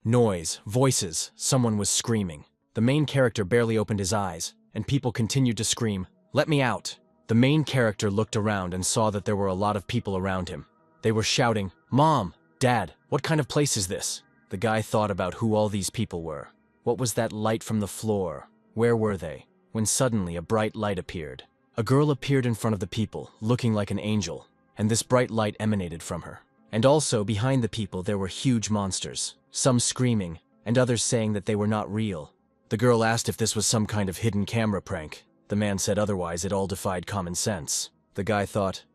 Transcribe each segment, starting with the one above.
Noise, voices, someone was screaming. The main character barely opened his eyes, and people continued to scream, "Let me out!" The main character looked around and saw that there were a lot of people around him. They were shouting, "Mom! Dad! What kind of place is this?" The guy thought about who all these people were. What was that light from the floor? Where were they? When suddenly a bright light appeared. A girl appeared in front of the people, looking like an angel, and this bright light emanated from her. And also, behind the people there were huge monsters, some screaming, and others saying that they were not real. The girl asked if this was some kind of hidden camera prank. The man said otherwise. It all defied common sense. The guy thought,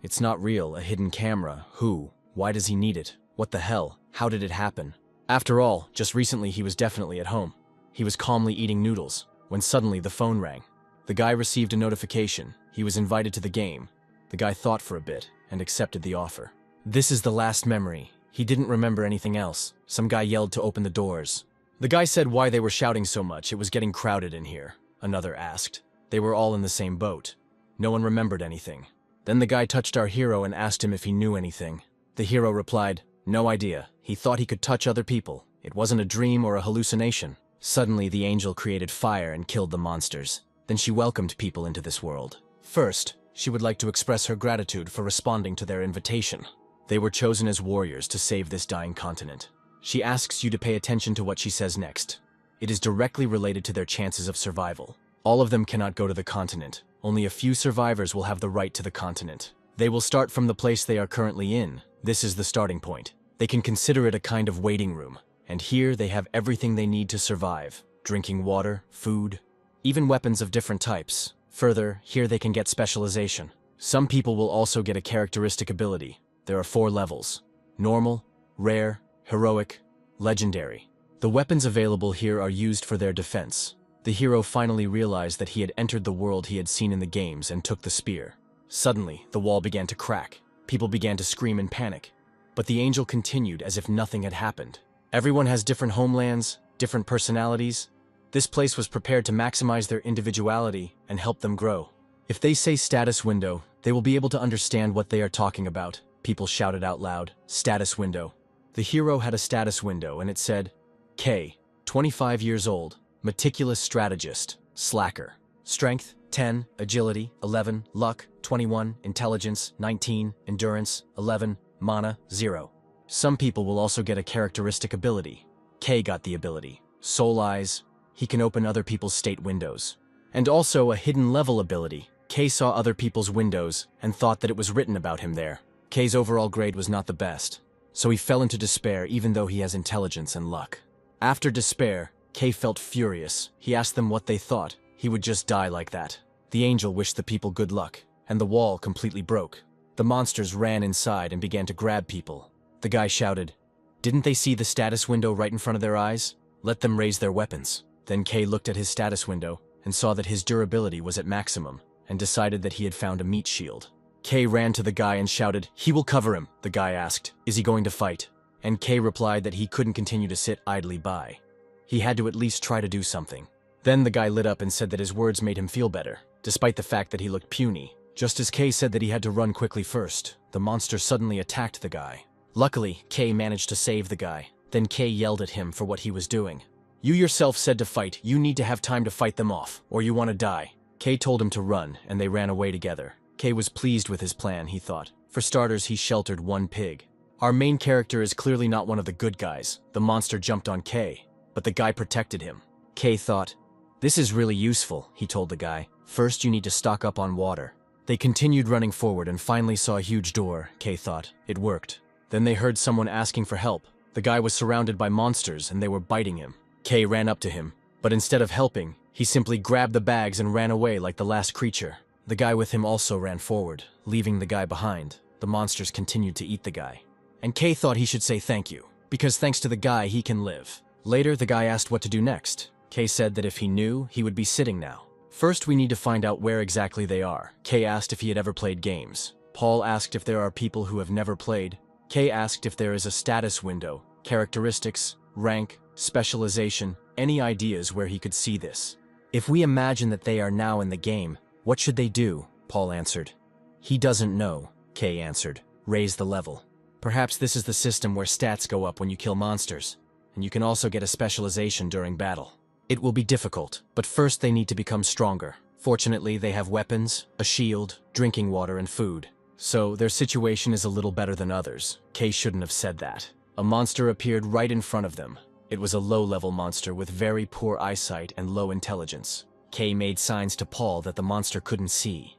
"It's not real, a hidden camera. Who? Why does he need it? What the hell? How did it happen?" After all, just recently he was definitely at home. He was calmly eating noodles, when suddenly the phone rang. The guy received a notification. He was invited to the game. The guy thought for a bit, and accepted the offer. This is the last memory. He didn't remember anything else. Some guy yelled to open the doors. The guy said why they were shouting so much. It was getting crowded in here. Another asked. They were all in the same boat. No one remembered anything. Then the guy touched our hero and asked him if he knew anything. The hero replied, "No idea. He thought he could touch other people. It wasn't a dream or a hallucination." Suddenly, the angel created fire and killed the monsters. Then she welcomed people into this world. First, she would like to express her gratitude for responding to their invitation. They were chosen as warriors to save this dying continent. She asks you to pay attention to what she says next. It is directly related to their chances of survival. All of them cannot go to the continent. Only a few survivors will have the right to the continent. They will start from the place they are currently in. This is the starting point. They can consider it a kind of waiting room. And here they have everything they need to survive. Drinking water, food, even weapons of different types. Further, here they can get specialization. Some people will also get a characteristic ability. There are 4 levels: normal, rare, heroic, legendary. The weapons available here are used for their defense. The hero finally realized that he had entered the world he had seen in the games and took the spear. Suddenly, the wall began to crack. People began to scream in panic. But the angel continued as if nothing had happened. Everyone has different homelands, different personalities. This place was prepared to maximize their individuality and help them grow. If they say status window, they will be able to understand what they are talking about. People shouted out loud, "Status window." The hero had a status window and it said, K, 25 years old, meticulous strategist, slacker. Strength, 10, agility, 11, luck, 21, intelligence, 19, endurance, 11, mana, 0. Some people will also get a characteristic ability. K got the ability. Soul Eyes. He can open other people's state windows. And also a hidden level ability. K saw other people's windows and thought that it was written about him there. K's overall grade was not the best, so he fell into despair even though he has intelligence and luck. After despair, K felt furious. He asked them what they thought. He would just die like that. The angel wished the people good luck, and the wall completely broke. The monsters ran inside and began to grab people. The guy shouted, "Didn't they see the status window right in front of their eyes? Let them raise their weapons." Then K looked at his status window and saw that his durability was at maximum and decided that he had found a meat shield. K ran to the guy and shouted, "He will cover him." The guy asked, "Is he going to fight?" And K replied that he couldn't continue to sit idly by. He had to at least try to do something. Then the guy lit up and said that his words made him feel better, despite the fact that he looked puny. Just as K said that he had to run quickly first, the monster suddenly attacked the guy. Luckily, K managed to save the guy. Then K yelled at him for what he was doing. "You yourself said to fight. You need to have time to fight them off, or you want to die." K told him to run, and they ran away together. K was pleased with his plan, he thought. For starters, he sheltered one pig. Our main character is clearly not one of the good guys. The monster jumped on K, but the guy protected him. K thought, "This is really useful," he told the guy. "First, you need to stock up on water." They continued running forward and finally saw a huge door. K thought, it worked. Then they heard someone asking for help. The guy was surrounded by monsters and they were biting him. K ran up to him, but instead of helping, he simply grabbed the bags and ran away like the last creature. The guy with him also ran forward, leaving the guy behind. The monsters continued to eat the guy. And K thought he should say thank you, because thanks to the guy he can live. Later, the guy asked what to do next. K said that if he knew, he would be sitting now. First, we need to find out where exactly they are. K asked if he had ever played games. Paul asked if there are people who have never played. K asked if there is a status window, characteristics, rank, specialization, any ideas where he could see this. If we imagine that they are now in the game, what should they do? Paul answered. He doesn't know, K answered. Raise the level. Perhaps this is the system where stats go up when you kill monsters. and you can also get a specialization during battle. It will be difficult, but first they need to become stronger. Fortunately, they have weapons, a shield, drinking water, and food. So their situation is a little better than others. Kay shouldn't have said that. A monster appeared right in front of them. It was a low-level monster with very poor eyesight and low intelligence. Kay made signs to Paul that the monster couldn't see.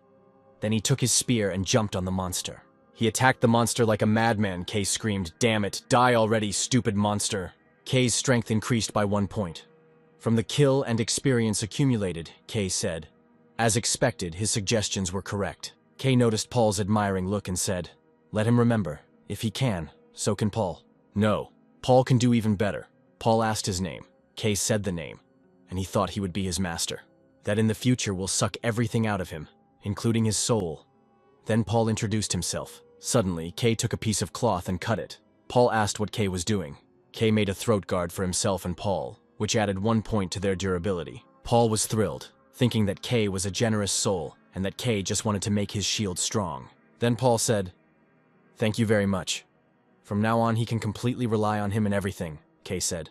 Then he took his spear and jumped on the monster. He attacked the monster like a madman. Kay screamed, "Damn it, die already, stupid monster." Kay's strength increased by 1 point. From the kill and experience accumulated, Kay said. As expected, his suggestions were correct. Kay noticed Paul's admiring look and said, "Let him remember. If he can, so can Paul." "No, Paul can do even better." Paul asked his name. Kay said the name, and he thought he would be his master. That in the future will suck everything out of him, including his soul. Then Paul introduced himself. Suddenly, Kay took a piece of cloth and cut it. Paul asked what Kay was doing. Kay made a throat guard for himself and Paul, which added 1 point to their durability. Paul was thrilled, thinking that Kay was a generous soul and that Kay just wanted to make his shield strong. Then Paul said, "Thank you very much. From now on, he can completely rely on him in everything," Kay said.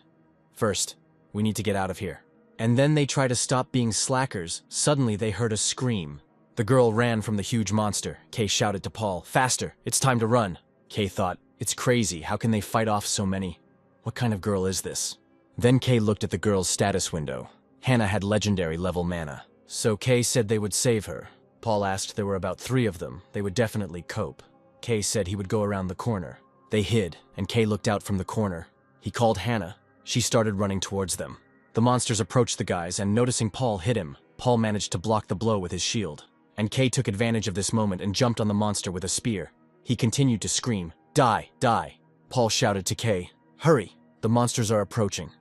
"First, we need to get out of here." And then they try to stop being slackers. Suddenly they heard a scream. The girl ran from the huge monster. Kay shouted to Paul, "Faster, it's time to run." Kay thought, "It's crazy, how can they fight off so many? What kind of girl is this?" Then Kay looked at the girl's status window. Hannah had legendary level mana. So Kay said they would save her. Paul asked there were about 3 of them. They would definitely cope. Kay said he would go around the corner. They hid, and Kay looked out from the corner. He called Hannah. She started running towards them. The monsters approached the guys, and noticing Paul hit him, Paul managed to block the blow with his shield. And Kay took advantage of this moment and jumped on the monster with a spear. He continued to scream, "Die, die." Paul shouted to Kay, "Hurry, the monsters are approaching."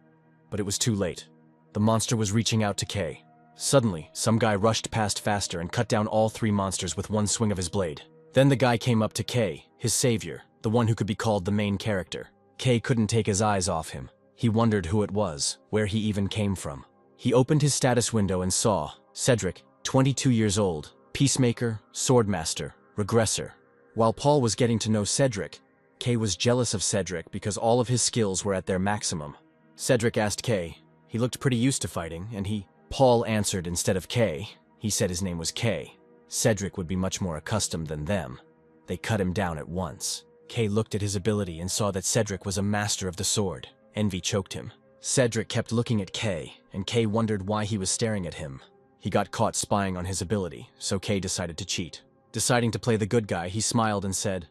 But it was too late. The monster was reaching out to Kay. Suddenly, some guy rushed past faster and cut down all 3 monsters with 1 swing of his blade. Then the guy came up to Kay, his savior, the one who could be called the main character. Kay couldn't take his eyes off him. He wondered who it was, where he even came from. He opened his status window and saw Cedric, 22 years old, peacemaker, swordmaster, regressor. While Paul was getting to know Cedric, Kay was jealous of Cedric because all of his skills were at their maximum. Cedric asked Kay. He looked pretty used to fighting, and Paul answered instead of Kay. He said his name was Kay. Cedric would be much more accustomed than them. They cut him down at once. Kay looked at his ability and saw that Cedric was a master of the sword. Envy choked him. Cedric kept looking at Kay, and Kay wondered why he was staring at him. He got caught spying on his ability, so Kay decided to cheat. Deciding to play the good guy, he smiled and said,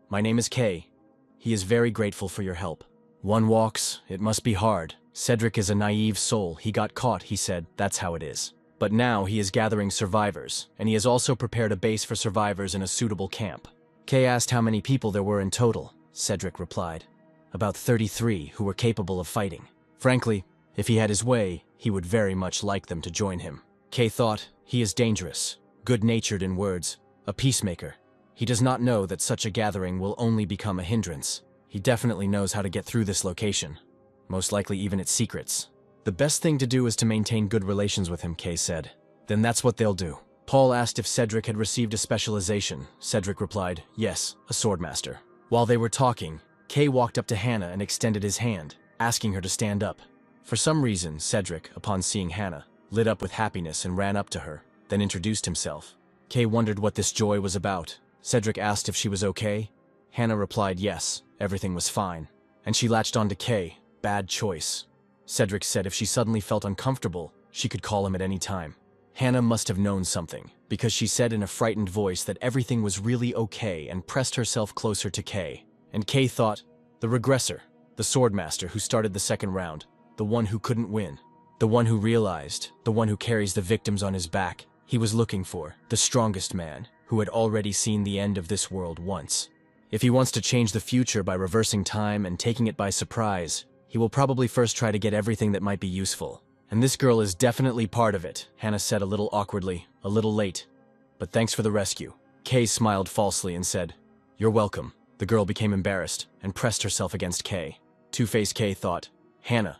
"My name is Kay. He is very grateful for your help. One walks, it must be hard. Cedric is a naive soul. He got caught," he said. "That's how it is. But now he is gathering survivors, and he has also prepared a base for survivors in a suitable camp." Kay asked how many people there were in total. Cedric replied, "About 33 who were capable of fighting. Frankly, if he had his way, he would very much like them to join him." Kay thought, he is dangerous, good-natured in words, a peacemaker. He does not know that such a gathering will only become a hindrance. He definitely knows how to get through this location, most likely even its secrets. "The best thing to do is to maintain good relations with him," Kay said. "Then that's what they'll do." Paul asked if Cedric had received a specialization. Cedric replied, "Yes, a swordmaster." While they were talking, Kay walked up to Hannah and extended his hand, asking her to stand up. For some reason, Cedric, upon seeing Hannah, lit up with happiness and ran up to her, then introduced himself. Kay wondered what this joy was about. Cedric asked if she was okay. Hannah replied yes, everything was fine. And she latched on to Kay, bad choice. Cedric said if she suddenly felt uncomfortable, she could call him at any time. Hannah must have known something, because she said in a frightened voice that everything was really okay and pressed herself closer to Kay. And Kay thought, the regressor, the swordmaster who started the second round, the one who couldn't win, the one who realized, the one who carries the victims on his back, he was looking for, the strongest man, who had already seen the end of this world once. If he wants to change the future by reversing time and taking it by surprise, he will probably first try to get everything that might be useful. And this girl is definitely part of it, Hannah said a little awkwardly, a little late. But thanks for the rescue. Kay smiled falsely and said, "You're welcome." The girl became embarrassed and pressed herself against Kay. Two-Face Kay thought, Hannah,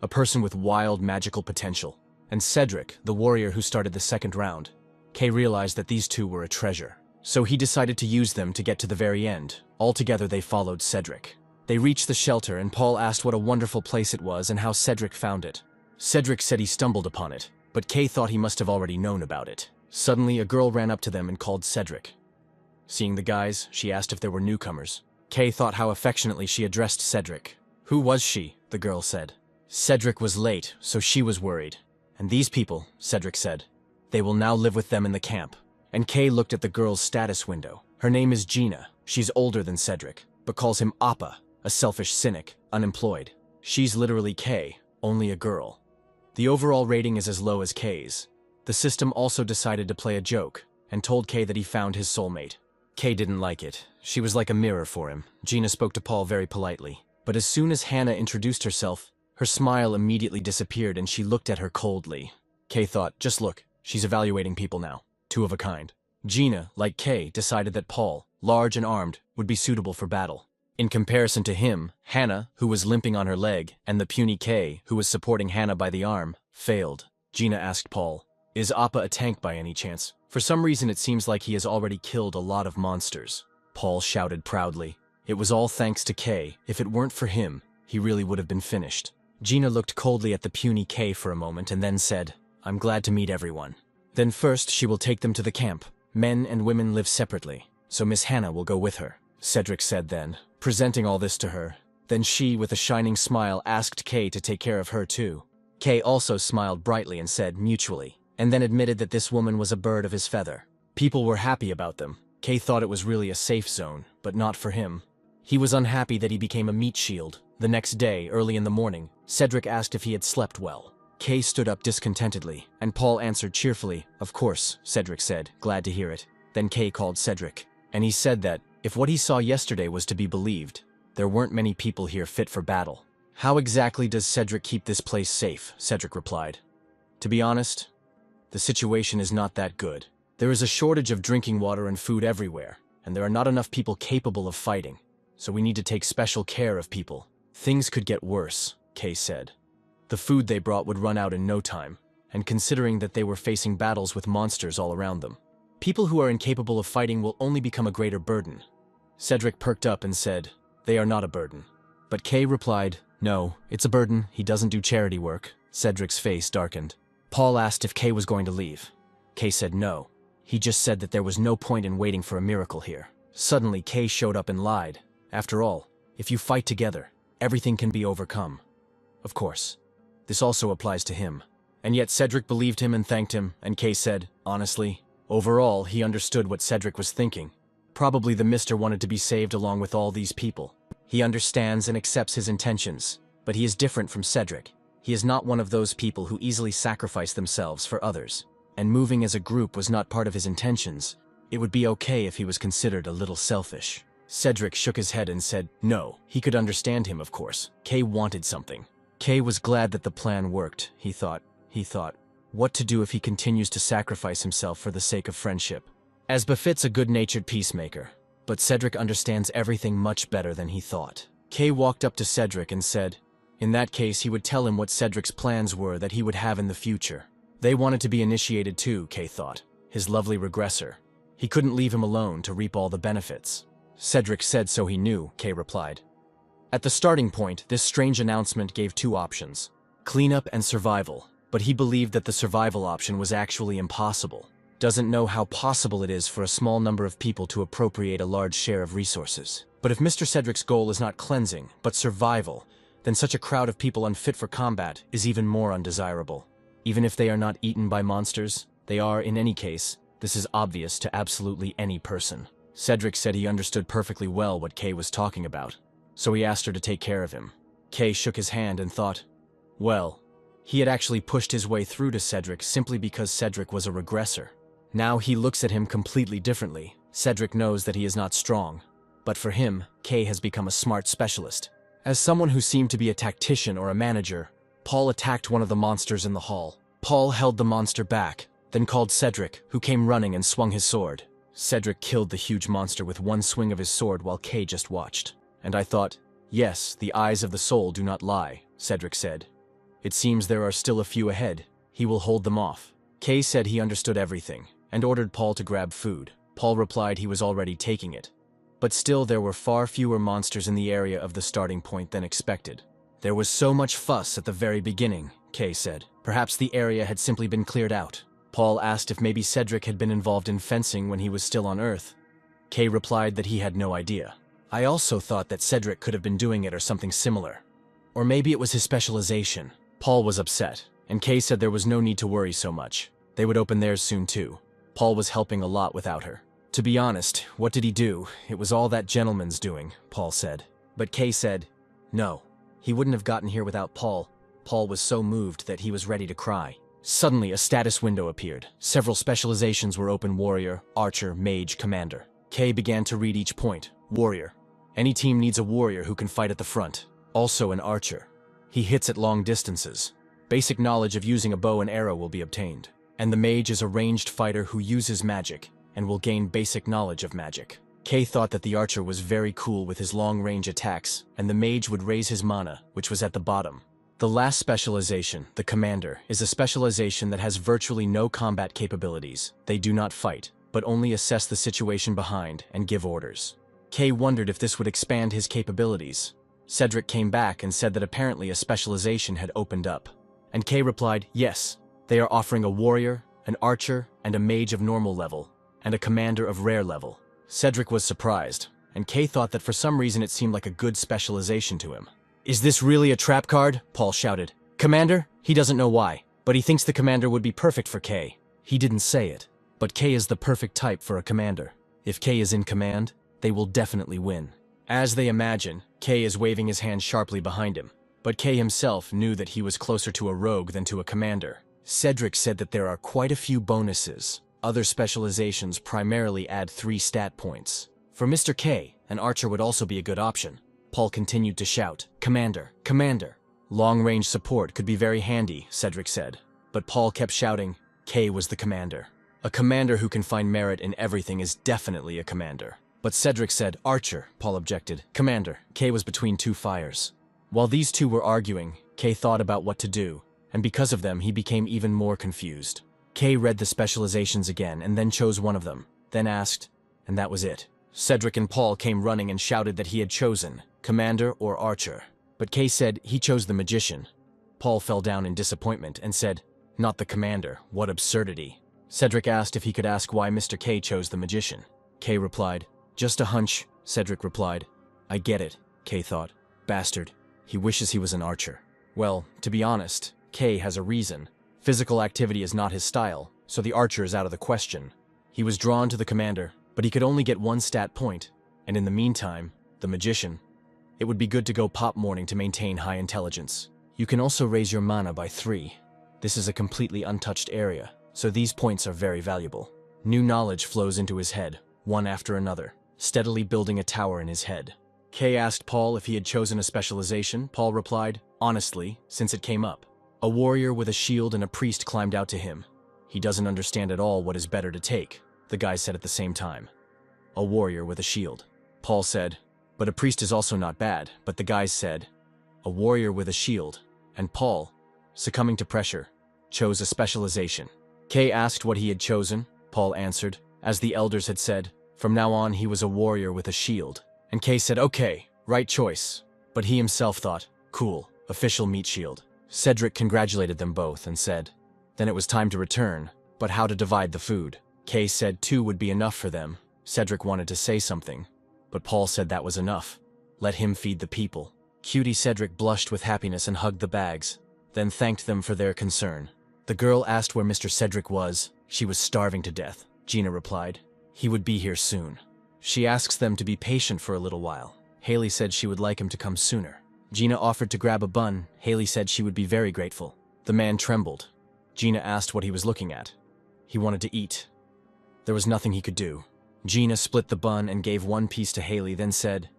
a person with wild magical potential, and Cedric, the warrior who started the second round. Kay realized that these two were a treasure. So he decided to use them to get to the very end. Altogether they followed Cedric. They reached the shelter and Paul asked what a wonderful place it was and how Cedric found it. Cedric said he stumbled upon it, but Kay thought he must have already known about it. Suddenly, a girl ran up to them and called Cedric. Seeing the guys, she asked if there were newcomers. Kay thought how affectionately she addressed Cedric. Who was she? The girl said. Cedric was late, so she was worried. And these people, Cedric said, they will now live with them in the camp. And Kay looked at the girl's status window. Her name is Gina. She's older than Cedric, but calls him Appa, a selfish cynic, unemployed. She's literally Kay, only a girl. The overall rating is as low as Kay's. The system also decided to play a joke, and told Kay that he found his soulmate. Kay didn't like it. She was like a mirror for him. Gina spoke to Paul very politely. But as soon as Hannah introduced herself, her smile immediately disappeared and she looked at her coldly. Kay thought, just look, she's evaluating people now. Two of a kind. Gina, like Kay, decided that Paul, large and armed, would be suitable for battle. In comparison to him, Hannah, who was limping on her leg, and the puny Kay, who was supporting Hannah by the arm, failed. Gina asked Paul, is Appa a tank by any chance? For some reason it seems like he has already killed a lot of monsters. Paul shouted proudly. It was all thanks to Kay. If it weren't for him, he really would have been finished. Gina looked coldly at the puny Kay for a moment and then said, I'm glad to meet everyone. Then first she will take them to the camp. Men and women live separately, so Miss Hannah will go with her, Cedric said then, presenting all this to her. Then she, with a shining smile, asked Kay to take care of her too. Kay also smiled brightly and said mutually, and then admitted that this woman was a bird of his feather. People were happy about them. Kay thought it was really a safe zone, but not for him. He was unhappy that he became a meat shield. The next day, early in the morning, Cedric asked if he had slept well. Kay stood up discontentedly, and Paul answered cheerfully, of course, Cedric said, glad to hear it. Then Kay called Cedric, and he said that, if what he saw yesterday was to be believed, there weren't many people here fit for battle. How exactly does Cedric keep this place safe? Cedric replied. To be honest, the situation is not that good. There is a shortage of drinking water and food everywhere, and there are not enough people capable of fighting, so we need to take special care of people. Things could get worse, Kay said. The food they brought would run out in no time, and considering that they were facing battles with monsters all around them, people who are incapable of fighting will only become a greater burden. Cedric perked up and said, they are not a burden. But Kay replied, no, it's a burden, he doesn't do charity work. Cedric's face darkened. Paul asked if Kay was going to leave. Kay said no. He just said that there was no point in waiting for a miracle here. Suddenly, Kay showed up and lied. After all, if you fight together, everything can be overcome. Of course, this also applies to him. And yet Cedric believed him and thanked him, and Kay said, honestly, overall, he understood what Cedric was thinking. Probably the Mister wanted to be saved along with all these people. He understands and accepts his intentions, but he is different from Cedric. He is not one of those people who easily sacrifice themselves for others. And moving as a group was not part of his intentions. It would be okay if he was considered a little selfish. Cedric shook his head and said, no, he could understand him, of course. Kay wanted something. Kay was glad that the plan worked, he thought. What to do if he continues to sacrifice himself for the sake of friendship? As befits a good-natured peacemaker. But Cedric understands everything much better than he thought. Kay walked up to Cedric and said, in that case he would tell him what Cedric's plans were that he would have in the future. They wanted to be initiated too, Kay thought. His lovely regressor. He couldn't leave him alone to reap all the benefits. Cedric said so he knew, Kay replied. At the starting point, this strange announcement gave two options. Cleanup and survival. But he believed that the survival option was actually impossible. Doesn't know how possible it is for a small number of people to appropriate a large share of resources. But if Mr. Cedric's goal is not cleansing, but survival, then such a crowd of people unfit for combat is even more undesirable. Even if they are not eaten by monsters, they are, in any case, this is obvious to absolutely any person. Cedric said he understood perfectly well what Kay was talking about, so he asked her to take care of him. Kay shook his hand and thought, well, he had actually pushed his way through to Cedric simply because Cedric was a regressor. Now he looks at him completely differently. Cedric knows that he is not strong, but for him, Kay has become a smart specialist. As someone who seemed to be a tactician or a manager, Paul attacked one of the monsters in the hall. Paul held the monster back, then called Cedric, who came running and swung his sword. Cedric killed the huge monster with one swing of his sword while Kay just watched. And I thought, yes, the eyes of the soul do not lie, Cedric said. It seems there are still a few ahead. He will hold them off. Kay said he understood everything, and ordered Paul to grab food. Paul replied he was already taking it. But still there were far fewer monsters in the area of the starting point than expected. There was so much fuss at the very beginning, Kay said. Perhaps the area had simply been cleared out. Paul asked if maybe Cedric had been involved in fencing when he was still on Earth. Kay replied that he had no idea. I also thought that Cedric could have been doing it or something similar. Or maybe it was his specialization. Paul was upset, and Kay said there was no need to worry so much. They would open theirs soon too. Paul was helping a lot without her. To be honest, what did he do? It was all that gentleman's doing, Paul said. But Kay said, no. He wouldn't have gotten here without Paul. Paul was so moved that he was ready to cry. Suddenly, a status window appeared. Several specializations were open: warrior, archer, mage, commander. Kay began to read each point. Warrior. Any team needs a warrior who can fight at the front. Also an archer. He hits at long distances. Basic knowledge of using a bow and arrow will be obtained. And the mage is a ranged fighter who uses magic and will gain basic knowledge of magic. Kay thought that the archer was very cool with his long-range attacks, and the mage would raise his mana, which was at the bottom. The last specialization, the commander, is a specialization that has virtually no combat capabilities. They do not fight, but only assess the situation behind and give orders. Kay wondered if this would expand his capabilities. Cedric came back and said that apparently a specialization had opened up. And Kay replied, yes, they are offering a warrior, an archer, and a mage of normal level, and a commander of rare level. Cedric was surprised, and Kay thought that for some reason it seemed like a good specialization to him. Is this really a trap card? Paul shouted. Commander? He doesn't know why, but he thinks the commander would be perfect for Kay. He didn't say it, but Kay is the perfect type for a commander. If Kay is in command, they will definitely win. As they imagine, Kay is waving his hand sharply behind him, but Kay himself knew that he was closer to a rogue than to a commander. Cedric said that there are quite a few bonuses. Other specializations primarily add 3 stat points. For Mr. K, an archer would also be a good option. Paul continued to shout, Commander, Commander. Long-range support could be very handy, Cedric said. But Paul kept shouting, K was the commander. A commander who can find merit in everything is definitely a commander. But Cedric said, Archer, Paul objected. Commander, K was between 2 fires. While these two were arguing, K thought about what to do, and because of them he became even more confused. Kay read the specializations again and then chose one of them, then asked, and that was it. Cedric and Paul came running and shouted that he had chosen, commander or archer. But Kay said he chose the magician. Paul fell down in disappointment and said, not the commander, what absurdity. Cedric asked if he could ask why Mr. K chose the magician. Kay replied, just a hunch, Cedric replied. I get it, Kay thought. Bastard, he wishes he was an archer. Well, to be honest, Kay has a reason. Physical activity is not his style, so the archer is out of the question. He was drawn to the commander, but he could only get 1 stat point, and in the meantime, the magician. It would be good to go pop morning to maintain high intelligence. You can also raise your mana by 3. This is a completely untouched area, so these points are very valuable. New knowledge flows into his head, one after another, steadily building a tower in his head. Kay asked Paul if he had chosen a specialization. Paul replied, honestly, since it came up. A warrior with a shield and a priest climbed out to him. He doesn't understand at all what is better to take, the guy said at the same time. A warrior with a shield. Paul said, but a priest is also not bad, but the guys said, a warrior with a shield, and Paul, succumbing to pressure, chose a specialization. Kay asked what he had chosen. Paul answered, as the elders had said, from now on he was a warrior with a shield. And Kay said, okay, right choice. But he himself thought, cool, official meat shield. Cedric congratulated them both and said, then it was time to return, but how to divide the food. Kay said 2 would be enough for them. Cedric wanted to say something, but Paul said that was enough. Let him feed the people. Cutie Cedric blushed with happiness and hugged the bags, then thanked them for their concern. The girl asked where Mr. Cedric was. She was starving to death. Gina replied, he would be here soon. She asks them to be patient for a little while. Haley said she would like him to come sooner. Gina offered to grab a bun. Haley said she would be very grateful. The man trembled. Gina asked what he was looking at. He wanted to eat. There was nothing he could do. Gina split the bun and gave 1 piece to Haley, then said,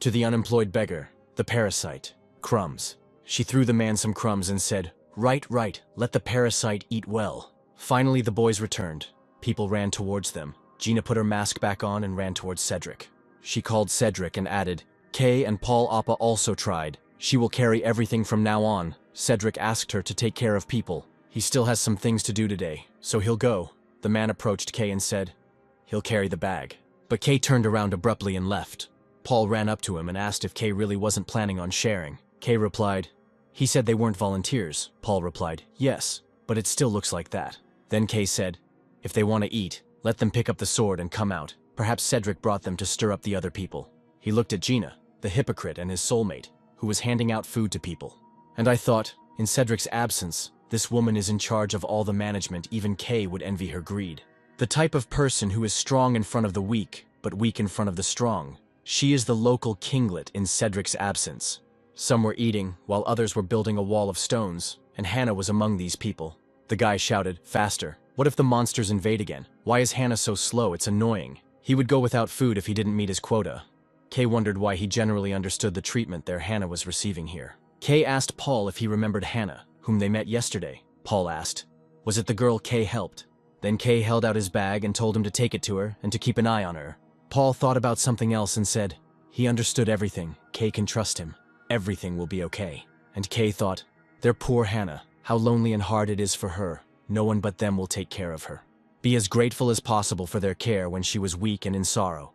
to the unemployed beggar, the parasite, crumbs. She threw the man some crumbs and said, right, let the parasite eat well. Finally the boys returned. People ran towards them. Gina put her mask back on and ran towards Cedric. She called Cedric and added, Kay and Paul Appa also tried. She will carry everything from now on. Cedric asked her to take care of people. He still has some things to do today, so he'll go. The man approached Kay and said, he'll carry the bag. But Kay turned around abruptly and left. Paul ran up to him and asked if Kay really wasn't planning on sharing. Kay replied, "He said they weren't volunteers." Paul replied, "Yes, but it still looks like that." Then Kay said, "If they want to eat, let them pick up the sword and come out. Perhaps Cedric brought them to stir up the other people." He looked at Gina, the hypocrite and his soulmate, who was handing out food to people. And I thought, in Cedric's absence, this woman is in charge of all the management. Even Kay would envy her greed. The type of person who is strong in front of the weak, but weak in front of the strong. She is the local kinglet in Cedric's absence. Some were eating, while others were building a wall of stones, and Hannah was among these people. The guy shouted, "Faster! What if the monsters invade again? Why is Hannah so slow? It's annoying." He would go without food if he didn't meet his quota. Kay wondered why he generally understood the treatment their Hannah was receiving here. Kay asked Paul if he remembered Hannah, whom they met yesterday. Paul asked, "Was it the girl Kay helped?" Then Kay held out his bag and told him to take it to her and to keep an eye on her. Paul thought about something else and said, he understood everything. Kay can trust him. Everything will be okay. And Kay thought, their poor Hannah, how lonely and hard it is for her. No one but them will take care of her. Be as grateful as possible for their care when she was weak and in sorrow.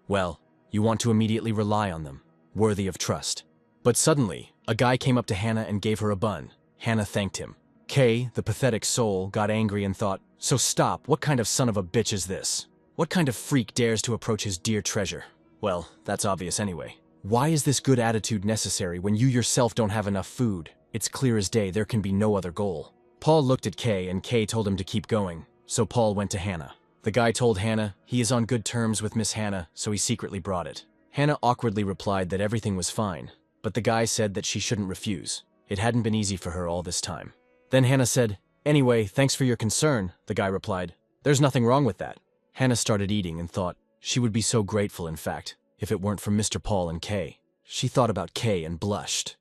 Well, you want to immediately rely on them, worthy of trust. But suddenly, a guy came up to Hannah and gave her a bun. Hannah thanked him. Kay, the pathetic soul, got angry and thought, "So stop, what kind of son of a bitch is this? What kind of freak dares to approach his dear treasure?" Well, that's obvious anyway. Why is this good attitude necessary when you yourself don't have enough food? It's clear as day there can be no other goal. Paul looked at Kay and Kay told him to keep going, so Paul went to Hannah. The guy told Hannah he is on good terms with Miss Hannah, so he secretly brought it. Hannah awkwardly replied that everything was fine, but the guy said that she shouldn't refuse. It hadn't been easy for her all this time. Then Hannah said, "Anyway, thanks for your concern." The guy replied, "There's nothing wrong with that." Hannah started eating and thought she would be so grateful, in fact, if it weren't for Mr. Paul and Kay. She thought about Kay and blushed.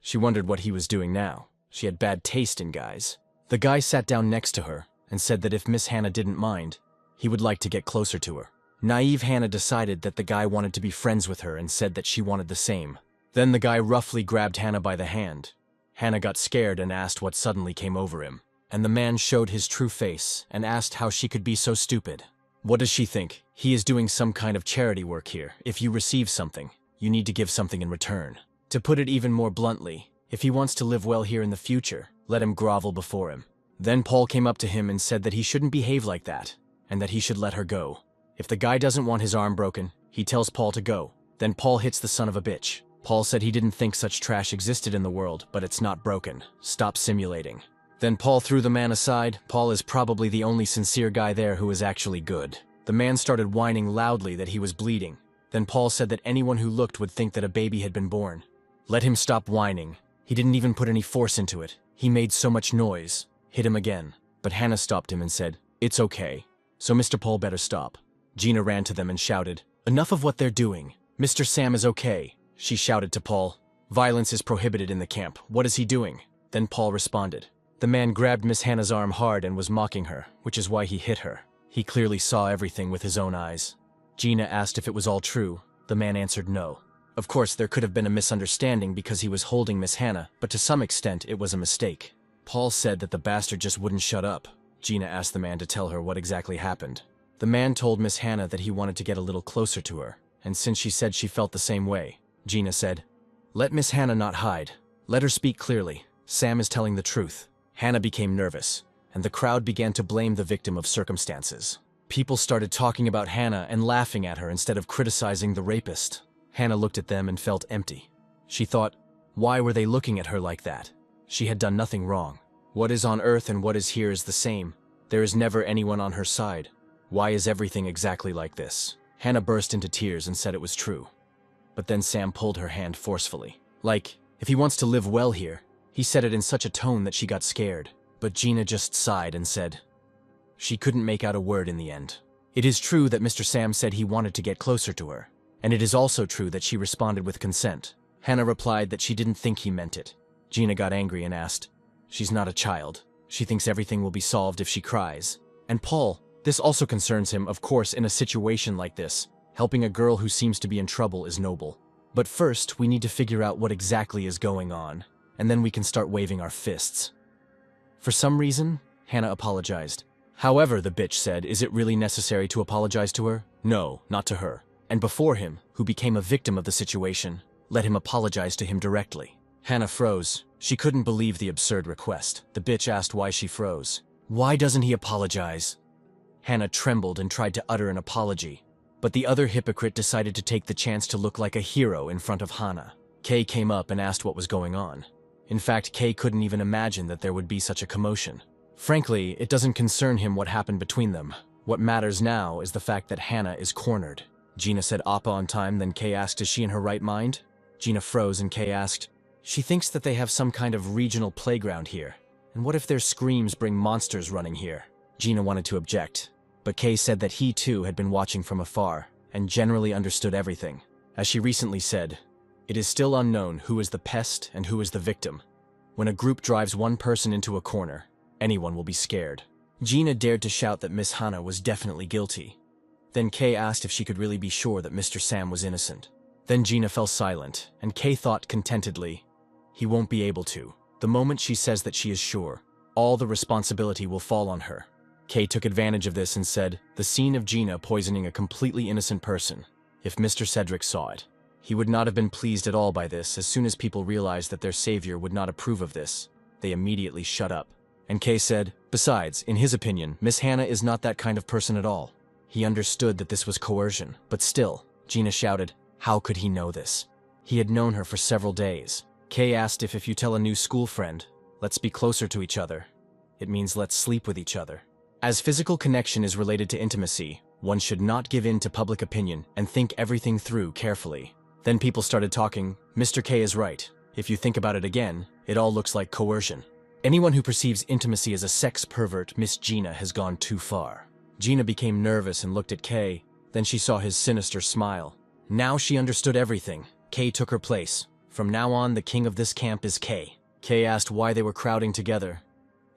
She wondered what he was doing now. She had bad taste in guys. The guy sat down next to her and said that if Miss Hannah didn't mind, he would like to get closer to her. Naive Hannah decided that the guy wanted to be friends with her and said that she wanted the same. Then the guy roughly grabbed Hannah by the hand. Hannah got scared and asked what suddenly came over him. And the man showed his true face and asked how she could be so stupid. What does she think? He is doing some kind of charity work here. If you receive something, you need to give something in return. To put it even more bluntly, if he wants to live well here in the future, let him grovel before him. Then Paul came up to him and said that he shouldn't behave like that, and that he should let her go. If the guy doesn't want his arm broken, he tells Paul to go. Then Paul hits the son of a bitch. Paul said he didn't think such trash existed in the world, but it's not broken. Stop simulating. Then Paul threw the man aside. Paul is probably the only sincere guy there who is actually good. The man started whining loudly that he was bleeding. Then Paul said that anyone who looked would think that a baby had been born. Let him stop whining. He didn't even put any force into it. He made so much noise. Hit him again. But Hannah stopped him and said, "It's okay. So Mr. Paul better stop." Gina ran to them and shouted, "Enough of what they're doing. Mr. Sam is okay." She shouted to Paul, "Violence is prohibited in the camp. What is he doing?" Then Paul responded. The man grabbed Miss Hannah's arm hard and was mocking her, which is why he hit her. He clearly saw everything with his own eyes. Gina asked if it was all true. The man answered no. Of course, there could have been a misunderstanding because he was holding Miss Hannah, but to some extent it was a mistake. Paul said that the bastard just wouldn't shut up. Gina asked the man to tell her what exactly happened. The man told Miss Hannah that he wanted to get a little closer to her, and since she said she felt the same way, Gina said, "Let Miss Hannah not hide. Let her speak clearly. Sam is telling the truth." Hannah became nervous, and the crowd began to blame the victim of circumstances. People started talking about Hannah and laughing at her instead of criticizing the rapist. Hannah looked at them and felt empty. She thought, why were they looking at her like that? She had done nothing wrong. What is on earth and what is here is the same. There is never anyone on her side. Why is everything exactly like this? Hannah burst into tears and said it was true. But then Sam pulled her hand forcefully. Like, if he wants to live well here. He said it in such a tone that she got scared. But Gina just sighed and said, she couldn't make out a word in the end. It is true that Mr. Sam said he wanted to get closer to her. And it is also true that she responded with consent. Hannah replied that she didn't think he meant it. Gina got angry and asked, she's not a child. She thinks everything will be solved if she cries. And Paul, this also concerns him, of course, in a situation like this. Helping a girl who seems to be in trouble is noble. But first, we need to figure out what exactly is going on, and then we can start waving our fists. For some reason, Hannah apologized. However, the bitch said, is it really necessary to apologize to her? No, not to her. And before him, who became a victim of the situation, let him apologize to him directly. Hannah froze. She couldn't believe the absurd request. The bitch asked why she froze. Why doesn't he apologize? Hannah trembled and tried to utter an apology, but the other hypocrite decided to take the chance to look like a hero in front of Hannah. Kay came up and asked what was going on. In fact, Kay couldn't even imagine that there would be such a commotion. Frankly, it doesn't concern him what happened between them. What matters now is the fact that Hannah is cornered. Gina said Appa on time, then Kay asked, is she in her right mind? Gina froze and Kay asked, she thinks that they have some kind of regional playground here. And what if their screams bring monsters running here? Gina wanted to object, but Kay said that he too had been watching from afar and generally understood everything. As she recently said, it is still unknown who is the pest and who is the victim. When a group drives one person into a corner, anyone will be scared. Gina dared to shout that Miss Hannah was definitely guilty. Then Kay asked if she could really be sure that Mr. Sam was innocent. Then Gina fell silent, and Kay thought contentedly, he won't be able to. The moment she says that she is sure, all the responsibility will fall on her. Kay took advantage of this and said, the scene of Gina poisoning a completely innocent person. If Mr. Cedric saw it, he would not have been pleased at all by this. As soon as people realized that their savior would not approve of this, they immediately shut up. And Kay said, besides, in his opinion, Miss Hannah is not that kind of person at all. He understood that this was coercion, but still, Gina shouted, how could he know this? He had known her for several days. Kay asked if you tell a new school friend, let's be closer to each other, it means let's sleep with each other. As physical connection is related to intimacy, one should not give in to public opinion and think everything through carefully. Then people started talking, Mr. K is right. If you think about it again, it all looks like coercion. Anyone who perceives intimacy as a sex pervert, Miss Gina has gone too far. Gina became nervous and looked at Kay, then she saw his sinister smile. Now she understood everything. Kay took her place. From now on, the king of this camp is Kay. Kay asked why they were crowding together.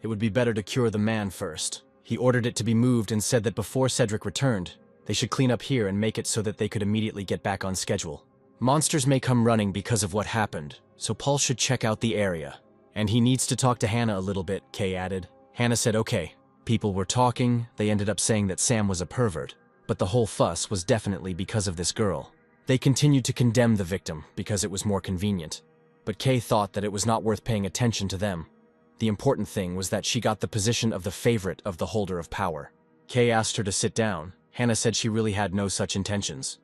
It would be better to cure the man first. He ordered it to be moved and said that before Cedric returned, they should clean up here and make it so that they could immediately get back on schedule. Monsters may come running because of what happened, so Paul should check out the area. And he needs to talk to Hannah a little bit, Kay added. Hannah said okay. People were talking, they ended up saying that Sam was a pervert. But the whole fuss was definitely because of this girl. They continued to condemn the victim because it was more convenient. But Kay thought that it was not worth paying attention to them. The important thing was that she got the position of the favorite of the holder of power. Kay asked her to sit down. Hannah said she really had no such intentions.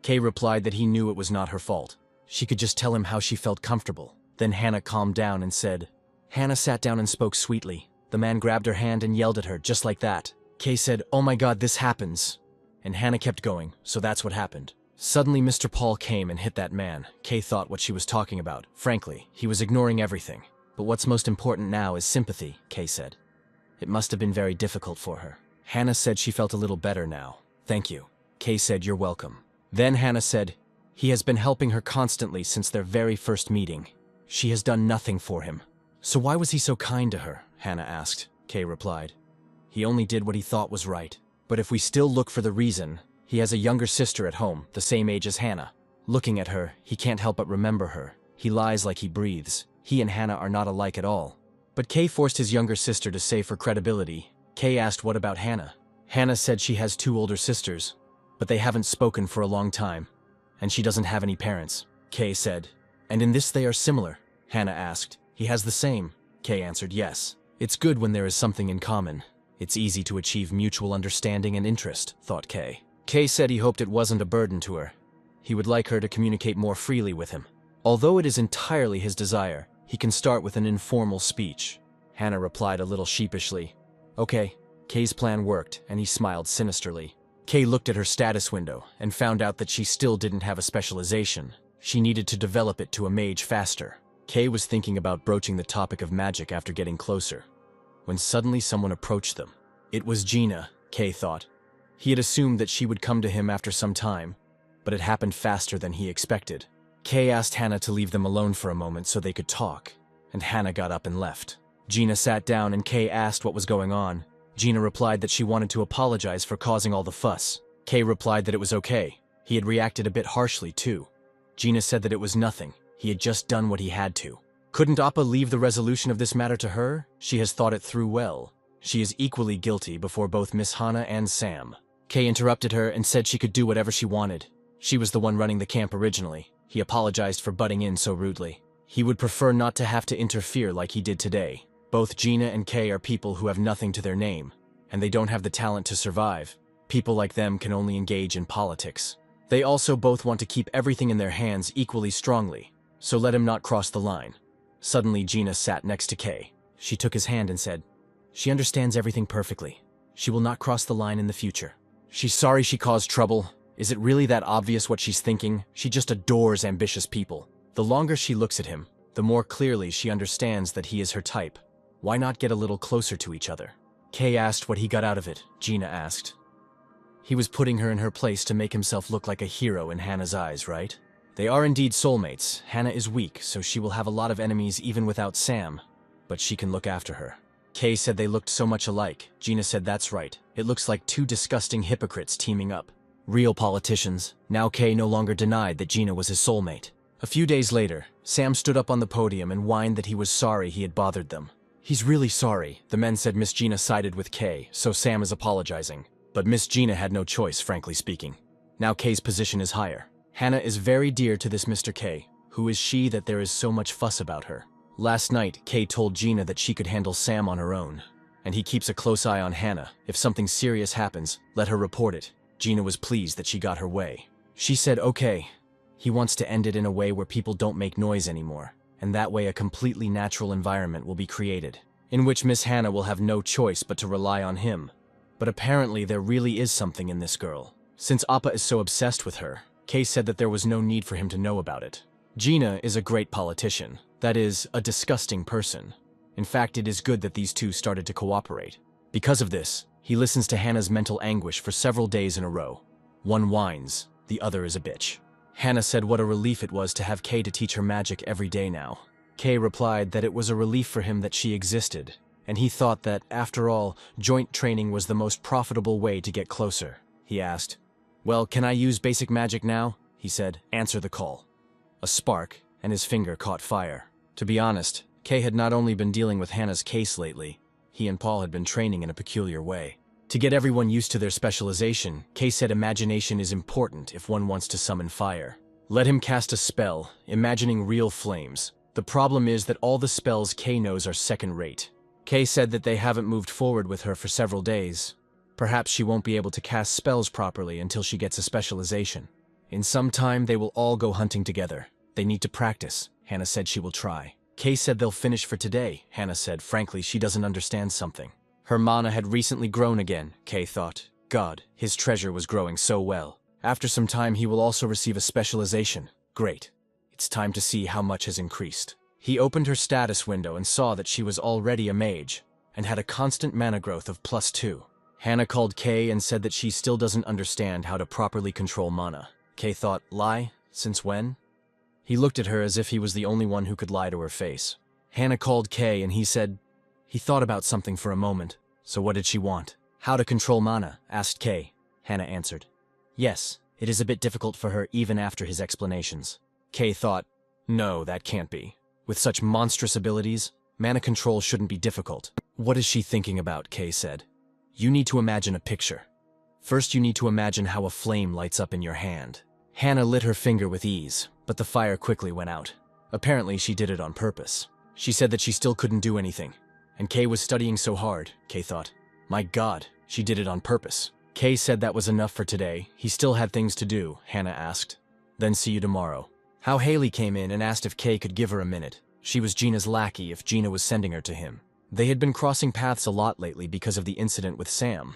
Kay replied that he knew it was not her fault. She could just tell him how she felt comfortable. Then Hannah calmed down and said, Hannah sat down and spoke sweetly. The man grabbed her hand and yelled at her just like that. Kay said, oh my god, this happens. And Hannah kept going, so that's what happened. Suddenly Mr. Paul came and hit that man. Kay thought what she was talking about. Frankly, he was ignoring everything. But what's most important now is sympathy, Kay said. It must have been very difficult for her. Hannah said she felt a little better now. Thank you. Kay said, you're welcome. Then Hannah said, he has been helping her constantly since their very first meeting. She has done nothing for him. So why was he so kind to her? Hannah asked. Kay replied, he only did what he thought was right. But if we still look for the reason, he has a younger sister at home, the same age as Hannah. Looking at her, he can't help but remember her. He lies like he breathes. He and Hannah are not alike at all. But Kay forced his younger sister to say for credibility. Kay asked what about Hannah? Hannah said she has 2 older sisters, but they haven't spoken for a long time, and she doesn't have any parents. Kay said, and in this they are similar? Hannah asked. He has the same. Kay answered yes. It's good when there is something in common. It's easy to achieve mutual understanding and interest, thought Kay. Kay said he hoped it wasn't a burden to her. He would like her to communicate more freely with him. Although it is entirely his desire, he can start with an informal speech. Hannah replied a little sheepishly. Okay. Kay's plan worked, and he smiled sinisterly. Kay looked at her status window and found out that she still didn't have a specialization. She needed to develop it to a mage faster. Kay was thinking about broaching the topic of magic after getting closer, when suddenly someone approached them. It was Gina, Kay thought. He had assumed that she would come to him after some time, but it happened faster than he expected. Kay asked Hannah to leave them alone for a moment so they could talk, and Hannah got up and left. Gina sat down and Kay asked what was going on. Gina replied that she wanted to apologize for causing all the fuss. Kay replied that it was okay. He had reacted a bit harshly too. Gina said that it was nothing. He had just done what he had to. Couldn't Appa leave the resolution of this matter to her? She has thought it through well. She is equally guilty before both Miss Hana and Sam. Kay interrupted her and said she could do whatever she wanted. She was the one running the camp originally. He apologized for butting in so rudely. He would prefer not to have to interfere like he did today. Both Gina and Kay are people who have nothing to their name, and they don't have the talent to survive. People like them can only engage in politics. They also both want to keep everything in their hands equally strongly, so let him not cross the line. Suddenly Gina sat next to Kay. She took his hand and said, "She understands everything perfectly. She will not cross the line in the future. She's sorry she caused trouble. Is it really that obvious what she's thinking? She just adores ambitious people." The longer she looks at him, the more clearly she understands that he is her type. Why not get a little closer to each other? Kay asked what he got out of it, Gina asked. He was putting her in her place to make himself look like a hero in Hannah's eyes, right? They are indeed soulmates. Hannah is weak, so she will have a lot of enemies even without Sam, but she can look after her. Kay said they looked so much alike. Gina said that's right. It looks like two disgusting hypocrites teaming up. Real politicians. Now Kay no longer denied that Gina was his soulmate. A few days later, Sam stood up on the podium and whined that he was sorry he had bothered them. He's really sorry, the men said. Miss Gina sided with Kay, so Sam is apologizing. But Miss Gina had no choice, frankly speaking. Now Kay's position is higher. Hannah is very dear to this Mr. K. Who is she that there is so much fuss about her? Last night, Kay told Gina that she could handle Sam on her own. And he keeps a close eye on Hannah. If something serious happens, let her report it. Gina was pleased that she got her way. She said, okay. He wants to end it in a way where people don't make noise anymore. And that way a completely natural environment will be created, in which Miss Hannah will have no choice but to rely on him. But apparently there really is something in this girl. Since Appa is so obsessed with her, Kay said that there was no need for him to know about it. Gina is a great politician. That is, a disgusting person. In fact, it is good that these two started to cooperate. Because of this, he listens to Hannah's mental anguish for several days in a row. One whines, the other is a bitch. Hannah said what a relief it was to have Kay to teach her magic every day now. Kay replied that it was a relief for him that she existed, and he thought that, after all, joint training was the most profitable way to get closer. He asked, "Well, can I use basic magic now?" He said, "Answer the call." A spark, and his finger caught fire. To be honest, Kay had not only been dealing with Hannah's case lately, he and Paul had been training in a peculiar way. To get everyone used to their specialization, Kay said imagination is important if one wants to summon fire. Let him cast a spell, imagining real flames. The problem is that all the spells Kay knows are second-rate. Kay said that they haven't moved forward with her for several days. Perhaps she won't be able to cast spells properly until she gets a specialization. In some time, they will all go hunting together. They need to practice. Hannah said she will try. Kay said they'll finish for today. Hannah said, frankly, she doesn't understand something. Her mana had recently grown again, Kay thought. God, his treasure was growing so well. After some time, he will also receive a specialization. Great. It's time to see how much has increased. He opened her status window and saw that she was already a mage, and had a constant mana growth of +2. Hannah called Kay and said that she still doesn't understand how to properly control mana. Kay thought, lie? Since when? He looked at her as if he was the only one who could lie to her face. Hannah called Kay and he said, he thought about something for a moment. So what did she want? How to control mana? Asked Kay. Hannah answered. Yes, it is a bit difficult for her even after his explanations. Kay thought, no, that can't be. With such monstrous abilities, mana control shouldn't be difficult. What is she thinking about? Kay said. You need to imagine a picture. First you need to imagine how a flame lights up in your hand. Hannah lit her finger with ease, but the fire quickly went out. Apparently she did it on purpose. She said that she still couldn't do anything. And Kay was studying so hard, Kay thought. My God, she did it on purpose. Kay said that was enough for today. He still had things to do, Hannah asked. Then see you tomorrow. How Haley came in and asked if Kay could give her a minute. She was Gina's lackey if Gina was sending her to him. They had been crossing paths a lot lately because of the incident with Sam.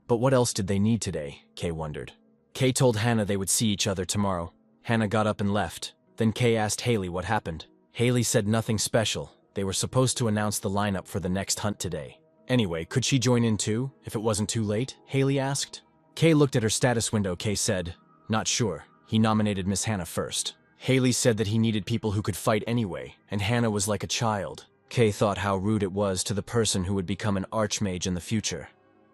But what else did they need today? Kay wondered. Kay told Hannah they would see each other tomorrow. Hannah got up and left. Then Kay asked Haley what happened. Haley said nothing special. They were supposed to announce the lineup for the next hunt today. Anyway, could she join in too, if it wasn't too late? Haley asked. Kay looked at her status window. Kay said, not sure. He nominated Miss Hannah first. Haley said that he needed people who could fight anyway, and Hannah was like a child. Kay thought how rude it was to the person who would become an archmage in the future.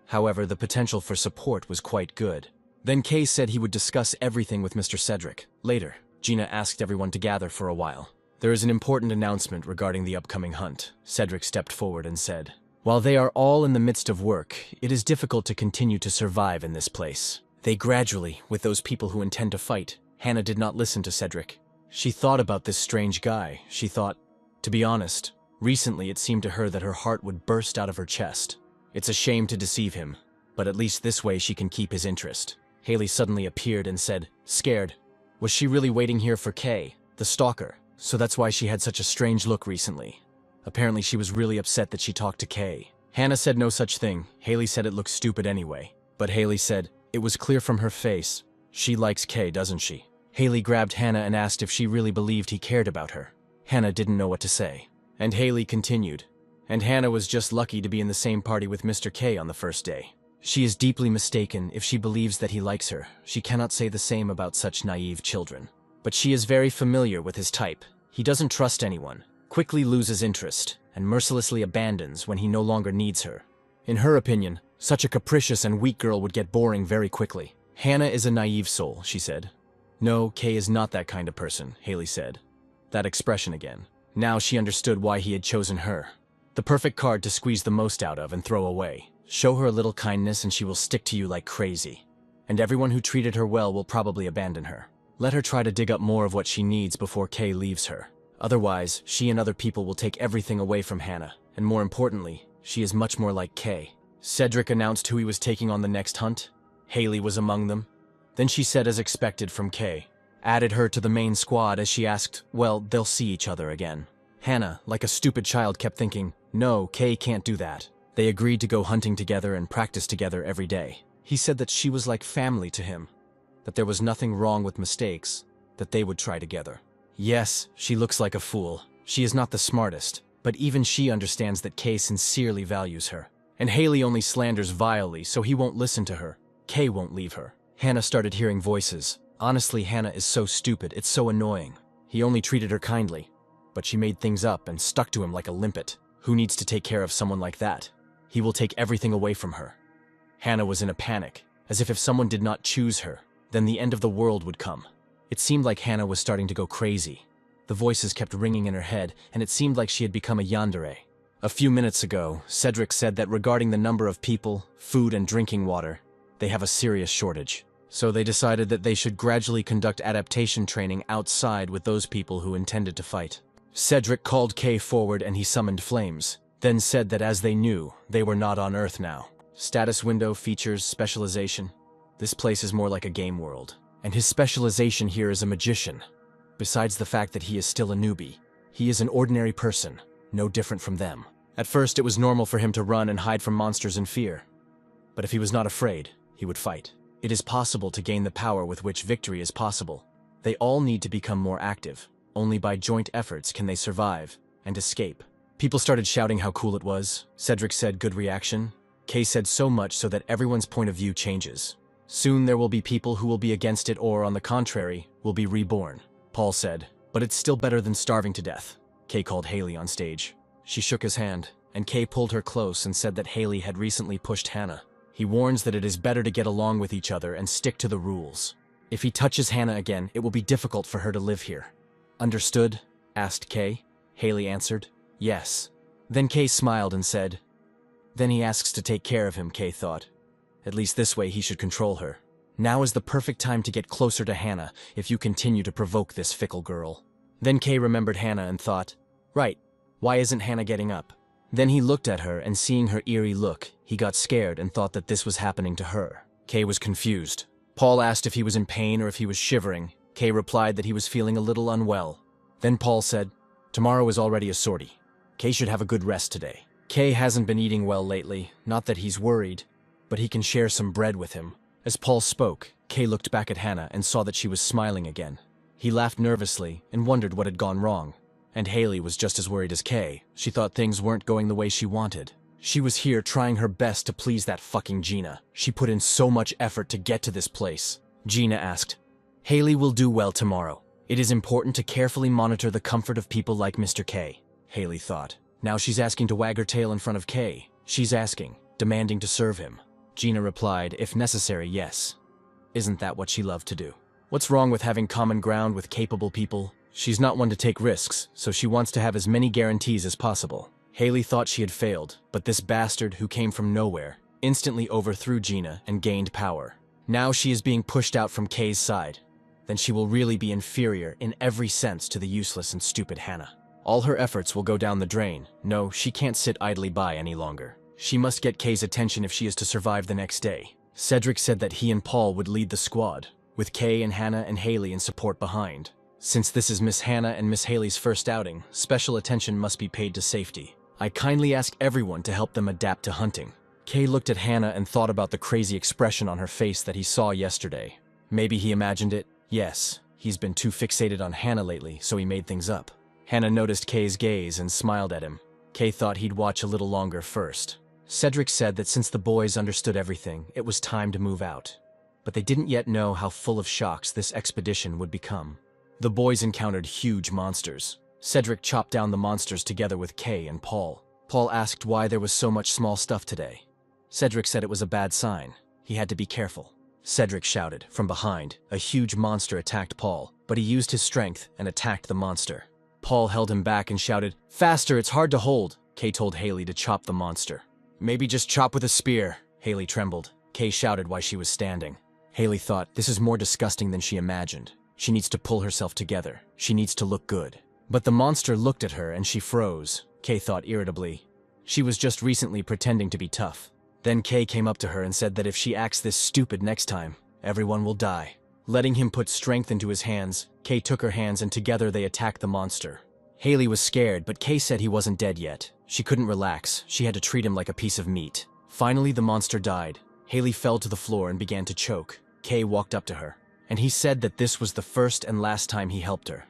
However, the potential for support was quite good. Then Kay said he would discuss everything with Mr. Cedric. Later, Gina asked everyone to gather for a while. There is an important announcement regarding the upcoming hunt. Cedric stepped forward and said, While they are all in the midst of work, it is difficult to continue to survive in this place. They gradually, with those people who intend to fight. Hannah did not listen to Cedric. She thought about this strange guy. She thought, to be honest, recently it seemed to her that her heart would burst out of her chest. It's a shame to deceive him, but at least this way she can keep his interest. Haley suddenly appeared and said, scared. Was she really waiting here for Kay, the stalker? So that's why she had such a strange look recently. Apparently she was really upset that she talked to Kay. Hannah said no such thing. Haley said it looked stupid anyway. But Haley said, it was clear from her face. She likes Kay, doesn't she? Haley grabbed Hannah and asked if she really believed he cared about her. Hannah didn't know what to say. And Haley continued. And Hannah was just lucky to be in the same party with Mr. K on the first day. She is deeply mistaken if she believes that he likes her. She cannot say the same about such naive children. But she is very familiar with his type. He doesn't trust anyone, quickly loses interest, and mercilessly abandons when he no longer needs her. In her opinion, such a capricious and weak girl would get boring very quickly. Hannah is a naive soul, she said. No, Kay is not that kind of person, Haley said. That expression again. Now she understood why he had chosen her. The perfect card to squeeze the most out of and throw away. Show her a little kindness and she will stick to you like crazy. And everyone who treated her well will probably abandon her. Let her try to dig up more of what she needs before Kay leaves her. Otherwise, she and other people will take everything away from Hannah, and more importantly, she is much more like Kay. Cedric announced who he was taking on the next hunt. Haley was among them. Then she said as expected from Kay. Added her to the main squad as she asked, well, they'll see each other again. Hannah, like a stupid child, kept thinking, no, Kay can't do that. They agreed to go hunting together and practice together every day. He said that she was like family to him, that there was nothing wrong with mistakes, that they would try together. Yes, she looks like a fool. She is not the smartest, but even she understands that Kay sincerely values her. And Haley only slanders vilely, so he won't listen to her. Kay won't leave her. Hannah started hearing voices. Honestly, Hannah is so stupid, it's so annoying. He only treated her kindly, but she made things up and stuck to him like a limpet. Who needs to take care of someone like that? He will take everything away from her. Hannah was in a panic, as if someone did not choose her, then the end of the world would come. It seemed like Hannah was starting to go crazy. The voices kept ringing in her head, and it seemed like she had become a yandere. A few minutes ago, Cedric said that regarding the number of people, food and drinking water, they have a serious shortage. So they decided that they should gradually conduct adaptation training outside with those people who intended to fight. Cedric called Kay forward and he summoned flames, then said that as they knew, they were not on Earth now. Status window, features, specialization. This place is more like a game world. And his specialization here is a magician. Besides the fact that he is still a newbie, he is an ordinary person, no different from them. At first it was normal for him to run and hide from monsters in fear. But if he was not afraid, he would fight. It is possible to gain the power with which victory is possible. They all need to become more active. Only by joint efforts can they survive and escape. People started shouting how cool it was. Cedric said good reaction. Kay said so much so that everyone's point of view changes. Soon there will be people who will be against it or, on the contrary, will be reborn. Paul said, but it's still better than starving to death. Kay called Haley on stage. She shook his hand, and Kay pulled her close and said that Haley had recently pushed Hannah. He warns that it is better to get along with each other and stick to the rules. If he touches Hannah again, it will be difficult for her to live here. Understood? Asked Kay. Haley answered, yes. Then Kay smiled and said, then he asks to take care of him, Kay thought. At least this way he should control her. Now is the perfect time to get closer to Hannah if you continue to provoke this fickle girl. Then Kay remembered Hannah and thought, right, why isn't Hannah getting up? Then he looked at her and seeing her eerie look, he got scared and thought that this was happening to her. Kay was confused. Paul asked if he was in pain or if he was shivering. Kay replied that he was feeling a little unwell. Then Paul said, tomorrow is already a sortie. Kay should have a good rest today. Kay hasn't been eating well lately, not that he's worried, but he can share some bread with him. As Paul spoke, Kay looked back at Hannah and saw that she was smiling again. He laughed nervously and wondered what had gone wrong. And Haley was just as worried as Kay. She thought things weren't going the way she wanted. She was here trying her best to please that fucking Gina. She put in so much effort to get to this place. Gina asked, Haley will do well tomorrow. It is important to carefully monitor the comfort of people like Mr. K. Haley thought. Now she's asking to wag her tail in front of Kay. She's asking, demanding to serve him. Gina replied, if necessary, yes. Isn't that what she loved to do? What's wrong with having common ground with capable people? She's not one to take risks, so she wants to have as many guarantees as possible. Haley thought she had failed, but this bastard who came from nowhere instantly overthrew Gina and gained power. Now she is being pushed out from Kay's side. Then she will really be inferior in every sense to the useless and stupid Hannah. All her efforts will go down the drain. No, she can't sit idly by any longer. She must get Kay's attention if she is to survive the next day. Cedric said that he and Paul would lead the squad, with Kay and Hannah and Haley in support behind. Since this is Miss Hannah and Miss Haley's first outing, special attention must be paid to safety. I kindly ask everyone to help them adapt to hunting. Kay looked at Hannah and thought about the crazy expression on her face that he saw yesterday. Maybe he imagined it? Yes, he's been too fixated on Hannah lately, so he made things up. Hannah noticed Kay's gaze and smiled at him. Kay thought he'd watch a little longer first. Cedric said that since the boys understood everything, it was time to move out. But they didn't yet know how full of shocks this expedition would become. The boys encountered huge monsters. Cedric chopped down the monsters together with Kay and Paul. Paul asked why there was so much small stuff today. Cedric said it was a bad sign. He had to be careful. Cedric shouted. From behind, a huge monster attacked Paul, but he used his strength and attacked the monster. Paul held him back and shouted, "Faster, it's hard to hold." Kay told Haley to chop the monster. "Maybe just chop with a spear." Haley trembled. Kay shouted while she was standing. Haley thought, this is more disgusting than she imagined. She needs to pull herself together. She needs to look good. But the monster looked at her and she froze. Kay thought irritably. She was just recently pretending to be tough. Then Kay came up to her and said that if she acts this stupid next time, everyone will die. Letting him put strength into his hands, Kay took her hands and together they attacked the monster. Haley was scared, but Kay said he wasn't dead yet. She couldn't relax. She had to treat him like a piece of meat. Finally, the monster died. Haley fell to the floor and began to choke. Kay walked up to her, and he said that this was the first and last time he helped her.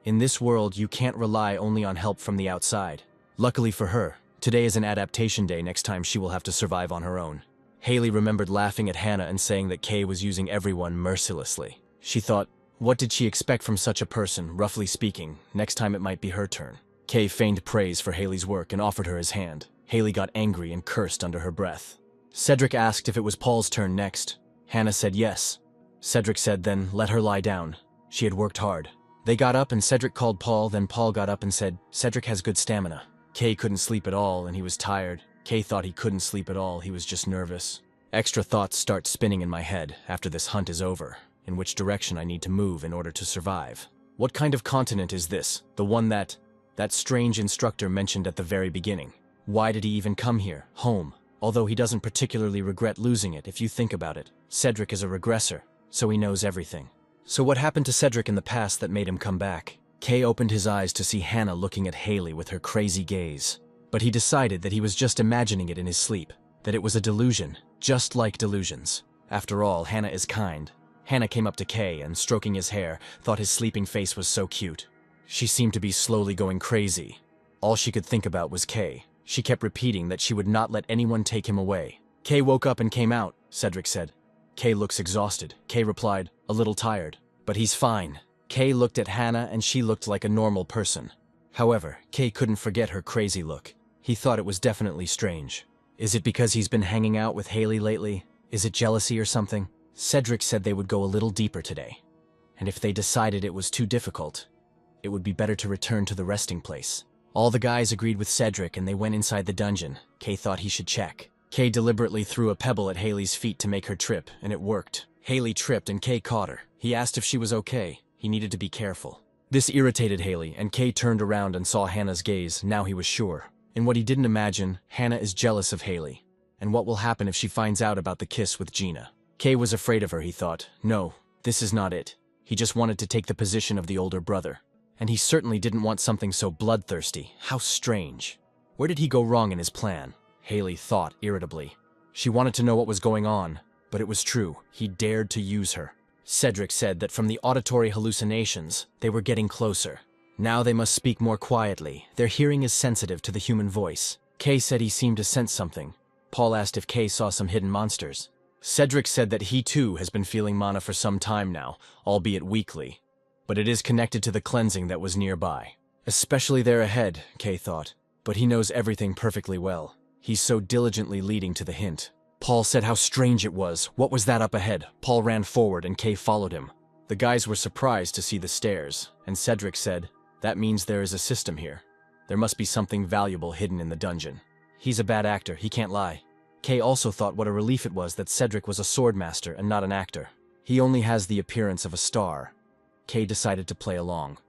In this world, you can't rely only on help from the outside. Luckily for her, today is an adaptation day. Next time she will have to survive on her own. Haley remembered laughing at Hannah and saying that Kay was using everyone mercilessly. She thought, what did she expect from such a person, roughly speaking? Next time it might be her turn. Kay feigned praise for Haley's work and offered her his hand. Haley got angry and cursed under her breath. Cedric asked if it was Paul's turn next. Hannah said yes. Cedric said then, let her lie down. She had worked hard. They got up and Cedric called Paul, then Paul got up and said, Cedric has good stamina. Kay couldn't sleep at all and he was tired. Kay thought he couldn't sleep at all, he was just nervous. Extra thoughts start spinning in my head after this hunt is over. In which direction I need to move in order to survive. What kind of continent is this? The one that strange instructor mentioned at the very beginning. Why did he even come here? Home. Although he doesn't particularly regret losing it if you think about it. Cedric is a regressor, so he knows everything. So what happened to Cedric in the past that made him come back? Kay opened his eyes to see Hannah looking at Haley with her crazy gaze. But he decided that he was just imagining it in his sleep. That it was a delusion, just like delusions. After all, Hannah is kind. Hannah came up to Kay and, stroking his hair, thought his sleeping face was so cute. She seemed to be slowly going crazy. All she could think about was Kay. She kept repeating that she would not let anyone take him away. Kay woke up and came out, Cedric said. Kay looks exhausted. Kay replied, a little tired. But he's fine. Kay looked at Hannah and she looked like a normal person. However, Kay couldn't forget her crazy look. He thought it was definitely strange. Is it because he's been hanging out with Haley lately? Is it jealousy or something? Cedric said they would go a little deeper today. And if they decided it was too difficult, it would be better to return to the resting place. All the guys agreed with Cedric and they went inside the dungeon. Kay thought he should check. Kay deliberately threw a pebble at Haley's feet to make her trip, and it worked. Haley tripped and Kay caught her. He asked if she was okay. He needed to be careful. This irritated Haley, and Kay turned around and saw Hannah's gaze. Now he was sure. In what he didn't imagine, Hannah is jealous of Haley. And what will happen if she finds out about the kiss with Gina? Kay was afraid of her, he thought. No, this is not it. He just wanted to take the position of the older brother. And he certainly didn't want something so bloodthirsty. How strange. Where did he go wrong in his plan? Haley thought irritably. She wanted to know what was going on, but it was true. He dared to use her. Cedric said that from the auditory hallucinations, they were getting closer. Now they must speak more quietly. Their hearing is sensitive to the human voice. Kay said he seemed to sense something. Paul asked if Kay saw some hidden monsters. Cedric said that he too has been feeling mana for some time now, albeit weakly. But it is connected to the cleansing that was nearby. Especially there ahead, Kay thought. But he knows everything perfectly well. He's so diligently leading to the hint. Paul said how strange it was. What was that up ahead? Paul ran forward and Kay followed him. The guys were surprised to see the stairs, and Cedric said, that means there is a system here. There must be something valuable hidden in the dungeon. He's a bad actor, he can't lie. Kay also thought what a relief it was that Cedric was a swordmaster and not an actor. He only has the appearance of a star. Kay decided to play along.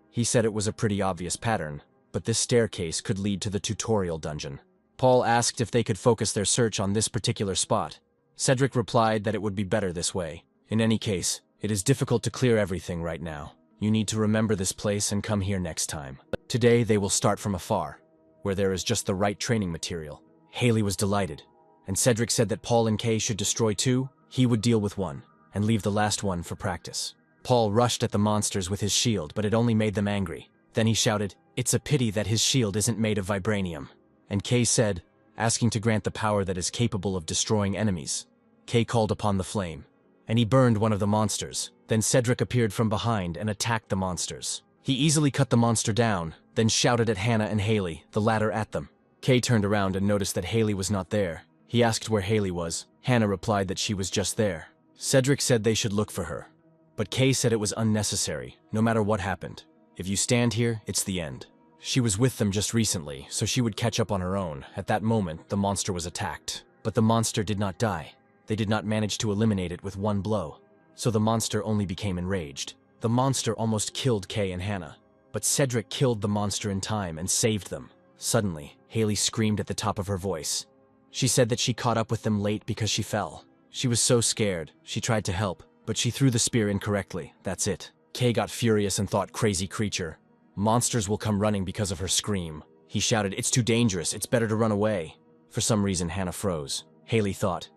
He said it was a pretty obvious pattern, but this staircase could lead to the tutorial dungeon. Paul asked if they could focus their search on this particular spot. Cedric replied that it would be better this way. In any case, it is difficult to clear everything right now. You need to remember this place and come here next time. Today they will start from afar, where there is just the right training material. Haley was delighted, and Cedric said that Paul and Kay should destroy 2, he would deal with 1, and leave the last one for practice. Paul rushed at the monsters with his shield, but it only made them angry. Then he shouted, "It's a pity that his shield isn't made of vibranium." And Kay said, asking to grant the power that is capable of destroying enemies. Kay called upon the flame, and he burned one of the monsters. Then Cedric appeared from behind and attacked the monsters. He easily cut the monster down, then shouted at Hannah and Haley, the latter at them. Kay turned around and noticed that Haley was not there. He asked where Haley was. Hannah replied that she was just there. Cedric said they should look for her, but Kay said it was unnecessary, no matter what happened. If you stand here, it's the end. She was with them just recently, so she would catch up on her own. At that moment, the monster was attacked. But the monster did not die. They did not manage to eliminate it with 1 blow. So the monster only became enraged. The monster almost killed Kay and Hannah, but Cedric killed the monster in time and saved them. Suddenly, Haley screamed at the top of her voice. She said that she caught up with them late because she fell. She was so scared, she tried to help, but she threw the spear incorrectly, that's it. Kay got furious and thought, crazy creature. Monsters will come running because of her scream. He shouted, "It's too dangerous, it's better to run away." For some reason, Hannah froze. Haley thought,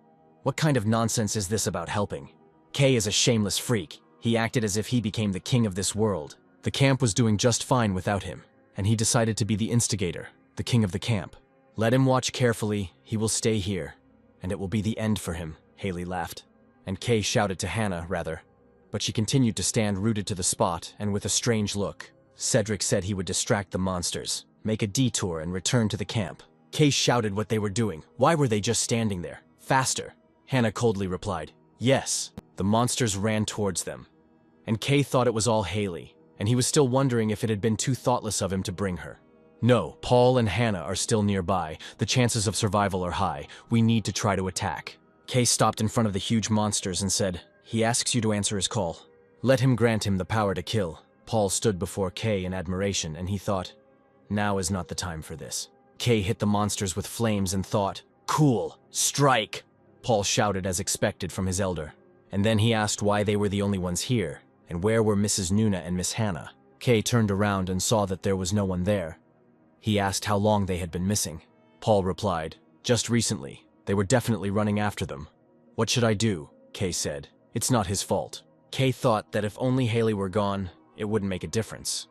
what kind of nonsense is this about helping? Kay is a shameless freak. He acted as if he became the king of this world. The camp was doing just fine without him, and he decided to be the instigator, the king of the camp. Let him watch carefully, he will stay here, and it will be the end for him, Haley laughed. And Kay shouted to Hannah, rather. But she continued to stand rooted to the spot, and with a strange look. Cedric said he would distract the monsters, make a detour and return to the camp. Kay shouted what they were doing. Why were they just standing there? Faster. Hannah coldly replied, yes. The monsters ran towards them. And Kay thought it was all Haley, and he was still wondering if it had been too thoughtless of him to bring her. No, Paul and Hannah are still nearby. The chances of survival are high. We need to try to attack. Kay stopped in front of the huge monsters and said, he asks you to answer his call. Let him grant him the power to kill. Paul stood before Kay in admiration, and he thought, now is not the time for this. Kay hit the monsters with flames and thought, cool, strike! Paul shouted as expected from his elder. And then he asked why they were the only ones here, and where were Mrs. Nuna and Miss Hannah. Kay turned around and saw that there was no one there. He asked how long they had been missing. Paul replied, just recently. They were definitely running after them. What should I do? Kay said. It's not his fault. Kay thought that if only Haley were gone, it wouldn't make a difference.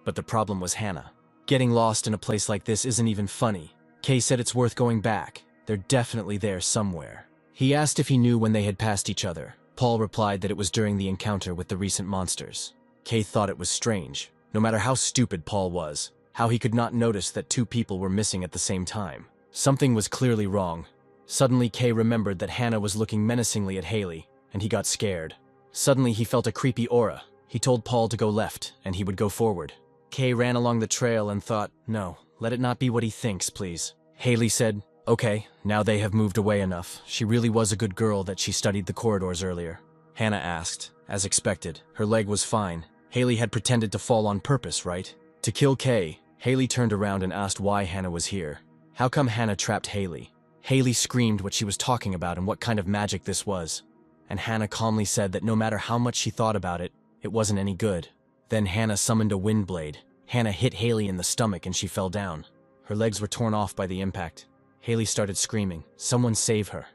But the problem was Hannah. Getting lost in a place like this isn't even funny. Kay said it's worth going back. They're definitely there somewhere. He asked if he knew when they had passed each other. Paul replied that it was during the encounter with the recent monsters. Kay thought it was strange. No matter how stupid Paul was, how he could not notice that 2 people were missing at the same time. Something was clearly wrong. Suddenly Kay remembered that Hannah was looking menacingly at Haley, and he got scared. Suddenly he felt a creepy aura. He told Paul to go left, and he would go forward. Kay ran along the trail and thought, no, let it not be what he thinks, please. Haley said, okay, now they have moved away enough. She really was a good girl that she studied the corridors earlier. Hannah asked, as expected. Her leg was fine. Haley had pretended to fall on purpose, right? To kill Kay, Haley turned around and asked why Hannah was here. How come Hannah trapped Haley? Haley screamed what she was talking about and what kind of magic this was. And Hannah calmly said that no matter how much she thought about it, it wasn't any good. Then Hannah summoned a wind blade. Hannah hit Haley in the stomach and she fell down. Her legs were torn off by the impact. Haley started screaming, someone save her.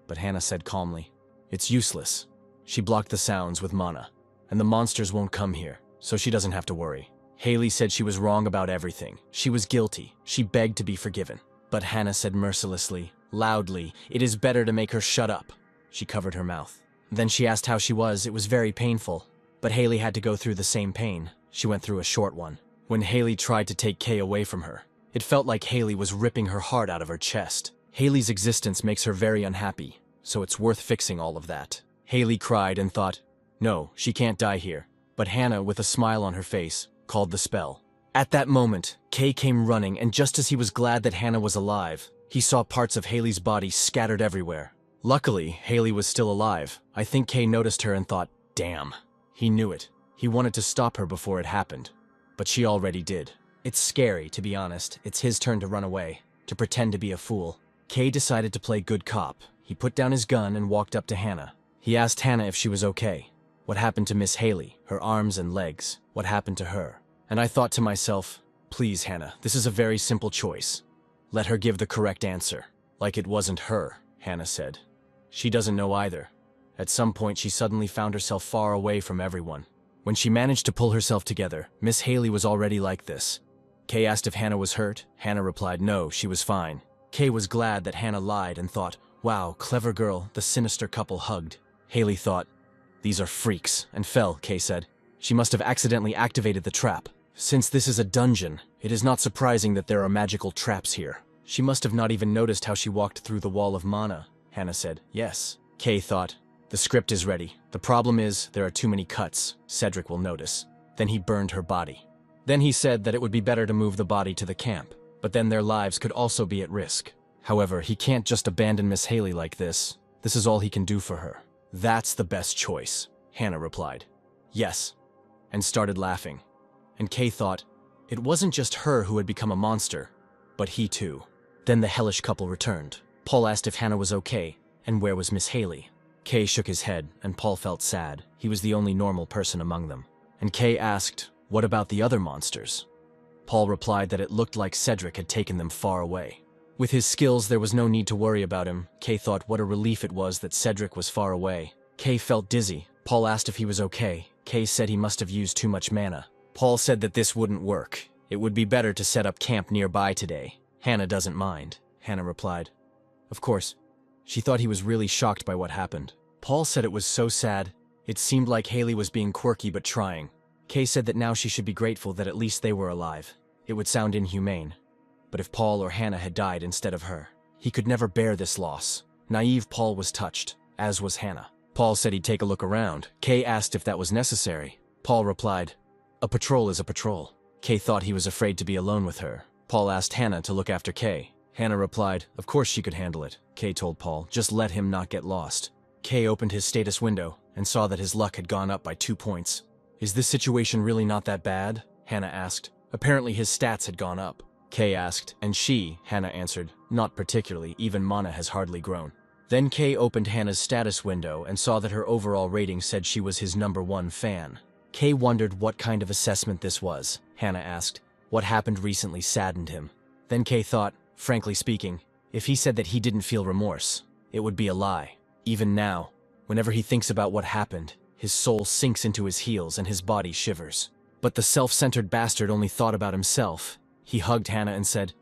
But Hannah said calmly, it's useless. She blocked the sounds with mana, and the monsters won't come here, so she doesn't have to worry. Haley said she was wrong about everything. She was guilty. She begged to be forgiven. But Hannah said mercilessly, loudly, it is better to make her shut up. She covered her mouth. Then she asked how she was. It was very painful. But Haley had to go through the same pain. She went through a short one. When Haley tried to take Kay away from her, it felt like Haley was ripping her heart out of her chest. Haley's existence makes her very unhappy, so it's worth fixing all of that. Haley cried and thought, no, she can't die here. But Hannah, with a smile on her face, called the spell. At that moment, Kay came running, and just as he was glad that Hannah was alive, he saw parts of Haley's body scattered everywhere. Luckily, Haley was still alive. I think Kay noticed her and thought, damn. He knew it. He wanted to stop her before it happened. But she already did. It's scary, to be honest. It's his turn to run away, to pretend to be a fool. Kay decided to play good cop. He put down his gun and walked up to Hannah. He asked Hannah if she was okay. What happened to Miss Haley, her arms and legs? What happened to her? And I thought to myself, please, Hannah, this is a very simple choice. Let her give the correct answer. Like it wasn't her, Hannah said. She doesn't know either. At some point, she suddenly found herself far away from everyone. When she managed to pull herself together, Miss Haley was already like this. Kay asked if Hannah was hurt. Hannah replied no, she was fine. Kay was glad that Hannah lied and thought, wow, clever girl. The sinister couple hugged. Haley thought, these are freaks, and fell, Kay said. She must have accidentally activated the trap. Since this is a dungeon, it is not surprising that there are magical traps here. She must have not even noticed how she walked through the wall of mana, Hannah said. Yes. Kay thought, the script is ready. The problem is, there are too many cuts. Cedric will notice. Then he burned her body. Then he said that it would be better to move the body to the camp, but then their lives could also be at risk. However, he can't just abandon Miss Haley like this. This is all he can do for her. That's the best choice, Hannah replied. Yes, and started laughing. And Kay thought, it wasn't just her who had become a monster, but he too. Then the hellish couple returned. Paul asked if Hannah was okay, and where was Miss Haley? Kay shook his head, and Paul felt sad. He was the only normal person among them. And Kay asked, what about the other monsters? Paul replied that it looked like Cedric had taken them far away. With his skills, there was no need to worry about him. Kay thought what a relief it was that Cedric was far away. Kay felt dizzy. Paul asked if he was okay. Kay said he must have used too much mana. Paul said that this wouldn't work. It would be better to set up camp nearby today. Hannah doesn't mind, Hannah replied. Of course, she thought he was really shocked by what happened. Paul said it was so sad. It seemed like Haley was being quirky but trying. Kay said that now she should be grateful that at least they were alive. It would sound inhumane. But if Paul or Hannah had died instead of her, he could never bear this loss. Naive Paul was touched, as was Hannah. Paul said he'd take a look around. Kay asked if that was necessary. Paul replied, a patrol is a patrol. Kay thought he was afraid to be alone with her. Paul asked Hannah to look after Kay. Hannah replied, of course she could handle it. Kay told Paul, just let him not get lost. Kay opened his status window and saw that his luck had gone up by 2 points. Is this situation really not that bad? Hannah asked. Apparently his stats had gone up. Kay asked, and she, Hannah answered, not particularly, even mana has hardly grown. Then Kay opened Hannah's status window and saw that her overall rating said she was his #1 fan. Kay wondered what kind of assessment this was. Hannah asked. What happened recently saddened him. Then Kay thought, frankly speaking, if he said that he didn't feel remorse, it would be a lie. Even now, whenever he thinks about what happened, his soul sinks into his heels and his body shivers. But the self-centered bastard only thought about himself. He hugged Hannah and said,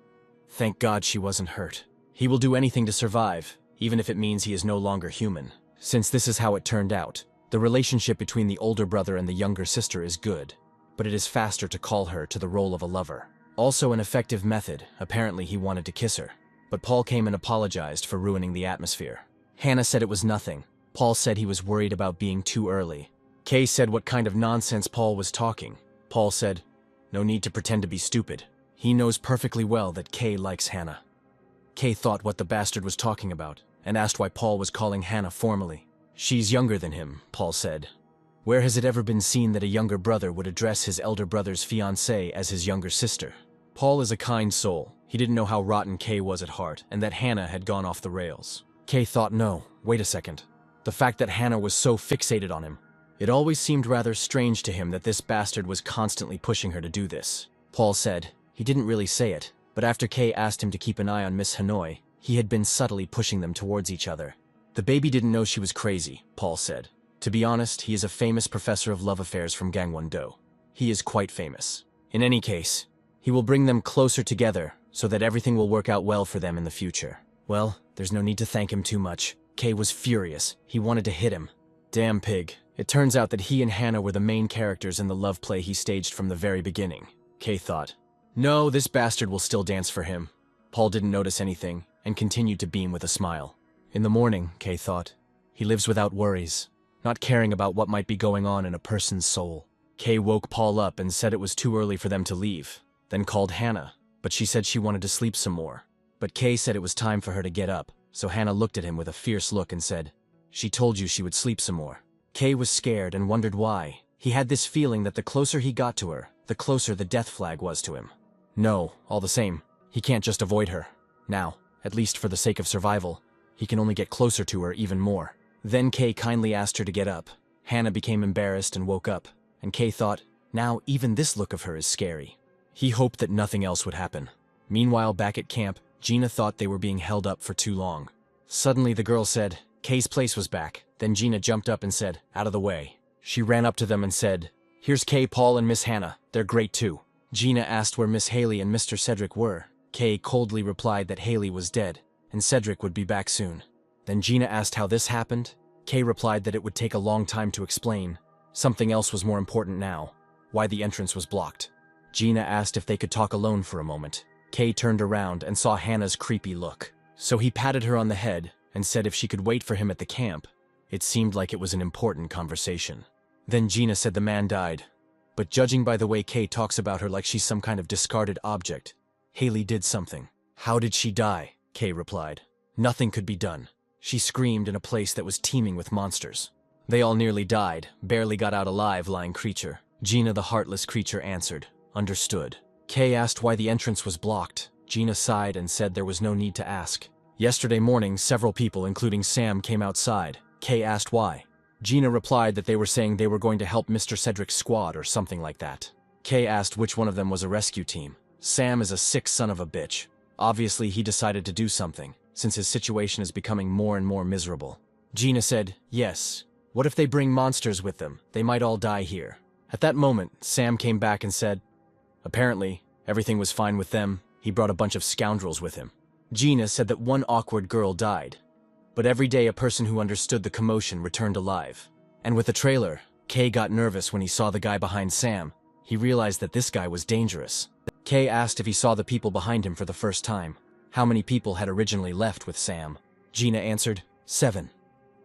thank God she wasn't hurt. He will do anything to survive, even if it means he is no longer human. Since this is how it turned out, the relationship between the older brother and the younger sister is good, but it is faster to call her to the role of a lover. Also an effective method. Apparently he wanted to kiss her, but Paul came and apologized for ruining the atmosphere. Hannah said it was nothing. Paul said he was worried about being too early. Kay said what kind of nonsense Paul was talking. Paul said, no need to pretend to be stupid. He knows perfectly well that Kay likes Hannah. Kay thought what the bastard was talking about, and asked why Paul was calling Hannah formally. She's younger than him, Paul said. Where has it ever been seen that a younger brother would address his elder brother's fiancée as his younger sister? Paul is a kind soul. He didn't know how rotten Kay was at heart, and that Hannah had gone off the rails. Kay thought, no, wait a second. The fact that Hannah was so fixated on him. It always seemed rather strange to him that this bastard was constantly pushing her to do this. Paul said, he didn't really say it, but after Kay asked him to keep an eye on Miss Hanoi, he had been subtly pushing them towards each other. The baby didn't know she was crazy, Paul said. To be honest, he is a famous professor of love affairs from Gangwon-do. He is quite famous. In any case, he will bring them closer together so that everything will work out well for them in the future. Well, there's no need to thank him too much. Kay was furious. He wanted to hit him. Damn pig. It turns out that he and Hannah were the main characters in the love play he staged from the very beginning. Kay thought, no, this bastard will still dance for him. Paul didn't notice anything and continued to beam with a smile. In the morning, Kay thought, he lives without worries, not caring about what might be going on in a person's soul. Kay woke Paul up and said it was too early for them to leave, then called Hannah, but she said she wanted to sleep some more. But Kay said it was time for her to get up, so Hannah looked at him with a fierce look and said, "She told you she would sleep some more." Kay was scared and wondered why. He had this feeling that the closer he got to her, the closer the death flag was to him. No, all the same, he can't just avoid her. Now, at least for the sake of survival, he can only get closer to her even more. Then Kay kindly asked her to get up. Hannah became embarrassed and woke up, and Kay thought, now even this look of her is scary. He hoped that nothing else would happen. Meanwhile, back at camp, Gina thought they were being held up for too long. Suddenly the girl said, Kay's place was back. Then Gina jumped up and said, "Out of the way." She ran up to them and said, "Here's Kay, Paul, and Miss Hannah. They're great too." Gina asked where Miss Haley and Mr. Cedric were. Kay coldly replied that Haley was dead, and Cedric would be back soon. Then Gina asked how this happened. Kay replied that it would take a long time to explain. Something else was more important now: why the entrance was blocked. Gina asked if they could talk alone for a moment. Kay turned around and saw Hannah's creepy look. So he patted her on the head and said if she could wait for him at the camp. It seemed like it was an important conversation. Then Gina said the man died. But judging by the way Kay talks about her like she's some kind of discarded object, Haley did something. How did she die? Kay replied. Nothing could be done. She screamed in a place that was teeming with monsters. They all nearly died, barely got out alive, lying creature. Gina, the heartless creature, answered, "Understood." Kay asked why the entrance was blocked. Gina sighed and said there was no need to ask. Yesterday morning, several people, including Sam, came outside. Kay asked why. Gina replied that they were saying they were going to help Mr. Cedric's squad or something like that. Kay asked which one of them was a rescue team. Sam is a sick son of a bitch. Obviously, he decided to do something, since his situation is becoming more and more miserable. Gina said, "Yes. What if they bring monsters with them? They might all die here." At that moment, Sam came back and said, apparently, everything was fine with them. He brought a bunch of scoundrels with him. Gina said that one awkward girl died. But every day a person who understood the commotion returned alive. And with the trailer, Kay got nervous when he saw the guy behind Sam. He realized that this guy was dangerous. Kay asked if he saw the people behind him for the first time. How many people had originally left with Sam? Gina answered, 7.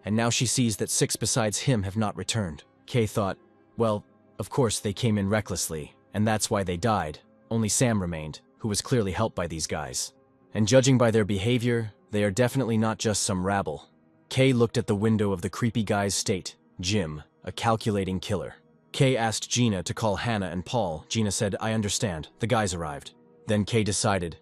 And now she sees that 6 besides him have not returned. Kay thought, well, of course they came in recklessly, and that's why they died. Only Sam remained, who was clearly helped by these guys. And judging by their behavior, they are definitely not just some rabble. Kay looked at the window of the creepy guy's state, Jim, a calculating killer. Kay asked Gina to call Hannah and Paul. Gina said, "I understand, the guys arrived." Then Kay decided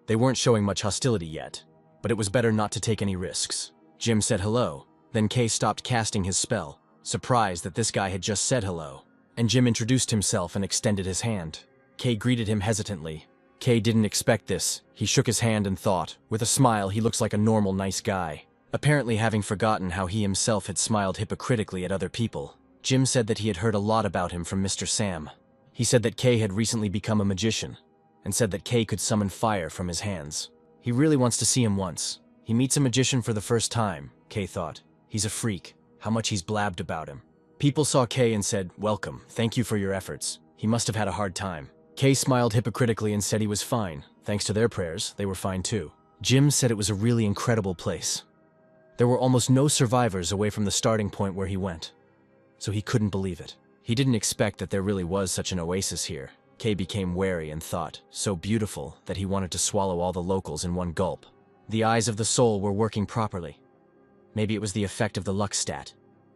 they weren't showing much hostility yet, but it was better not to take any risks. Jim said hello. Then Kay stopped casting his spell, surprised that this guy had just said hello. And Jim introduced himself and extended his hand. Kay greeted him hesitantly. Kay didn't expect this. He shook his hand and thought, with a smile, he looks like a normal, nice guy. Apparently having forgotten how he himself had smiled hypocritically at other people. Jim said that he had heard a lot about him from Mr. Sam. He said that Kay had recently become a magician, and said that Kay could summon fire from his hands. He really wants to see him once. He meets a magician for the first time, Kay thought. He's a freak. How much he's blabbed about him. People saw Kay and said, "Welcome, thank you for your efforts." He must have had a hard time. Kay smiled hypocritically and said he was fine. Thanks to their prayers, they were fine too. Jim said it was a really incredible place. There were almost no survivors away from the starting point where he went, so he couldn't believe it. He didn't expect that there really was such an oasis here. Kay became wary and thought, so beautiful that he wanted to swallow all the locals in one gulp. The eyes of the soul were working properly. Maybe it was the effect of the luck stat,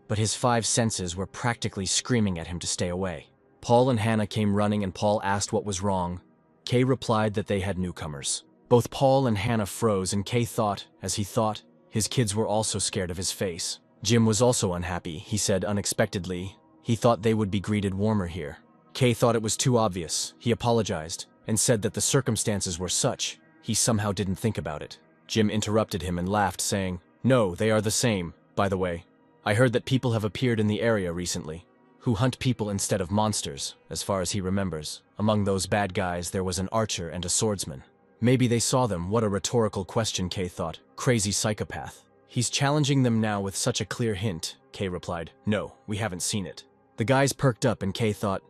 but his 5 senses were practically screaming at him to stay away. Paul and Hannah came running and Paul asked what was wrong. Kay replied that they had newcomers. Both Paul and Hannah froze, and Kay thought, as he thought, his kids were also scared of his face. Jim was also unhappy. He said unexpectedly, he thought they would be greeted warmer here. Kay thought it was too obvious. He apologized and said that the circumstances were such, he somehow didn't think about it. Jim interrupted him and laughed, saying, "No, they are the same, by the way. I heard that people have appeared in the area recently, who hunt people instead of monsters, as far as he remembers. Among those bad guys, there was an archer and a swordsman. Maybe they saw them." What a rhetorical question, Kay thought. Crazy psychopath. He's challenging them now with such a clear hint. Kay replied, "No, we haven't seen it." The guys perked up and Kay thought,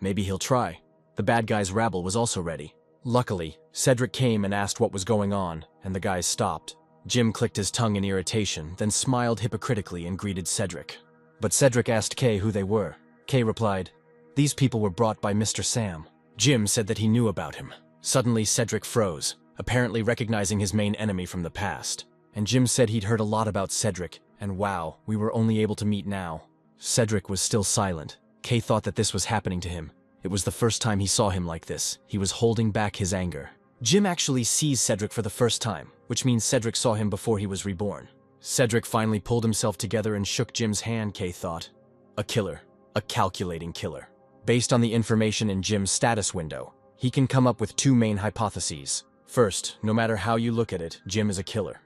maybe he'll try. The bad guy's rabble was also ready. Luckily, Cedric came and asked what was going on, and the guys stopped. Jim clicked his tongue in irritation, then smiled hypocritically and greeted Cedric. But Cedric asked Kay who they were. Kay replied, These people were brought by Mr. Sam. Jim said that he knew about him. Suddenly, Cedric froze, apparently recognizing his main enemy from the past. And Jim said he'd heard a lot about Cedric, and wow, we were only able to meet now. Cedric was still silent. Kay thought that this was happening to him. It was the first time he saw him like this. He was holding back his anger. Jim actually sees Cedric for the first time, which means Cedric saw him before he was reborn. Cedric finally pulled himself together and shook Jim's hand, Kay thought. A killer. A calculating killer. Based on the information in Jim's status window, he can come up with two main hypotheses. First, no matter how you look at it, Jim is a killer.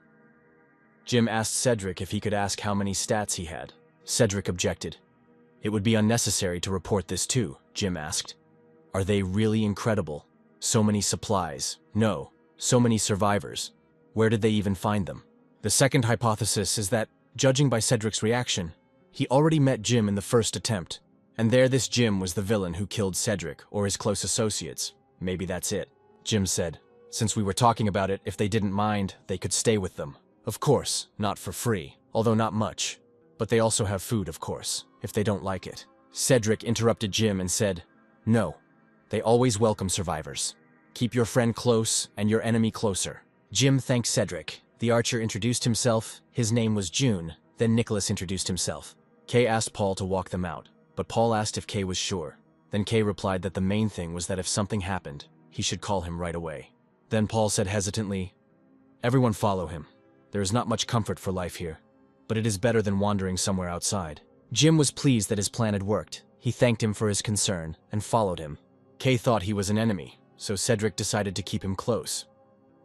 Jim asked Cedric if he could ask how many stats he had. Cedric objected. It would be unnecessary to report this too, Jim asked. Are they really incredible? So many supplies. No. So many survivors. Where did they even find them? The second hypothesis is that, judging by Cedric's reaction, he already met Jim in the first attempt. And there this Jim was the villain who killed Cedric, or his close associates. Maybe that's it. Jim said. Since we were talking about it, if they didn't mind, they could stay with them. Of course, not for free, although not much. But they also have food, of course, if they don't like it. Cedric interrupted Jim and said, No. They always welcome survivors. Keep your friend close and your enemy closer. Jim thanked Cedric. The archer introduced himself. His name was June. Then Nicholas introduced himself. Kay asked Paul to walk them out, but Paul asked if Kay was sure. Then Kay replied that the main thing was that if something happened, he should call him right away. Then Paul said hesitantly, Everyone follow him. There is not much comfort for life here, but it is better than wandering somewhere outside. Jim was pleased that his plan had worked. He thanked him for his concern and followed him. Kay thought he was an enemy, so Cedric decided to keep him close.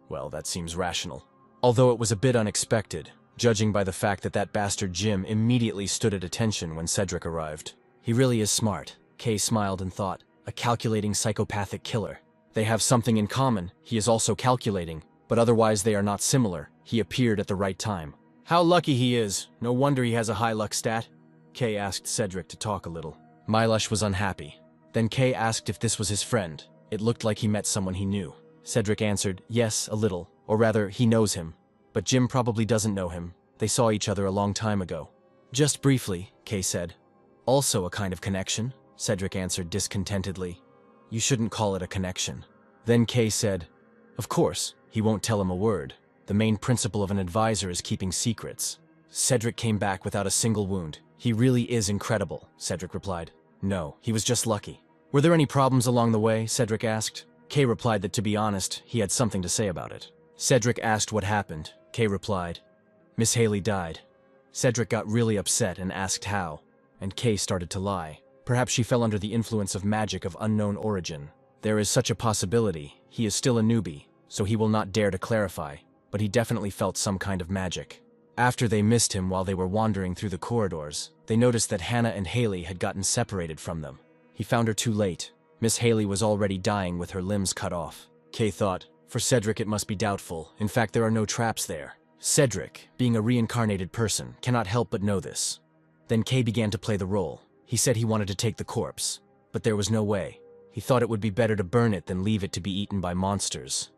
Well, that seems rational. Although it was a bit unexpected, judging by the fact that that bastard Jim immediately stood at attention when Cedric arrived. He really is smart, Kay smiled and thought. A calculating psychopathic killer. They have something in common. He is also calculating, but otherwise they are not similar. He appeared at the right time. How lucky he is. No wonder he has a high luck stat. Kay asked Cedric to talk a little. Mylush was unhappy. Then Kay asked if this was his friend. It looked like he met someone he knew. Cedric answered, yes, a little. Or rather, he knows him. But Jim probably doesn't know him. They saw each other a long time ago. Just briefly, Kay said. Also a kind of connection, Cedric answered discontentedly. You shouldn't call it a connection. Then Kay said, Of course, he won't tell him a word. The main principle of an advisor is keeping secrets. Cedric came back without a single wound. He really is incredible, Cedric replied. No, he was just lucky. Were there any problems along the way? Cedric asked. Kay replied that to be honest, he had something to say about it. Cedric asked what happened. Kay replied, Miss Haley died. Cedric got really upset and asked how, and Kay started to lie. Perhaps she fell under the influence of magic of unknown origin. There is such a possibility. He is still a newbie, so he will not dare to clarify, but he definitely felt some kind of magic. After they missed him while they were wandering through the corridors, they noticed that Hannah and Haley had gotten separated from them. He found her too late. Miss Haley was already dying with her limbs cut off. Kay thought, for Cedric it must be doubtful. In fact, there are no traps there. Cedric, being a reincarnated person, cannot help but know this. Then Kay began to play the role. He said he wanted to take the corpse, but there was no way. He thought it would be better to burn it than leave it to be eaten by monsters.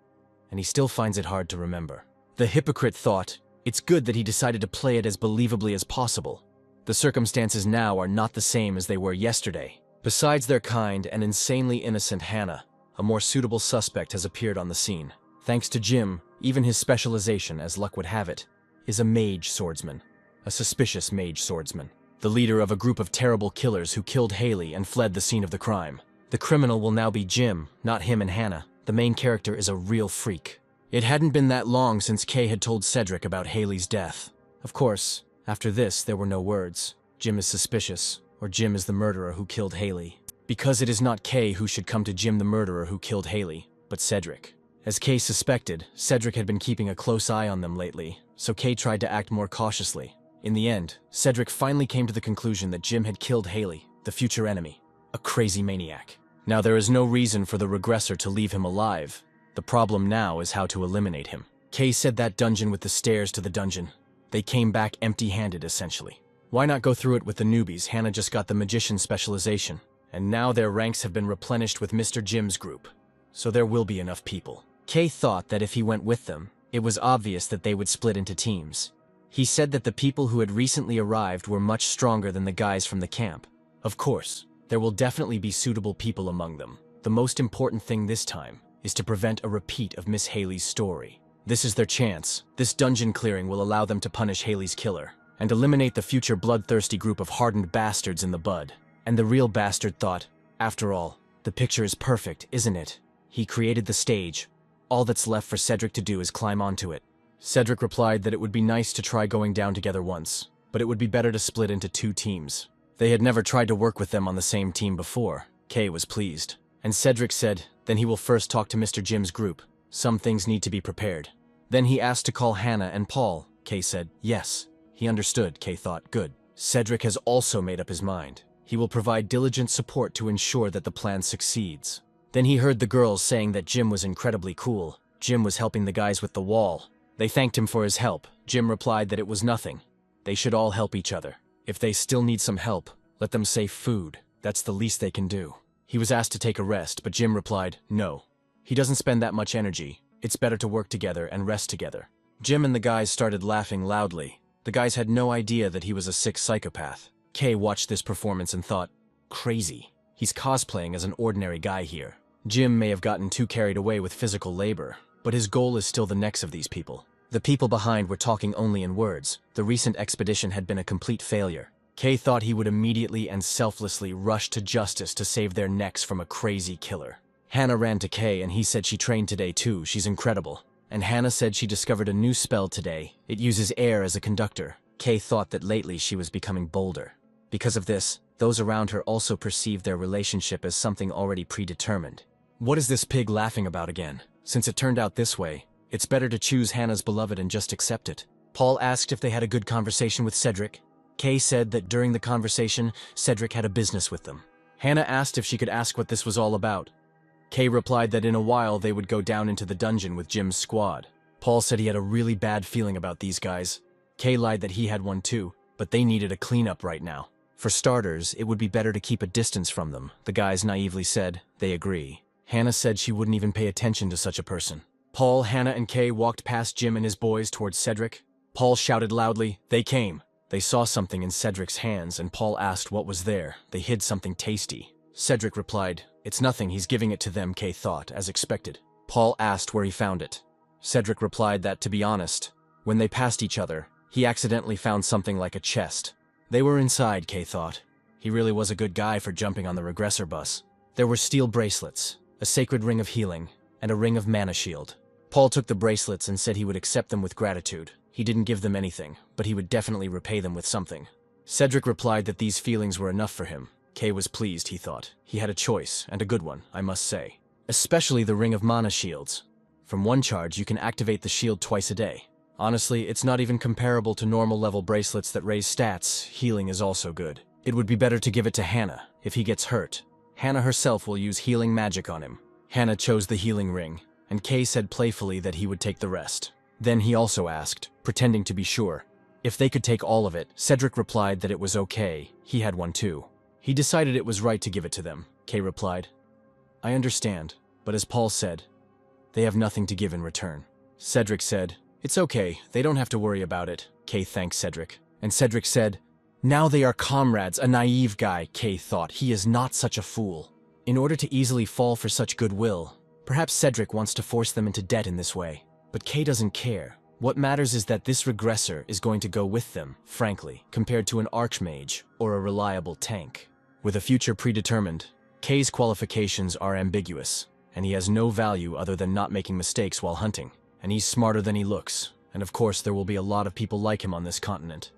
And he still finds it hard to remember. The hypocrite thought, it's good that he decided to play it as believably as possible. The circumstances now are not the same as they were yesterday. Besides their kind and insanely innocent Hannah, a more suitable suspect has appeared on the scene. Thanks to Jim, even his specialization, as luck would have it, is a mage swordsman. A suspicious mage swordsman. The leader of a group of terrible killers who killed Haley and fled the scene of the crime. The criminal will now be Jim, not him and Hannah. The main character is a real freak. It hadn't been that long since Kay had told Cedric about Haley's death. Of course, after this there were no words. Jim is suspicious, or Jim is the murderer who killed Haley. Because it is not Kay who should come to Jim the murderer who killed Haley, but Cedric. As Kay suspected, Cedric had been keeping a close eye on them lately, so Kay tried to act more cautiously. In the end, Cedric finally came to the conclusion that Jim had killed Haley, the future enemy. A crazy maniac. Now there is no reason for the regressor to leave him alive. The problem now is how to eliminate him. Kay said that dungeon with the stairs to the dungeon. They came back empty-handed, essentially. Why not go through it with the newbies? Hannah just got the magician specialization, and now their ranks have been replenished with Mr. Jim's group. So there will be enough people. Kay thought that if he went with them, it was obvious that they would split into teams. He said that the people who had recently arrived were much stronger than the guys from the camp. Of course, There will definitely be suitable people among them. The most important thing this time is to prevent a repeat of Miss Haley's story. This is their chance. This dungeon clearing will allow them to punish Haley's killer and eliminate the future bloodthirsty group of hardened bastards in the bud. And the real bastard thought, after all, the picture is perfect, isn't it? He created the stage. All that's left for Cedric to do is climb onto it. Cedric replied that it would be nice to try going down together once, but it would be better to split into 2 teams. They had never tried to work with them on the same team before. Kay was pleased. And Cedric said, then he will first talk to Mr. Jim's group. Some things need to be prepared. Then he asked to call Hannah and Paul. Kay said, yes. He understood, Kay thought, good. Cedric has also made up his mind. He will provide diligent support to ensure that the plan succeeds. Then he heard the girls saying that Jim was incredibly cool. Jim was helping the guys with the wall. They thanked him for his help. Jim replied that it was nothing. They should all help each other. If they still need some help, let them save food. That's the least they can do. He was asked to take a rest, but Jim replied, no. He doesn't spend that much energy. It's better to work together and rest together. Jim and the guys started laughing loudly. The guys had no idea that he was a sick psychopath. Kay watched this performance and thought, crazy. He's cosplaying as an ordinary guy here. Jim may have gotten too carried away with physical labor, but his goal is still the necks of these people. The people behind were talking only in words. The recent expedition had been a complete failure. Kay thought he would immediately and selflessly rush to justice to save their necks from a crazy killer. Hannah ran to Kay and he said she trained today too, she's incredible. And Hannah said she discovered a new spell today. It uses air as a conductor. Kay thought that lately she was becoming bolder. Because of this, those around her also perceived their relationship as something already predetermined. What is this pig laughing about again? Since it turned out this way, it's better to choose Hannah's beloved and just accept it. Paul asked if they had a good conversation with Cedric. Kay said that during the conversation, Cedric had a business with them. Hannah asked if she could ask what this was all about. Kay replied that in a while they would go down into the dungeon with Jim's squad. Paul said he had a really bad feeling about these guys. Kay lied that he had one too, but they needed a cleanup right now. For starters, it would be better to keep a distance from them, the guys naively said. They agree. Hannah said she wouldn't even pay attention to such a person. Paul, Hannah, and Kay walked past Jim and his boys towards Cedric. Paul shouted loudly, they came. They saw something in Cedric's hands, and Paul asked what was there. They hid something tasty. Cedric replied, it's nothing, he's giving it to them, Kay thought, as expected. Paul asked where he found it. Cedric replied that, to be honest, when they passed each other, he accidentally found something like a chest. They were inside, Kay thought. He really was a good guy for jumping on the regressor bus. There were steel bracelets, a sacred ring of healing, and a ring of mana shield. Paul took the bracelets and said he would accept them with gratitude. He didn't give them anything, but he would definitely repay them with something. Cedric replied that these feelings were enough for him. Kay was pleased, he thought. He had a choice, and a good one, I must say. Especially the ring of mana shields. From one charge, you can activate the shield twice a day. Honestly, it's not even comparable to normal level bracelets that raise stats. Healing is also good. It would be better to give it to Hannah, if he gets hurt. Hannah herself will use healing magic on him. Hannah chose the healing ring, and Kay said playfully that he would take the rest. Then he also asked, pretending to be sure, if they could take all of it. Cedric replied that it was okay, he had one too. He decided it was right to give it to them. Kay replied, I understand, but as Paul said, they have nothing to give in return. Cedric said, it's okay, they don't have to worry about it. Kay thanked Cedric. And Cedric said, now they are comrades, a naive guy. Kay thought, he is not such a fool. In order to easily fall for such goodwill, perhaps Cedric wants to force them into debt in this way. But Kay doesn't care. What matters is that this regressor is going to go with them, frankly, compared to an archmage or a reliable tank. With a future predetermined, Kay's qualifications are ambiguous, and he has no value other than not making mistakes while hunting. And he's smarter than he looks, and of course there will be a lot of people like him on this continent.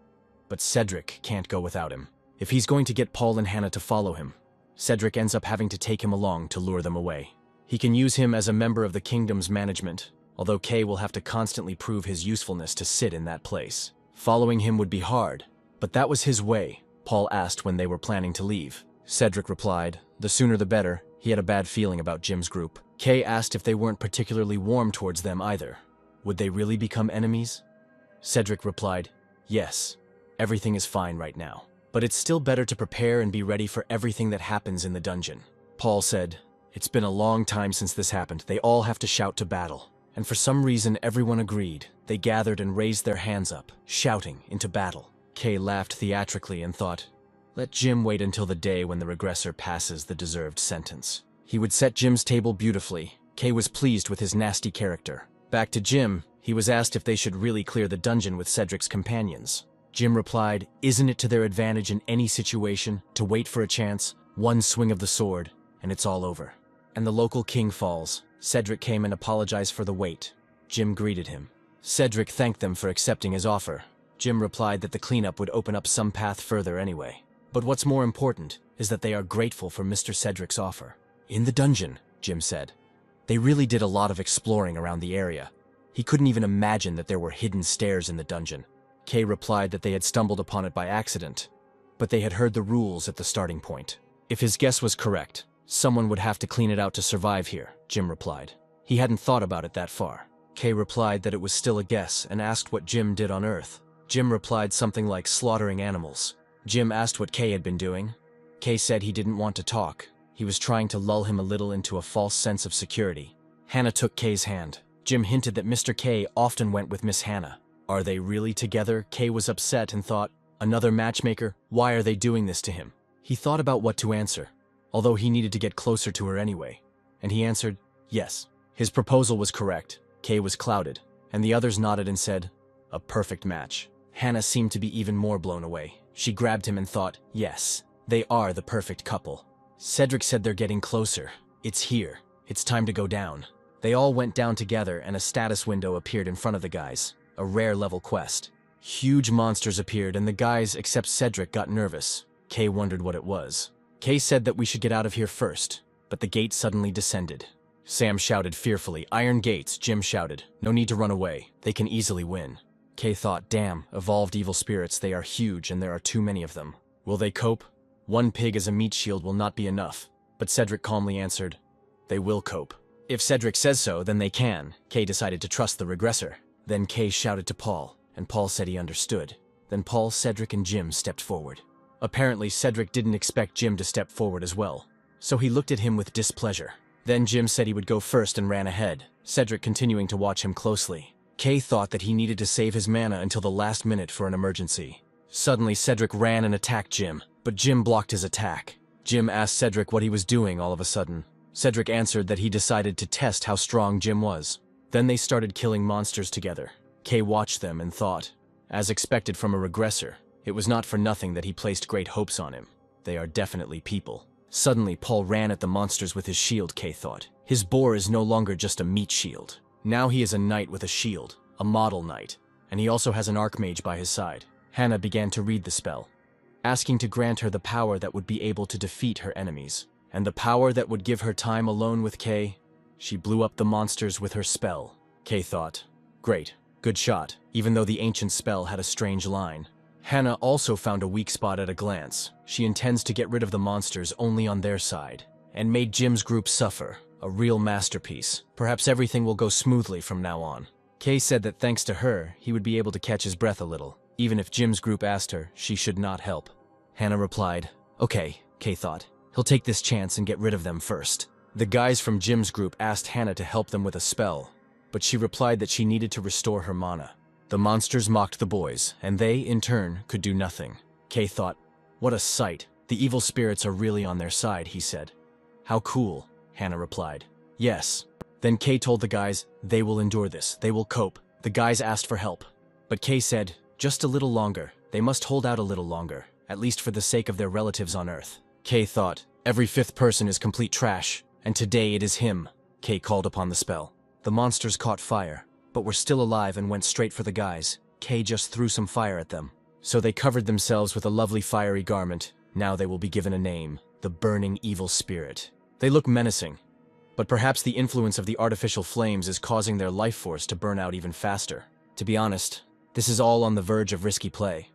But Cedric can't go without him. If he's going to get Paul and Hannah to follow him, Cedric ends up having to take him along to lure them away. He can use him as a member of the kingdom's management, although Kay will have to constantly prove his usefulness to sit in that place. Following him would be hard, but that was his way, Paul asked when they were planning to leave. Cedric replied, the sooner the better. He had a bad feeling about Jim's group. Kay asked if they weren't particularly warm towards them either. Would they really become enemies? Cedric replied, yes, everything is fine right now. But it's still better to prepare and be ready for everything that happens in the dungeon. Paul said, it's been a long time since this happened. They all have to shout to battle. And for some reason, everyone agreed. They gathered and raised their hands up, shouting into battle. Kay laughed theatrically and thought, Let Jim wait until the day when the regressor passes the deserved sentence. He would set Jim's table beautifully. Kay was pleased with his nasty character. Back to Jim, he was asked if they should really clear the dungeon with Cedric's companions. Jim replied, "Isn't it to their advantage in any situation to wait for a chance, one swing of the sword, and it's all over?" And the local king falls. Cedric came and apologized for the wait. Jim greeted him. Cedric thanked them for accepting his offer. Jim replied that the cleanup would open up some path further anyway. But what's more important is that they are grateful for Mr. Cedric's offer. "In the dungeon," Jim said, "they really did a lot of exploring around the area. He couldn't even imagine that there were hidden stairs in the dungeon." Kay replied that they had stumbled upon it by accident, but they had heard the rules at the starting point. If his guess was correct, someone would have to clean it out to survive here, Jim replied. He hadn't thought about it that far. Kay replied that it was still a guess and asked what Jim did on Earth. Jim replied something like slaughtering animals. Jim asked what Kay had been doing. Kay said he didn't want to talk. He was trying to lull him a little into a false sense of security. Hannah took Kay's hand. Jim hinted that Mr. K often went with Miss Hannah. Are they really together? Kay was upset and thought, another matchmaker? Why are they doing this to him? He thought about what to answer, although he needed to get closer to her anyway. And he answered, yes. His proposal was correct. Kay was clouded, and the others nodded and said, a perfect match. Hannah seemed to be even more blown away. She grabbed him and thought, yes, they are the perfect couple. Cedric said they're getting closer. It's here. It's time to go down. They all went down together and a status window appeared in front of the guys. A rare level quest. Huge monsters appeared and the guys except Cedric got nervous. Kay wondered what it was. Kay said that we should get out of here first, but the gate suddenly descended. Sam shouted fearfully, iron gates. Jim shouted, no need to run away. They can easily win. Kay thought, damn, evolved evil spirits, they are huge and there are too many of them. Will they cope? One pig as a meat shield will not be enough. But Cedric calmly answered, they will cope. If Cedric says so, then they can. Kay decided to trust the regressor. Then Kay shouted to Paul, and Paul said he understood. Then Paul, Cedric, and Jim stepped forward. Apparently, Cedric didn't expect Jim to step forward as well, so he looked at him with displeasure. Then Jim said he would go first and ran ahead, Cedric continuing to watch him closely. Kay thought that he needed to save his mana until the last minute for an emergency. Suddenly, Cedric ran and attacked Jim, but Jim blocked his attack. Jim asked Cedric what he was doing all of a sudden. Cedric answered that he decided to test how strong Jim was. Then they started killing monsters together. Kay watched them and thought, as expected from a regressor, it was not for nothing that he placed great hopes on him. They are definitely people. Suddenly, Paul ran at the monsters with his shield, Kay thought. His boar is no longer just a meat shield. Now he is a knight with a shield, a model knight, and he also has an archmage by his side. Hannah began to read the spell, asking to grant her the power that would be able to defeat her enemies, and the power that would give her time alone with Kay. She blew up the monsters with her spell. Kay thought, great, good shot, even though the ancient spell had a strange line. Hannah also found a weak spot at a glance. She intends to get rid of the monsters only on their side, and made Jim's group suffer. A real masterpiece. Perhaps everything will go smoothly from now on. Kay said that thanks to her, he would be able to catch his breath a little. Even if Jim's group asked her, she should not help. Hannah replied, okay, Kay thought. He'll take this chance and get rid of them first. The guys from Jim's group asked Hannah to help them with a spell, but she replied that she needed to restore her mana. The monsters mocked the boys, and they, in turn, could do nothing. Kay thought, what a sight. The evil spirits are really on their side, he said. How cool, Hannah replied. Yes. Then Kay told the guys, they will endure this, they will cope. The guys asked for help, but Kay said, just a little longer. They must hold out a little longer, at least for the sake of their relatives on Earth. Kay thought, every fifth person is complete trash, and today it is him. Kay called upon the spell. The monsters caught fire, but were still alive and went straight for the guys. Kay just threw some fire at them. So they covered themselves with a lovely fiery garment. Now they will be given a name, the Burning Evil Spirit. They look menacing, but perhaps the influence of the artificial flames is causing their life force to burn out even faster. To be honest, this is all on the verge of risky play.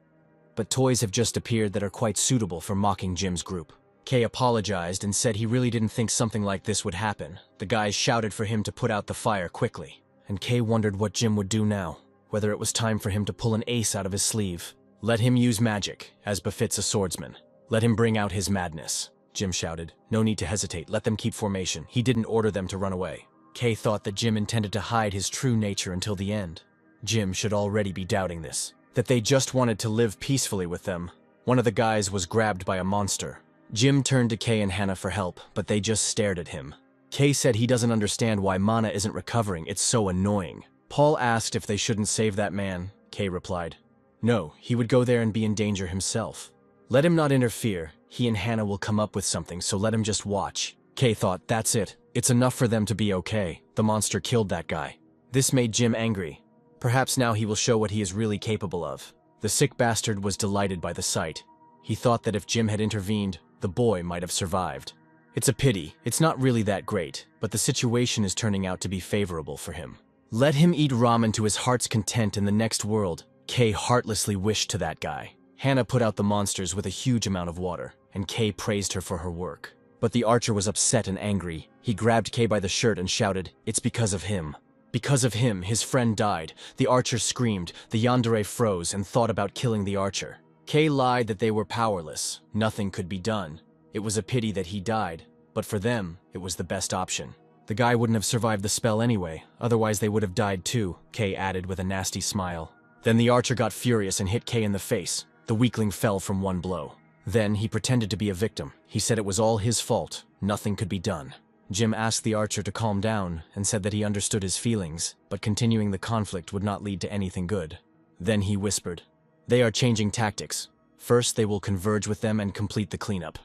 But toys have just appeared that are quite suitable for mocking Jim's group. Kay apologized and said he really didn't think something like this would happen. The guys shouted for him to put out the fire quickly. And Kay wondered what Jim would do now, whether it was time for him to pull an ace out of his sleeve. Let him use magic, as befits a swordsman. Let him bring out his madness. Jim shouted. No need to hesitate, let them keep formation. He didn't order them to run away. Kay thought that Jim intended to hide his true nature until the end. Jim should already be doubting this. That they just wanted to live peacefully with them. One of the guys was grabbed by a monster. Jim turned to Kay and Hannah for help, but they just stared at him. Kay said he doesn't understand why Mana isn't recovering, it's so annoying. Paul asked if they shouldn't save that man. Kay replied, no, he would go there and be in danger himself. Let him not interfere, he and Hannah will come up with something, so let him just watch. Kay thought, that's it. It's enough for them to be okay. The monster killed that guy. This made Jim angry. Perhaps now he will show what he is really capable of. The sick bastard was delighted by the sight. He thought that if Jim had intervened, the boy might have survived. It's a pity. It's not really that great, but the situation is turning out to be favorable for him. Let him eat ramen to his heart's content in the next world, Kay heartlessly wished to that guy. Hannah put out the monsters with a huge amount of water, and Kay praised her for her work. But the archer was upset and angry. He grabbed Kay by the shirt and shouted, it's because of him. Because of him, his friend died. The archer screamed, the yandere froze and thought about killing the archer. Kay lied that they were powerless. Nothing could be done. It was a pity that he died, but for them, it was the best option. The guy wouldn't have survived the spell anyway, otherwise they would have died too, Kay added with a nasty smile. Then the archer got furious and hit Kay in the face. The weakling fell from one blow. Then he pretended to be a victim. He said it was all his fault. Nothing could be done. Jim asked the archer to calm down and said that he understood his feelings, but continuing the conflict would not lead to anything good. Then he whispered, they are changing tactics. First, they will converge with them and complete the cleanup.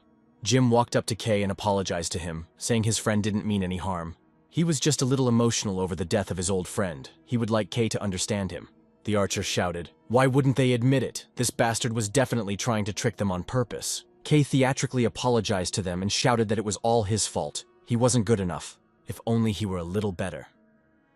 Jim walked up to Kay and apologized to him, saying his friend didn't mean any harm. He was just a little emotional over the death of his old friend. He would like Kay to understand him. The archer shouted, why wouldn't they admit it? This bastard was definitely trying to trick them on purpose. Kay theatrically apologized to them and shouted that it was all his fault. He wasn't good enough. If only he were a little better.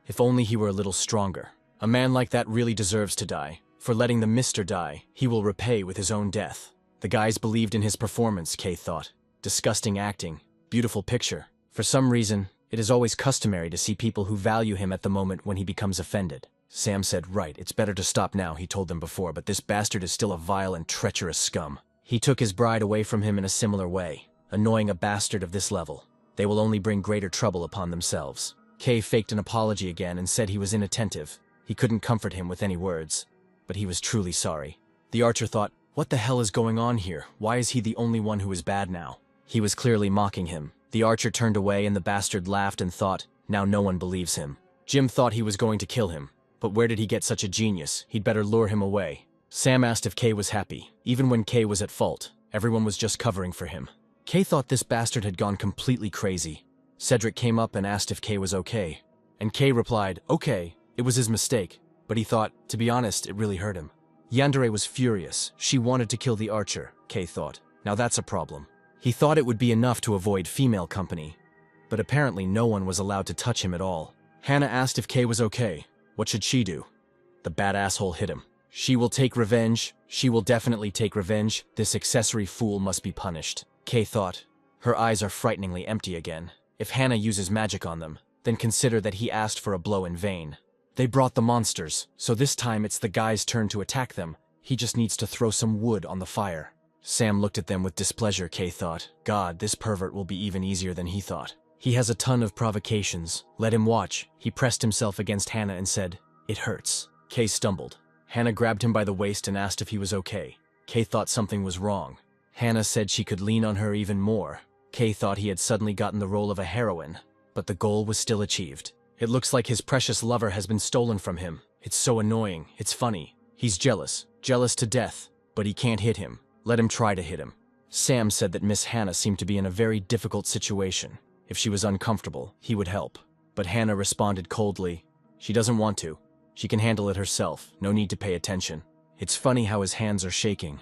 If only he were a little stronger. A man like that really deserves to die. For letting the mister die, he will repay with his own death. The guys believed in his performance, Kay thought. Disgusting acting. Beautiful picture. For some reason, it is always customary to see people who value him at the moment when he becomes offended. Sam said, right, it's better to stop now, he told them before, but this bastard is still a vile and treacherous scum. He took his bride away from him in a similar way, annoying a bastard of this level. They will only bring greater trouble upon themselves. Kay faked an apology again and said he was inattentive. He couldn't comfort him with any words, but he was truly sorry. The archer thought, what the hell is going on here? Why is he the only one who is bad now? He was clearly mocking him. The archer turned away and the bastard laughed and thought, now no one believes him. Jim thought he was going to kill him. But where did he get such a genius? He'd better lure him away. Sam asked if Kay was happy. Even when Kay was at fault, everyone was just covering for him. Kay thought this bastard had gone completely crazy. Cedric came up and asked if Kay was okay. And Kay replied, okay, it was his mistake. But he thought, to be honest, it really hurt him. Yandere was furious. She wanted to kill the archer, Kay thought. Now that's a problem. He thought it would be enough to avoid female company. But apparently no one was allowed to touch him at all. Hannah asked if Kay was okay. What should she do? The bad asshole hit him. She will take revenge. She will definitely take revenge. This accessory fool must be punished. Kay thought. Her eyes are frighteningly empty again. If Hannah uses magic on them, then consider that he asked for a blow in vain. They brought the monsters, so this time it's the guy's turn to attack them. He just needs to throw some wood on the fire. Sam looked at them with displeasure, Kay thought. God, this pervert will be even easier than he thought. He has a ton of provocations. Let him watch. He pressed himself against Hannah and said, it hurts. Kay stumbled. Hannah grabbed him by the waist and asked if he was okay. Kay thought something was wrong. Hannah said she could lean on her even more. Kay thought he had suddenly gotten the role of a heroine, but the goal was still achieved. It looks like his precious lover has been stolen from him. It's so annoying. It's funny. He's jealous. Jealous to death. But he can't hit him. Let him try to hit him. Sam said that Miss Hannah seemed to be in a very difficult situation. If she was uncomfortable, he would help. But Hannah responded coldly. She doesn't want to. She can handle it herself. No need to pay attention. It's funny how his hands are shaking.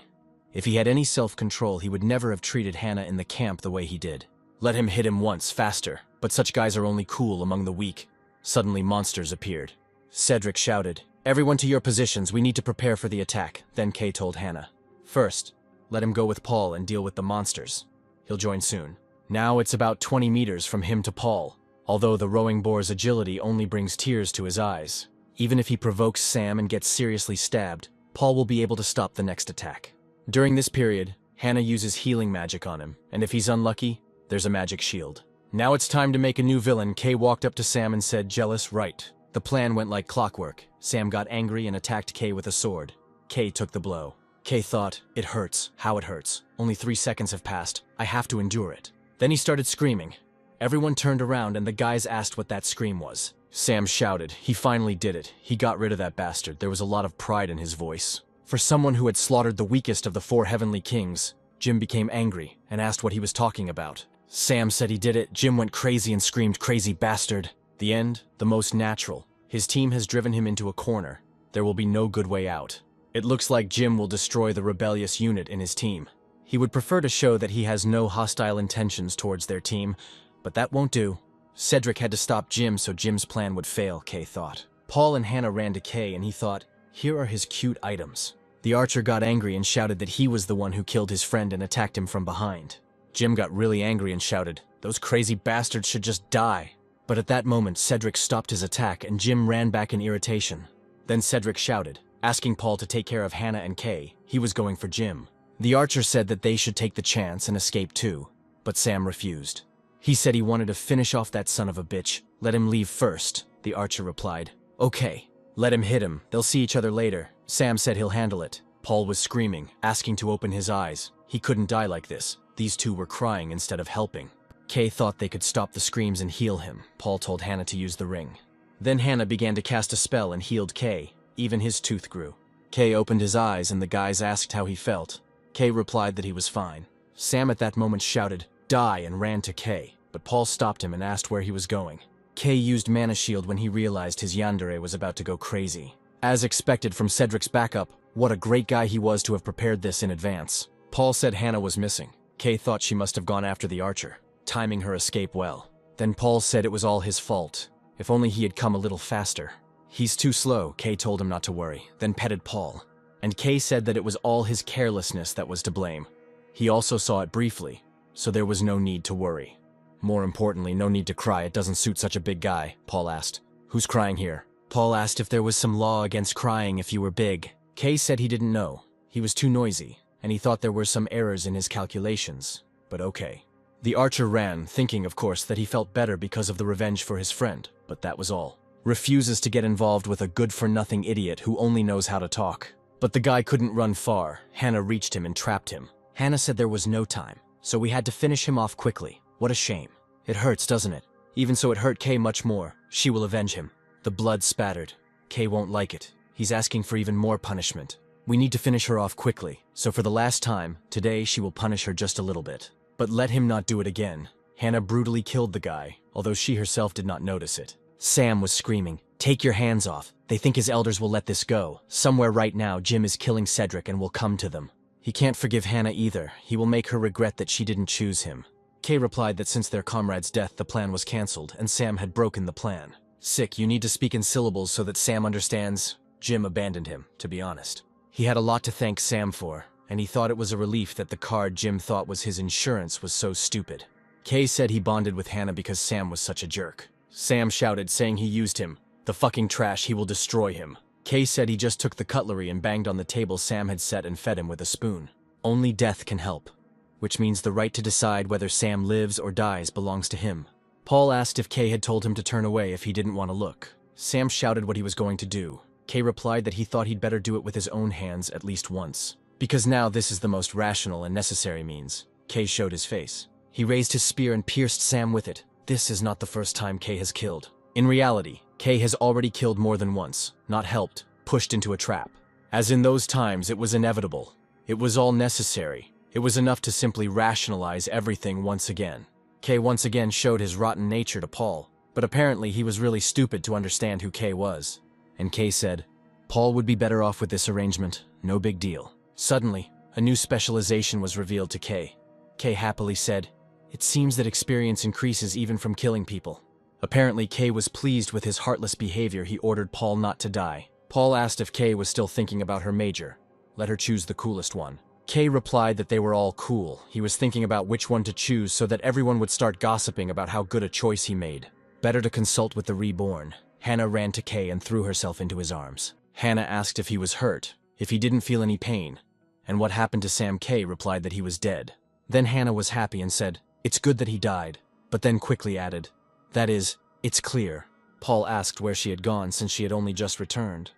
If he had any self-control, he would never have treated Hannah in the camp the way he did. Let him hit him once, faster. But such guys are only cool among the weak. Suddenly monsters appeared. Cedric shouted, everyone to your positions, we need to prepare for the attack. Then Kay told Hannah. First, let him go with Paul and deal with the monsters. He'll join soon. Now it's about 20 meters from him to Paul, although the rowing boar's agility only brings tears to his eyes. Even if he provokes Sam and gets seriously stabbed, Paul will be able to stop the next attack. During this period, Hannah uses healing magic on him, and if he's unlucky, there's a magic shield. Now it's time to make a new villain. Kay walked up to Sam and said, jealous, right. The plan went like clockwork. Sam got angry and attacked Kay with a sword. Kay took the blow. Kay thought, it hurts. How it hurts. Only 3 seconds have passed. I have to endure it. Then he started screaming. Everyone turned around and the guys asked what that scream was. Sam shouted. He finally did it. He got rid of that bastard. There was a lot of pride in his voice. For someone who had slaughtered the weakest of the 4 heavenly kings, Jim became angry and asked what he was talking about. Sam said he did it. Jim went crazy and screamed, "Crazy bastard." The end, the most natural. His team has driven him into a corner. There will be no good way out. It looks like Jim will destroy the rebellious unit in his team. He would prefer to show that he has no hostile intentions towards their team, but that won't do. Cedric had to stop Jim so Jim's plan would fail, Kay thought. Paul and Hannah ran to Kay and he thought, here are his cute items. The archer got angry and shouted that he was the one who killed his friend and attacked him from behind. Jim got really angry and shouted, those crazy bastards should just die. But at that moment, Cedric stopped his attack and Jim ran back in irritation. Then Cedric shouted, asking Paul to take care of Hannah and Kay. He was going for Jim. The archer said that they should take the chance and escape too, but Sam refused. He said he wanted to finish off that son of a bitch. Let him leave first, the archer replied. Okay, let him hit him. They'll see each other later. Sam said he'll handle it. Paul was screaming, asking to open his eyes. He couldn't die like this. These two were crying instead of helping. Kay thought they could stop the screams and heal him. Paul told Hannah to use the ring. Then Hannah began to cast a spell and healed Kay. Even his tooth grew. Kay opened his eyes and the guys asked how he felt. Kay replied that he was fine. Sam at that moment shouted, die, and ran to Kay, but Paul stopped him and asked where he was going. Kay used Mana Shield when he realized his yandere was about to go crazy. As expected from Cedric's backup, what a great guy he was to have prepared this in advance. Paul said Hannah was missing. Kay thought she must have gone after the archer, timing her escape well. Then Paul said it was all his fault. If only he had come a little faster. He's too slow, Kay told him not to worry, then petted Paul. And Kay said that it was all his carelessness that was to blame. He also saw it briefly, so there was no need to worry. More importantly, no need to cry, it doesn't suit such a big guy, Paul asked. Who's crying here? Paul asked if there was some law against crying if you were big. Kay said he didn't know. He was too noisy, and he thought there were some errors in his calculations, but okay. The archer ran, thinking, of course, that he felt better because of the revenge for his friend, but that was all. Refuses to get involved with a good-for-nothing idiot who only knows how to talk. But the guy couldn't run far. Hannah reached him and trapped him. Hannah said there was no time, so we had to finish him off quickly. What a shame. It hurts, doesn't it? Even so, it hurt Kay much more. She will avenge him. The blood spattered. Kay won't like it. He's asking for even more punishment. We need to finish her off quickly, so for the last time, today she will punish her just a little bit. But let him not do it again. Hannah brutally killed the guy, although she herself did not notice it. Sam was screaming, take your hands off. They think his elders will let this go. Somewhere right now, Jim is killing Cedric and will come to them. He can't forgive Hannah either. He will make her regret that she didn't choose him. Kay replied that since their comrade's death, the plan was cancelled, and Sam had broken the plan. Sick, you need to speak in syllables so that Sam understands. Jim abandoned him, to be honest. He had a lot to thank Sam for, and he thought it was a relief that the card Jim thought was his insurance was so stupid. Kay said he bonded with Hannah because Sam was such a jerk. Sam shouted, saying he used him. The fucking trash, he will destroy him. Kay said he just took the cutlery and banged on the table Sam had set and fed him with a spoon. Only death can help, which means the right to decide whether Sam lives or dies belongs to him. Paul asked if Kay had told him to turn away if he didn't want to look. Sam shouted what he was going to do. Kay replied that he thought he'd better do it with his own hands at least once. Because now this is the most rational and necessary means. Kay showed his face. He raised his spear and pierced Sam with it. This is not the first time Kay has killed. In reality, Kay has already killed more than once, not helped, pushed into a trap. As in those times, it was inevitable. It was all necessary. It was enough to simply rationalize everything once again. Kay once again showed his rotten nature to Paul, but apparently he was really stupid to understand who Kay was. And Kay said, Paul would be better off with this arrangement, no big deal. Suddenly, a new specialization was revealed to Kay. Kay happily said, it seems that experience increases even from killing people. Apparently, Kay was pleased with his heartless behavior. He ordered Paul not to die. Paul asked if Kay was still thinking about her major. Let her choose the coolest one. Kay replied that they were all cool. He was thinking about which one to choose so that everyone would start gossiping about how good a choice he made. Better to consult with the reborn. Hannah ran to Kay and threw herself into his arms. Hannah asked if he was hurt, if he didn't feel any pain, and what happened to Sam. Kay replied that he was dead. Then Hannah was happy and said, it's good that he died, but then quickly added, that is, it's clear. Paul asked where she had gone since she had only just returned,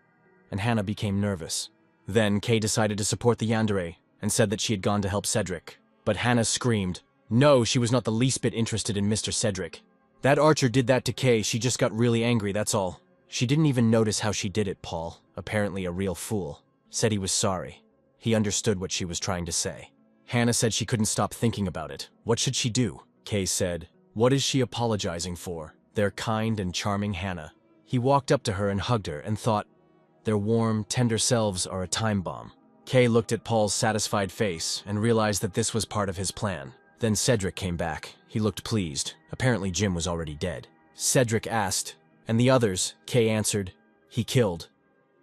and Hannah became nervous. Then Kay decided to support the yandere and said that she had gone to help Cedric. But Hannah screamed. No, she was not the least bit interested in Mr. Cedric. That archer did that to Kay, she just got really angry, that's all. She didn't even notice how she did it, Paul, apparently a real fool, said he was sorry. He understood what she was trying to say. Hannah said she couldn't stop thinking about it. What should she do? Kay said, what is she apologizing for? Their kind and charming Hannah. He walked up to her and hugged her and thought, their warm, tender selves are a time bomb. Kay looked at Paul's satisfied face and realized that this was part of his plan. Then Cedric came back. He looked pleased. Apparently Jim was already dead. Cedric asked, and the others, Kay answered, he killed.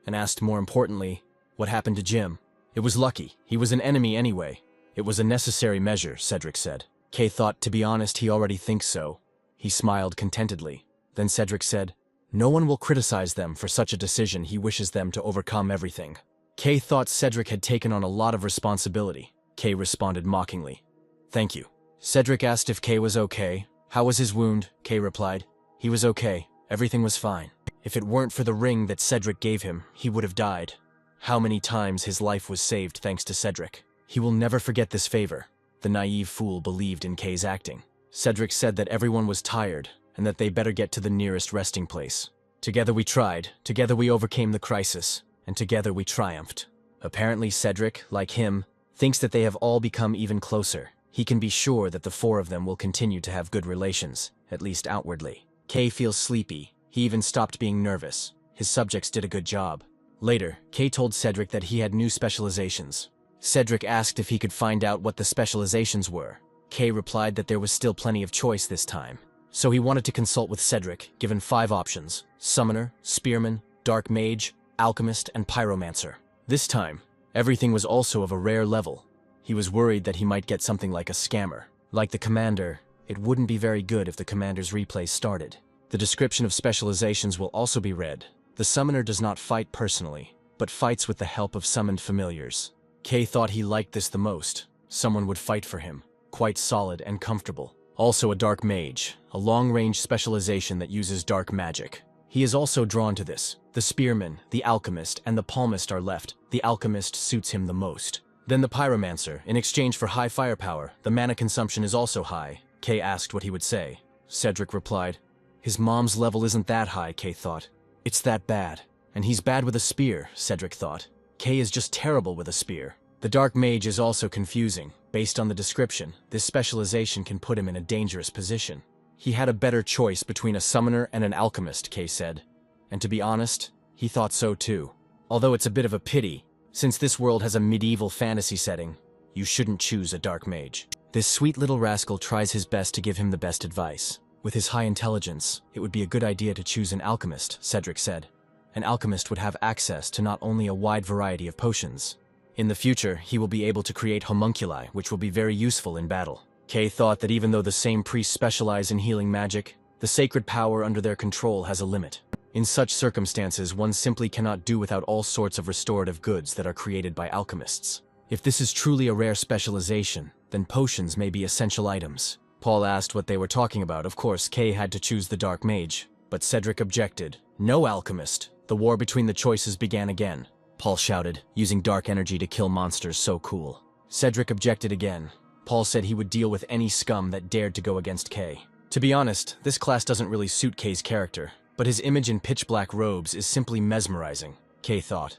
And asked more importantly, what happened to Jim? It was lucky. He was an enemy anyway. It was a necessary measure, Cedric said. Kay thought, to be honest, he already thinks so. He smiled contentedly. Then Cedric said, no one will criticize them for such a decision. He wishes them to overcome everything. Kay thought Cedric had taken on a lot of responsibility. Kay responded mockingly. Thank you. Cedric asked if Kay was okay. How was his wound? Kay replied. He was okay. Everything was fine. If it weren't for the ring that Cedric gave him, he would have died. How many times his life was saved thanks to Cedric. He will never forget this favor. The naive fool believed in Kay's acting. Cedric said that everyone was tired and that they better get to the nearest resting place. Together we tried, together we overcame the crisis, and together we triumphed. Apparently Cedric, like him, thinks that they have all become even closer. He can be sure that the four of them will continue to have good relations, at least outwardly. Kay feels sleepy. He even stopped being nervous. His subjects did a good job. Later, Kay told Cedric that he had new specializations. Cedric asked if he could find out what the specializations were. Kay replied that there was still plenty of choice this time. So he wanted to consult with Cedric, given 5 options: Summoner, Spearman, Dark Mage, Alchemist, and Pyromancer. This time, everything was also of a rare level. He was worried that he might get something like a scammer. Like the commander, it wouldn't be very good if the commander's replay started. The description of specializations will also be read. The summoner does not fight personally, but fights with the help of summoned familiars. Kay thought he liked this the most. Someone would fight for him, quite solid and comfortable. Also a dark mage, a long-range specialization that uses dark magic. He is also drawn to this. The spearman, the alchemist, and the palmist are left. The alchemist suits him the most. Then the pyromancer. In exchange for high firepower, the mana consumption is also high. Kay asked what he would say. Cedric replied, his mom's level isn't that high, Kay thought. It's that bad. And he's bad with a spear, Cedric thought. Kay is just terrible with a spear. The dark mage is also confusing. Based on the description, this specialization can put him in a dangerous position. He had a better choice between a summoner and an alchemist, Kay said. And to be honest, he thought so too. Although it's a bit of a pity, since this world has a medieval fantasy setting, you shouldn't choose a dark mage. This sweet little rascal tries his best to give him the best advice. With his high intelligence, it would be a good idea to choose an alchemist, Cedric said. An alchemist would have access to not only a wide variety of potions. In the future, he will be able to create homunculi, which will be very useful in battle. Kay thought that even though the same priests specialize in healing magic, the sacred power under their control has a limit. In such circumstances, one simply cannot do without all sorts of restorative goods that are created by alchemists. If this is truly a rare specialization, then potions may be essential items. Paul asked what they were talking about. Of course, Kay had to choose the dark mage, but Cedric objected. No alchemist. The war between the choices began again. Paul shouted, using dark energy to kill monsters so cool. Cedric objected again. Paul said he would deal with any scum that dared to go against Kay. To be honest, this class doesn't really suit Kay's character, but his image in pitch-black robes is simply mesmerizing, Kay thought.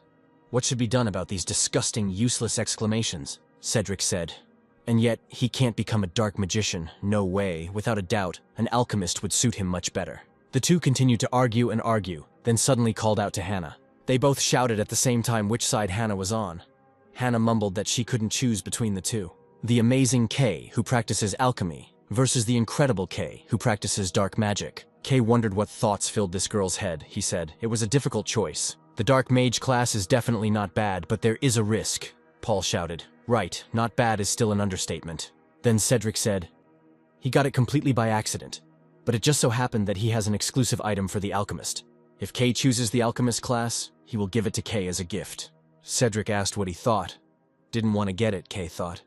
What should be done about these disgusting, useless exclamations? Cedric said. And yet, he can't become a dark magician, no way. Without a doubt, an alchemist would suit him much better. The two continued to argue and argue, then suddenly called out to Hannah. They both shouted at the same time which side Hannah was on. Hannah mumbled that she couldn't choose between the two. The amazing Kay, who practices alchemy, versus the incredible Kay, who practices dark magic. Kay wondered what thoughts filled this girl's head, he said. It was a difficult choice. The dark mage class is definitely not bad, but there is a risk, Paul shouted. Right, not bad is still an understatement. Then Cedric said, he got it completely by accident, but it just so happened that he has an exclusive item for the alchemist. If Kay chooses the alchemist class, he will give it to Kay as a gift. Cedric asked what he thought. Didn't want to get it, Kay thought.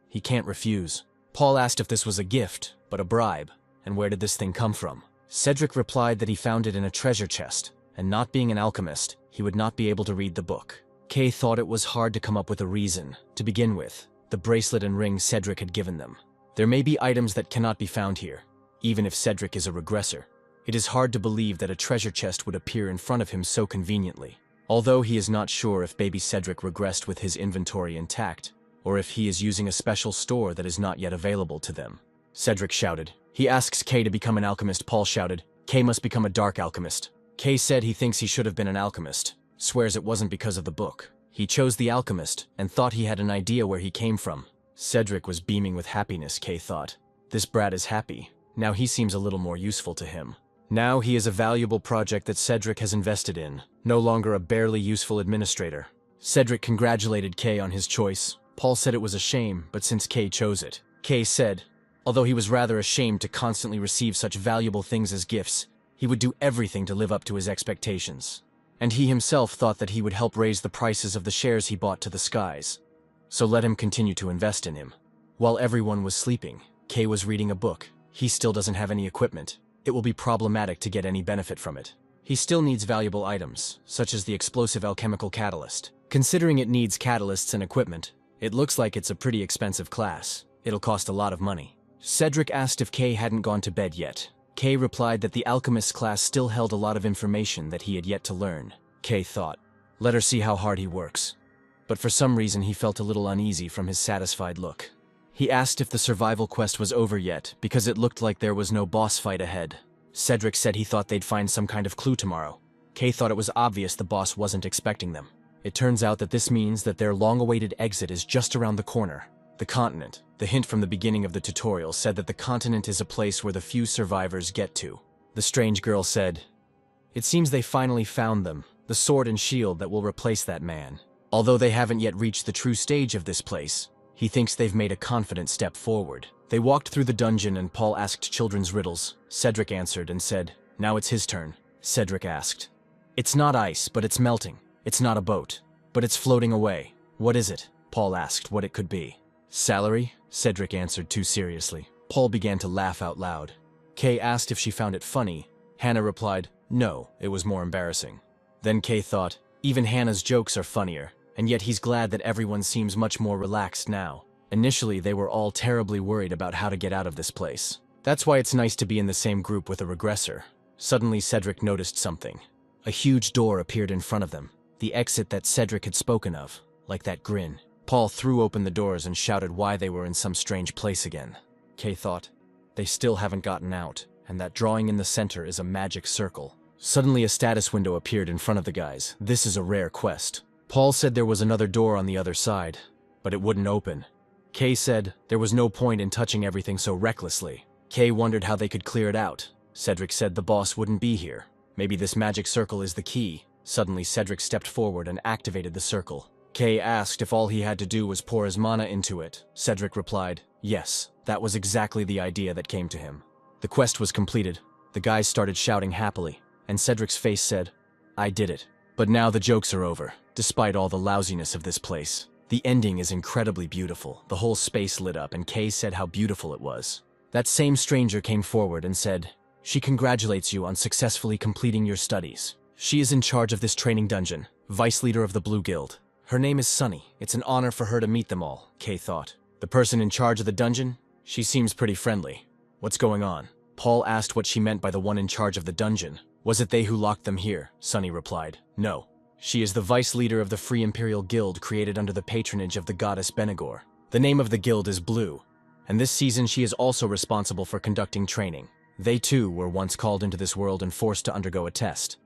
He can't refuse. Paul asked if this was a gift, but a bribe, and where did this thing come from? Cedric replied that he found it in a treasure chest, and not being an alchemist, he would not be able to read the book. Kay thought it was hard to come up with a reason. To begin with, the bracelet and ring Cedric had given them. There may be items that cannot be found here, even if Cedric is a regressor. It is hard to believe that a treasure chest would appear in front of him so conveniently. Although he is not sure if baby Cedric regressed with his inventory intact, or if he is using a special store that is not yet available to them. Cedric shouted. He asks Kay to become an alchemist. Paul shouted. Kay must become a dark alchemist. Kay said he thinks he should have been an alchemist, swears it wasn't because of the book. He chose the alchemist and thought he had an idea where he came from. Cedric was beaming with happiness, Kay thought. This brat is happy. Now he seems a little more useful to him. Now he is a valuable project that Cedric has invested in, no longer a barely useful administrator. Cedric congratulated Kay on his choice. Paul said it was a shame, but since Kay chose it. Kay said, although he was rather ashamed to constantly receive such valuable things as gifts, he would do everything to live up to his expectations. And he himself thought that he would help raise the prices of the shares he bought to the skies. So let him continue to invest in him. While everyone was sleeping, Kay was reading a book. He still doesn't have any equipment. It will be problematic to get any benefit from it. He still needs valuable items, such as the explosive alchemical catalyst. Considering it needs catalysts and equipment, it looks like it's a pretty expensive class. It'll cost a lot of money. Cedric asked if Kay hadn't gone to bed yet. Kay replied that the alchemist class still held a lot of information that he had yet to learn. Kay thought, let her see how hard he works. But for some reason he felt a little uneasy from his satisfied look. He asked if the survival quest was over yet, because it looked like there was no boss fight ahead. Cedric said he thought they'd find some kind of clue tomorrow. Kay thought it was obvious the boss wasn't expecting them. It turns out that this means that their long-awaited exit is just around the corner. The continent. The hint from the beginning of the tutorial said that the continent is a place where the few survivors get to. The strange girl said, it seems they finally found them, the sword and shield that will replace that man. Although they haven't yet reached the true stage of this place, he thinks they've made a confident step forward. They walked through the dungeon and Paul asked children's riddles. Cedric answered and said, now it's his turn. Cedric asked, it's not ice, but it's melting. It's not a boat, but it's floating away. What is it? Paul asked what it could be. Salary? Cedric answered too seriously. Paul began to laugh out loud. Kay asked if she found it funny. Hannah replied, no, it was more embarrassing. Then Kay thought, even Hannah's jokes are funnier, and yet he's glad that everyone seems much more relaxed now. Initially, they were all terribly worried about how to get out of this place. That's why it's nice to be in the same group with a regressor. Suddenly, Cedric noticed something. A huge door appeared in front of them, the exit that Cedric had spoken of, like that grin. Paul threw open the doors and shouted why they were in some strange place again. Kay thought, they still haven't gotten out, and that drawing in the center is a magic circle. Suddenly a status window appeared in front of the guys. This is a rare quest. Paul said there was another door on the other side, but it wouldn't open. Kay said there was no point in touching everything so recklessly. Kay wondered how they could clear it out. Cedric said the boss wouldn't be here. Maybe this magic circle is the key. Suddenly Cedric stepped forward and activated the circle. Kay asked if all he had to do was pour his mana into it. Cedric replied, yes, that was exactly the idea that came to him. The quest was completed. The guys started shouting happily, and Cedric's face said, I did it. But now the jokes are over, despite all the lousiness of this place. The ending is incredibly beautiful. The whole space lit up, and Kay said how beautiful it was. That same stranger came forward and said, she congratulates you on successfully completing your studies. She is in charge of this training dungeon, vice leader of the Blue Guild. Her name is Sunny. It's an honor for her to meet them all, Kay thought. The person in charge of the dungeon? She seems pretty friendly. What's going on? Paul asked what she meant by the one in charge of the dungeon. Was it they who locked them here? Sunny replied, no. She is the vice leader of the Free Imperial Guild created under the patronage of the goddess Benegor. The name of the guild is Blue, and this season she is also responsible for conducting training. They too were once called into this world and forced to undergo a test.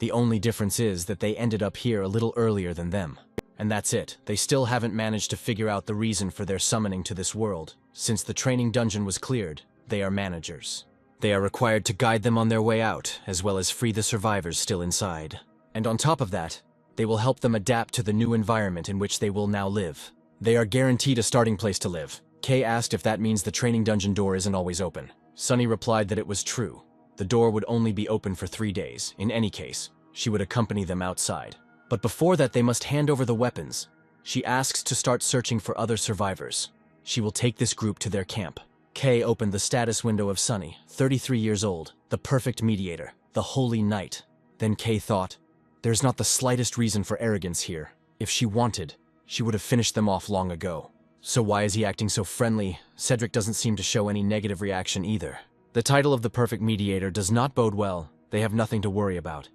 The only difference is that they ended up here a little earlier than them. And that's it. They still haven't managed to figure out the reason for their summoning to this world. Since the training dungeon was cleared, they are managers. They are required to guide them on their way out, as well as free the survivors still inside. And on top of that, they will help them adapt to the new environment in which they will now live. They are guaranteed a starting place to live. Kay asked if that means the training dungeon door isn't always open. Sunny replied that it was true. The door would only be open for 3 days. In any case, she would accompany them outside. But before that, they must hand over the weapons. She asks to start searching for other survivors. She will take this group to their camp. Kay opened the status window of Sunny, 33 years old, the perfect mediator, the holy knight. Then Kay thought, there's not the slightest reason for arrogance here. If she wanted, she would have finished them off long ago. So why is he acting so friendly? Cedric doesn't seem to show any negative reaction either. The title of the perfect mediator does not bode well. They have nothing to worry about.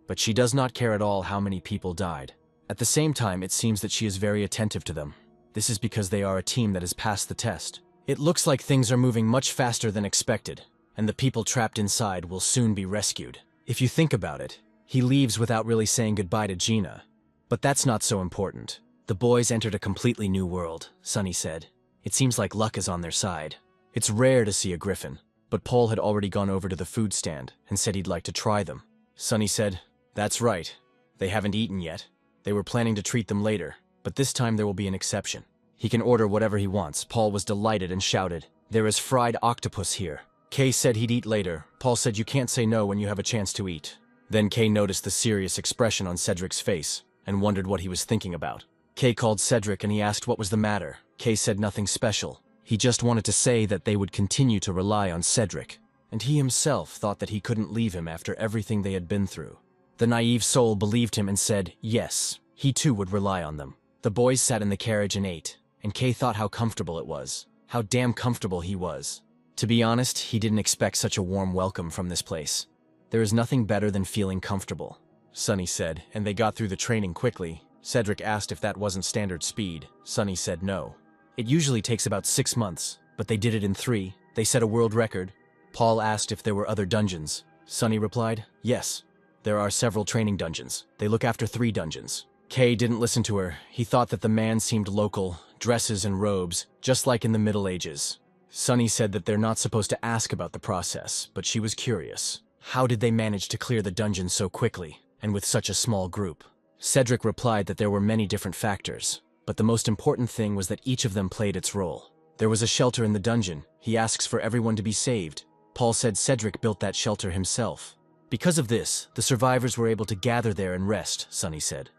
But she does not care at all how many people died. At the same time, it seems that she is very attentive to them. This is because they are a team that has passed the test. It looks like things are moving much faster than expected, and the people trapped inside will soon be rescued. If you think about it, he leaves without really saying goodbye to Gina. But that's not so important. The boys entered a completely new world, Sunny said. It seems like luck is on their side. It's rare to see a griffin, but Paul had already gone over to the food stand and said he'd like to try them. Sunny said, "That's right. They haven't eaten yet. They were planning to treat them later, but this time there will be an exception. He can order whatever he wants." Paul was delighted and shouted, "There is fried octopus here." Kay said he'd eat later. Paul said you can't say no when you have a chance to eat. Then Kay noticed the serious expression on Cedric's face and wondered what he was thinking about. Kay called Cedric and he asked what was the matter. Kay said nothing special. He just wanted to say that they would continue to rely on Cedric, and he himself thought that he couldn't leave him after everything they had been through. The naive soul believed him and said, yes, he too would rely on them. The boys sat in the carriage and ate, and Kay thought how comfortable it was. How damn comfortable he was. To be honest, he didn't expect such a warm welcome from this place. There is nothing better than feeling comfortable, Sunny said, and they got through the training quickly. Cedric asked if that wasn't standard speed. Sunny said no. It usually takes about 6 months, but they did it in 3. They set a world record. Paul asked if there were other dungeons. Sunny replied, yes. There are several training dungeons. They look after 3 dungeons. Kay didn't listen to her. He thought that the man seemed local, dresses and robes, just like in the Middle Ages. Sunny said that they're not supposed to ask about the process, but she was curious. How did they manage to clear the dungeon so quickly, and with such a small group? Cedric replied that there were many different factors, but the most important thing was that each of them played its role. There was a shelter in the dungeon. He asks for everyone to be saved. Paul said Cedric built that shelter himself. Because of this, the survivors were able to gather there and rest, Sunny said.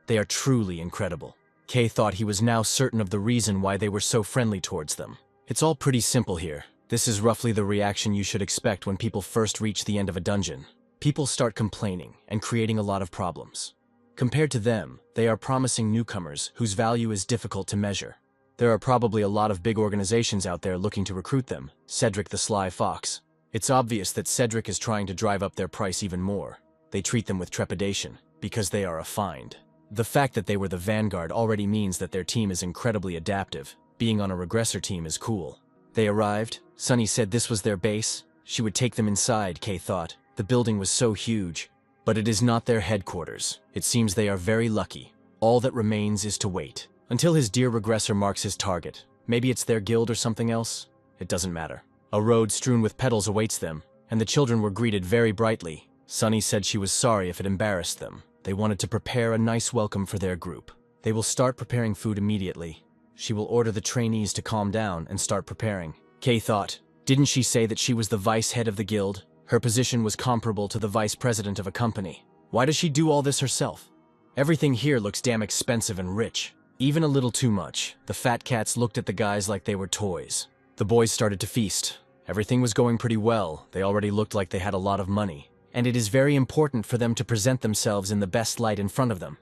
They are truly incredible. Kay thought he was now certain of the reason why they were so friendly towards them. It's all pretty simple here. This is roughly the reaction you should expect when people first reach the end of a dungeon. People start complaining and creating a lot of problems. Compared to them, they are promising newcomers whose value is difficult to measure. There are probably a lot of big organizations out there looking to recruit them, Cedric the Sly Fox. It's obvious that Cedric is trying to drive up their price even more. They treat them with trepidation, because they are a find. The fact that they were the vanguard already means that their team is incredibly adaptive. Being on a regressor team is cool. They arrived. Sunny said this was their base. She would take them inside, Kay thought. The building was so huge. But it is not their headquarters. It seems they are very lucky. All that remains is to wait. Until his dear regressor marks his target. Maybe it's their guild or something else. It doesn't matter. A road strewn with petals awaits them, and the children were greeted very brightly. Sunny said she was sorry if it embarrassed them. They wanted to prepare a nice welcome for their group. They will start preparing food immediately. She will order the trainees to calm down and start preparing. Kay thought, didn't she say that she was the vice head of the guild? Her position was comparable to the vice president of a company. Why does she do all this herself? Everything here looks damn expensive and rich. Even a little too much. The fat cats looked at the guys like they were toys. The boys started to feast. Everything was going pretty well. They already looked like they had a lot of money. And it is very important for them to present themselves in the best light in front of them.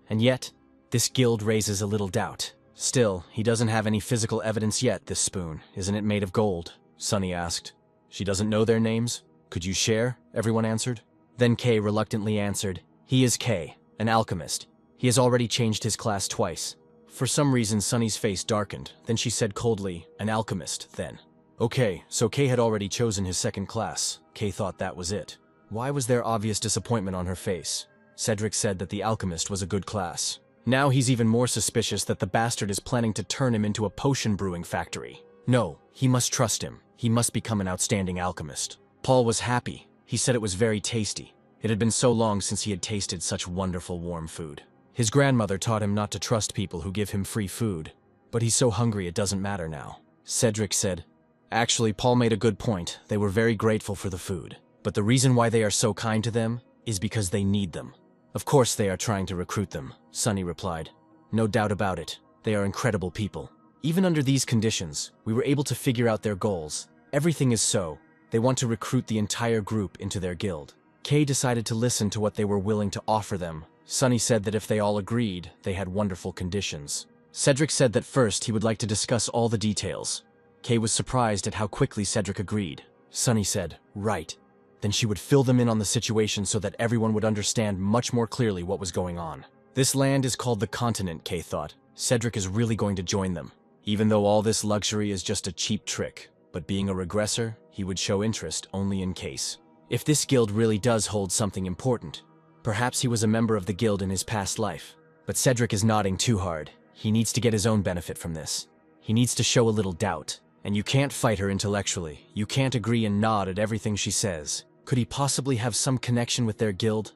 And yet, this guild raises a little doubt. Still, he doesn't have any physical evidence yet, this spoon. Isn't it made of gold? Sunny asked. She doesn't know their names? Could you share? Everyone answered. Then Kay reluctantly answered, he is Kay, an alchemist. He has already changed his class twice. For some reason, Sunny's face darkened. Then she said coldly, an alchemist, then. Okay, so Kay had already chosen his second class. Kay thought that was it. Why was there obvious disappointment on her face? Cedric said that the alchemist was a good class. Now he's even more suspicious that the bastard is planning to turn him into a potion brewing factory. No, he must trust him. He must become an outstanding alchemist. Paul was happy. He said it was very tasty. It had been so long since he had tasted such wonderful warm food. His grandmother taught him not to trust people who give him free food. But he's so hungry it doesn't matter now. Cedric said, actually, Paul made a good point. They were very grateful for the food. But the reason why they are so kind to them is because they need them. Of course they are trying to recruit them, Sunny replied. No doubt about it. They are incredible people. Even under these conditions, we were able to figure out their goals. Everything is so. They want to recruit the entire group into their guild. Kay decided to listen to what they were willing to offer them. Sunny said that if they all agreed, they had wonderful conditions. Cedric said that first he would like to discuss all the details. Kay was surprised at how quickly Cedric agreed. Sunny said, right. Then she would fill them in on the situation so that everyone would understand much more clearly what was going on. This land is called the continent, Kay thought. Cedric is really going to join them. Even though all this luxury is just a cheap trick, but being a regressor, he would show interest only in case. If this guild really does hold something important, perhaps he was a member of the guild in his past life. But Cedric is nodding too hard. He needs to get his own benefit from this. He needs to show a little doubt. And you can't fight her intellectually. You can't agree and nod at everything she says. Could he possibly have some connection with their guild?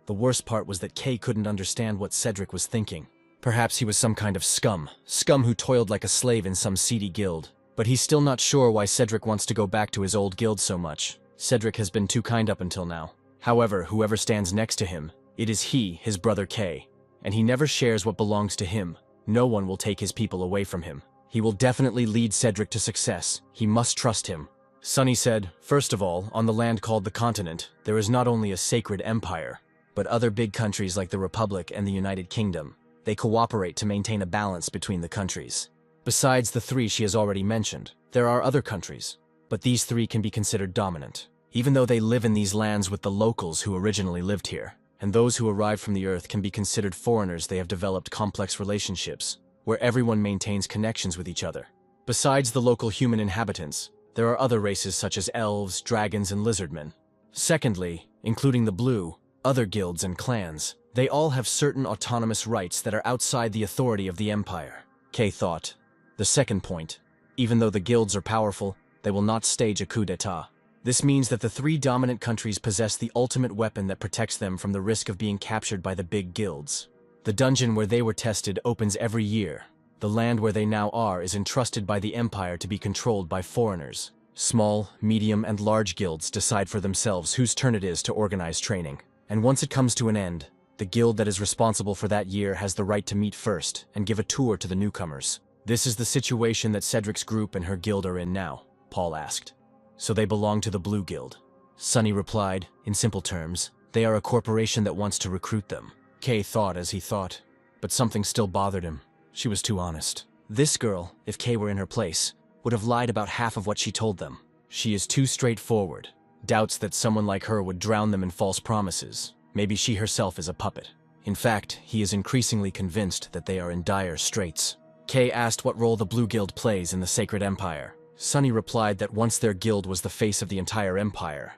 The worst part was that Kay couldn't understand what Cedric was thinking. Perhaps he was some kind of scum who toiled like a slave in some seedy guild. But he's still not sure why Cedric wants to go back to his old guild so much. Cedric has been too kind up until now. However, whoever stands next to him, it is he, his brother Kay. And he never shares what belongs to him. No one will take his people away from him. He will definitely lead Cedric to success. He must trust him. Sunny said, first of all, on the land called the continent, there is not only a sacred empire, but other big countries like the Republic and the United Kingdom. They cooperate to maintain a balance between the countries. Besides the three she has already mentioned, there are other countries, but these three can be considered dominant, even though they live in these lands with the locals who originally lived here. And those who arrived from the earth can be considered foreigners. They have developed complex relationships, where everyone maintains connections with each other. Besides the local human inhabitants, there are other races such as elves, dragons, and lizardmen. Secondly, including the blue, other guilds and clans, they all have certain autonomous rights that are outside the authority of the empire. Kay thought. The second point, even though the guilds are powerful, they will not stage a coup d'etat. This means that the three dominant countries possess the ultimate weapon that protects them from the risk of being captured by the big guilds. The dungeon where they were tested opens every year. The land where they now are is entrusted by the empire to be controlled by foreigners. Small, medium, and large guilds decide for themselves whose turn it is to organize training. And once it comes to an end, the guild that is responsible for that year has the right to meet first and give a tour to the newcomers. This is the situation that Cedric's group and her guild are in now, Paul asked. So they belong to the Blue Guild. Sunny replied, in simple terms, they are a corporation that wants to recruit them. Kay thought as he thought, but something still bothered him. She was too honest. This girl, if Kay were in her place, would have lied about half of what she told them. She is too straightforward. Doubts that someone like her would drown them in false promises. Maybe she herself is a puppet. In fact, he is increasingly convinced that they are in dire straits. Kay asked what role the Blue Guild plays in the Sacred Empire. Sunny replied that once their guild was the face of the entire empire,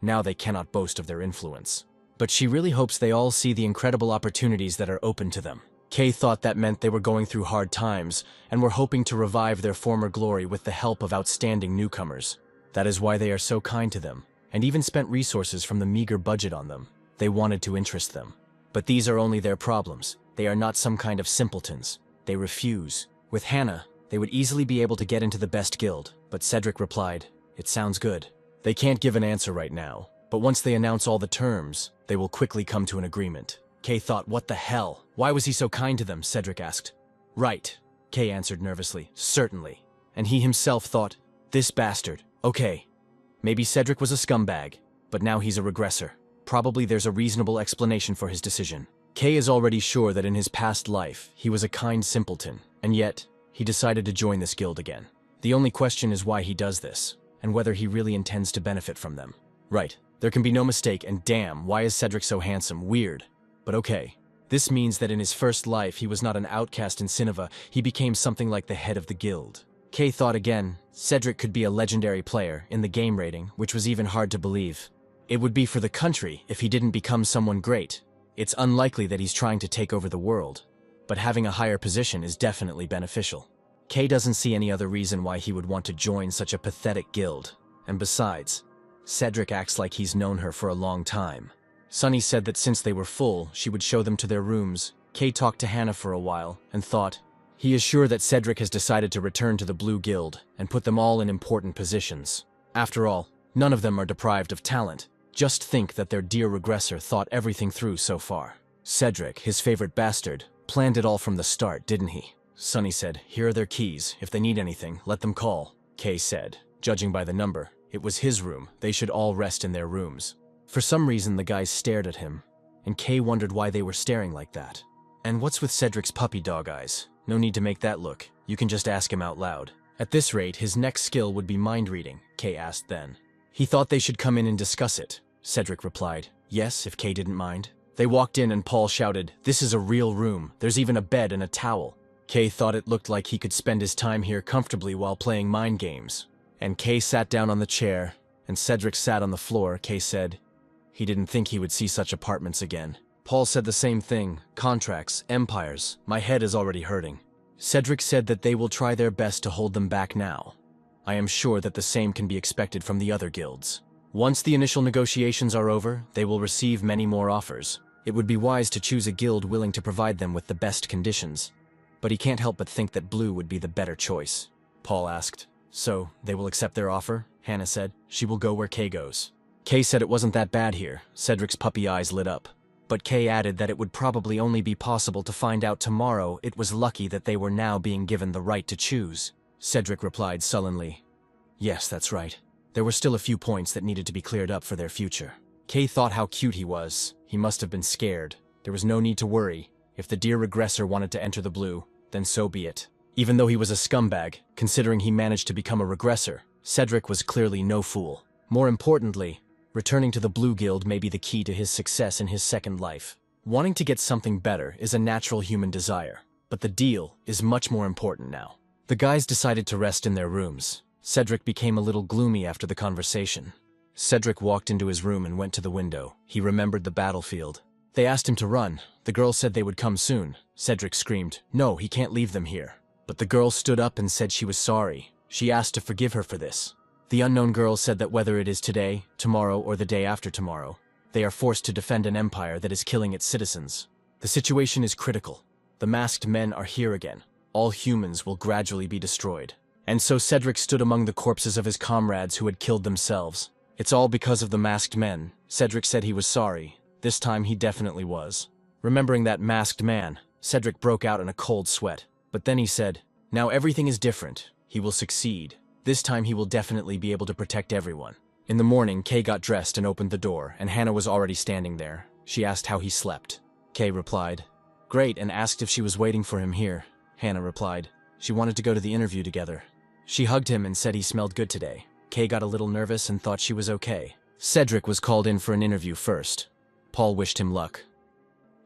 now they cannot boast of their influence. But she really hopes they all see the incredible opportunities that are open to them. Kay thought that meant they were going through hard times and were hoping to revive their former glory with the help of outstanding newcomers. That is why they are so kind to them, and even spent resources from the meager budget on them. They wanted to interest them. But these are only their problems. They are not some kind of simpletons. They refuse. With Hannah, they would easily be able to get into the best guild, but Cedric replied, it sounds good. They can't give an answer right now, but once they announce all the terms, they will quickly come to an agreement. Kay thought, what the hell? Why was he so kind to them? Cedric asked. Right, Kay answered nervously, certainly. And he himself thought, this bastard. Okay, maybe Cedric was a scumbag, but now he's a regressor. Probably there's a reasonable explanation for his decision. Kay is already sure that in his past life, he was a kind simpleton, and yet, he decided to join this guild again. The only question is why he does this, and whether he really intends to benefit from them. Right, there can be no mistake, and damn, why is Cedric so handsome? Weird. But okay. This means that in his first life, he was not an outcast in Sinova, he became something like the head of the guild. Kay thought again, Cedric could be a legendary player in the game rating, which was even hard to believe. It would be for the country if he didn't become someone great. It's unlikely that he's trying to take over the world, but having a higher position is definitely beneficial. Kay doesn't see any other reason why he would want to join such a pathetic guild. And besides, Cedric acts like he's known her for a long time. Sunny said that since they were full, she would show them to their rooms. Kay talked to Hannah for a while and thought, he is sure that Cedric has decided to return to the Blue Guild and put them all in important positions. After all, none of them are deprived of talent. Just think that their dear regressor thought everything through so far. Cedric, his favorite bastard, planned it all from the start, didn't he? Sunny said, here are their keys. If they need anything, let them call. Kay said, judging by the number, it was his room. They should all rest in their rooms. For some reason, the guys stared at him. and Kay wondered why they were staring like that. And what's with Cedric's puppy dog eyes? No need to make that look. You can just ask him out loud. At this rate, his next skill would be mind reading, Kay asked then. He thought they should come in and discuss it. Cedric replied, yes, if Kay didn't mind. They walked in and Paul shouted, this is a real room. There's even a bed and a towel. Kay thought it looked like he could spend his time here comfortably while playing mind games. And Kay sat down on the chair, and Cedric sat on the floor. Kay said he didn't think he would see such apartments again. Paul said the same thing. Contracts, empires, my head is already hurting. Cedric said that they will try their best to hold them back now. I am sure that the same can be expected from the other guilds. Once the initial negotiations are over, they will receive many more offers. It would be wise to choose a guild willing to provide them with the best conditions. But he can't help but think that blue would be the better choice. Paul asked, so they will accept their offer? Hannah said, she will go where Kay goes. Kay said it wasn't that bad here. Cedric's puppy eyes lit up. But Kay added that it would probably only be possible to find out tomorrow. It was lucky that they were now being given the right to choose. Cedric replied sullenly, yes, that's right. There were still a few points that needed to be cleared up for their future. Kay thought how cute he was. He must have been scared. There was no need to worry. If the dear regressor wanted to enter the blue, then so be it. Even though he was a scumbag, considering he managed to become a regressor, Cedric was clearly no fool. More importantly, returning to the Blue Guild may be the key to his success in his second life. Wanting to get something better is a natural human desire, but the deal is much more important now. The guys decided to rest in their rooms. Cedric became a little gloomy after the conversation. Cedric walked into his room and went to the window. He remembered the battlefield. They asked him to run. The girl said they would come soon. Cedric screamed, no, he can't leave them here. But the girl stood up and said she was sorry. She asked to forgive her for this. The unknown girl said that whether it is today, tomorrow, or the day after tomorrow, they are forced to defend an empire that is killing its citizens. The situation is critical. The masked men are here again. All humans will gradually be destroyed. And so Cedric stood among the corpses of his comrades who had killed themselves. It's all because of the masked men. Cedric said he was sorry. This time he definitely was. Remembering that masked man, Cedric broke out in a cold sweat. But then he said, now everything is different. He will succeed. This time he will definitely be able to protect everyone. In the morning, Kay got dressed and opened the door, and Hannah was already standing there. She asked how he slept. Kay replied, great, and asked if she was waiting for him here. Hannah replied, she wanted to go to the interview together. She hugged him and said he smelled good today. Kay got a little nervous and thought she was okay. Cedric was called in for an interview first. Paul wished him luck.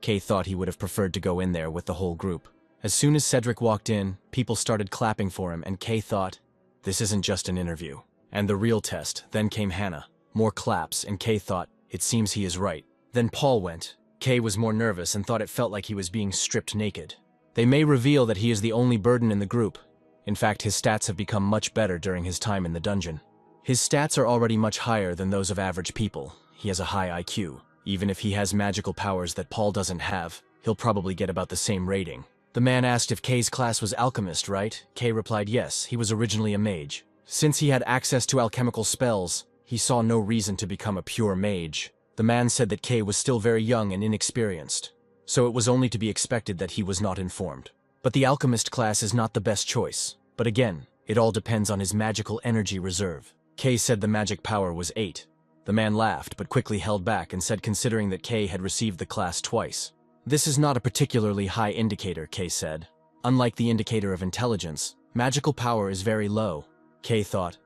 Kay thought he would have preferred to go in there with the whole group. As soon as Cedric walked in, people started clapping for him, and Kay thought, this isn't just an interview. And the real test. Then came Hannah. More claps, and Kay thought, it seems he is right. Then Paul went. Kay was more nervous and thought it felt like he was being stripped naked. They may reveal that he is the only burden in the group. In fact, his stats have become much better during his time in the dungeon. His stats are already much higher than those of average people. He has a high IQ. Even if he has magical powers that Paul doesn't have, he'll probably get about the same rating. The man asked if Kay's class was alchemist, right? Kay replied yes, he was originally a mage. Since he had access to alchemical spells, he saw no reason to become a pure mage. The man said that Kay was still very young and inexperienced, so it was only to be expected that he was not informed. But the alchemist class is not the best choice. But again, it all depends on his magical energy reserve. Kay said the magic power was 8. The man laughed, but quickly held back and said considering that Kay had received the class twice. This is not a particularly high indicator, Kay said. Unlike the indicator of intelligence, magical power is very low. Kay thought.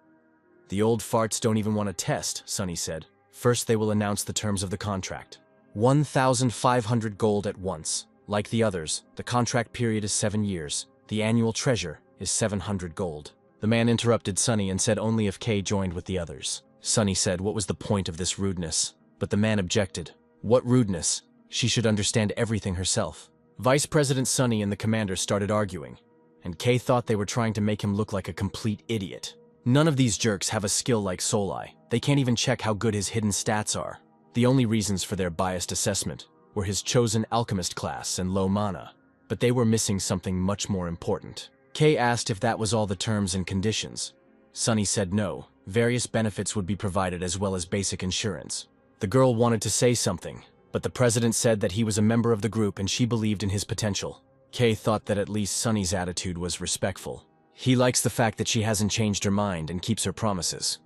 The old farts don't even want to test, Sunny said. First they will announce the terms of the contract. 1,500 gold at once. Like the others, the contract period is 7 years. The annual treasure is 700 gold. The man interrupted Sunny and said only if Kay joined with the others. Sunny said what was the point of this rudeness? But the man objected. What rudeness? She should understand everything herself. Vice President Sunny and the commander started arguing, and Kay thought they were trying to make him look like a complete idiot. None of these jerks have a skill like Solai. They can't even check how good his hidden stats are. The only reasons for their biased assessment were his chosen alchemist class and low mana. But they were missing something much more important. Kay asked if that was all the terms and conditions. Sunny said no. Various benefits would be provided as well as basic insurance. The girl wanted to say something, but the president said that he was a member of the group and she believed in his potential. Kay thought that at least Sunny's attitude was respectful. He likes the fact that she hasn't changed her mind and keeps her promises.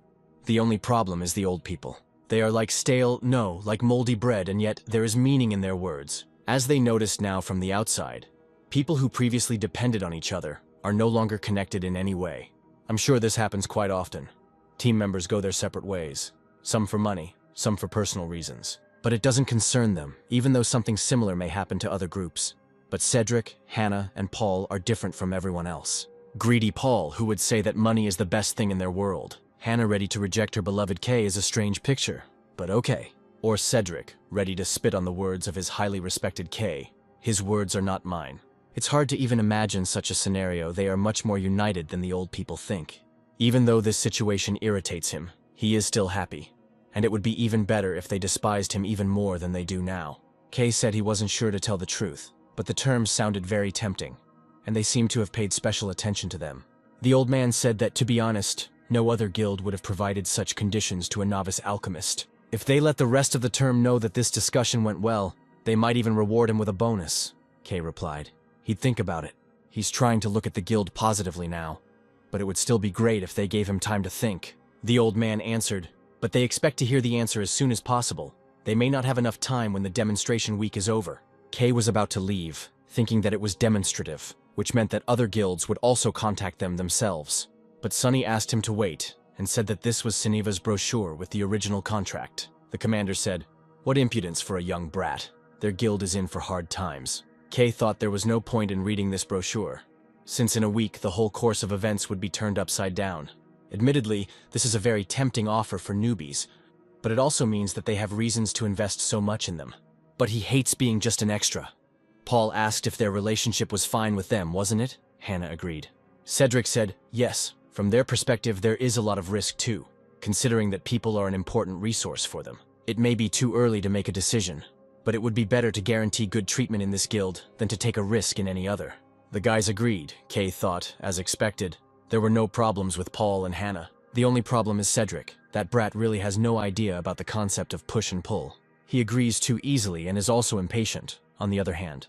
The only problem is the old people. They are like stale, no, like moldy bread, and yet there is meaning in their words. As they noticed now from the outside, people who previously depended on each other are no longer connected in any way. I'm sure this happens quite often. Team members go their separate ways, some for money, some for personal reasons. But it doesn't concern them, even though something similar may happen to other groups. But Cedric, Hannah, and Paul are different from everyone else. Greedy Paul, who would say that money is the best thing in their world. Hannah ready to reject her beloved Kay is a strange picture, but okay. Or Cedric, ready to spit on the words of his highly respected Kay. His words are not mine. It's hard to even imagine such a scenario. They are much more united than the old people think. Even though this situation irritates him, he is still happy. And it would be even better if they despised him even more than they do now. Kay said he wasn't sure to tell the truth, but the terms sounded very tempting, and they seemed to have paid special attention to them. The old man said that, to be honest, no other guild would have provided such conditions to a novice alchemist. If they let the rest of the term know that this discussion went well, they might even reward him with a bonus, Kay replied. He'd think about it. He's trying to look at the guild positively now, but it would still be great if they gave him time to think. The old man answered, but they expect to hear the answer as soon as possible. They may not have enough time when the demonstration week is over. Kay was about to leave, thinking that it was demonstrative, which meant that other guilds would also contact them themselves. But Sunny asked him to wait, and said that this was Suniva's brochure with the original contract. The commander said, "What impudence for a young brat. Their guild is in for hard times." Kay thought there was no point in reading this brochure, since in a week the whole course of events would be turned upside down. Admittedly, this is a very tempting offer for newbies, but it also means that they have reasons to invest so much in them. But he hates being just an extra. Paul asked if their relationship was fine with them, wasn't it? Hannah agreed. Cedric said, yes, from their perspective there is a lot of risk too, considering that people are an important resource for them. It may be too early to make a decision, but it would be better to guarantee good treatment in this guild than to take a risk in any other. The guys agreed, Kay thought, as expected. There were no problems with Paul and Hannah. The only problem is Cedric. That brat really has no idea about the concept of push and pull. He agrees too easily and is also impatient, on the other hand.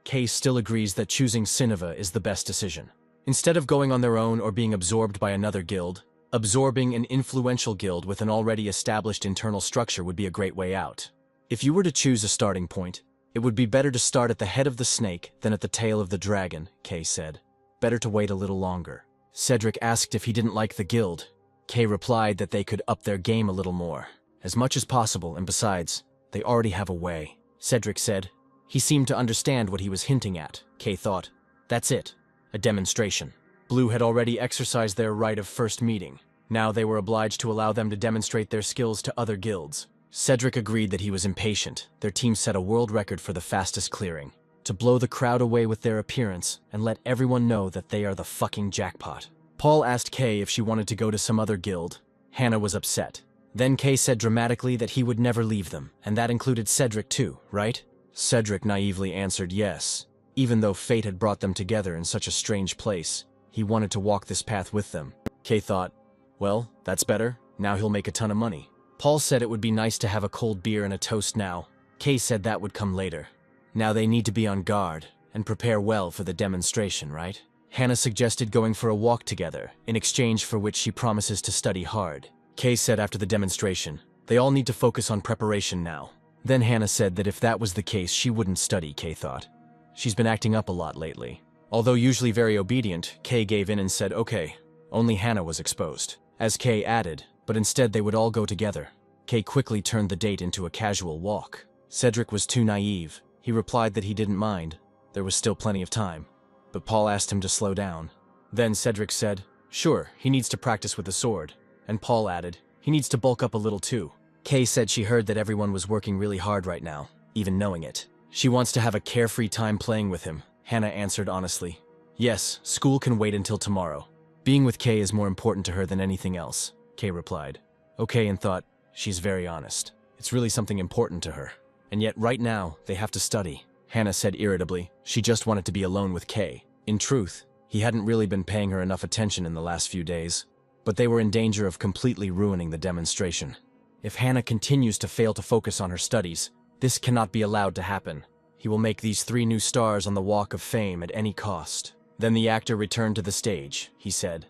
Kay still agrees that choosing Suniva is the best decision. Instead of going on their own or being absorbed by another guild, absorbing an influential guild with an already established internal structure would be a great way out. If you were to choose a starting point, it would be better to start at the head of the snake than at the tail of the dragon, Kay said. Better to wait a little longer. Cedric asked if he didn't like the guild. Kay replied that they could up their game a little more, as much as possible, and besides, they already have a way. Cedric said. He seemed to understand what he was hinting at. Kay thought, that's it, a demonstration. Blue had already exercised their right of first meeting. Now they were obliged to allow them to demonstrate their skills to other guilds. Cedric agreed that he was impatient. Their team set a world record for the fastest clearing. To blow the crowd away with their appearance and let everyone know that they are the fucking jackpot. Paul asked Kay if she wanted to go to some other guild. Hannah was upset. Then Kay said dramatically that he would never leave them, and that included Cedric too, right? Cedric naively answered yes. Even though fate had brought them together in such a strange place, he wanted to walk this path with them. Kay thought, well, that's better. Now he'll make a ton of money. Paul said it would be nice to have a cold beer and a toast now. Kay said that would come later. Now they need to be on guard and prepare well for the demonstration, right? Hannah suggested going for a walk together, in exchange for which she promises to study hard. Kay said after the demonstration, they all need to focus on preparation now. Then Hannah said that if that was the case, she wouldn't study, Kay thought. She's been acting up a lot lately. Although usually very obedient, Kay gave in and said okay. Only Hannah was exposed. As Kay added, but instead they would all go together. Kay quickly turned the date into a casual walk. Cedric was too naive. He replied that he didn't mind. There was still plenty of time. But Paul asked him to slow down. Then Cedric said, sure, he needs to practice with the sword. And Paul added, he needs to bulk up a little too. Kay said she heard that everyone was working really hard right now, even knowing it. She wants to have a carefree time playing with him. Hannah answered honestly. Yes, school can wait until tomorrow. Being with Kay is more important to her than anything else, Kay replied. Okay, and thought, she's very honest. It's really something important to her. And yet right now, they have to study. Hannah said irritably. She just wanted to be alone with Kay. In truth, he hadn't really been paying her enough attention in the last few days. But they were in danger of completely ruining the demonstration. If Hannah continues to fail to focus on her studies, this cannot be allowed to happen. He will make these 3 new stars on the Walk of Fame at any cost. Then the actor returned to the stage, he said.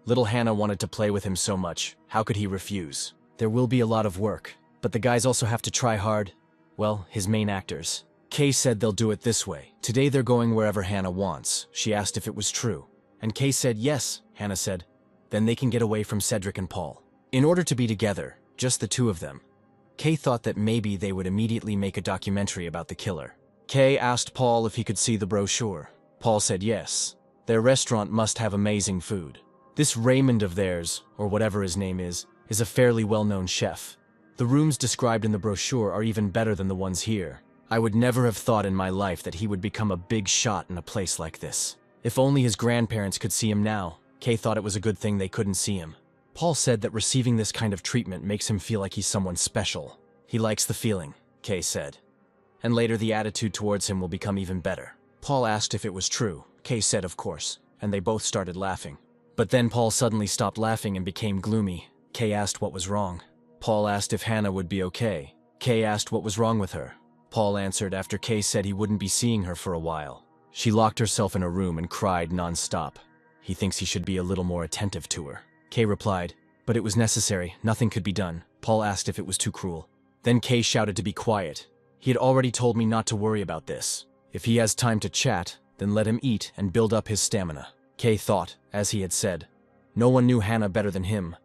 Little Hannah wanted to play with him so much, how could he refuse? There will be a lot of work. But the guys also have to try hard. Well, his main actors. Kay said they'll do it this way. Today they're going wherever Hannah wants. She asked if it was true. And Kay said yes, Hannah said. Then they can get away from Cedric and Paul. In order to be together, just the two of them. Kay thought that maybe they would immediately make a documentary about the killer. Kay asked Paul if he could see the brochure. Paul said yes. Their restaurant must have amazing food. This Raymond of theirs, or whatever his name is a fairly well-known chef. The rooms described in the brochure are even better than the ones here. I would never have thought in my life that he would become a big shot in a place like this. If only his grandparents could see him now. Kay thought it was a good thing they couldn't see him. Paul said that receiving this kind of treatment makes him feel like he's someone special. He likes the feeling, Kay said. And later the attitude towards him will become even better. Paul asked if it was true. Kay said of course, and they both started laughing. But then Paul suddenly stopped laughing and became gloomy. Kay asked what was wrong. Paul asked if Hannah would be okay. Kay asked what was wrong with her. Paul answered after Kay said he wouldn't be seeing her for a while. She locked herself in a room and cried non-stop. He thinks he should be a little more attentive to her. Kay replied, but it was necessary, nothing could be done. Paul asked if it was too cruel. Then Kay shouted to be quiet. He had already told me not to worry about this. If he has time to chat, then let him eat and build up his stamina. Kay thought, as he had said. No one knew Hannah better than him,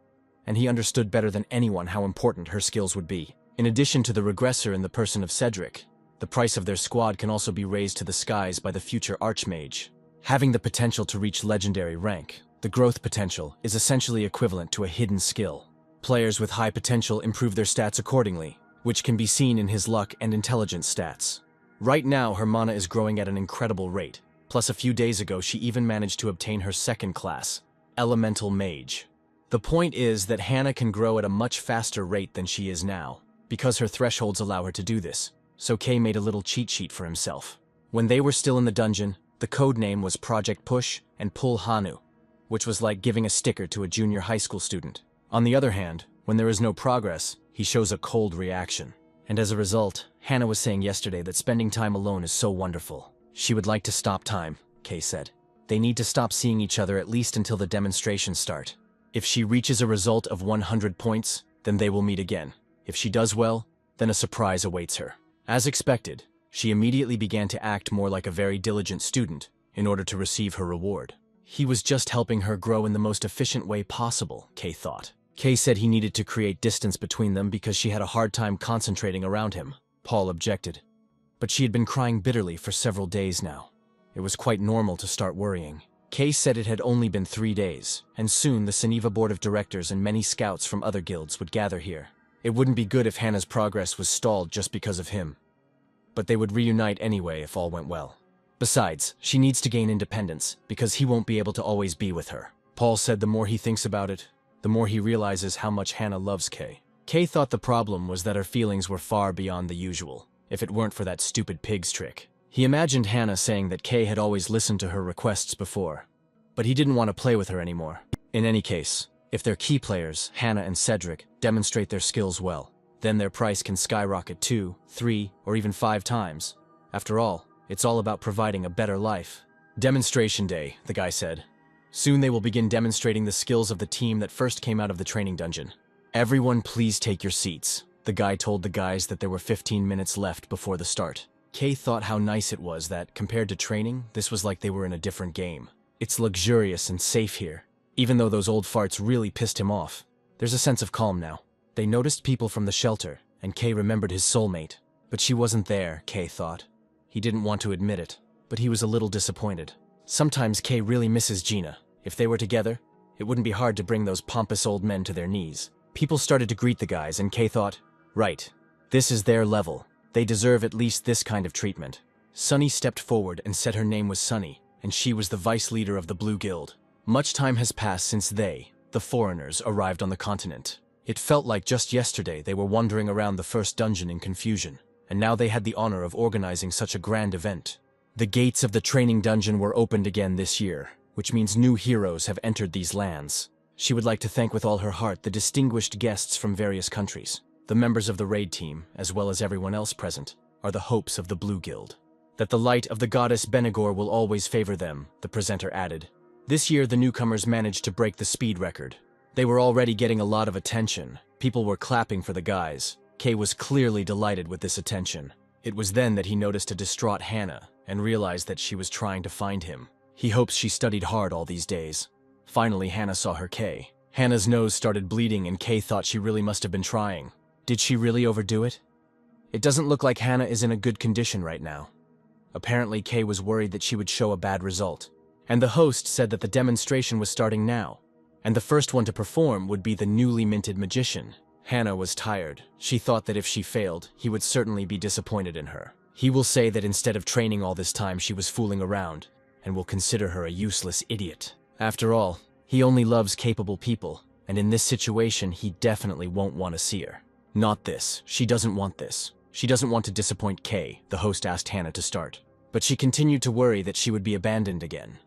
and he understood better than anyone how important her skills would be. In addition to the regressor in the person of Cedric, the price of their squad can also be raised to the skies by the future Archmage. Having the potential to reach legendary rank, the growth potential is essentially equivalent to a hidden skill. Players with high potential improve their stats accordingly, which can be seen in his luck and intelligence stats. Right now, her mana is growing at an incredible rate, plus a few days ago she even managed to obtain her second class, Elemental Mage. The point is that Hannah can grow at a much faster rate than she is now, because her thresholds allow her to do this, so Kay made a little cheat sheet for himself. When they were still in the dungeon, the code name was Project Push and Pull Hanu, which was like giving a sticker to a junior high school student. On the other hand, when there is no progress, he shows a cold reaction. And as a result, Hannah was saying yesterday that spending time alone is so wonderful. She would like to stop time, Kay said. They need to stop seeing each other at least until the demonstrations start. If she reaches a result of 100 points, then they will meet again. If she does well, then a surprise awaits her. As expected, she immediately began to act more like a very diligent student in order to receive her reward. He was just helping her grow in the most efficient way possible, Kay thought. Kay said he needed to create distance between them because she had a hard time concentrating around him. Paul objected. But she had been crying bitterly for several days now. It was quite normal to start worrying. Kay said it had only been 3 days, and soon the Seneva board of directors and many scouts from other guilds would gather here. It wouldn't be good if Hannah's progress was stalled just because of him. But they would reunite anyway if all went well. Besides, she needs to gain independence, because he won't be able to always be with her. Paul said the more he thinks about it, the more he realizes how much Hannah loves Kay. Kay thought the problem was that her feelings were far beyond the usual, if it weren't for that stupid pig's trick. He imagined Hannah saying that Kay had always listened to her requests before, but he didn't want to play with her anymore. In any case, if their key players, Hannah and Cedric, demonstrate their skills well, then their price can skyrocket 2, 3, or even 5 times. After all, it's all about providing a better life. Demonstration day, the guy said. Soon they will begin demonstrating the skills of the team that first came out of the training dungeon. Everyone please take your seats. The guy told the guys that there were 15 minutes left before the start. Kay thought how nice it was that, compared to training, this was like they were in a different game. It's luxurious and safe here. Even though those old farts really pissed him off, there's a sense of calm now. They noticed people from the shelter, and Kay remembered his soulmate. But she wasn't there, Kay thought. He didn't want to admit it, but he was a little disappointed. Sometimes Kay really misses Gina. If they were together, it wouldn't be hard to bring those pompous old men to their knees. People started to greet the guys, and Kay thought, right, this is their level. They deserve at least this kind of treatment. Sunny stepped forward and said her name was Sunny, and she was the vice leader of the Blue Guild. Much time has passed since they, the foreigners, arrived on the continent. It felt like just yesterday they were wandering around the first dungeon in confusion, and now they had the honor of organizing such a grand event. The gates of the training dungeon were opened again this year, which means new heroes have entered these lands. She would like to thank with all her heart the distinguished guests from various countries. The members of the raid team, as well as everyone else present, are the hopes of the Blue Guild. That the light of the goddess Benegor will always favor them, the presenter added. This year the newcomers managed to break the speed record. They were already getting a lot of attention. People were clapping for the guys, Kay was clearly delighted with this attention. It was then that he noticed a distraught Hannah and realized that she was trying to find him. He hopes she studied hard all these days. Finally, Hannah saw her Kay. Hannah's nose started bleeding and Kay thought she really must have been trying. Did she really overdo it? It doesn't look like Hannah is in a good condition right now. Apparently, Kay was worried that she would show a bad result. And the host said that the demonstration was starting now, and the first one to perform would be the newly minted magician. Hannah was tired. She thought that if she failed, he would certainly be disappointed in her. He will say that instead of training all this time, she was fooling around, and will consider her a useless idiot. After all, he only loves capable people, and in this situation, he definitely won't want to see her. Not this. She doesn't want this. She doesn't want to disappoint Kay, the host asked Hannah to start. But she continued to worry that she would be abandoned again,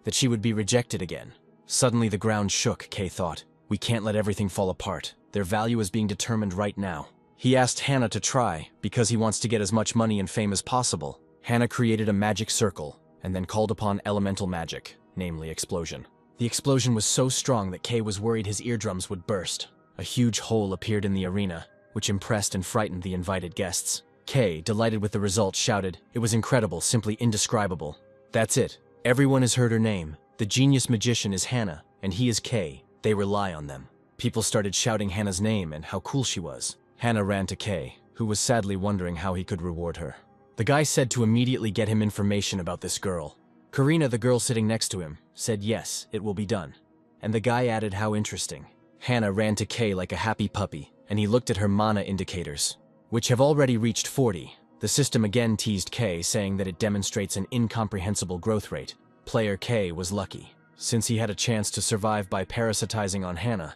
that she would be rejected again. Suddenly the ground shook, Kay thought. We can't let everything fall apart. Their value is being determined right now. He asked Hannah to try, because he wants to get as much money and fame as possible. Hannah created a magic circle, and then called upon elemental magic, namely explosion. The explosion was so strong that Kay was worried his eardrums would burst. A huge hole appeared in the arena, which impressed and frightened the invited guests. Kay, delighted with the result, shouted, "It was incredible, simply indescribable." That's it. Everyone has heard her name. The genius magician is Hannah, and he is Kay. They rely on them. People started shouting Hannah's name and how cool she was. Hannah ran to Kay, who was sadly wondering how he could reward her. The guy said to immediately get him information about this girl. Karina, the girl sitting next to him, said yes, it will be done. And the guy added how interesting. Hannah ran to Kay like a happy puppy, and he looked at her mana indicators, which have already reached 40. The system again teased Kay, saying that it demonstrates an incomprehensible growth rate. Player Kay was lucky, since he had a chance to survive by parasitizing on Hannah.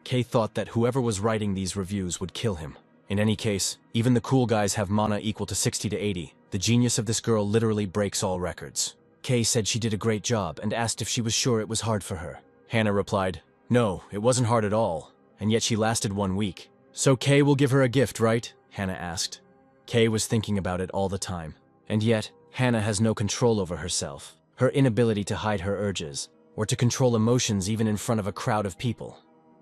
Kay thought that whoever was writing these reviews would kill him. In any case, even the cool guys have mana equal to 60 to 80. The genius of this girl literally breaks all records. Kay said she did a great job and asked if she was sure it was hard for her. Hannah replied, "No, it wasn't hard at all, and yet she lasted 1 week." "So Kay will give her a gift, right?" Hannah asked. Kay was thinking about it all the time. And yet, Hannah has no control over herself. Her inability to hide her urges, or to control emotions even in front of a crowd of people.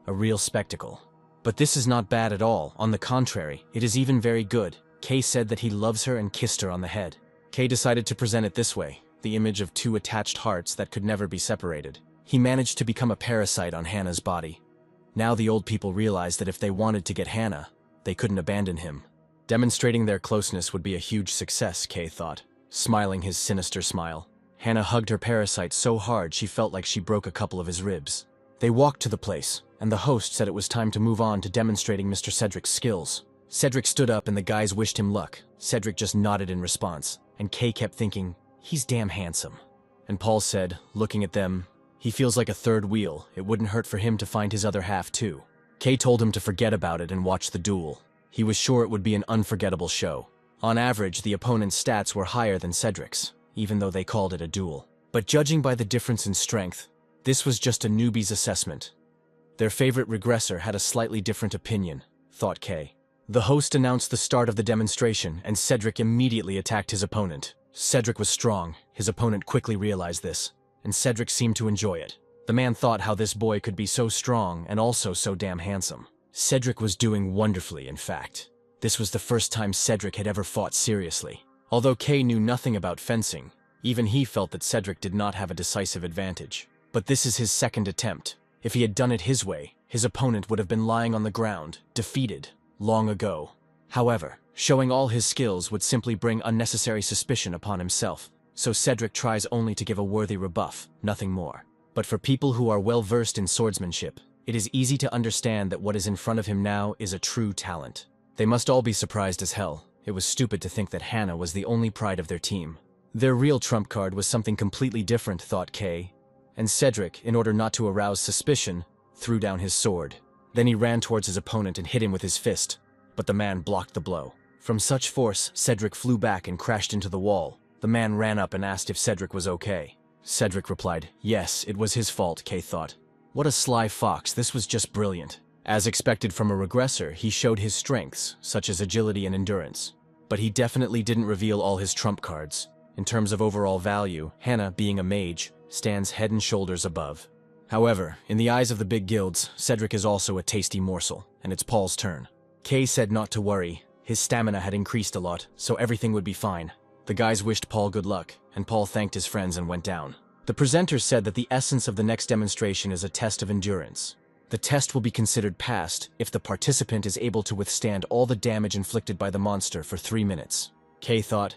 A real spectacle. But this is not bad at all. On the contrary, it is even very good. Kay said that he loves her and kissed her on the head. Kay decided to present it this way, the image of two attached hearts that could never be separated. He managed to become a parasite on Hannah's body. Now the old people realized that if they wanted to get Hannah, they couldn't abandon him. Demonstrating their closeness would be a huge success, Kay thought, smiling his sinister smile. Hannah hugged her parasite so hard she felt like she broke a couple of his ribs. They walked to the place, and the host said it was time to move on to demonstrating Mr. Cedric's skills. Cedric stood up and the guys wished him luck. Cedric just nodded in response, and Kay kept thinking, he's damn handsome. And Paul said, looking at them, he feels like a third wheel. It wouldn't hurt for him to find his other half too. Kay told him to forget about it and watch the duel. He was sure it would be an unforgettable show. On average, the opponent's stats were higher than Cedric's, even though they called it a duel. But judging by the difference in strength, this was just a newbie's assessment. Their favorite regressor had a slightly different opinion, thought Kay. The host announced the start of the demonstration, and Cedric immediately attacked his opponent. Cedric was strong. His opponent quickly realized this, and Cedric seemed to enjoy it. The man thought how this boy could be so strong and also so damn handsome. Cedric was doing wonderfully, in fact. This was the first time Cedric had ever fought seriously. Although Kay knew nothing about fencing, even he felt that Cedric did not have a decisive advantage. But this is his second attempt. If he had done it his way, his opponent would have been lying on the ground, defeated, long ago. However, showing all his skills would simply bring unnecessary suspicion upon himself, so Cedric tries only to give a worthy rebuff, nothing more. But for people who are well versed in swordsmanship, it is easy to understand that what is in front of him now is a true talent. They must all be surprised as hell. It was stupid to think that Hannah was the only pride of their team. Their real trump card was something completely different, thought Kay. And Cedric, in order not to arouse suspicion, threw down his sword. Then he ran towards his opponent and hit him with his fist, but the man blocked the blow. From such force, Cedric flew back and crashed into the wall. The man ran up and asked if Cedric was okay. Cedric replied, yes, it was his fault, Kay thought. What a sly fox, this was just brilliant. As expected from a regressor, he showed his strengths, such as agility and endurance. But he definitely didn't reveal all his trump cards. In terms of overall value, Hannah, being a mage, stands head and shoulders above. However, in the eyes of the big guilds, Cedric is also a tasty morsel, and it's Paul's turn. Kay said not to worry. His stamina had increased a lot, so everything would be fine. The guys wished Paul good luck, and Paul thanked his friends and went down. The presenters said that the essence of the next demonstration is a test of endurance. The test will be considered passed if the participant is able to withstand all the damage inflicted by the monster for 3 minutes. Kay thought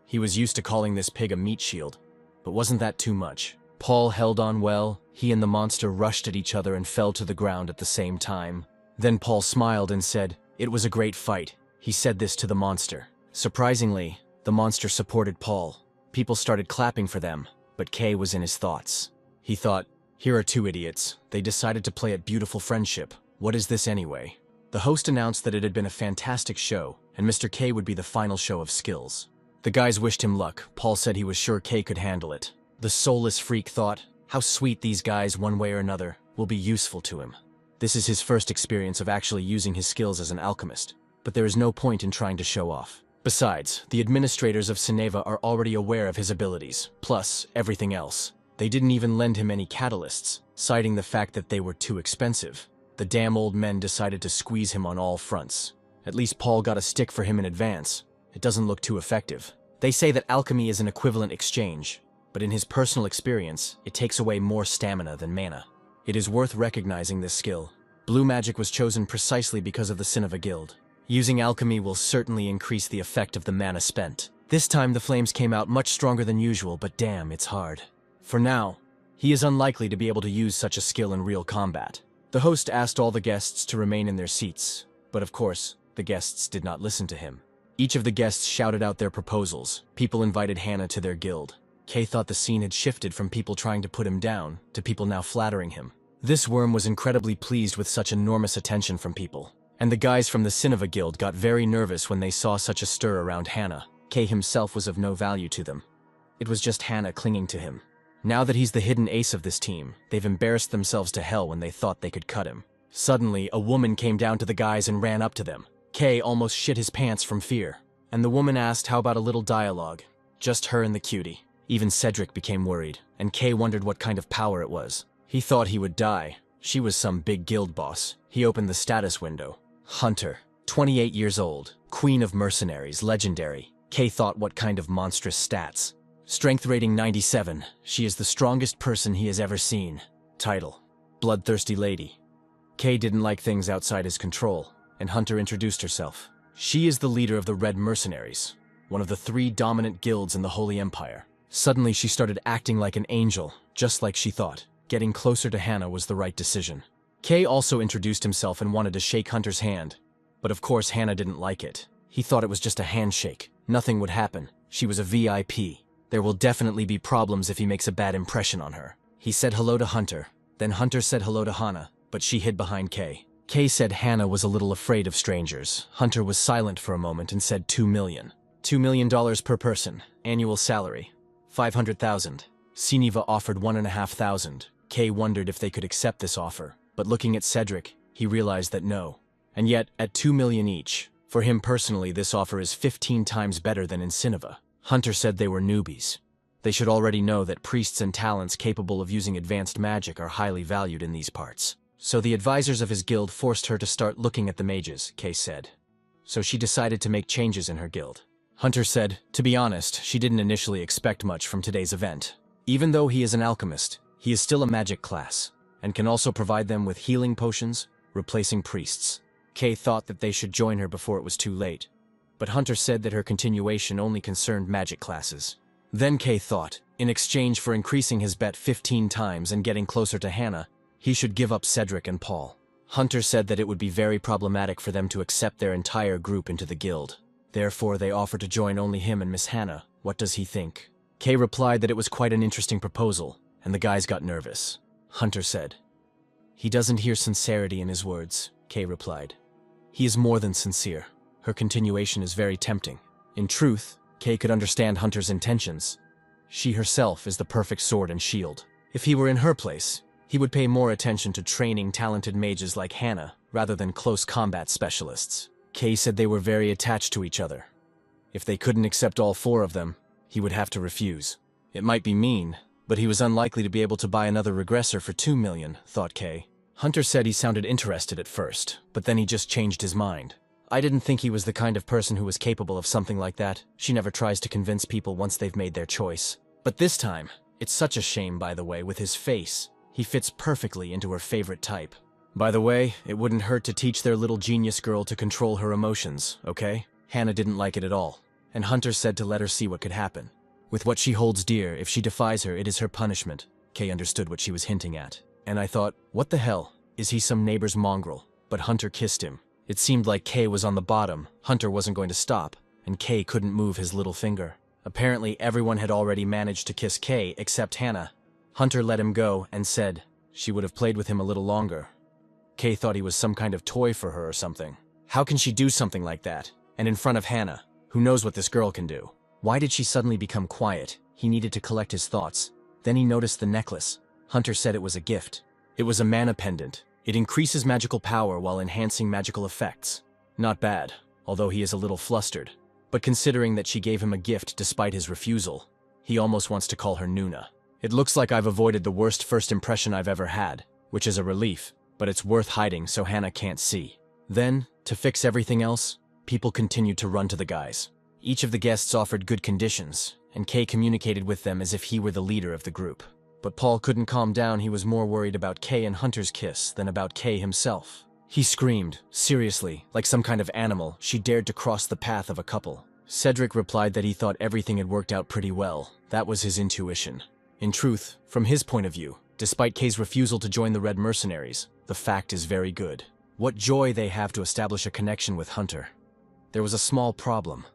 he was used to calling this pig a meat shield, but wasn't that too much? Paul held on well. He and the monster rushed at each other and fell to the ground at the same time. Then Paul smiled and said, "It was a great fight." He said this to the monster. Surprisingly, the monster supported Paul. People started clapping for them, but Kay was in his thoughts. He thought, here are two idiots. They decided to play at beautiful friendship. What is this anyway? The host announced that it had been a fantastic show, and Mr. K would be the final show of skills. The guys wished him luck. Paul said he was sure Kay could handle it. The soulless freak thought, how sweet these guys, one way or another, will be useful to him. This is his first experience of actually using his skills as an alchemist, but there is no point in trying to show off. Besides, the administrators of Cineva are already aware of his abilities, plus everything else. They didn't even lend him any catalysts, citing the fact that they were too expensive. The damn old men decided to squeeze him on all fronts. At least Paul got a stick for him in advance. It doesn't look too effective. They say that alchemy is an equivalent exchange, but in his personal experience, it takes away more stamina than mana. It is worth recognizing this skill. Blue magic was chosen precisely because of the Cineva Guild. Using alchemy will certainly increase the effect of the mana spent. This time the flames came out much stronger than usual, but damn, it's hard. For now, he is unlikely to be able to use such a skill in real combat. The host asked all the guests to remain in their seats, but of course, the guests did not listen to him. Each of the guests shouted out their proposals. People invited Hannah to their guild. Kay thought the scene had shifted from people trying to put him down to people now flattering him. This worm was incredibly pleased with such enormous attention from people. And the guys from the Cineva Guild got very nervous when they saw such a stir around Hannah. Kay himself was of no value to them. It was just Hannah clinging to him. Now that he's the hidden ace of this team, they've embarrassed themselves to hell when they thought they could cut him. Suddenly, a woman came down to the guys and ran up to them. Kay almost shit his pants from fear. And the woman asked how about a little dialogue. Just her and the cutie. Even Cedric became worried, and Kay wondered what kind of power it was. He thought he would die. She was some big guild boss. He opened the status window. Hunter, 28 years old, queen of mercenaries, legendary. Kay thought what kind of monstrous stats. Strength rating 97. She is the strongest person he has ever seen. Title, bloodthirsty lady. Kay didn't like things outside his control, and Hunter introduced herself. She is the leader of the Red Mercenaries, one of the 3 dominant guilds in the Holy Empire. Suddenly she started acting like an angel, just like she thought. Getting closer to Hannah was the right decision. Kay also introduced himself and wanted to shake Hunter's hand, but of course Hannah didn't like it. He thought it was just a handshake. Nothing would happen. She was a VIP. There will definitely be problems if he makes a bad impression on her. He said hello to Hunter. Then Hunter said hello to Hannah, but she hid behind Kay. Kay said Hannah was a little afraid of strangers. Hunter was silent for a moment and said $2 million. $2 million per person. Annual salary. 500,000. Cineva offered 1,500. Kay wondered if they could accept this offer. But looking at Cedric, he realized that no. And yet, at 2 million each, for him personally this offer is 15 times better than in Cineva. Hunter said they were newbies. They should already know that priests and talents capable of using advanced magic are highly valued in these parts. So the advisors of his guild forced her to start looking at the mages, Kay said. So she decided to make changes in her guild. Hunter said, to be honest, she didn't initially expect much from today's event. Even though he is an alchemist, he is still a magic class, and can also provide them with healing potions, replacing priests. Kay thought that they should join her before it was too late, but Hunter said that her continuation only concerned magic classes. Then Kay thought, in exchange for increasing his bet 15 times and getting closer to Hannah, he should give up Cedric and Paul. Hunter said that it would be very problematic for them to accept their entire group into the guild. Therefore, they offered to join only him and Miss Hannah. What does he think? Kay replied that it was quite an interesting proposal, and the guys got nervous. Hunter said, he doesn't hear sincerity in his words, Kay replied. He is more than sincere. Her continuation is very tempting. In truth, Kay could understand Hunter's intentions. She herself is the perfect sword and shield. If he were in her place, he would pay more attention to training talented mages like Hannah rather than close combat specialists. Kay said they were very attached to each other. If they couldn't accept all 4 of them, he would have to refuse. It might be mean, but he was unlikely to be able to buy another regressor for 2 million, thought Kay. Hunter said he sounded interested at first, but then he just changed his mind. I didn't think he was the kind of person who was capable of something like that. She never tries to convince people once they've made their choice. But this time, it's such a shame, by the way, with his face. He fits perfectly into her favorite type. By the way, it wouldn't hurt to teach their little genius girl to control her emotions, okay? Hannah didn't like it at all, and Hunter said to let her see what could happen. With what she holds dear, if she defies her, it is her punishment. Kay understood what she was hinting at. And I thought, what the hell? Is he some neighbor's mongrel? But Hunter kissed him. It seemed like Kay was on the bottom. Hunter wasn't going to stop, and Kay couldn't move his little finger. Apparently, everyone had already managed to kiss Kay except Hannah. Hunter let him go and said she would have played with him a little longer. Kay thought he was some kind of toy for her or something. How can she do something like that? And in front of Hannah, who knows what this girl can do? Why did she suddenly become quiet? He needed to collect his thoughts. Then he noticed the necklace. Hunter said it was a gift. It was a mana pendant. It increases magical power while enhancing magical effects. Not bad, although he is a little flustered. But considering that she gave him a gift despite his refusal, he almost wants to call her Nuna. It looks like I've avoided the worst first impression I've ever had, which is a relief, but it's worth hiding so Hannah can't see. Then, to fix everything else, people continued to run to the guys. Each of the guests offered good conditions, and Kay communicated with them as if he were the leader of the group. But Paul couldn't calm down. He was more worried about Kay and Hunter's kiss than about Kay himself. He screamed, seriously, like some kind of animal. She dared to cross the path of a couple. Cedric replied that he thought everything had worked out pretty well. That was his intuition. In truth, from his point of view, despite Kay's refusal to join the Red Mercenaries, the fact is very good. What joy they have to establish a connection with Hunter. There was a small problem.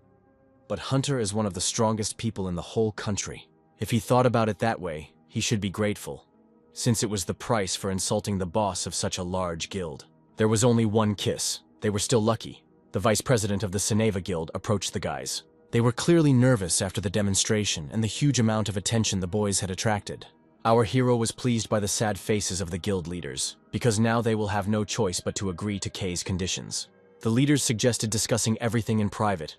But Hunter is one of the strongest people in the whole country. If he thought about it that way, he should be grateful, since it was the price for insulting the boss of such a large guild. There was only one kiss. They were still lucky. The vice president of the Seneva Guild approached the guys. They were clearly nervous after the demonstration and the huge amount of attention the boys had attracted. Our hero was pleased by the sad faces of the guild leaders, because now they will have no choice but to agree to Kay's conditions. The leaders suggested discussing everything in private.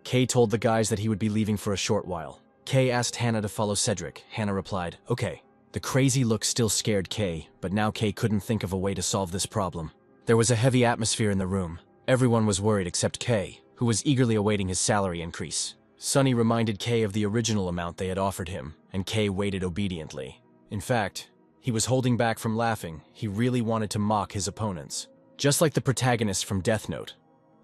Kay told the guys that he would be leaving for a short while. Kay asked Hannah to follow Cedric. Hannah replied, okay. The crazy look still scared Kay, but now Kay couldn't think of a way to solve this problem. There was a heavy atmosphere in the room. Everyone was worried except Kay, who was eagerly awaiting his salary increase. Sunny reminded Kay of the original amount they had offered him, and Kay waited obediently. In fact, he was holding back from laughing. He really wanted to mock his opponents. Just like the protagonist from Death Note,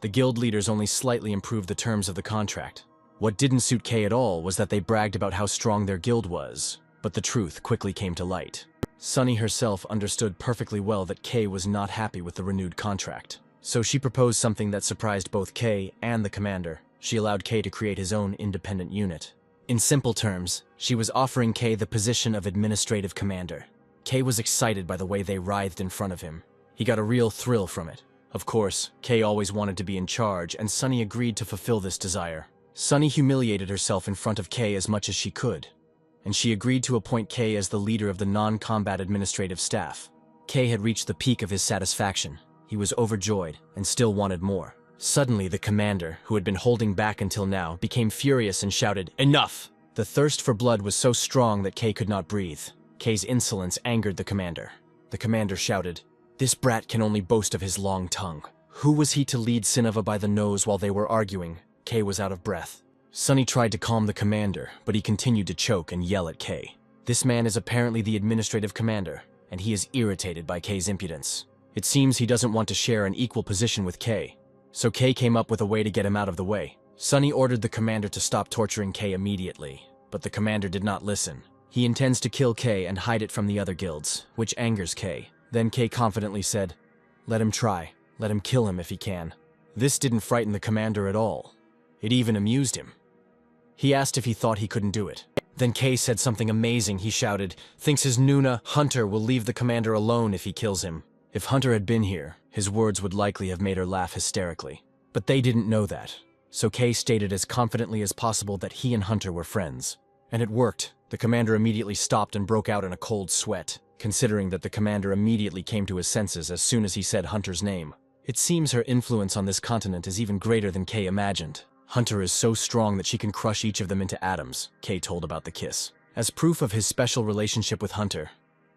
the guild leaders only slightly improved the terms of the contract. What didn't suit Kay at all was that they bragged about how strong their guild was, but the truth quickly came to light. Sunny herself understood perfectly well that Kay was not happy with the renewed contract. So she proposed something that surprised both Kay and the commander. She allowed Kay to create his own independent unit. In simple terms, she was offering Kay the position of administrative commander. Kay was excited by the way they writhed in front of him. He got a real thrill from it. Of course, Kay always wanted to be in charge, and Sunny agreed to fulfill this desire. Sunny humiliated herself in front of Kay as much as she could, and she agreed to appoint Kay as the leader of the non-combat administrative staff. Kay had reached the peak of his satisfaction. He was overjoyed and still wanted more. Suddenly, the commander, who had been holding back until now, became furious and shouted, "Enough!" The thirst for blood was so strong that Kay could not breathe. Kay's insolence angered the commander. The commander shouted, "This brat can only boast of his long tongue." Who was he to lead Sinova by the nose while they were arguing? Kay was out of breath. Sunny tried to calm the commander, but he continued to choke and yell at Kay. This man is apparently the administrative commander, and he is irritated by Kay's impudence. It seems he doesn't want to share an equal position with Kay, so Kay came up with a way to get him out of the way. Sunny ordered the commander to stop torturing Kay immediately, but the commander did not listen. He intends to kill Kay and hide it from the other guilds, which angers Kay. Then Kay confidently said, "Let him try. Let him kill him if he can." This didn't frighten the commander at all. It even amused him. He asked if he thought he couldn't do it. Then Kay said something amazing. He shouted, "Thinks his Nuna, Hunter, will leave the commander alone if he kills him." If Hunter had been here, his words would likely have made her laugh hysterically. But they didn't know that, so Kay stated as confidently as possible that he and Hunter were friends. And it worked. The commander immediately stopped and broke out in a cold sweat, considering that the commander immediately came to his senses as soon as he said Hunter's name. It seems her influence on this continent is even greater than Kay imagined. Hunter is so strong that she can crush each of them into atoms, Kay told about the kiss. As proof of his special relationship with Hunter,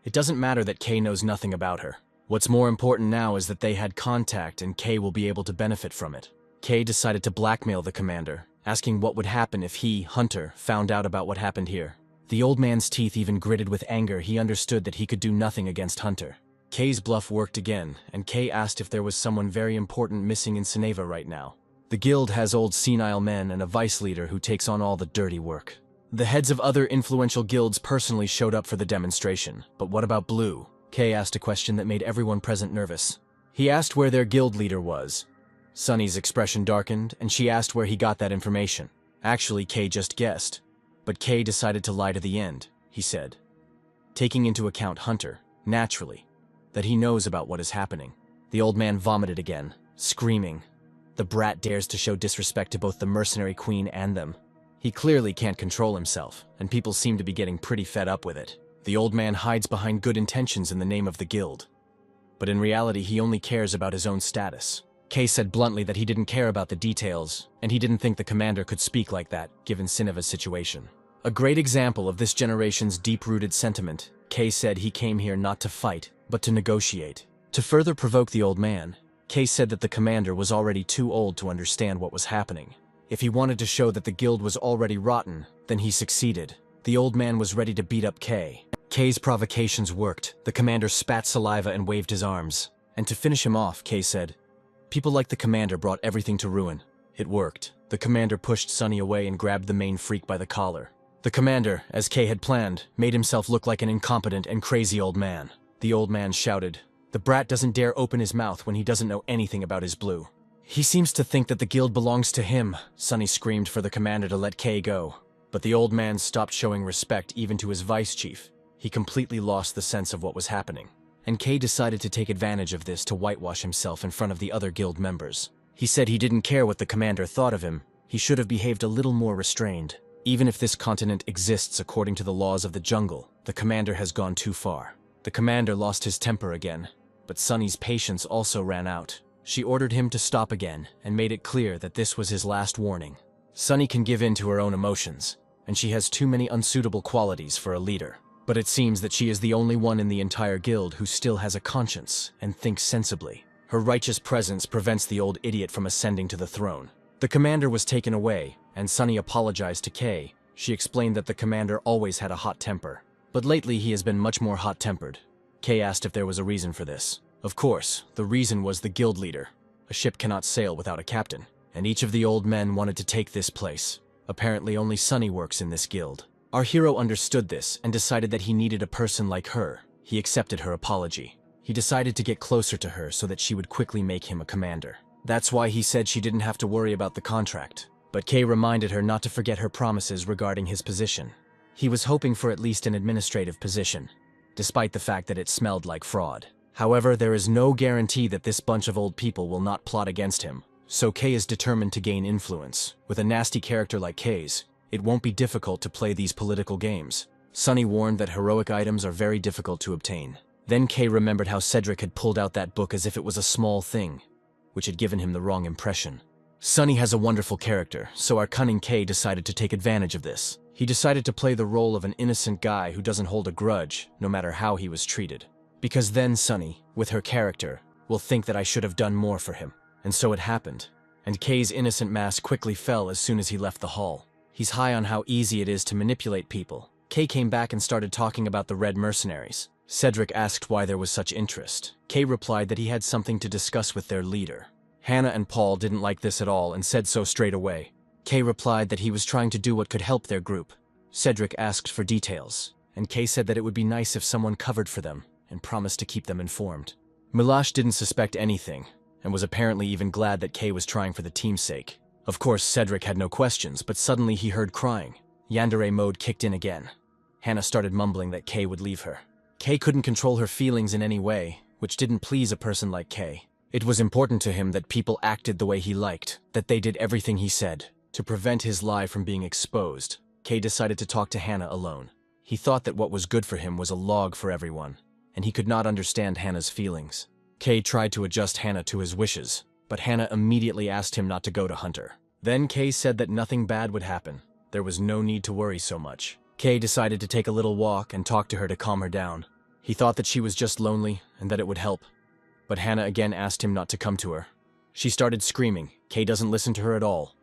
it doesn't matter that Kay knows nothing about her. What's more important now is that they had contact and Kay will be able to benefit from it. Kay decided to blackmail the commander, asking what would happen if he, Hunter, found out about what happened here. The old man's teeth even gritted with anger. He understood that he could do nothing against Hunter. Kay's bluff worked again, and Kay asked if there was someone very important missing in Seneva right now. The guild has old senile men and a vice leader who takes on all the dirty work. The heads of other influential guilds personally showed up for the demonstration, but what about Blue? Kay asked a question that made everyone present nervous. He asked where their guild leader was. Sunny's expression darkened, and she asked where he got that information. Actually, Kay just guessed. But Kay decided to lie to the end, he said. Taking into account Hunter, naturally, that he knows about what is happening. The old man vomited again, screaming. The brat dares to show disrespect to both the mercenary queen and them. He clearly can't control himself, and people seem to be getting pretty fed up with it. The old man hides behind good intentions in the name of the guild. But in reality, he only cares about his own status. Kay said bluntly that he didn't care about the details, and he didn't think the commander could speak like that, given Sineva's situation. A great example of this generation's deep-rooted sentiment, Kay said he came here not to fight, but to negotiate. To further provoke the old man, Kay said that the commander was already too old to understand what was happening. If he wanted to show that the guild was already rotten, then he succeeded. The old man was ready to beat up Kay. Kay's provocations worked. The commander spat saliva and waved his arms. And to finish him off, Kay said, "People like the commander brought everything to ruin." It worked. The commander pushed Sunny away and grabbed the main freak by the collar. The commander, as Kay had planned, made himself look like an incompetent and crazy old man. The old man shouted, "The brat doesn't dare open his mouth when he doesn't know anything about his Blue. He seems to think that the guild belongs to him." Sunny screamed for the commander to let Kay go. But the old man stopped showing respect even to his vice chief. He completely lost the sense of what was happening. And Kay decided to take advantage of this to whitewash himself in front of the other guild members. He said he didn't care what the commander thought of him. He should have behaved a little more restrained. Even if this continent exists according to the laws of the jungle, the commander has gone too far. The commander lost his temper again, but Sunny's patience also ran out. She ordered him to stop again and made it clear that this was his last warning. Sunny can give in to her own emotions, and she has too many unsuitable qualities for a leader. But it seems that she is the only one in the entire guild who still has a conscience and thinks sensibly. Her righteous presence prevents the old idiot from ascending to the throne. The commander was taken away, and Sunny apologized to Kay. She explained that the commander always had a hot temper, but lately he has been much more hot-tempered. Kay asked if there was a reason for this. Of course, the reason was the guild leader. A ship cannot sail without a captain, and each of the old men wanted to take this place. Apparently only Sunny works in this guild. Our hero understood this and decided that he needed a person like her. He accepted her apology. He decided to get closer to her so that she would quickly make him a commander. That's why he said she didn't have to worry about the contract. But Kay reminded her not to forget her promises regarding his position. He was hoping for at least an administrative position, despite the fact that it smelled like fraud. However, there is no guarantee that this bunch of old people will not plot against him. So Kay is determined to gain influence. With a nasty character like Kay's, it won't be difficult to play these political games. Sunny warned that heroic items are very difficult to obtain. Then Kay remembered how Cedric had pulled out that book as if it was a small thing, which had given him the wrong impression. Sunny has a wonderful character, so our cunning Kay decided to take advantage of this. He decided to play the role of an innocent guy who doesn't hold a grudge, no matter how he was treated. Because then Sunny, with her character, will think that I should have done more for him. And so it happened. And Kay's innocent mask quickly fell as soon as he left the hall. He's high on how easy it is to manipulate people. Kay came back and started talking about the Red Mercenaries. Cedric asked why there was such interest. Kay replied that he had something to discuss with their leader. Hannah and Paul didn't like this at all and said so straight away. Kay replied that he was trying to do what could help their group. Cedric asked for details, and Kay said that it would be nice if someone covered for them and promised to keep them informed. Milash didn't suspect anything, and was apparently even glad that Kay was trying for the team's sake. Of course, Cedric had no questions, but suddenly he heard crying. Yandere mode kicked in again. Hannah started mumbling that Kay would leave her. Kay couldn't control her feelings in any way, which didn't please a person like Kay. It was important to him that people acted the way he liked, that they did everything he said. To prevent his lie from being exposed, Kay decided to talk to Hannah alone. He thought that what was good for him was a log for everyone, and he could not understand Hannah's feelings. Kay tried to adjust Hannah to his wishes, but Hannah immediately asked him not to go to Hunter. Then Kay said that nothing bad would happen. There was no need to worry so much. Kay decided to take a little walk and talk to her to calm her down. He thought that she was just lonely and that it would help. but Hannah again asked him not to come to her. She started screaming. Kay doesn't listen to her at all.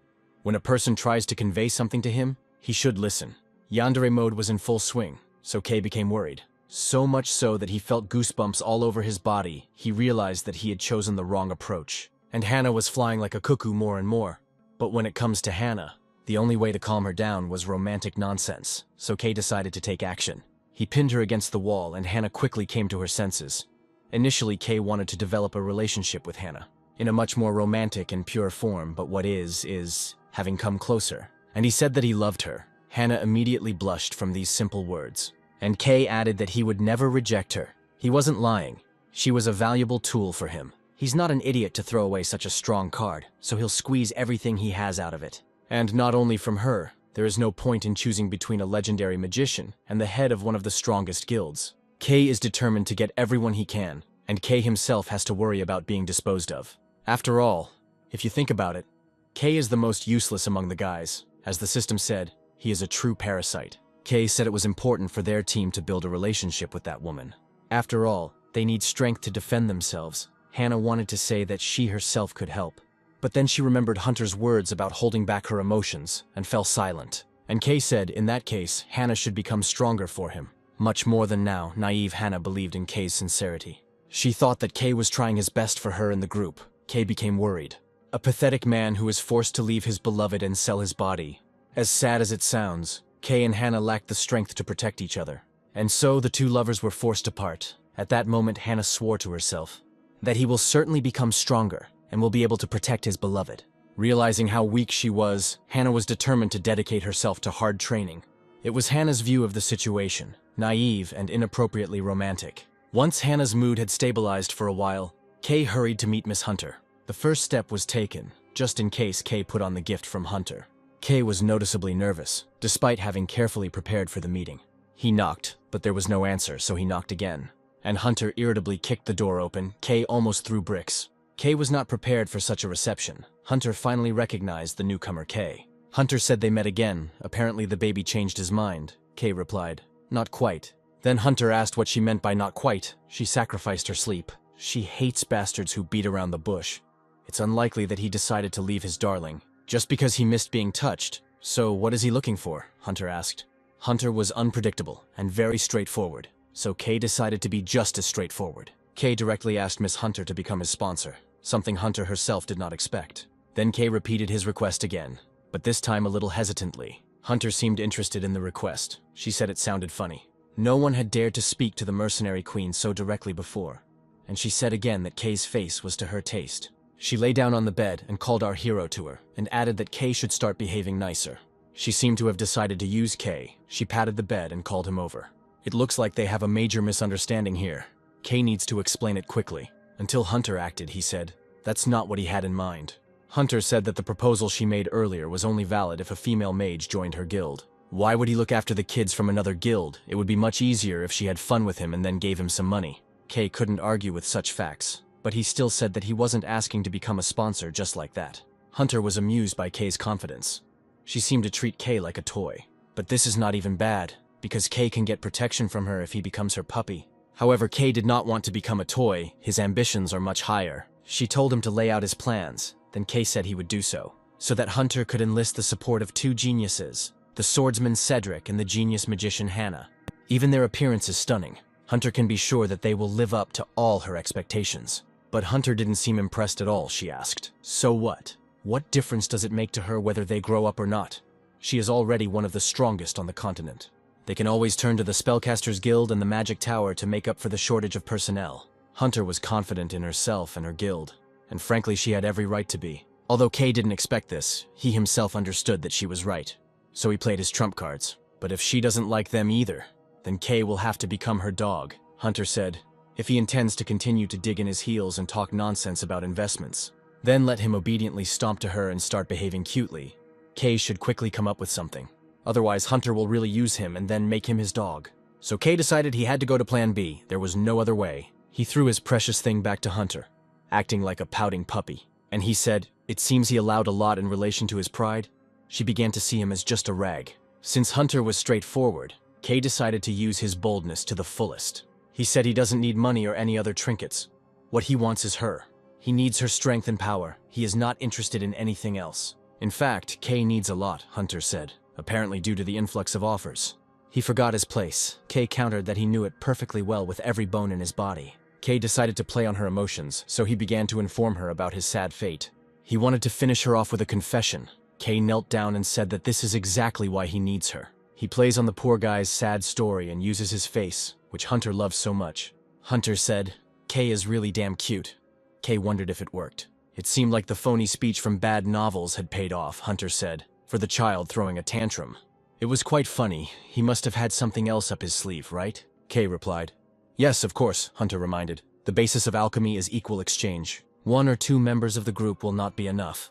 When a person tries to convey something to him, he should listen. Yandere mode was in full swing, so Kay became worried. So much so that he felt goosebumps all over his body. He realized that he had chosen the wrong approach. And Hannah was flying like a cuckoo more and more. But when it comes to Hannah, the only way to calm her down was romantic nonsense, so Kay decided to take action. He pinned her against the wall, and Hannah quickly came to her senses. Initially, Kay wanted to develop a relationship with Hannah, in a much more romantic and pure form, but what is having come closer. And he said that he loved her. Hannah immediately blushed from these simple words. And Kay added that he would never reject her. He wasn't lying. She was a valuable tool for him. He's not an idiot to throw away such a strong card, so he'll squeeze everything he has out of it. And not only from her, there is no point in choosing between a legendary magician and the head of one of the strongest guilds. Kay is determined to get everyone he can, and Kay himself has to worry about being disposed of. After all, if you think about it, Kay is the most useless among the guys. As the system said, he is a true parasite. Kay said it was important for their team to build a relationship with that woman. After all, they need strength to defend themselves. Hannah wanted to say that she herself could help. But then she remembered Hunter's words about holding back her emotions and fell silent. And Kay said, in that case, Hannah should become stronger for him. Much more than now, naive Hannah believed in Kay's sincerity. She thought that Kay was trying his best for her and the group. Kay became worried. A pathetic man who is forced to leave his beloved and sell his body. As sad as it sounds, Kay and Hannah lacked the strength to protect each other. And so the two lovers were forced apart. At that moment, Hannah swore to herself that he will certainly become stronger and will be able to protect his beloved. Realizing how weak she was, Hannah was determined to dedicate herself to hard training. It was Hannah's view of the situation, naive and inappropriately romantic. Once Hannah's mood had stabilized for a while, Kay hurried to meet Miss Hunter. The first step was taken, just in case Kay put on the gift from Hunter. Kay was noticeably nervous, despite having carefully prepared for the meeting. He knocked, but there was no answer, so he knocked again. And Hunter irritably kicked the door open. Kay almost threw bricks. Kay was not prepared for such a reception. Hunter finally recognized the newcomer Kay. Hunter said they met again. Apparently the baby changed his mind. Kay replied, "Not quite." Then Hunter asked what she meant by not quite. She sacrificed her sleep. She hates bastards who beat around the bush. It's unlikely that he decided to leave his darling just because he missed being touched. So what is he looking for? Hunter asked. Hunter was unpredictable and very straightforward, so Kay decided to be just as straightforward. Kay directly asked Miss Hunter to become his sponsor, something Hunter herself did not expect. Then Kay repeated his request again, but this time a little hesitantly. Hunter seemed interested in the request. She said it sounded funny. No one had dared to speak to the mercenary queen so directly before, and she said again that Kay's face was to her taste. She lay down on the bed and called our hero to her, and added that Kay should start behaving nicer. She seemed to have decided to use Kay. She patted the bed and called him over. It looks like they have a major misunderstanding here. Kay needs to explain it quickly. Until Hunter acted, he said. That's not what he had in mind. Hunter said that the proposal she made earlier was only valid if a female mage joined her guild. Why would he look after the kids from another guild? It would be much easier if she had fun with him and then gave him some money. Kay couldn't argue with such facts, but he still said that he wasn't asking to become a sponsor just like that. Hunter was amused by Kay's confidence. She seemed to treat Kay like a toy. But this is not even bad, because Kay can get protection from her if he becomes her puppy. However, Kay did not want to become a toy. His ambitions are much higher. She told him to lay out his plans, then Kay said he would do so that Hunter could enlist the support of two geniuses, the swordsman Cedric and the genius magician Hannah. Even their appearance is stunning. Hunter can be sure that they will live up to all her expectations. But Hunter didn't seem impressed at all, she asked. So what? What difference does it make to her whether they grow up or not? She is already one of the strongest on the continent. They can always turn to the Spellcasters Guild and the Magic Tower to make up for the shortage of personnel. Hunter was confident in herself and her guild, and frankly she had every right to be. Although Kay didn't expect this, he himself understood that she was right. So he played his trump cards. But if she doesn't like them either, then Kay will have to become her dog, Hunter said. If he intends to continue to dig in his heels and talk nonsense about investments, then let him obediently stomp to her and start behaving cutely. Kay should quickly come up with something. Otherwise, Hunter will really use him and then make him his dog. So Kay decided he had to go to plan B. There was no other way. He threw his precious thing back to Hunter, acting like a pouting puppy. And he said, it seems he allowed a lot in relation to his pride. She began to see him as just a rag. Since Hunter was straightforward, Kay decided to use his boldness to the fullest. He said he doesn't need money or any other trinkets. What he wants is her. He needs her strength and power. He is not interested in anything else. In fact, Kay needs a lot, Hunter said, apparently due to the influx of offers. He forgot his place. Kay countered that he knew it perfectly well with every bone in his body. Kay decided to play on her emotions, so he began to inform her about his sad fate. He wanted to finish her off with a confession. Kay knelt down and said that this is exactly why he needs her. He plays on the poor guy's sad story and uses his face, which Hunter loves so much. Hunter said, "Kay is really damn cute." Kay wondered if it worked. It seemed like the phony speech from bad novels had paid off, Hunter said, for the child throwing a tantrum. It was quite funny. He must have had something else up his sleeve, right? Kay replied. Yes, of course, Hunter reminded. The basis of alchemy is equal exchange. 1 or 2 members of the group will not be enough.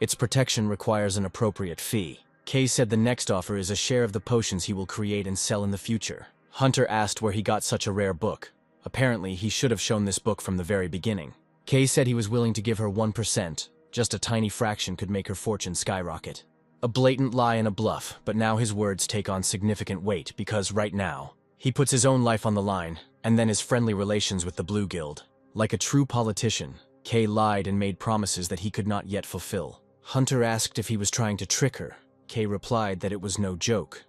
Its protection requires an appropriate fee. Kay said the next offer is a share of the potions he will create and sell in the future. Hunter asked where he got such a rare book. Apparently, he should have shown this book from the very beginning. Kay said he was willing to give her 1%. Just a tiny fraction could make her fortune skyrocket. A blatant lie and a bluff, but now his words take on significant weight because right now, he puts his own life on the line, and then his friendly relations with the Blue Guild. Like a true politician, Kay lied and made promises that he could not yet fulfill. Hunter asked if he was trying to trick her. Kay replied that it was no joke.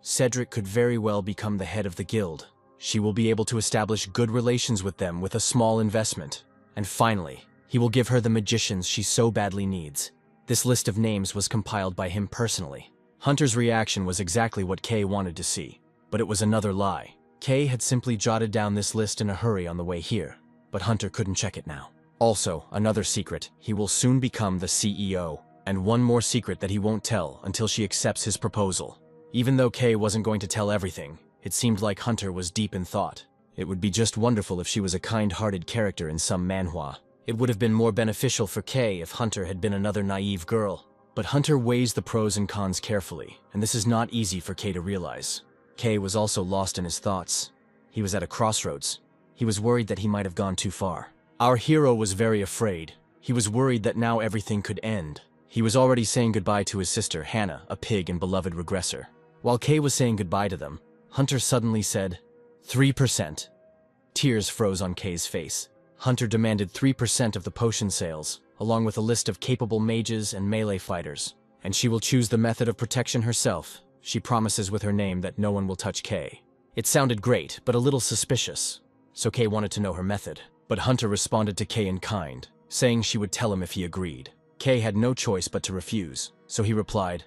Cedric could very well become the head of the guild. She will be able to establish good relations with them with a small investment. And finally, he will give her the magicians she so badly needs. This list of names was compiled by him personally. Hunter's reaction was exactly what Kay wanted to see, but it was another lie. Kay had simply jotted down this list in a hurry on the way here, but Hunter couldn't check it now. Also, another secret, he will soon become the CEO, and one more secret that he won't tell until she accepts his proposal. Even though Kay wasn't going to tell everything, it seemed like Hunter was deep in thought. It would be just wonderful if she was a kind-hearted character in some manhwa. It would have been more beneficial for Kay if Hunter had been another naive girl. But Hunter weighs the pros and cons carefully, and this is not easy for Kay to realize. Kay was also lost in his thoughts. He was at a crossroads. He was worried that he might have gone too far. Our hero was very afraid. He was worried that now everything could end. He was already saying goodbye to his sister, Hannah, a pig and beloved regressor. While Kay was saying goodbye to them, Hunter suddenly said, 3%. Tears froze on Kay's face. Hunter demanded 3% of the potion sales, along with a list of capable mages and melee fighters. And she will choose the method of protection herself. She promises with her name that no one will touch Kay. It sounded great, but a little suspicious. So Kay wanted to know her method. But Hunter responded to Kay in kind, saying she would tell him if he agreed. Kay had no choice but to refuse, so he replied,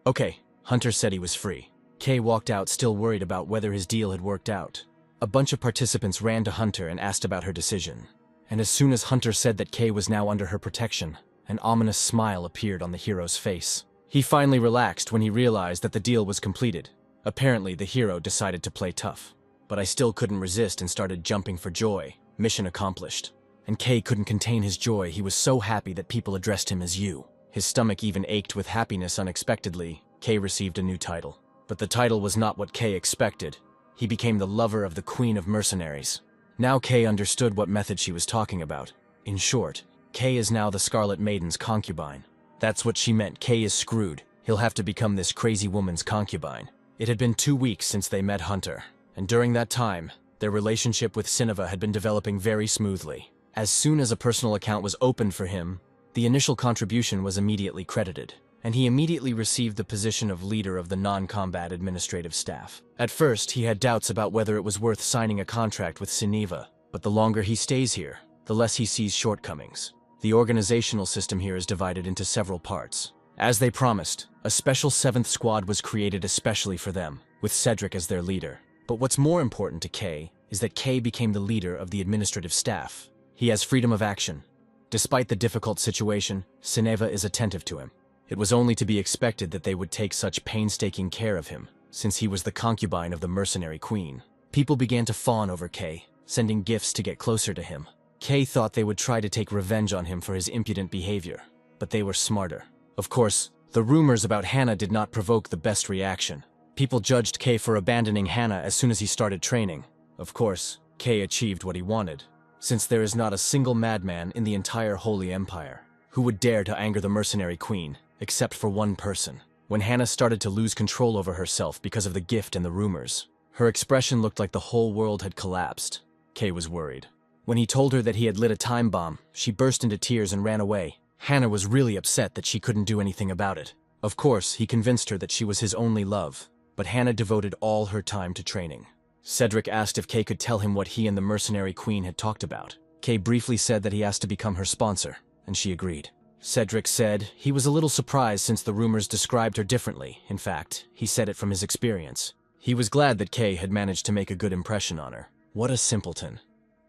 Okay. Hunter said he was free. Kay walked out still worried about whether his deal had worked out. A bunch of participants ran to Hunter and asked about her decision. And as soon as Hunter said that Kay was now under her protection, an ominous smile appeared on the hero's face. He finally relaxed when he realized that the deal was completed. Apparently, the hero decided to play tough. But I still couldn't resist and started jumping for joy. Mission accomplished. And Kay couldn't contain his joy. He was so happy that people addressed him as you. His stomach even ached with happiness unexpectedly. Kay received a new title. But the title was not what Kay expected. He became the lover of the Queen of Mercenaries. Now Kay understood what method she was talking about. In short, Kay is now the Scarlet Maiden's concubine. That's what she meant. Kay is screwed. He'll have to become this crazy woman's concubine. It had been 2 weeks since they met Hunter, and during that time, their relationship with Sinova had been developing very smoothly. As soon as a personal account was opened for him, the initial contribution was immediately credited, and he immediately received the position of leader of the non-combat administrative staff. At first, he had doubts about whether it was worth signing a contract with Sineva, but the longer he stays here, the less he sees shortcomings. The organizational system here is divided into several parts. As they promised, a special 7th squad was created especially for them, with Cedric as their leader. But what's more important to Kay is that Kay became the leader of the administrative staff. He has freedom of action. Despite the difficult situation, Sineva is attentive to him. It was only to be expected that they would take such painstaking care of him, since he was the concubine of the mercenary queen. People began to fawn over Kay, sending gifts to get closer to him. Kay thought they would try to take revenge on him for his impudent behavior, but they were smarter. Of course, the rumors about Hannah did not provoke the best reaction. People judged Kay for abandoning Hannah as soon as he started training. Of course, Kay achieved what he wanted, since there is not a single madman in the entire Holy Empire who would dare to anger the mercenary queen, except for one person. When Hannah started to lose control over herself because of the gift and the rumors, her expression looked like the whole world had collapsed. Kay was worried. When he told her that he had lit a time bomb, she burst into tears and ran away. Hannah was really upset that she couldn't do anything about it. Of course, he convinced her that she was his only love, but Hannah devoted all her time to training. Cedric asked if Kay could tell him what he and the mercenary queen had talked about. Kay briefly said that he asked to become her sponsor, and she agreed. Cedric said he was a little surprised since the rumors described her differently. In fact, he said it from his experience. He was glad that Kay had managed to make a good impression on her. What a simpleton.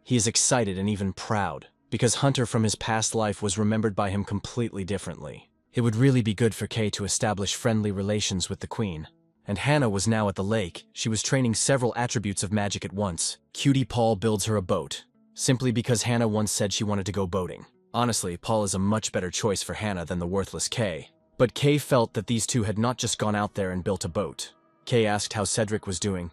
He is excited and even proud, because Hunter from his past life was remembered by him completely differently. It would really be good for Kay to establish friendly relations with the queen. And Hannah was now at the lake. She was training several attributes of magic at once. Cutie Paul builds her a boat, simply because Hannah once said she wanted to go boating. Honestly, Paul is a much better choice for Hannah than the worthless Kay. But Kay felt that these two had not just gone out there and built a boat. Kay asked how Cedric was doing.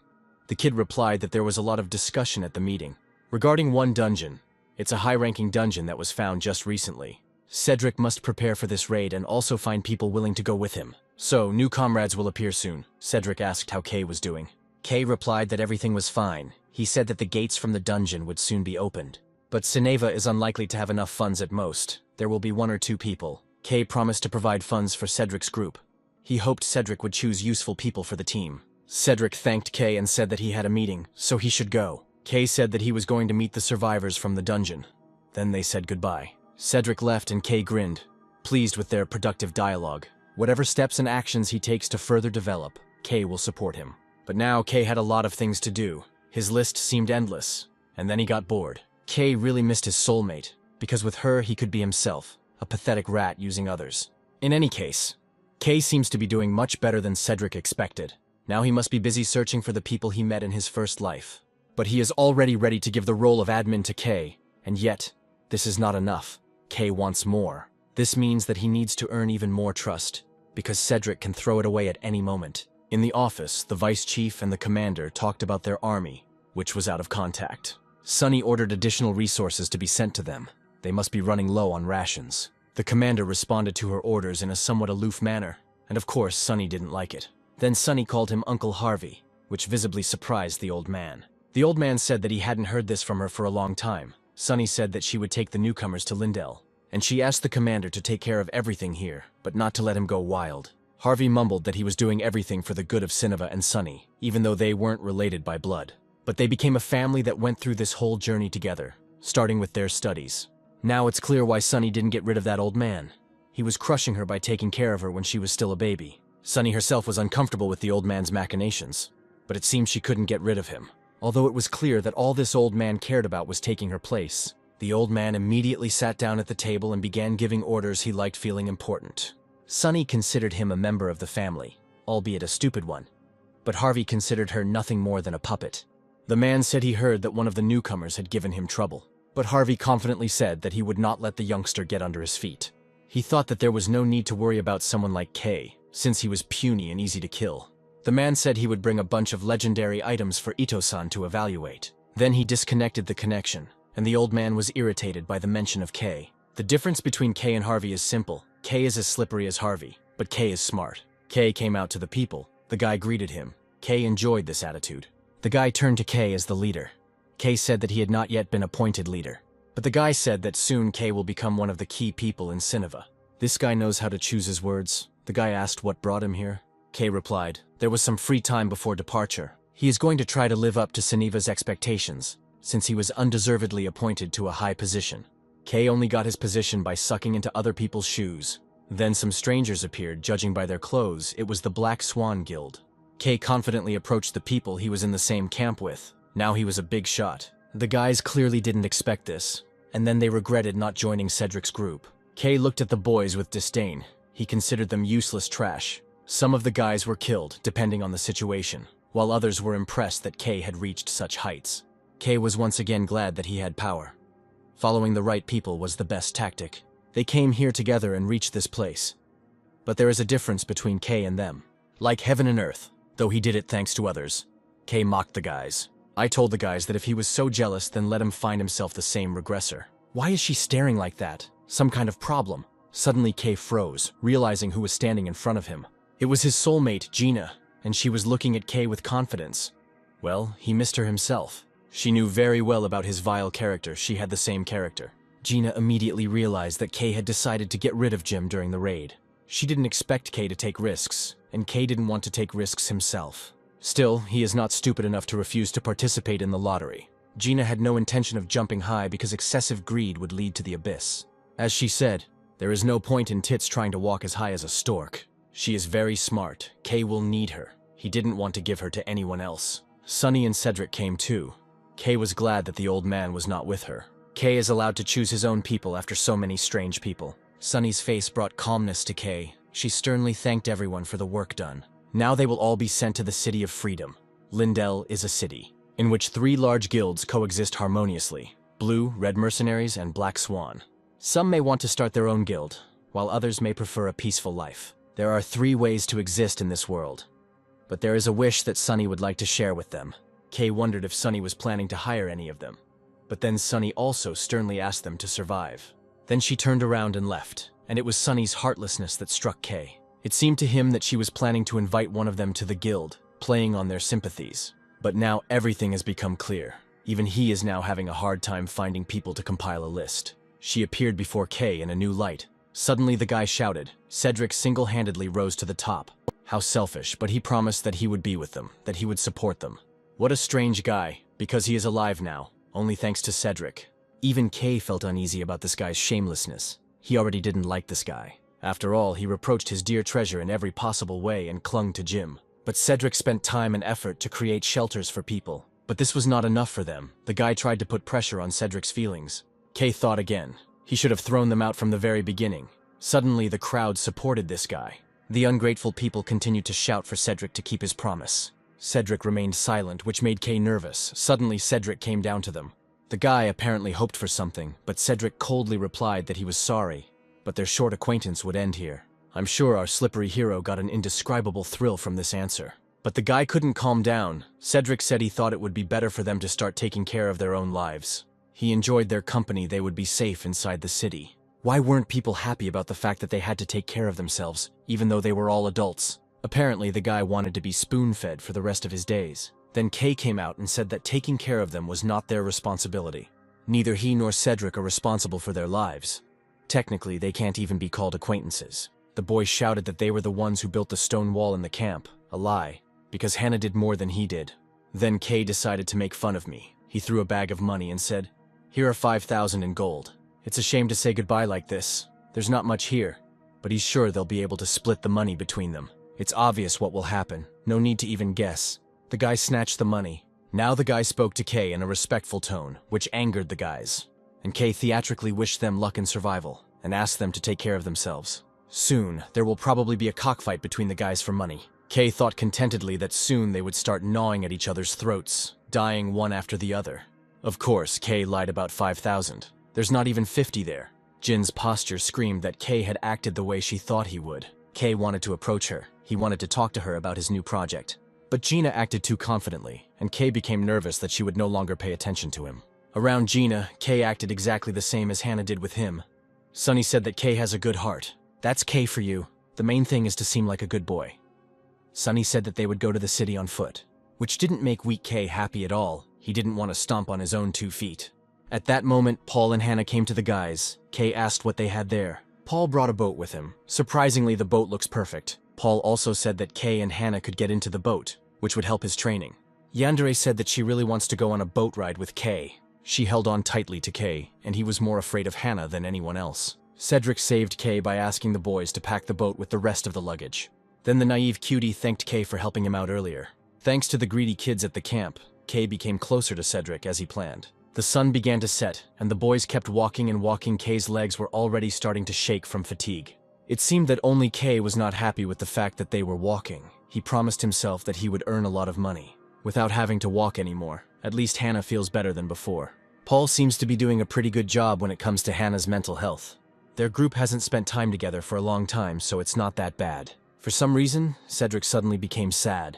The kid replied that there was a lot of discussion at the meeting regarding one dungeon. It's a high-ranking dungeon that was found just recently. Cedric must prepare for this raid and also find people willing to go with him. So, new comrades will appear soon. Cedric asked how Kay was doing. Kay replied that everything was fine. He said that the gates from the dungeon would soon be opened. But Sineva is unlikely to have enough funds at most. There will be 1 or 2 people. Kay promised to provide funds for Cedric's group. He hoped Cedric would choose useful people for the team. Cedric thanked Kay and said that he had a meeting, so he should go. Kay said that he was going to meet the survivors from the dungeon. Then they said goodbye. Cedric left and Kay grinned, pleased with their productive dialogue. Whatever steps and actions he takes to further develop, Kay will support him. But now Kay had a lot of things to do. His list seemed endless, and then he got bored. Kay really missed his soulmate, because with her he could be himself, a pathetic rat using others. In any case, Kay seems to be doing much better than Cedric expected. Now he must be busy searching for the people he met in his first life. But he is already ready to give the role of admin to Kay, and yet, this is not enough. Kay wants more. This means that he needs to earn even more trust, because Cedric can throw it away at any moment. In the office, the vice chief and the commander talked about their army, which was out of contact. Sunny ordered additional resources to be sent to them. They must be running low on rations. The commander responded to her orders in a somewhat aloof manner, and of course Sunny didn't like it. Then Sunny called him Uncle Harvey, which visibly surprised the old man. The old man said that he hadn't heard this from her for a long time. Sunny said that she would take the newcomers to Lindell, and she asked the commander to take care of everything here, but not to let him go wild. Harvey mumbled that he was doing everything for the good of Sineva and Sunny, even though they weren't related by blood. But they became a family that went through this whole journey together, starting with their studies. Now it's clear why Sunny didn't get rid of that old man. He was crushing her by taking care of her when she was still a baby. Sunny herself was uncomfortable with the old man's machinations, but it seemed she couldn't get rid of him. Although it was clear that all this old man cared about was taking her place, the old man immediately sat down at the table and began giving orders he liked feeling important. Sunny considered him a member of the family, albeit a stupid one, but Harvey considered her nothing more than a puppet. The man said he heard that one of the newcomers had given him trouble, but Harvey confidently said that he would not let the youngster get under his feet. He thought that there was no need to worry about someone like Kay, since he was puny and easy to kill. The man said he would bring a bunch of legendary items for Ito-san to evaluate. Then he disconnected the connection, and the old man was irritated by the mention of Kay. The difference between Kay and Harvey is simple. Kay is as slippery as Harvey, but Kay is smart. Kay came out to the people. The guy greeted him. Kay enjoyed this attitude. The guy turned to Kay as the leader. Kay said that he had not yet been appointed leader, but the guy said that soon Kay will become one of the key people in Sineva. This guy knows how to choose his words. The guy asked what brought him here. Kay replied, there was some free time before departure. He is going to try to live up to Sineva's expectations, since he was undeservedly appointed to a high position. Kay only got his position by sucking into other people's shoes. Then some strangers appeared, judging by their clothes. It was the Black Swan Guild. Kay confidently approached the people he was in the same camp with. Now he was a big shot. The guys clearly didn't expect this, and then they regretted not joining Cedric's group. Kay looked at the boys with disdain. He considered them useless trash. Some of the guys were killed, depending on the situation, while others were impressed that Kay had reached such heights. Kay was once again glad that he had power. Following the right people was the best tactic. They came here together and reached this place. But there is a difference between Kay and them. Like heaven and earth, though he did it thanks to others. Kay mocked the guys. I told the guys that if he was so jealous, then let him find himself the same regressor. Why is she staring like that? Some kind of problem. Suddenly Kay froze, realizing who was standing in front of him. It was his soulmate, Gina, and she was looking at Kay with confidence. Well, he missed her himself. She knew very well about his vile character. She had the same character. Gina immediately realized that Kay had decided to get rid of Jim during the raid. She didn't expect Kay to take risks, and Kay didn't want to take risks himself. Still, he is not stupid enough to refuse to participate in the lottery. Gina had no intention of jumping high because excessive greed would lead to the abyss. As she said, there is no point in Tits trying to walk as high as a stork. She is very smart. Kay will need her. He didn't want to give her to anyone else. Sunny and Cedric came too. Kay was glad that the old man was not with her. Kay is allowed to choose his own people after so many strange people. Sunny's face brought calmness to Kay. She sternly thanked everyone for the work done. Now they will all be sent to the City of Freedom. Lindell is a city in which 3 large guilds coexist harmoniously: Blue, Red Mercenaries, and Black Swan. Some may want to start their own guild, while others may prefer a peaceful life. There are 3 ways to exist in this world, but there is a wish that Sunny would like to share with them. Kay wondered if Sunny was planning to hire any of them, but then Sunny also sternly asked them to survive. Then she turned around and left, and it was Sunny's heartlessness that struck Kay. It seemed to him that she was planning to invite one of them to the guild, playing on their sympathies. But now everything has become clear. Even he is now having a hard time finding people to compile a list. She appeared before Kay in a new light. Suddenly the guy shouted. Cedric single-handedly rose to the top. How selfish, but he promised that he would be with them, that he would support them. What a strange guy, because he is alive now, only thanks to Cedric. Even Kay felt uneasy about this guy's shamelessness. He already didn't like this guy. After all, he reproached his dear treasure in every possible way and clung to Jim. But Cedric spent time and effort to create shelters for people. But this was not enough for them. The guy tried to put pressure on Cedric's feelings. Kay thought again. He should have thrown them out from the very beginning. Suddenly, the crowd supported this guy. The ungrateful people continued to shout for Cedric to keep his promise. Cedric remained silent, which made Kay nervous. Suddenly, Cedric came down to them. The guy apparently hoped for something, but Cedric coldly replied that he was sorry, but their short acquaintance would end here. I'm sure our slippery hero got an indescribable thrill from this answer. But the guy couldn't calm down. Cedric said he thought it would be better for them to start taking care of their own lives. He enjoyed their company. They would be safe inside the city. Why weren't people happy about the fact that they had to take care of themselves, even though they were all adults? Apparently, the guy wanted to be spoon-fed for the rest of his days. Then Kay came out and said that taking care of them was not their responsibility. Neither he nor Cedric are responsible for their lives. Technically, they can't even be called acquaintances. The boys shouted that they were the ones who built the stone wall in the camp. A lie, because Hannah did more than he did. Then Kay decided to make fun of me. He threw a bag of money and said, "Here are 5,000 in gold. It's a shame to say goodbye like this. There's not much here." But he's sure they'll be able to split the money between them. It's obvious what will happen. No need to even guess. The guy snatched the money. Now the guy spoke to Kay in a respectful tone, which angered the guys. And Kay theatrically wished them luck in survival, and asked them to take care of themselves. Soon, there will probably be a cockfight between the guys for money. Kay thought contentedly that soon they would start gnawing at each other's throats, dying one after the other. Of course, Kay lied about 5,000. There's not even 50 there. Jin's posture screamed that Kay had acted the way she thought he would. Kay wanted to approach her. He wanted to talk to her about his new project. But Gina acted too confidently, and Kay became nervous that she would no longer pay attention to him. Around Gina, Kay acted exactly the same as Hannah did with him. Sunny said that Kay has a good heart. That's Kay for you. The main thing is to seem like a good boy. Sunny said that they would go to the city on foot, which didn't make weak Kay happy at all. He didn't want to stomp on his own 2 feet. At that moment, Paul and Hannah came to the guys. Kay asked what they had there. Paul brought a boat with him. Surprisingly, the boat looks perfect. Paul also said that Kay and Hannah could get into the boat, which would help his training. Yandere said that she really wants to go on a boat ride with Kay. She held on tightly to Kay, and he was more afraid of Hannah than anyone else. Cedric saved Kay by asking the boys to pack the boat with the rest of the luggage. Then the naive cutie thanked Kay for helping him out earlier. Thanks to the greedy kids at the camp, Kay became closer to Cedric as he planned. The sun began to set, and the boys kept walking and walking. Kay's legs were already starting to shake from fatigue. It seemed that only Kay was not happy with the fact that they were walking. He promised himself that he would earn a lot of money, without having to walk anymore. At least Hannah feels better than before. Paul seems to be doing a pretty good job when it comes to Hannah's mental health. Their group hasn't spent time together for a long time, so it's not that bad. For some reason, Cedric suddenly became sad.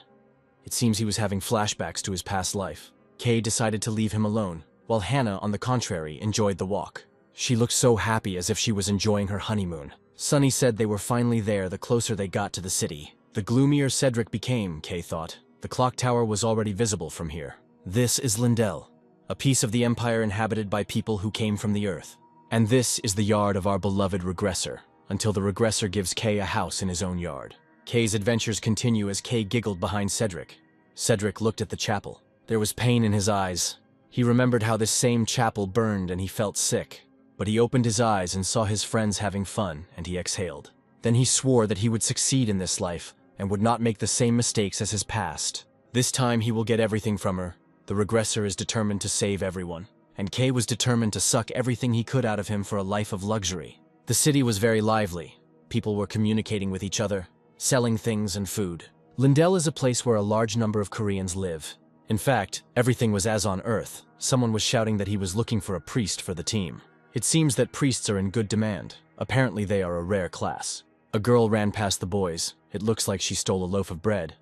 It seems he was having flashbacks to his past life. Kay decided to leave him alone, while Hannah, on the contrary, enjoyed the walk. She looked so happy, as if she was enjoying her honeymoon. Sunny said they were finally there the closer they got to the city. The gloomier Cedric became, Kay thought. The clock tower was already visible from here. This is Lindell. a piece of the empire inhabited by people who came from the earth. And this is the yard of our beloved regressor, until the regressor gives Kay a house in his own yard. Kay's adventures continue as Kay giggled behind Cedric. Cedric looked at the chapel. There was pain in his eyes. He remembered how this same chapel burned and he felt sick. But he opened his eyes and saw his friends having fun, and he exhaled. Then he swore that he would succeed in this life and would not make the same mistakes as his past. This time he will get everything from her. The regressor is determined to save everyone, and Kay was determined to suck everything he could out of him for a life of luxury. The city was very lively. People were communicating with each other, selling things and food. Lindell is a place where a large number of Koreans live. In fact, everything was as on Earth. Someone was shouting that he was looking for a priest for the team. It seems that priests are in good demand. Apparently they are a rare class. A girl ran past the boys. It looks like she stole a loaf of bread.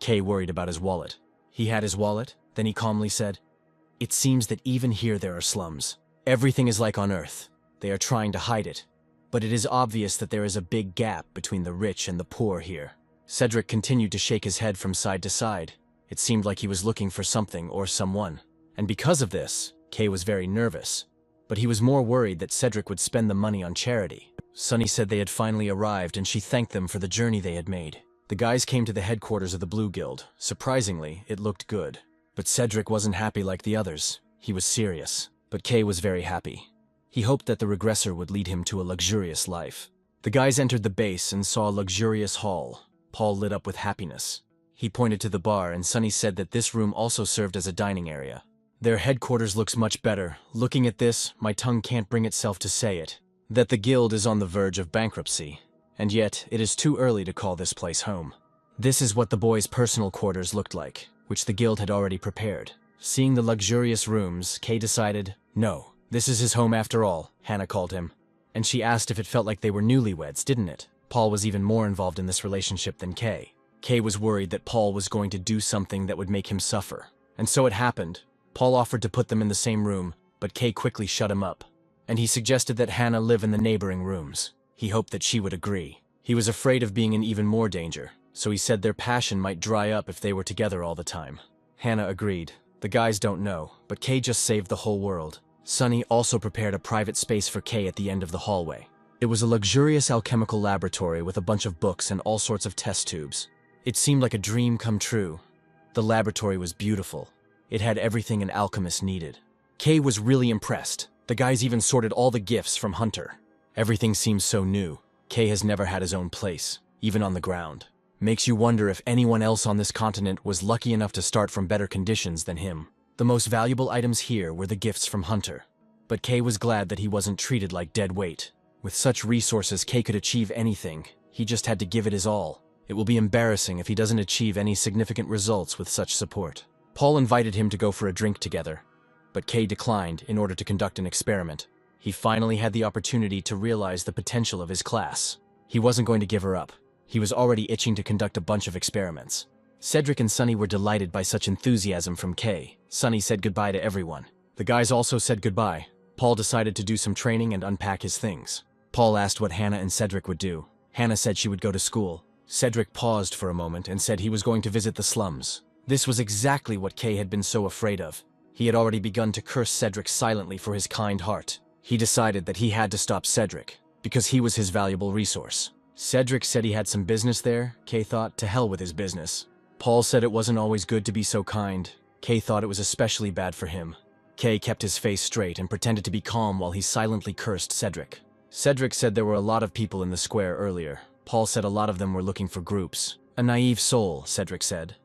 Kay worried about his wallet. He had his wallet, then he calmly said, "It seems that even here there are slums. Everything is like on Earth. They are trying to hide it. But it is obvious that there is a big gap between the rich and the poor here." Cedric continued to shake his head from side to side. It seemed like he was looking for something or someone. And because of this, Kay was very nervous. But he was more worried that Cedric would spend the money on charity. Sunny said they had finally arrived and she thanked them for the journey they had made. The guys came to the headquarters of the Blue Guild. Surprisingly, it looked good. But Cedric wasn't happy like the others. He was serious. But Kay was very happy. He hoped that the regressor would lead him to a luxurious life. The guys entered the base and saw a luxurious hall. Paul lit up with happiness. He pointed to the bar and Sunny said that this room also served as a dining area. Their headquarters looks much better. Looking at this, my tongue can't bring itself to say it. That the guild is on the verge of bankruptcy. And yet, it is too early to call this place home. This is what the boys' personal quarters looked like, which the guild had already prepared. Seeing the luxurious rooms, Kay decided, no, this is his home after all, Hannah called him. And she asked if it felt like they were newlyweds, didn't it? Paul was even more involved in this relationship than Kay. Kay was worried that Paul was going to do something that would make him suffer. And so it happened. Paul offered to put them in the same room, but Kay quickly shut him up. And he suggested that Hannah live in the neighboring rooms. He hoped that she would agree. He was afraid of being in even more danger, so he said their passion might dry up if they were together all the time. Hannah agreed. The guys don't know, but Kay just saved the whole world. Sunny also prepared a private space for Kay at the end of the hallway. It was a luxurious alchemical laboratory with a bunch of books and all sorts of test tubes. It seemed like a dream come true. The laboratory was beautiful. It had everything an alchemist needed. Kay was really impressed. The guys even sorted all the gifts from Hunter. Everything seems so new. Kay has never had his own place, even on the ground. Makes you wonder if anyone else on this continent was lucky enough to start from better conditions than him. The most valuable items here were the gifts from Hunter. But Kay was glad that he wasn't treated like dead weight. With such resources, Kay could achieve anything. He just had to give it his all. It will be embarrassing if he doesn't achieve any significant results with such support. Paul invited him to go for a drink together, but Kay declined in order to conduct an experiment. He finally had the opportunity to realize the potential of his class. He wasn't going to give her up. He was already itching to conduct a bunch of experiments. Cedric and Sunny were delighted by such enthusiasm from Kay. Sunny said goodbye to everyone. The guys also said goodbye. Paul decided to do some training and unpack his things. Paul asked what Hannah and Cedric would do. Hannah said she would go to school. Cedric paused for a moment and said he was going to visit the slums. This was exactly what Kay had been so afraid of. He had already begun to curse Cedric silently for his kind heart. He decided that he had to stop Cedric, because he was his valuable resource. Cedric said he had some business there. Kay thought, to hell with his business. Paul said it wasn't always good to be so kind. Kay thought it was especially bad for him. Kay kept his face straight and pretended to be calm while he silently cursed Cedric. Cedric said there were a lot of people in the square earlier. Paul said a lot of them were looking for groups. A naive soul, Cedric said.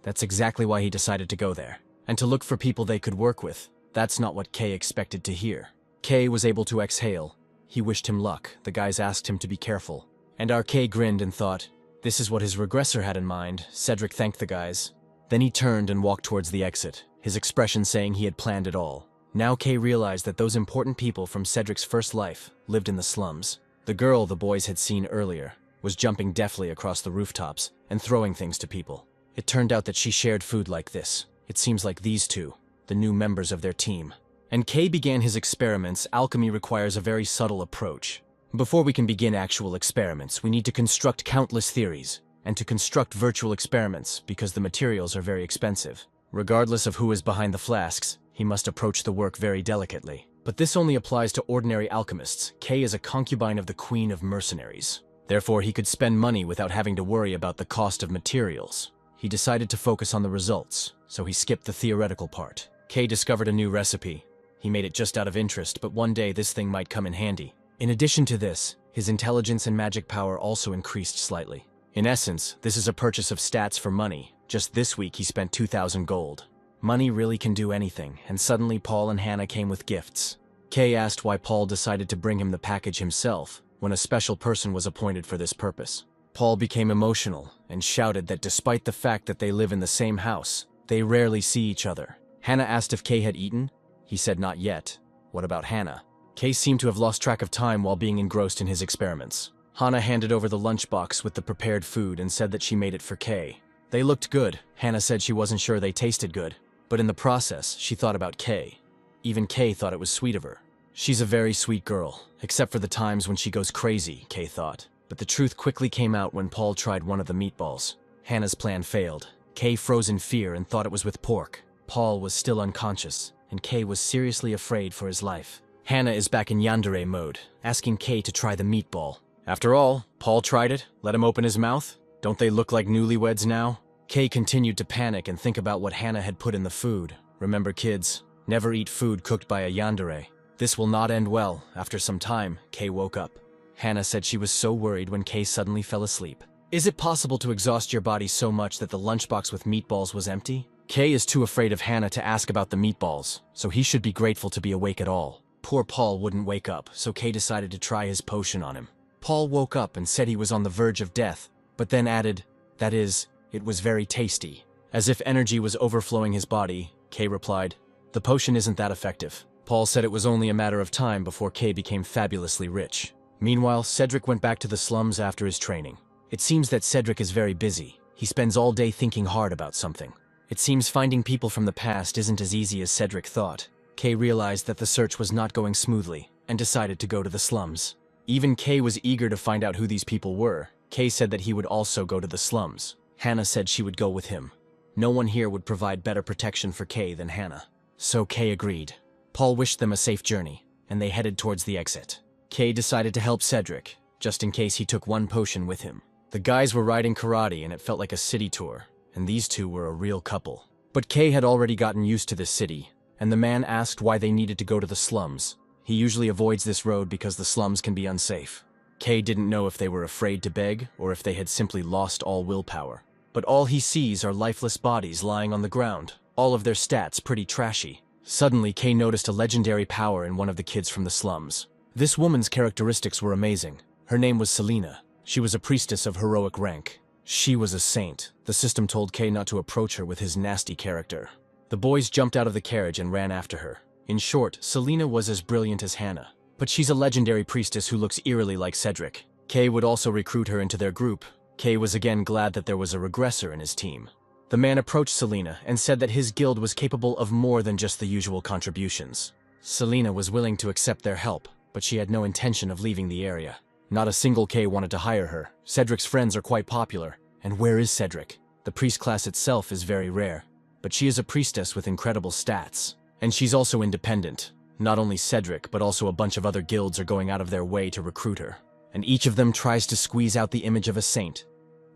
That's exactly why he decided to go there. And to look for people they could work with. That's not what Kay expected to hear. Kay was able to exhale. He wished him luck. The guys asked him to be careful. And our Kay grinned and thought, this is what his regressor had in mind. Cedric thanked the guys. Then he turned and walked towards the exit, his expression saying he had planned it all. Now Kay realized that those important people from Cedric's first life lived in the slums. The girl the boys had seen earlier was jumping deftly across the rooftops and throwing things to people. It turned out that she shared food like this. It seems like these two, the new members of their team. And Kay began his experiments. Alchemy requires a very subtle approach. Before we can begin actual experiments, we need to construct countless theories, and to construct virtual experiments because the materials are very expensive. Regardless of who is behind the flasks, He must approach the work very delicately. But this only applies to ordinary alchemists. Kay is a concubine of the Queen of Mercenaries. Therefore, he could spend money without having to worry about the cost of materials. He decided to focus on the results, so he skipped the theoretical part. Kay discovered a new recipe. He made it just out of interest, but one day this thing might come in handy. In addition to this, his intelligence and magic power also increased slightly. In essence, this is a purchase of stats for money. Just this week he spent 2,000 gold. Money really can do anything, and suddenly Paul and Hannah came with gifts. Kay asked why Paul decided to bring him the package himself, when a special person was appointed for this purpose. Paul became emotional and shouted that despite the fact that they live in the same house, they rarely see each other. Hannah asked if Kay had eaten. He said not yet. What about Hannah? Kay seemed to have lost track of time while being engrossed in his experiments. Hannah handed over the lunchbox with the prepared food and said that she made it for Kay. They looked good. Hannah said she wasn't sure they tasted good, but in the process, she thought about Kay. Even Kay thought it was sweet of her. She's a very sweet girl, except for the times when she goes crazy, Kay thought. But the truth quickly came out when Paul tried one of the meatballs. Hannah's plan failed. Kay froze in fear and thought it was with pork. Paul was still unconscious, and Kay was seriously afraid for his life. Hannah is back in yandere mode, asking Kay to try the meatball. After all, Paul tried it, let him open his mouth. Don't they look like newlyweds now? Kay continued to panic and think about what Hannah had put in the food. Remember kids, never eat food cooked by a yandere. This will not end well. After some time, Kay woke up. Hannah said she was so worried when Kay suddenly fell asleep. Is it possible to exhaust your body so much that the lunchbox with meatballs was empty? Kay is too afraid of Hannah to ask about the meatballs, so he should be grateful to be awake at all. Poor Paul wouldn't wake up, so Kay decided to try his potion on him. Paul woke up and said he was on the verge of death, but then added, that is, it was very tasty. As if energy was overflowing his body, Kay replied, the potion isn't that effective. Paul said it was only a matter of time before Kay became fabulously rich. Meanwhile, Cedric went back to the slums after his training. It seems that Cedric is very busy. He spends all day thinking hard about something. It seems finding people from the past isn't as easy as Cedric thought. Kay realized that the search was not going smoothly and decided to go to the slums. Even Kay was eager to find out who these people were. Kay said that he would also go to the slums. Hannah said she would go with him. No one here would provide better protection for Kay than Hannah. So Kay agreed. Paul wished them a safe journey, and they headed towards the exit. Kay decided to help Cedric, just in case he took one potion with him. The guys were riding karate and it felt like a city tour, and these two were a real couple. But Kay had already gotten used to this city, and the man asked why they needed to go to the slums. He usually avoids this road because the slums can be unsafe. Kay didn't know if they were afraid to beg or if they had simply lost all willpower. But all he sees are lifeless bodies lying on the ground, all of their stats pretty trashy. Suddenly, Kay noticed a legendary power in one of the kids from the slums. This woman's characteristics were amazing. Her name was Selena. She was a priestess of heroic rank. She was a saint. The system told Kay not to approach her with his nasty character. The boys jumped out of the carriage and ran after her. In short, Selena was as brilliant as Hannah. But she's a legendary priestess who looks eerily like Cedric. Kay would also recruit her into their group. Kay was again glad that there was a regressor in his team. The man approached Selena and said that his guild was capable of more than just the usual contributions. Selena was willing to accept their help, but she had no intention of leaving the area. Not a single Kay wanted to hire her. Cedric's friends are quite popular. And where is Cedric? The priest class itself is very rare, but she is a priestess with incredible stats. And she's also independent. Not only Cedric, but also a bunch of other guilds are going out of their way to recruit her. And each of them tries to squeeze out the image of a saint.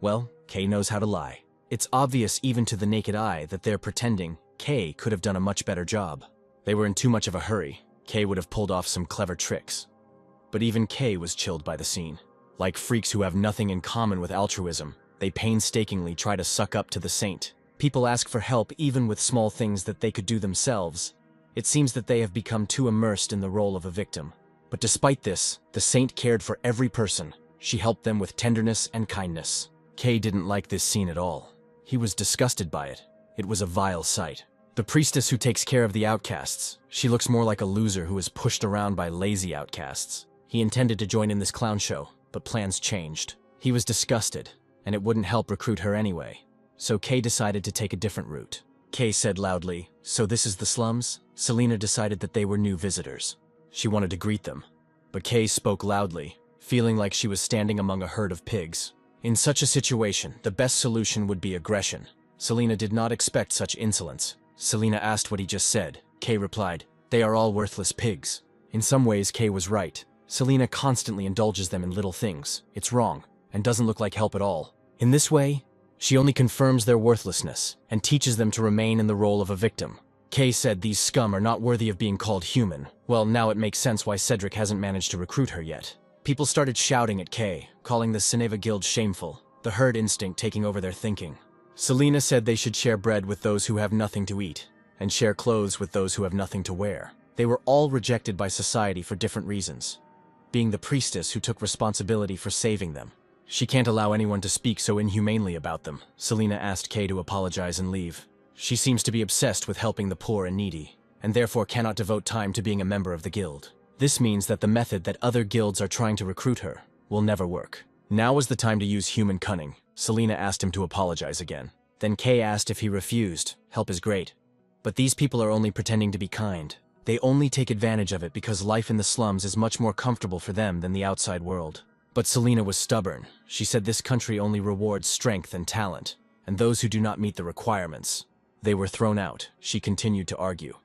Well, Kay knows how to lie. It's obvious even to the naked eye that they're pretending. Kay could have done a much better job. They were in too much of a hurry. Kay would have pulled off some clever tricks. But even Kay was chilled by the scene. Like freaks who have nothing in common with altruism, they painstakingly try to suck up to the saint. People ask for help even with small things that they could do themselves. It seems that they have become too immersed in the role of a victim. But despite this, the saint cared for every person. She helped them with tenderness and kindness. Kay didn't like this scene at all. He was disgusted by it. It was a vile sight. The priestess who takes care of the outcasts. She looks more like a loser who is pushed around by lazy outcasts. He intended to join in this clown show, but plans changed. He was disgusted, and it wouldn't help recruit her anyway. So Kay decided to take a different route. Kay said loudly, "So this is the slums?" Selena decided that they were new visitors. She wanted to greet them. But Kay spoke loudly, feeling like she was standing among a herd of pigs. In such a situation, the best solution would be aggression. Selena did not expect such insolence. Selena asked what he just said. Kay replied. They are all worthless pigs. In some ways, Kay was right. Selena constantly indulges them in little things. It's wrong, and doesn't look like help at all. In this way, she only confirms their worthlessness and teaches them to remain in the role of a victim. Kay said these scum are not worthy of being called human. Well, now it makes sense why Cedric hasn't managed to recruit her yet. People started shouting at Kay, calling the Ceneva Guild shameful, the herd instinct taking over their thinking. Selena said they should share bread with those who have nothing to eat, and share clothes with those who have nothing to wear. They were all rejected by society for different reasons, being the priestess who took responsibility for saving them. She can't allow anyone to speak so inhumanely about them. Selena asked Kay to apologize and leave. She seems to be obsessed with helping the poor and needy, and therefore cannot devote time to being a member of the guild. This means that the method that other guilds are trying to recruit her will never work. Now was the time to use human cunning. Selena asked him to apologize again. Then Kay asked if he refused. Help is great. But these people are only pretending to be kind. They only take advantage of it because life in the slums is much more comfortable for them than the outside world. But Selena was stubborn. She said this country only rewards strength and talent, and those who do not meet the requirements. They were thrown out. She continued to argue.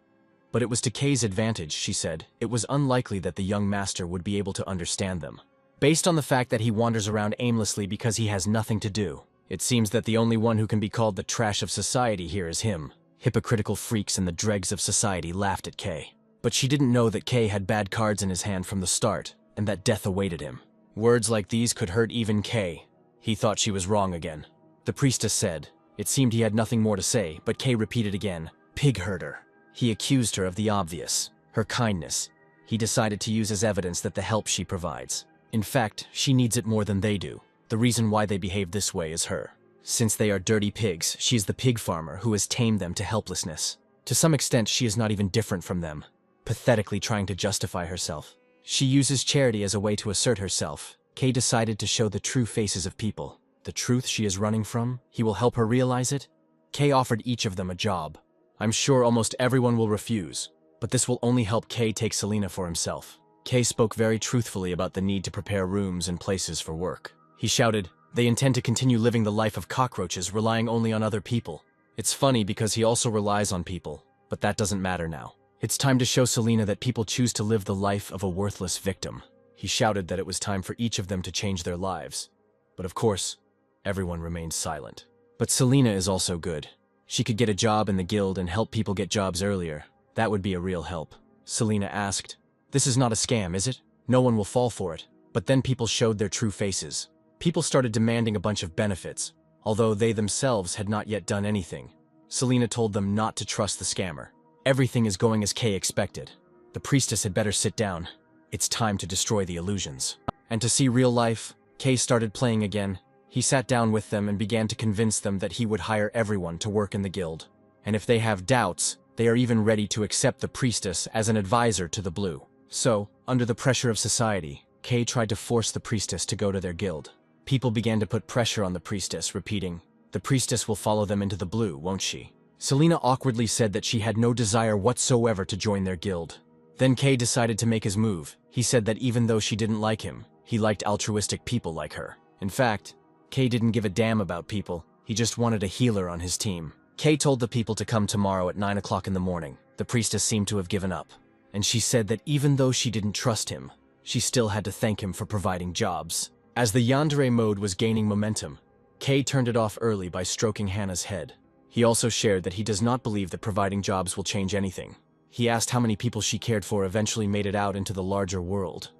But it was to Kay's advantage, she said. It was unlikely that the young master would be able to understand them. Based on the fact that he wanders around aimlessly because he has nothing to do, it seems that the only one who can be called the trash of society here is him. Hypocritical freaks and the dregs of society laughed at Kay. But she didn't know that Kay had bad cards in his hand from the start, and that death awaited him. Words like these could hurt even Kay. He thought she was wrong again. The priestess said. It seemed he had nothing more to say, but Kay repeated again, pig herder. He accused her of the obvious, her kindness. He decided to use as evidence that the help she provides. In fact, she needs it more than they do. The reason why they behave this way is her. Since they are dirty pigs, she is the pig farmer who has tamed them to helplessness. To some extent, she is not even different from them, pathetically trying to justify herself. She uses charity as a way to assert herself. Kay decided to show the true faces of people. The truth she is running from, he will help her realize it. Kay offered each of them a job. I'm sure almost everyone will refuse, but this will only help Kay take Selena for himself. Kay spoke very truthfully about the need to prepare rooms and places for work. He shouted, they intend to continue living the life of cockroaches, relying only on other people. It's funny because he also relies on people, but that doesn't matter now. It's time to show Selena that people choose to live the life of a worthless victim. He shouted that it was time for each of them to change their lives. But of course, everyone remained silent. But Selena is also good. She could get a job in the guild and help people get jobs earlier. That would be a real help. Selena asked, this is not a scam, is it? No one will fall for it. But then people showed their true faces. People started demanding a bunch of benefits, although they themselves had not yet done anything. Selena told them not to trust the scammer. Everything is going as Kay expected. The priestess had better sit down. It's time to destroy the illusions. And to see real life, Kay started playing again. He sat down with them and began to convince them that he would hire everyone to work in the guild. And if they have doubts, they are even ready to accept the priestess as an advisor to the blue. So, under the pressure of society, Kay tried to force the priestess to go to their guild. People began to put pressure on the priestess, repeating, the priestess will follow them into the blue, won't she? Selena awkwardly said that she had no desire whatsoever to join their guild. Then Kay decided to make his move. He said that even though she didn't like him, he liked altruistic people like her. In fact, Kay didn't give a damn about people. He just wanted a healer on his team. Kay told the people to come tomorrow at 9 o'clock in the morning. The priestess seemed to have given up. And she said that even though she didn't trust him, she still had to thank him for providing jobs. As the yandere mode was gaining momentum, Kay turned it off early by stroking Hannah's head. He also shared that he does not believe that providing jobs will change anything. He asked how many people she cared for eventually made it out into the larger world.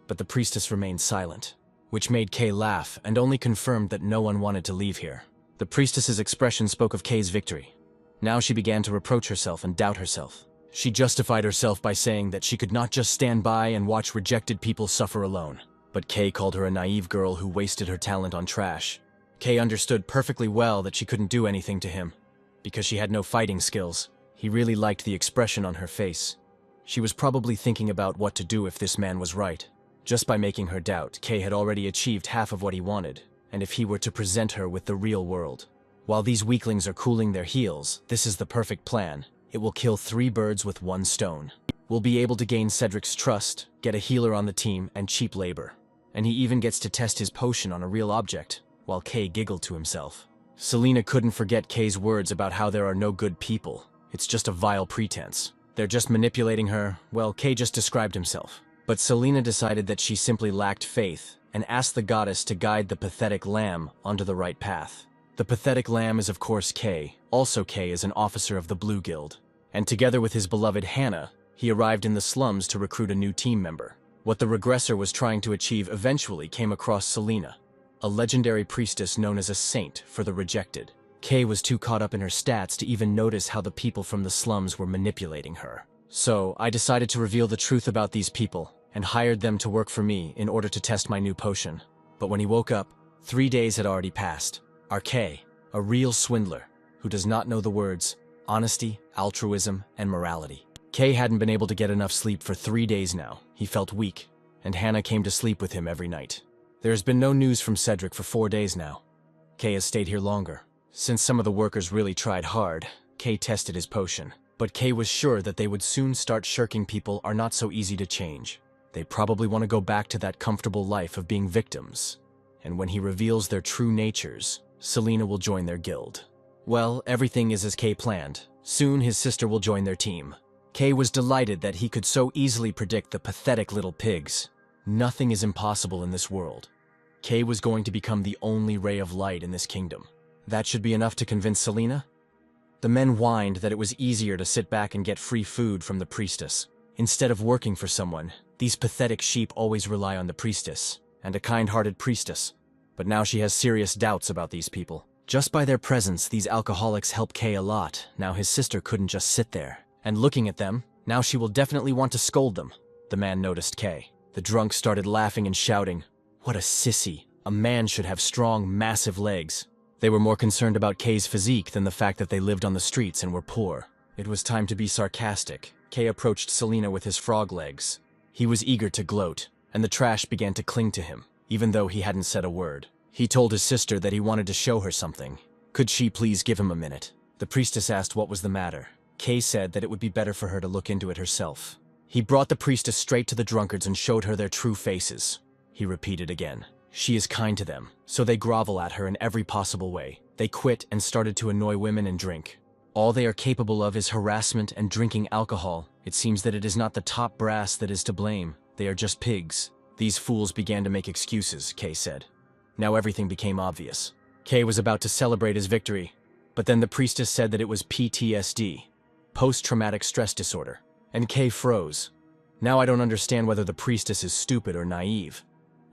But the priestess remained silent, which made Kay laugh and only confirmed that no one wanted to leave here. The priestess's expression spoke of Kay's victory. Now she began to reproach herself and doubt herself. She justified herself by saying that she could not just stand by and watch rejected people suffer alone. But Kay called her a naive girl who wasted her talent on trash. Kay understood perfectly well that she couldn't do anything to him, because she had no fighting skills. He really liked the expression on her face. She was probably thinking about what to do if this man was right. Just by making her doubt, Kay had already achieved half of what he wanted, and if he were to present her with the real world. While these weaklings are cooling their heels, this is the perfect plan. It will kill 3 birds with 1 stone. We'll be able to gain Cedric's trust, get a healer on the team, and cheap labor. And he even gets to test his potion on a real object, while Kay giggled to himself. Selena couldn't forget Kay's words about how there are no good people. It's just a vile pretense. They're just manipulating her. Well, Kay just described himself. But Selena decided that she simply lacked faith and asked the goddess to guide the pathetic lamb onto the right path. The pathetic lamb is of course Kay. Also Kay is an officer of the Blue Guild. And together with his beloved Hannah, he arrived in the slums to recruit a new team member. What the regressor was trying to achieve eventually came across Selena, a legendary priestess known as a saint for the rejected. Kay was too caught up in her stats to even notice how the people from the slums were manipulating her. So, I decided to reveal the truth about these people and hired them to work for me in order to test my new potion. But when he woke up, 3 days had already passed. Our Kay, a real swindler, who does not know the words honesty, altruism, and morality. Kay hadn't been able to get enough sleep for 3 days now. He felt weak, and Hannah came to sleep with him every night. There has been no news from Cedric for 4 days now. Kay has stayed here longer. Since some of the workers really tried hard, Kay tested his potion. But Kay was sure that they would soon start shirking. People are not so easy to change. They probably want to go back to that comfortable life of being victims. And when he reveals their true natures, Selena will join their guild. Well, everything is as Kay planned. Soon his sister will join their team. Kay was delighted that he could so easily predict the pathetic little pigs. Nothing is impossible in this world. Kay was going to become the only ray of light in this kingdom. That should be enough to convince Selena? The men whined that it was easier to sit back and get free food from the priestess. Instead of working for someone, these pathetic sheep always rely on the priestess, and a kind-hearted priestess. But now she has serious doubts about these people. Just by their presence, these alcoholics help Kay a lot. Now his sister couldn't just sit there. And looking at them, now she will definitely want to scold them. The man noticed Kay. The drunk started laughing and shouting, "What a sissy. A man should have strong, massive legs." They were more concerned about Kay's physique than the fact that they lived on the streets and were poor. It was time to be sarcastic. Kay approached Selena with his frog legs. He was eager to gloat, and the trash began to cling to him, even though he hadn't said a word. He told his sister that he wanted to show her something. Could she please give him a minute? The priestess asked what was the matter. Kay said that it would be better for her to look into it herself. He brought the priestess straight to the drunkards and showed her their true faces. He repeated again. She is kind to them, so they grovel at her in every possible way. They quit and started to annoy women and drink. All they are capable of is harassment and drinking alcohol. It seems that it is not the top brass that is to blame. They are just pigs. These fools began to make excuses, Kay said. Now everything became obvious. Kay was about to celebrate his victory, but then the priestess said that it was PTSD, post-traumatic stress disorder, and Kay froze. Now I don't understand whether the priestess is stupid or naive.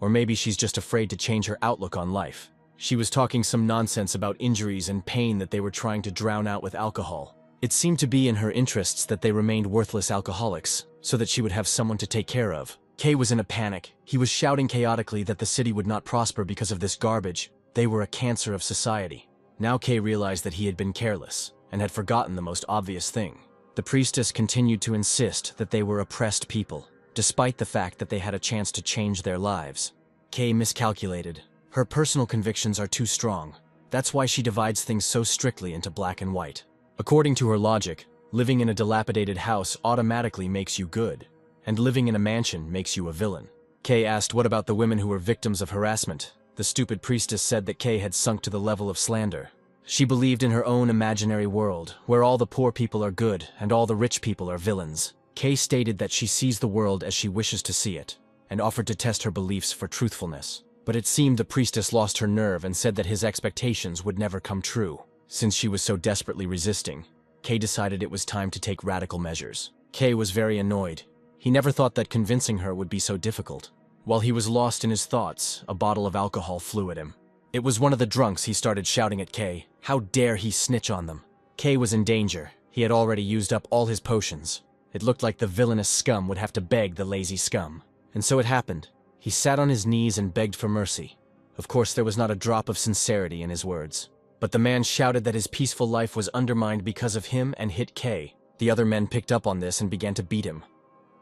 Or maybe she's just afraid to change her outlook on life. She was talking some nonsense about injuries and pain that they were trying to drown out with alcohol. It seemed to be in her interests that they remained worthless alcoholics, so that she would have someone to take care of. Kay was in a panic. He was shouting chaotically that the city would not prosper because of this garbage. They were a cancer of society. Now Kay realized that he had been careless, and had forgotten the most obvious thing. The priestess continued to insist that they were oppressed people, despite the fact that they had a chance to change their lives. Kay miscalculated. Her personal convictions are too strong. That's why she divides things so strictly into black and white. According to her logic, living in a dilapidated house automatically makes you good, and living in a mansion makes you a villain. Kay asked what about the women who were victims of harassment. The stupid priestess said that Kay had sunk to the level of slander. She believed in her own imaginary world, where all the poor people are good and all the rich people are villains. Kay stated that she sees the world as she wishes to see it, and offered to test her beliefs for truthfulness. But it seemed the priestess lost her nerve and said that his expectations would never come true. Since she was so desperately resisting, Kay decided it was time to take radical measures. Kay was very annoyed. He never thought that convincing her would be so difficult. While he was lost in his thoughts, a bottle of alcohol flew at him. It was one of the drunks. He started shouting at Kay. How dare he snitch on them? Kay was in danger. He had already used up all his potions. It looked like the villainous scum would have to beg the lazy scum. And so it happened. He sat on his knees and begged for mercy. Of course, there was not a drop of sincerity in his words. But the man shouted that his peaceful life was undermined because of him and hit Kay. The other men picked up on this and began to beat him.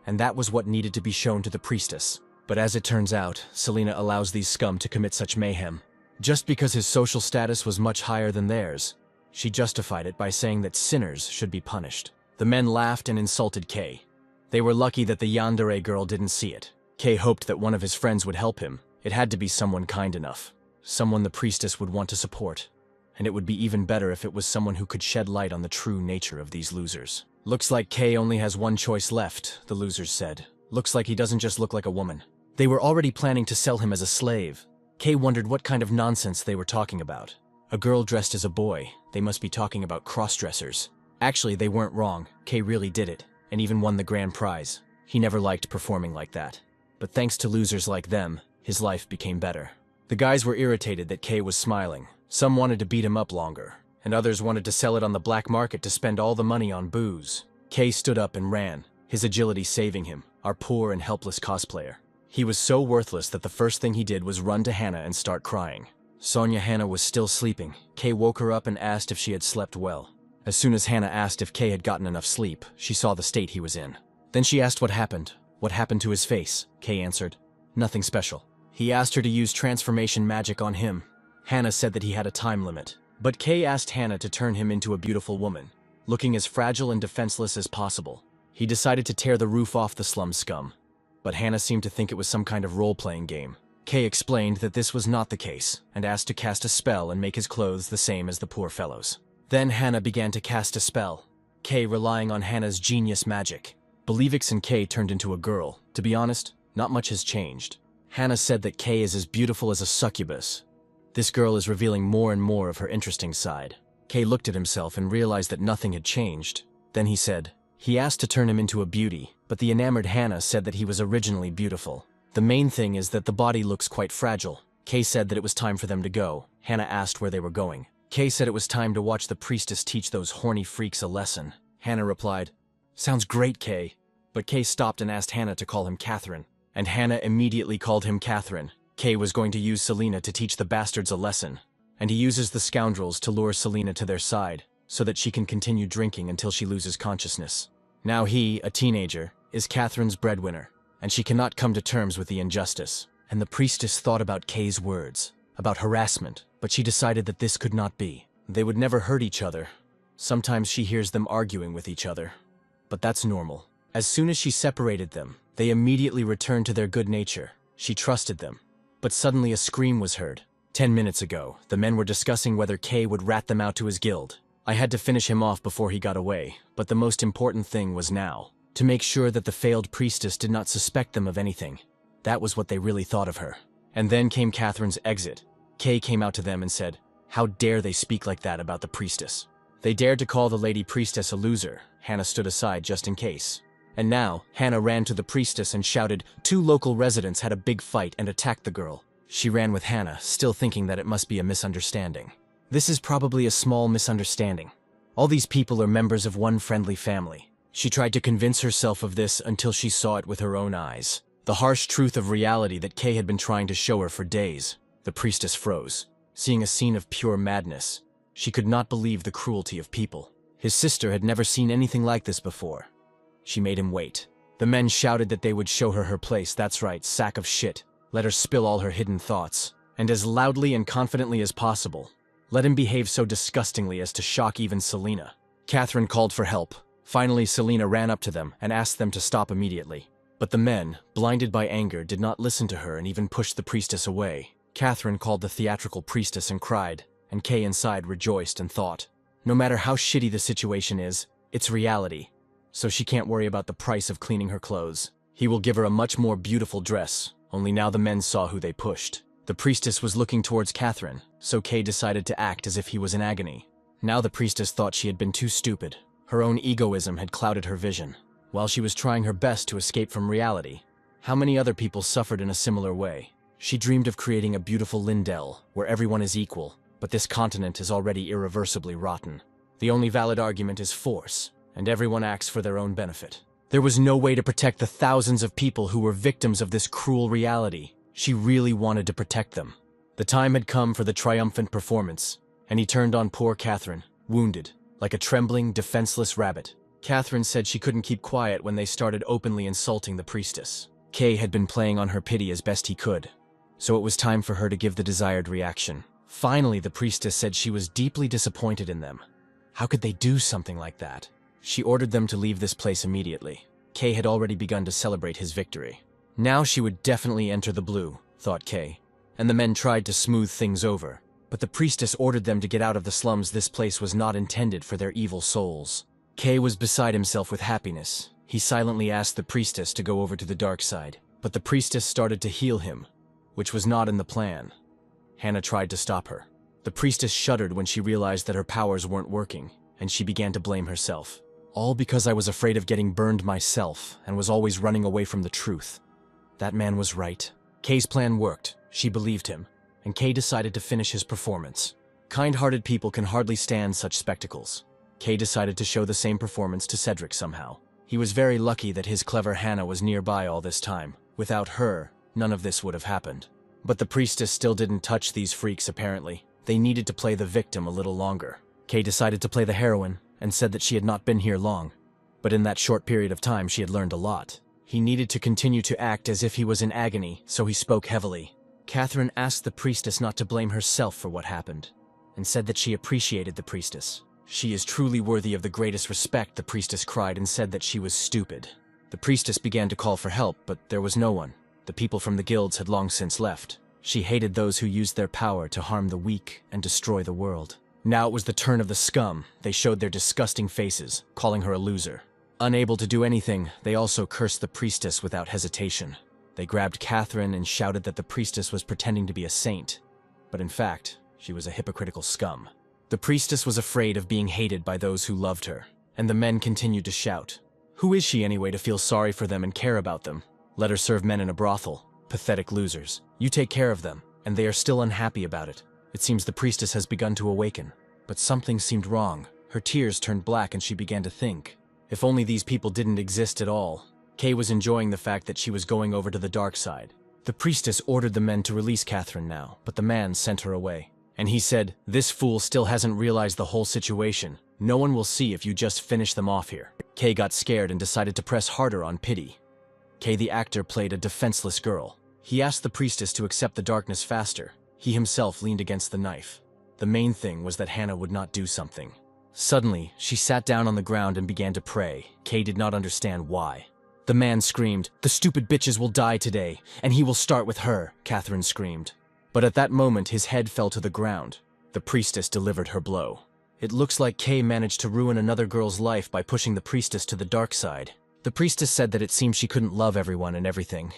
And that was what needed to be shown to the priestess. But as it turns out, Selena allows these scum to commit such mayhem. Just because his social status was much higher than theirs, she justified it by saying that sinners should be punished. The men laughed and insulted Kay. They were lucky that the yandere girl didn't see it. Kay hoped that one of his friends would help him. It had to be someone kind enough. Someone the priestess would want to support. And it would be even better if it was someone who could shed light on the true nature of these losers. Looks like Kay only has one choice left, the losers said. Looks like he doesn't just look like a woman. They were already planning to sell him as a slave. Kay wondered what kind of nonsense they were talking about. A girl dressed as a boy. They must be talking about cross-dressers. Actually, they weren't wrong. Kay really did it, and even won the grand prize. He never liked performing like that. But thanks to losers like them, his life became better. The guys were irritated that Kay was smiling. Some wanted to beat him up longer, and others wanted to sell it on the black market to spend all the money on booze. Kay stood up and ran, his agility saving him, our poor and helpless cosplayer. He was so worthless that the first thing he did was run to Hannah and start crying. Sonia Hannah was still sleeping. Kay woke her up and asked if she had slept well. As soon as Hannah asked if Kay had gotten enough sleep, she saw the state he was in. Then she asked what happened. What happened to his face? Kay answered, "Nothing special." He asked her to use transformation magic on him. Hannah said that he had a time limit. But Kay asked Hannah to turn him into a beautiful woman, looking as fragile and defenseless as possible. He decided to tear the roof off the slum scum. But Hannah seemed to think it was some kind of role-playing game. Kay explained that this was not the case, and asked to cast a spell and make his clothes the same as the poor fellow's. Then Hannah began to cast a spell, Kay relying on Hannah's genius magic. Believix and Kay turned into a girl. To be honest, not much has changed. Hannah said that Kay is as beautiful as a succubus. This girl is revealing more and more of her interesting side. Kay looked at himself and realized that nothing had changed. Then he said, he asked to turn him into a beauty, but the enamored Hannah said that he was originally beautiful. The main thing is that the body looks quite fragile. Kay said that it was time for them to go. Hannah asked where they were going. Kay said it was time to watch the priestess teach those horny freaks a lesson. Hannah replied, "Sounds great, Kay." But Kay stopped and asked Hannah to call him Catherine. And Hannah immediately called him Catherine. Kay was going to use Selena to teach the bastards a lesson. And he uses the scoundrels to lure Selena to their side, so that she can continue drinking until she loses consciousness. Now he, a teenager, is Catherine's breadwinner, and she cannot come to terms with the injustice. And the priestess thought about Kay's words, about harassment, but she decided that this could not be. They would never hurt each other. Sometimes she hears them arguing with each other. But that's normal. As soon as she separated them, they immediately returned to their good nature. She trusted them. But suddenly a scream was heard. 10 minutes ago, the men were discussing whether Kay would rat them out to his guild. I had to finish him off before he got away, but the most important thing was now, to make sure that the failed priestess did not suspect them of anything. That was what they really thought of her. And then came Catherine's exit. Kay came out to them and said, "How dare they speak like that about the priestess?" They dared to call the lady priestess a loser. Hannah stood aside just in case. And now, Hannah ran to the priestess and shouted, "Two local residents had a big fight and attacked the girl." She ran with Hannah, still thinking that it must be a misunderstanding. This is probably a small misunderstanding. All these people are members of one friendly family. She tried to convince herself of this until she saw it with her own eyes. The harsh truth of reality that Kay had been trying to show her for days. The priestess froze, seeing a scene of pure madness. She could not believe the cruelty of people. His sister had never seen anything like this before. She made him wait. The men shouted that they would show her her place. That's right, sack of shit. Let her spill all her hidden thoughts. And as loudly and confidently as possible. Let him behave so disgustingly as to shock even Selena. Catherine called for help. Finally, Selena ran up to them and asked them to stop immediately. But the men, blinded by anger, did not listen to her and even pushed the priestess away. Catherine called the theatrical priestess and cried, and Kay inside rejoiced and thought, no matter how shitty the situation is, it's reality. So she can't worry about the price of cleaning her clothes. He will give her a much more beautiful dress, only now the men saw who they pushed. The priestess was looking towards Catherine, so Kay decided to act as if he was in agony. Now the priestess thought she had been too stupid. Her own egoism had clouded her vision. While she was trying her best to escape from reality, how many other people suffered in a similar way? She dreamed of creating a beautiful Lindell, where everyone is equal, but this continent is already irreversibly rotten. The only valid argument is force, and everyone acts for their own benefit. There was no way to protect the thousands of people who were victims of this cruel reality. She really wanted to protect them. The time had come for the triumphant performance, and he turned on poor Catherine, wounded, like a trembling, defenseless rabbit. Catherine said she couldn't keep quiet when they started openly insulting the priestess. Kay had been playing on her pity as best he could, so it was time for her to give the desired reaction. Finally, the priestess said she was deeply disappointed in them. How could they do something like that? She ordered them to leave this place immediately. Kay had already begun to celebrate his victory. Now she would definitely enter the blue, thought Kay, and the men tried to smooth things over. But the priestess ordered them to get out of the slums. This place was not intended for their evil souls. Kay was beside himself with happiness. He silently asked the priestess to go over to the dark side, but the priestess started to heal him, which was not in the plan. Hannah tried to stop her. The priestess shuddered when she realized that her powers weren't working, and she began to blame herself. All because I was afraid of getting burned myself and was always running away from the truth. That man was right. Kay's plan worked. She believed him, and Kay decided to finish his performance. Kind-hearted people can hardly stand such spectacles. Kay decided to show the same performance to Cedric somehow. He was very lucky that his clever Hannah was nearby all this time. Without her, none of this would have happened. But the priestess still didn't touch these freaks apparently. They needed to play the victim a little longer. Kay decided to play the heroine and said that she had not been here long. But in that short period of time she had learned a lot. He needed to continue to act as if he was in agony, so he spoke heavily. Catherine asked the priestess not to blame herself for what happened, and said that she appreciated the priestess. She is truly worthy of the greatest respect, the priestess cried and said that she was stupid. The priestess began to call for help, but there was no one. The people from the guilds had long since left. She hated those who used their power to harm the weak and destroy the world. Now it was the turn of the scum. They showed their disgusting faces, calling her a loser. Unable to do anything, they also cursed the priestess without hesitation. They grabbed Catherine and shouted that the priestess was pretending to be a saint. But in fact, she was a hypocritical scum. The priestess was afraid of being hated by those who loved her, and the men continued to shout. Who is she anyway to feel sorry for them and care about them? Let her serve men in a brothel. Pathetic losers. You take care of them, and they are still unhappy about it. It seems the priestess has begun to awaken. But something seemed wrong. Her tears turned black and she began to think. If only these people didn't exist at all. Kay was enjoying the fact that she was going over to the dark side. The priestess ordered the men to release Catherine now, but the man sent her away. And he said, "This fool still hasn't realized the whole situation. No one will see if you just finish them off here." Kay got scared and decided to press harder on pity. Kay the actor played a defenseless girl. He asked the priestess to accept the darkness faster. He himself leaned against the knife. The main thing was that Hannah would not do something. Suddenly, she sat down on the ground and began to pray. Kay did not understand why. The man screamed, "The stupid bitches will die today, and he will start with her," Catherine screamed. But at that moment, his head fell to the ground. The priestess delivered her blow. It looks like Kay managed to ruin another girl's life by pushing the priestess to the dark side. The priestess said that it seemed she couldn't love everyone and everything.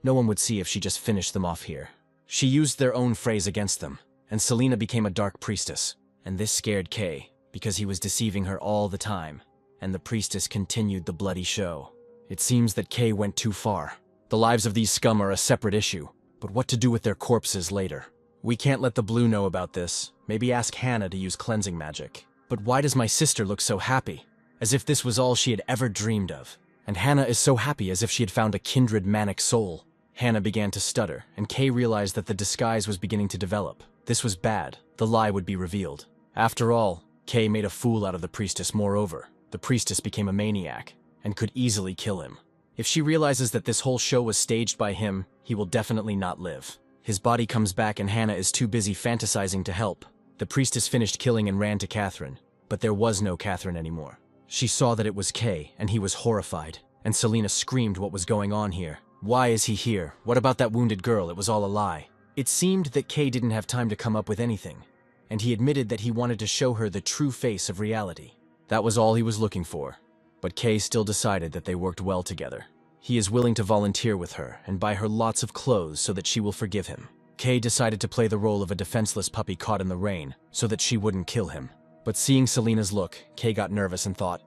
No one would see if she just finished them off here. She used their own phrase against them, and Selena became a dark priestess. And this scared Kay, because he was deceiving her all the time, and the priestess continued the bloody show. It seems that Kay went too far. The lives of these scum are a separate issue, but what to do with their corpses later? We can't let the Blue know about this. Maybe ask Hannah to use cleansing magic. But why does my sister look so happy? As if this was all she had ever dreamed of. And Hannah is so happy as if she had found a kindred manic soul. Hannah began to stutter, and Kay realized that the disguise was beginning to develop. This was bad. The lie would be revealed. After all, Kay made a fool out of the priestess. Moreover, the priestess became a maniac, and could easily kill him. If she realizes that this whole show was staged by him, he will definitely not live. His body comes back and Hannah is too busy fantasizing to help. The priestess finished killing and ran to Catherine, but there was no Catherine anymore. She saw that it was Kay, and he was horrified, and Selena screamed what was going on here. Why is he here? What about that wounded girl? It was all a lie. It seemed that Kay didn't have time to come up with anything, and he admitted that he wanted to show her the true face of reality. That was all he was looking for. But Kay still decided that they worked well together. He is willing to volunteer with her and buy her lots of clothes so that she will forgive him. Kay decided to play the role of a defenseless puppy caught in the rain so that she wouldn't kill him. But seeing Selena's look, Kay got nervous and thought,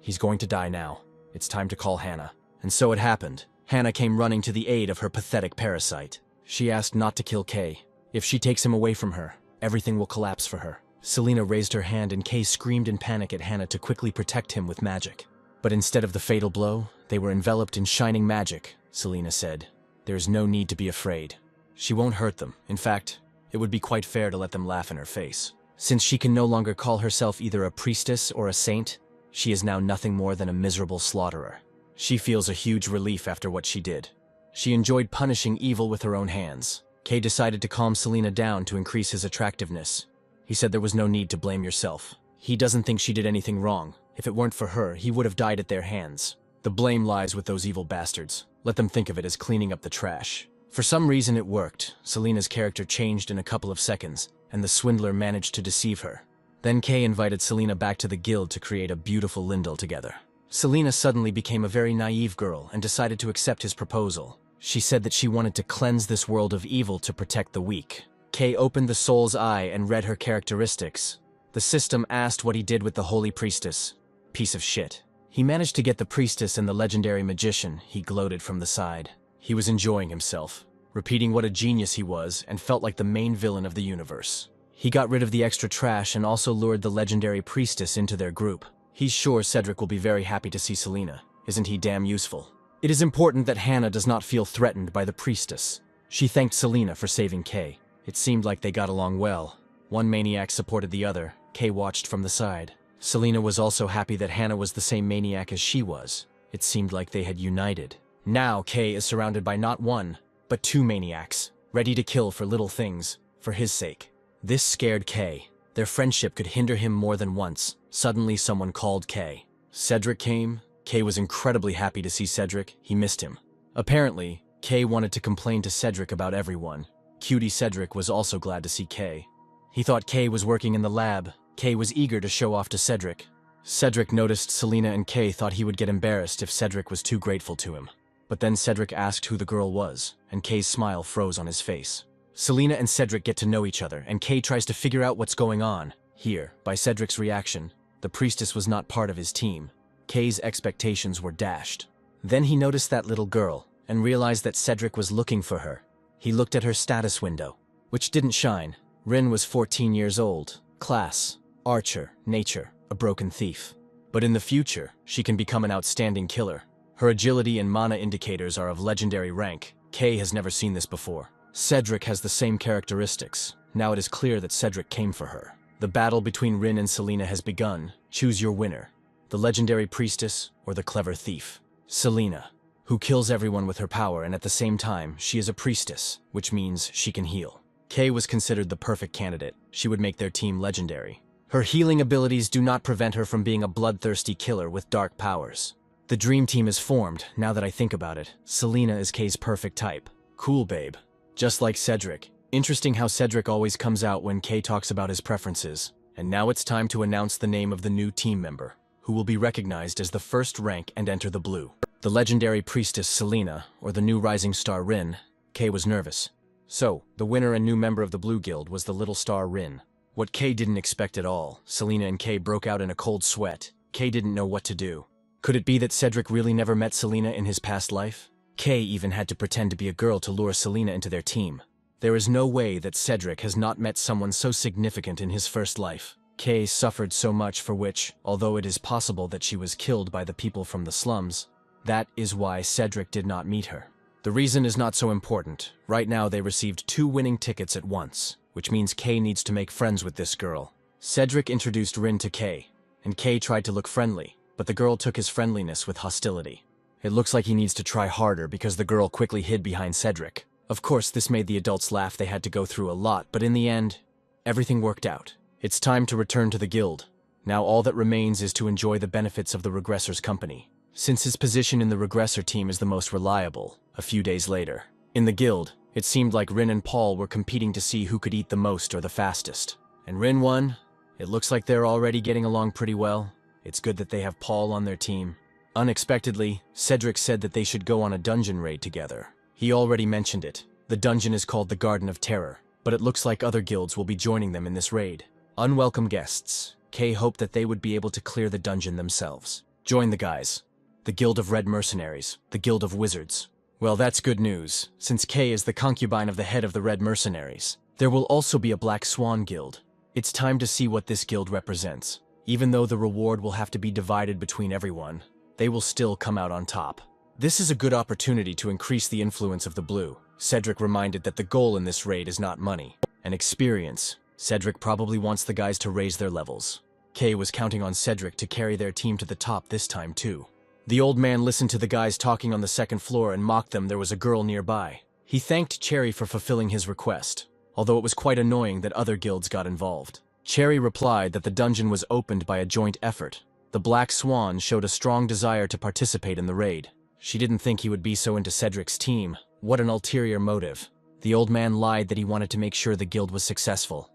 he's going to die now. It's time to call Hannah. And so it happened. Hannah came running to the aid of her pathetic parasite. She asked not to kill Kay. If she takes him away from her, everything will collapse for her. Selena raised her hand and Kay screamed in panic at Hannah to quickly protect him with magic. But instead of the fatal blow, they were enveloped in shining magic, Selena said. There's no need to be afraid. She won't hurt them. In fact, it would be quite fair to let them laugh in her face. Since she can no longer call herself either a priestess or a saint, she is now nothing more than a miserable slaughterer. She feels a huge relief after what she did. She enjoyed punishing evil with her own hands. Kay decided to calm Selena down to increase his attractiveness. He said there was no need to blame yourself. He doesn't think she did anything wrong. If it weren't for her, he would have died at their hands. The blame lies with those evil bastards. Let them think of it as cleaning up the trash. For some reason it worked. Selena's character changed in a couple of seconds, and the swindler managed to deceive her. Then Kay invited Selena back to the guild to create a beautiful Lindell together. Selena suddenly became a very naive girl and decided to accept his proposal. She said that she wanted to cleanse this world of evil to protect the weak. Kay opened the soul's eye and read her characteristics. The system asked what he did with the holy priestess. Piece of shit. He managed to get the priestess and the legendary magician, he gloated from the side. He was enjoying himself, repeating what a genius he was, and felt like the main villain of the universe. He got rid of the extra trash and also lured the legendary priestess into their group. He's sure Cedric will be very happy to see Selena. Isn't he damn useful? It is important that Hannah does not feel threatened by the priestess. She thanked Selena for saving Kay. It seemed like they got along well. One maniac supported the other. Kay watched from the side. Selena was also happy that Hannah was the same maniac as she was. It seemed like they had united. Now Kay is surrounded by not one, but two maniacs, ready to kill for little things, for his sake. This scared Kay. Their friendship could hinder him more than once. Suddenly someone called Kay. Cedric came. Kay was incredibly happy to see Cedric. He missed him. Apparently, Kay wanted to complain to Cedric about everyone. Cutie Cedric was also glad to see Kay. He thought Kay was working in the lab. Kay was eager to show off to Cedric. Cedric noticed Selena and Kay thought he would get embarrassed if Cedric was too grateful to him. But then Cedric asked who the girl was, and Kay's smile froze on his face. Selena and Cedric get to know each other, and Kay tries to figure out what's going on. Here, by Cedric's reaction, the priestess was not part of his team. Kay's expectations were dashed. Then he noticed that little girl, and realized that Cedric was looking for her. He looked at her status window, which didn't shine. Rin was 14 years old. Class, archer, nature, a broken thief. But in the future, she can become an outstanding killer. Her agility and mana indicators are of legendary rank. Kay has never seen this before. Cedric has the same characteristics. Now it is clear that Cedric came for her. The battle between Rin and Selena has begun. Choose your winner. The legendary priestess or the clever thief. Selena, who kills everyone with her power, and at the same time, she is a priestess, which means she can heal. Kay was considered the perfect candidate. She would make their team legendary. Her healing abilities do not prevent her from being a bloodthirsty killer with dark powers. The dream team is formed, now that I think about it. Selena is Kay's perfect type. Cool, babe. Just like Cedric. Interesting how Cedric always comes out when Kay talks about his preferences. And now it's time to announce the name of the new team member, who will be recognized as the first rank and enter the blue. The legendary priestess Selena, or the new rising star Rin. Kay was nervous. So, the winner and new member of the Blue Guild was the little star Rin. What Kay didn't expect at all, Selena and Kay broke out in a cold sweat. Kay didn't know what to do. Could it be that Cedric really never met Selena in his past life? Kay even had to pretend to be a girl to lure Selena into their team. There is no way that Cedric has not met someone so significant in his first life. Kay suffered so much for which, although it is possible that she was killed by the people from the slums, that is why Cedric did not meet her. The reason is not so important. Right now they received 2 winning tickets at once, which means Kay needs to make friends with this girl. Cedric introduced Rin to Kay, and Kay tried to look friendly, but the girl took his friendliness with hostility. It looks like he needs to try harder because the girl quickly hid behind Cedric. Of course, this made the adults laugh. They had to go through a lot, but in the end, everything worked out. It's time to return to the guild. Now all that remains is to enjoy the benefits of the Regressor's company. Since his position in the Regressor team is the most reliable, a few days later, in the guild, it seemed like Rin and Paul were competing to see who could eat the most or the fastest. And Rin won. It looks like they're already getting along pretty well. It's good that they have Paul on their team. Unexpectedly, Cedric said that they should go on a dungeon raid together. He already mentioned it. The dungeon is called the Garden of Terror, but it looks like other guilds will be joining them in this raid. Unwelcome guests. Kay hoped that they would be able to clear the dungeon themselves. Join the guys. The Guild of Red Mercenaries. The Guild of Wizards. Well, that's good news, since Kay is the concubine of the head of the Red Mercenaries. There will also be a Black Swan Guild. It's time to see what this guild represents. Even though the reward will have to be divided between everyone, they will still come out on top. This is a good opportunity to increase the influence of the blue. Cedric reminded that the goal in this raid is not money, and experience. Cedric probably wants the guys to raise their levels. Kay was counting on Cedric to carry their team to the top this time too. The old man listened to the guys talking on the second floor and mocked them. There was a girl nearby. He thanked Cherry for fulfilling his request, although it was quite annoying that other guilds got involved. Cherry replied that the dungeon was opened by a joint effort. The Black Swan showed a strong desire to participate in the raid. She didn't think he would be so into Cedric's team. What an ulterior motive. The old man lied that he wanted to make sure the guild was successful.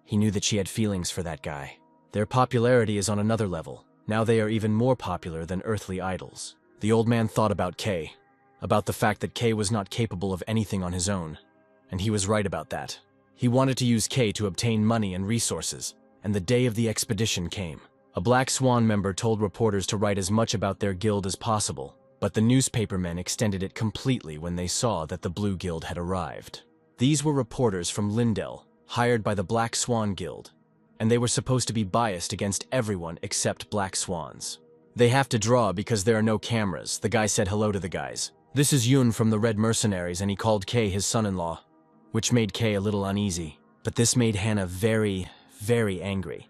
He knew that she had feelings for that guy. Their popularity is on another level. Now they are even more popular than earthly idols. The old man thought about Kay, about the fact that Kay was not capable of anything on his own. And he was right about that. He wanted to use Kay to obtain money and resources, and the day of the expedition came. A Black Swan member told reporters to write as much about their guild as possible, but the newspapermen extended it completely when they saw that the Blue Guild had arrived. These were reporters from Lindell, hired by the Black Swan Guild, and they were supposed to be biased against everyone except Black Swans. They have to draw because there are no cameras. The guy said hello to the guys. This is Yun from the Red Mercenaries, and he called Kay his son-in-law, which made Kay a little uneasy. But this made Hannah very, very angry,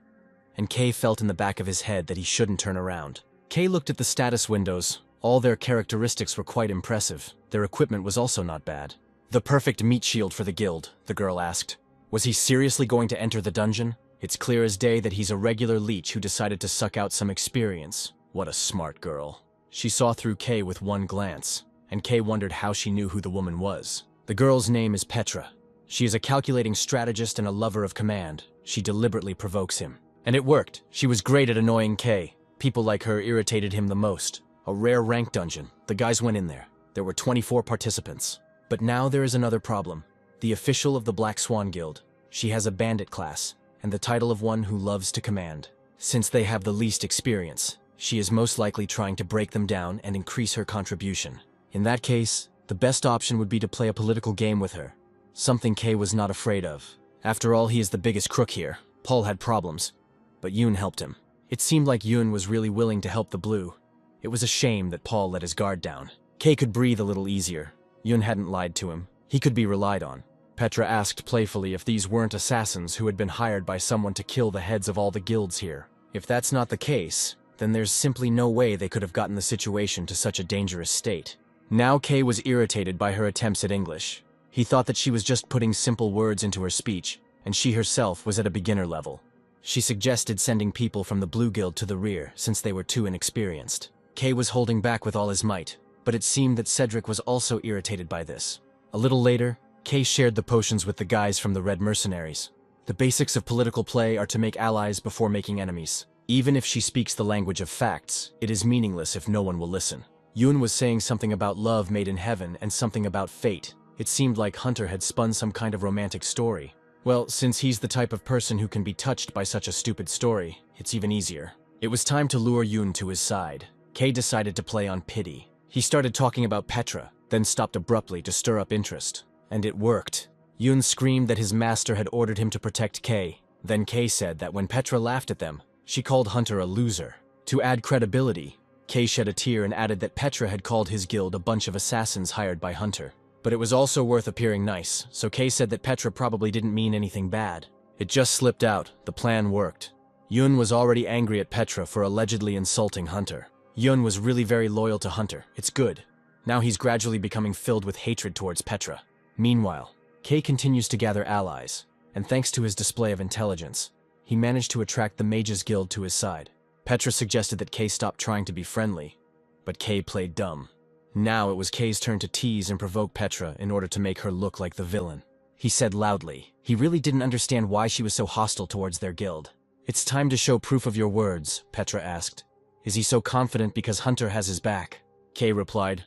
and Kay felt in the back of his head that he shouldn't turn around. Kay looked at the status windows. All their characteristics were quite impressive. Their equipment was also not bad. The perfect meat shield for the guild, the girl asked. Was he seriously going to enter the dungeon? It's clear as day that he's a regular leech who decided to suck out some experience. What a smart girl. She saw through Kay with one glance, and Kay wondered how she knew who the woman was. The girl's name is Petra. She is a calculating strategist and a lover of command. She deliberately provokes him. And it worked. She was great at annoying Kay. People like her irritated him the most. A rare rank dungeon. The guys went in there. There were 24 participants. But now there is another problem. The official of the Black Swan Guild. She has a bandit class, and the title of one who loves to command. Since they have the least experience, she is most likely trying to break them down and increase her contribution. In that case, the best option would be to play a political game with her. Something Kay was not afraid of. After all, he is the biggest crook here. Paul had problems, but Yoon helped him. It seemed like Yoon was really willing to help the Blue. It was a shame that Paul let his guard down. Kay could breathe a little easier. Yoon hadn't lied to him. He could be relied on. Petra asked playfully if these weren't assassins who had been hired by someone to kill the heads of all the guilds here. If that's not the case, then there's simply no way they could have gotten the situation to such a dangerous state. Now Kay was irritated by her attempts at English. He thought that she was just putting simple words into her speech, and she herself was at a beginner level. She suggested sending people from the Blue Guild to the rear since they were too inexperienced. Kay was holding back with all his might, but it seemed that Cedric was also irritated by this. A little later, Kay shared the potions with the guys from the Red Mercenaries. The basics of political play are to make allies before making enemies. Even if she speaks the language of facts, it is meaningless if no one will listen. Yoon was saying something about love made in heaven and something about fate. It seemed like Hunter had spun some kind of romantic story. Well, since he's the type of person who can be touched by such a stupid story, it's even easier. It was time to lure Yoon to his side. Kay decided to play on pity. He started talking about Petra, then stopped abruptly to stir up interest. And it worked. Yoon screamed that his master had ordered him to protect Kay. Then Kay said that when Petra laughed at them, she called Hunter a loser. To add credibility, Kay shed a tear and added that Petra had called his guild a bunch of assassins hired by Hunter. But it was also worth appearing nice, so Kay said that Petra probably didn't mean anything bad. It just slipped out. The plan worked. Yoon was already angry at Petra for allegedly insulting Hunter. Yoon was really very loyal to Hunter. It's good. Now he's gradually becoming filled with hatred towards Petra. Meanwhile, Kay continues to gather allies, and thanks to his display of intelligence, he managed to attract the Mages Guild to his side. Petra suggested that Kay stop trying to be friendly, but Kay played dumb. Now it was Kay's turn to tease and provoke Petra in order to make her look like the villain. He said loudly, he really didn't understand why she was so hostile towards their guild. "It's time to show proof of your words," Petra asked. "Is he so confident because Hunter has his back?" Kay replied,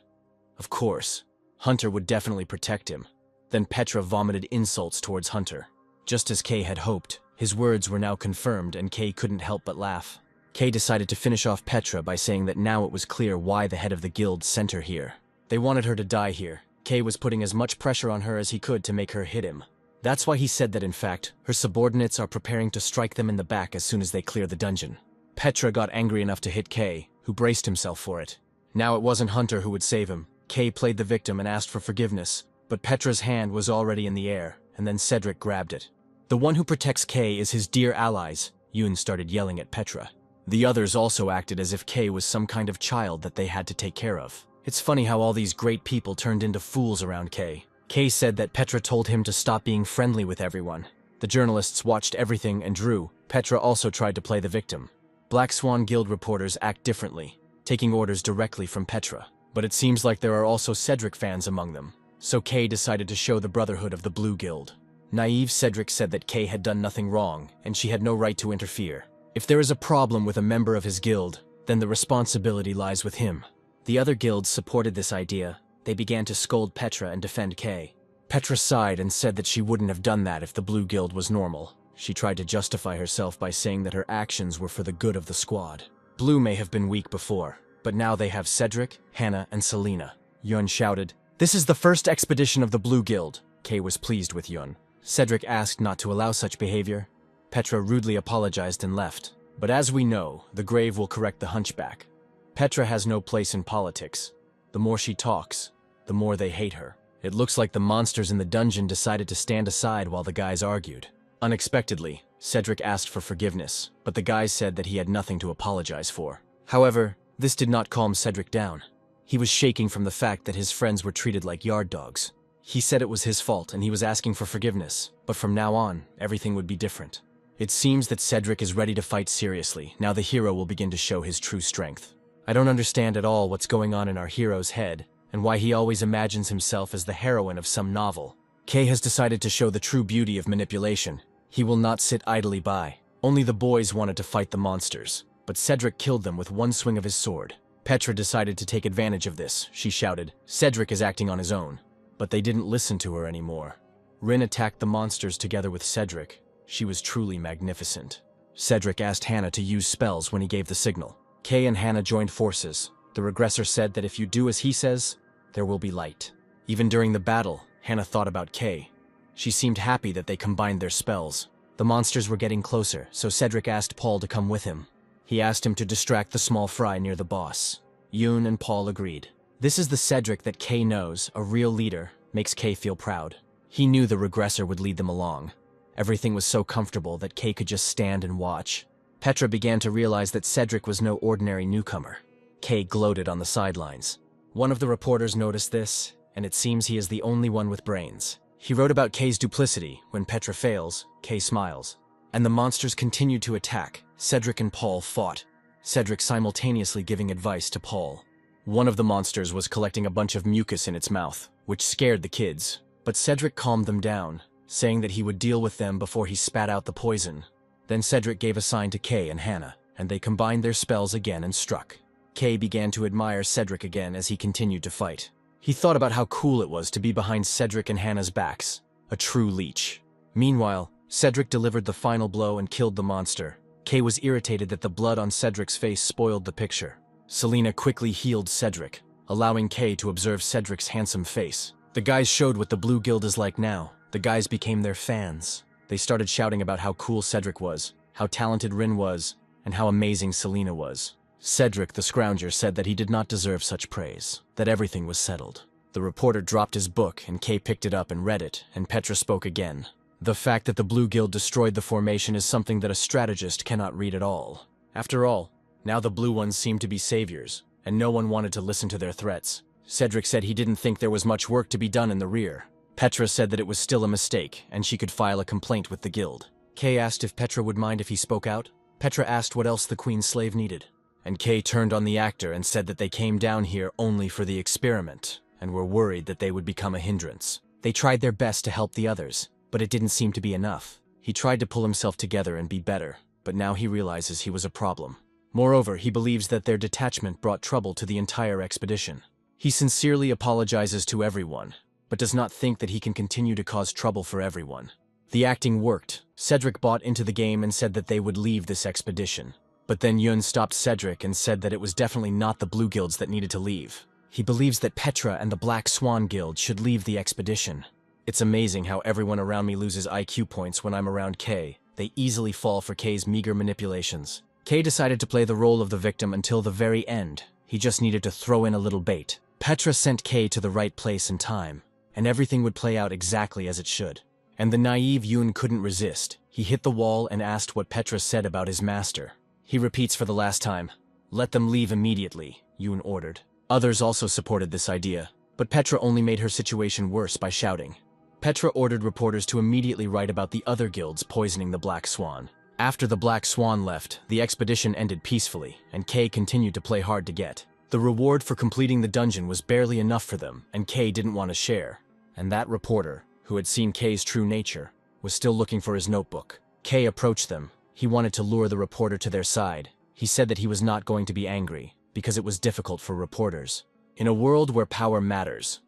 "Of course. Hunter would definitely protect him." Then Petra vomited insults towards Hunter. Just as Kay had hoped, his words were now confirmed and Kay couldn't help but laugh. Kay decided to finish off Petra by saying that now it was clear why the head of the guild sent her here. They wanted her to die here. Kay was putting as much pressure on her as he could to make her hit him. That's why he said that in fact, her subordinates are preparing to strike them in the back as soon as they clear the dungeon. Petra got angry enough to hit Kay, who braced himself for it. Now it wasn't Hunter who would save him. Kay played the victim and asked for forgiveness, but Petra's hand was already in the air, and then Cedric grabbed it. "The one who protects Kay is his dear allies," Yoon started yelling at Petra. The others also acted as if Kay was some kind of child that they had to take care of. It's funny how all these great people turned into fools around Kay. Kay said that Petra told him to stop being friendly with everyone. The journalists watched everything and drew. Petra also tried to play the victim. Black Swan Guild reporters act differently, taking orders directly from Petra. But it seems like there are also Cedric fans among them. So Kay decided to show the Brotherhood of the Blue Guild. Naive Cedric said that Kay had done nothing wrong, and she had no right to interfere. If there is a problem with a member of his guild, then the responsibility lies with him. The other guilds supported this idea. They began to scold Petra and defend Kay. Petra sighed and said that she wouldn't have done that if the Blue Guild was normal. She tried to justify herself by saying that her actions were for the good of the squad. Blue may have been weak before, but now they have Cedric, Hannah, and Selena. Yun shouted, "This is the first expedition of the Blue Guild." Kay was pleased with Yun. Cedric asked not to allow such behavior. Petra rudely apologized and left. But as we know, the grave will correct the hunchback. Petra has no place in politics. The more she talks, the more they hate her. It looks like the monsters in the dungeon decided to stand aside while the guys argued. Unexpectedly, Cedric asked for forgiveness, but the guys said that he had nothing to apologize for. However, this did not calm Cedric down. He was shaking from the fact that his friends were treated like yard dogs. He said it was his fault and he was asking for forgiveness, but from now on, everything would be different. It seems that Cedric is ready to fight seriously. Now the hero will begin to show his true strength. I don't understand at all what's going on in our hero's head, and why he always imagines himself as the heroine of some novel. Kay has decided to show the true beauty of manipulation. He will not sit idly by. Only the boys wanted to fight the monsters, but Cedric killed them with one swing of his sword. Petra decided to take advantage of this. She shouted, "Cedric is acting on his own." But they didn't listen to her anymore. Rin attacked the monsters together with Cedric. She was truly magnificent. Cedric asked Hannah to use spells when he gave the signal. Kay and Hannah joined forces. The regressor said that if you do as he says, there will be light. Even during the battle, Hannah thought about Kay. She seemed happy that they combined their spells. The monsters were getting closer, so Cedric asked Paul to come with him. He asked him to distract the small fry near the boss. Yoon and Paul agreed. This is the Cedric that Kay knows, a real leader, makes Kay feel proud. He knew the regressor would lead them along. Everything was so comfortable that Kay could just stand and watch. Petra began to realize that Cedric was no ordinary newcomer. Kay gloated on the sidelines. One of the reporters noticed this, and it seems he is the only one with brains. He wrote about Kay's duplicity. When Petra fails, Kay smiles. And the monsters continued to attack. Cedric and Paul fought, Cedric simultaneously giving advice to Paul. One of the monsters was collecting a bunch of mucus in its mouth, which scared the kids. But Cedric calmed them down, saying that he would deal with them before he spat out the poison. Then Cedric gave a sign to Kay and Hannah, and they combined their spells again and struck. Kay began to admire Cedric again as he continued to fight. He thought about how cool it was to be behind Cedric and Hannah's backs, a true leech. Meanwhile, Cedric delivered the final blow and killed the monster. Kay was irritated that the blood on Cedric's face spoiled the picture. Selena quickly healed Cedric, allowing Kay to observe Cedric's handsome face. The guys showed what the Blue Guild is like now. The guys became their fans. They started shouting about how cool Cedric was, how talented Rin was, and how amazing Selena was. Cedric, the scrounger, said that he did not deserve such praise, that everything was settled. The reporter dropped his book, and Kay picked it up and read it, and Petra spoke again. The fact that the Blue Guild destroyed the formation is something that a strategist cannot read at all. After all, now the Blue Ones seemed to be saviors, and no one wanted to listen to their threats. Cedric said he didn't think there was much work to be done in the rear. Petra said that it was still a mistake, and she could file a complaint with the guild. Kay asked if Petra would mind if he spoke out. Petra asked what else the Queen's slave needed. And Kay turned on the actor and said that they came down here only for the experiment, and were worried that they would become a hindrance. They tried their best to help the others, but it didn't seem to be enough. He tried to pull himself together and be better, but now he realizes he was a problem. Moreover, he believes that their detachment brought trouble to the entire expedition. He sincerely apologizes to everyone, but does not think that he can continue to cause trouble for everyone. The acting worked. Cedric bought into the game and said that they would leave this expedition. But then Yun stopped Cedric and said that it was definitely not the Blue Guilds that needed to leave. He believes that Petra and the Black Swan Guild should leave the expedition. It's amazing how everyone around me loses IQ points when I'm around Kay. They easily fall for Kay's meager manipulations. Kay decided to play the role of the victim until the very end. He just needed to throw in a little bait. Petra sent Kay to the right place and time, and everything would play out exactly as it should. And the naive Yun couldn't resist. He hit the wall and asked what Petra said about his master. He repeats for the last time, "Let them leave immediately," Yun ordered. Others also supported this idea, but Petra only made her situation worse by shouting. Petra ordered reporters to immediately write about the other guilds poisoning the Black Swan. After the Black Swan left, the expedition ended peacefully, and Kay continued to play hard to get. The reward for completing the dungeon was barely enough for them, and Kay didn't want to share. And that reporter, who had seen Kay's true nature, was still looking for his notebook. Kay approached them, He wanted to lure the reporter to their side. He said that he was not going to be angry, because it was difficult for reporters. In a world where power matters,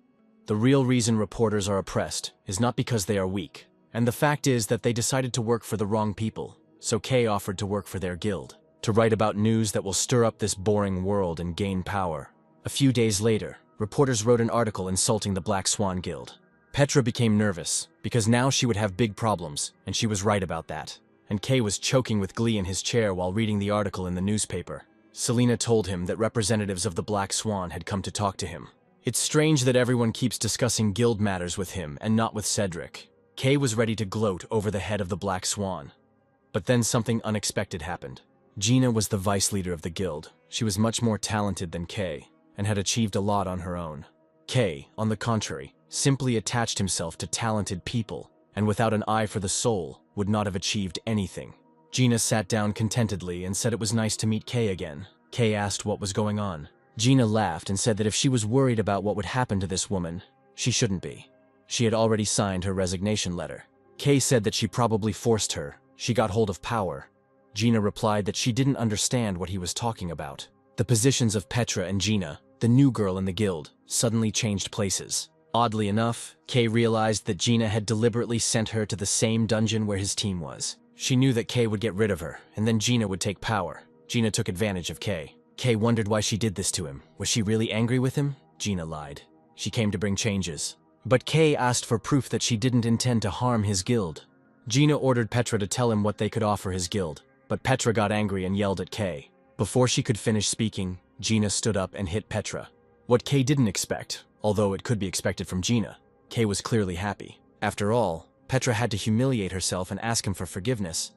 the real reason reporters are oppressed is not because they are weak. And the fact is that they decided to work for the wrong people, so Kay offered to work for their guild, to write about news that will stir up this boring world and gain power. A few days later, reporters wrote an article insulting the Black Swan Guild. Petra became nervous, because now she would have big problems, and she was right about that. And Kay was choking with glee in his chair while reading the article in the newspaper. Selena told him that representatives of the Black Swan had come to talk to him. It's strange that everyone keeps discussing guild matters with him and not with Cedric. Kay was ready to gloat over the head of the Black Swan. But then something unexpected happened. Gina was the vice leader of the guild. She was much more talented than Kay, and had achieved a lot on her own. Kay, on the contrary, simply attached himself to talented people, and without an eye for the soul, would not have achieved anything. Gina sat down contentedly and said it was nice to meet Kay again. Kay asked what was going on. Gina laughed and said that if she was worried about what would happen to this woman, she shouldn't be. She had already signed her resignation letter. Kay said that she probably forced her. She got hold of power. Gina replied that she didn't understand what he was talking about. The positions of Petra and Gina, the new girl in the guild, suddenly changed places. Oddly enough, Kay realized that Gina had deliberately sent her to the same dungeon where his team was. She knew that Kay would get rid of her, and then Gina would take power. Gina took advantage of Kay. Kay wondered why she did this to him. Was she really angry with him? Gina lied. She came to bring changes. But Kay asked for proof that she didn't intend to harm his guild. Gina ordered Petra to tell him what they could offer his guild, but Petra got angry and yelled at Kay. Before she could finish speaking, Gina stood up and hit Petra. What Kay didn't expect, although it could be expected from Gina, Kay was clearly happy. After all, Petra had to humiliate herself and ask him for forgiveness.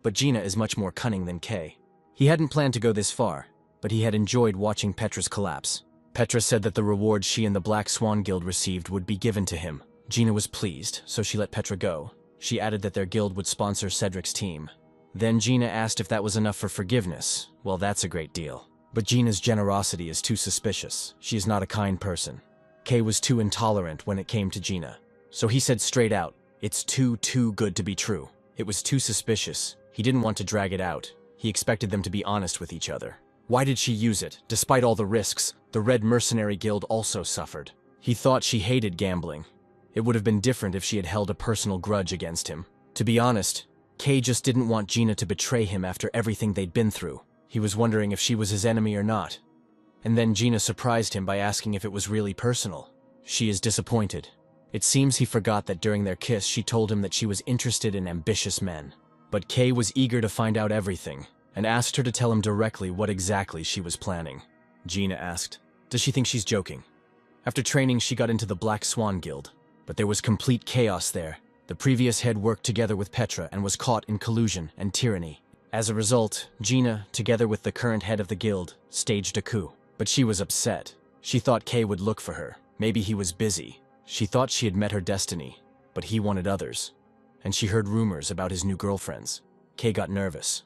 But Gina is much more cunning than Kay. He hadn't planned to go this far, but he had enjoyed watching Petra's collapse. Petra said that the reward she and the Black Swan Guild received would be given to him. Gina was pleased, so she let Petra go. She added that their guild would sponsor Cedric's team. Then Gina asked if that was enough for forgiveness. Well, that's a great deal. But Gina's generosity is too suspicious. She is not a kind person. Kay was too intolerant when it came to Gina. So he said straight out, it's too good to be true. It was too suspicious. He didn't want to drag it out. He expected them to be honest with each other. Why did she use it? Despite all the risks, the Red Mercenary Guild also suffered. He thought she hated gambling. It would have been different if she had held a personal grudge against him. To be honest, Kay just didn't want Gina to betray him after everything they'd been through. He was wondering if she was his enemy or not. And then Gina surprised him by asking if it was really personal. She is disappointed. It seems he forgot that during their kiss she told him that she was interested in ambitious men. But Kay was eager to find out everything, and asked her to tell him directly what exactly she was planning. Gina asked, does she think she's joking? After training, she got into the Black Swan Guild, but there was complete chaos there. The previous head worked together with Petra and was caught in collusion and tyranny. As a result, Gina, together with the current head of the guild, staged a coup. But she was upset. She thought Kay would look for her. Maybe he was busy. She thought she had met her destiny, but he wanted others. And she heard rumors about his new girlfriends. Kay got nervous.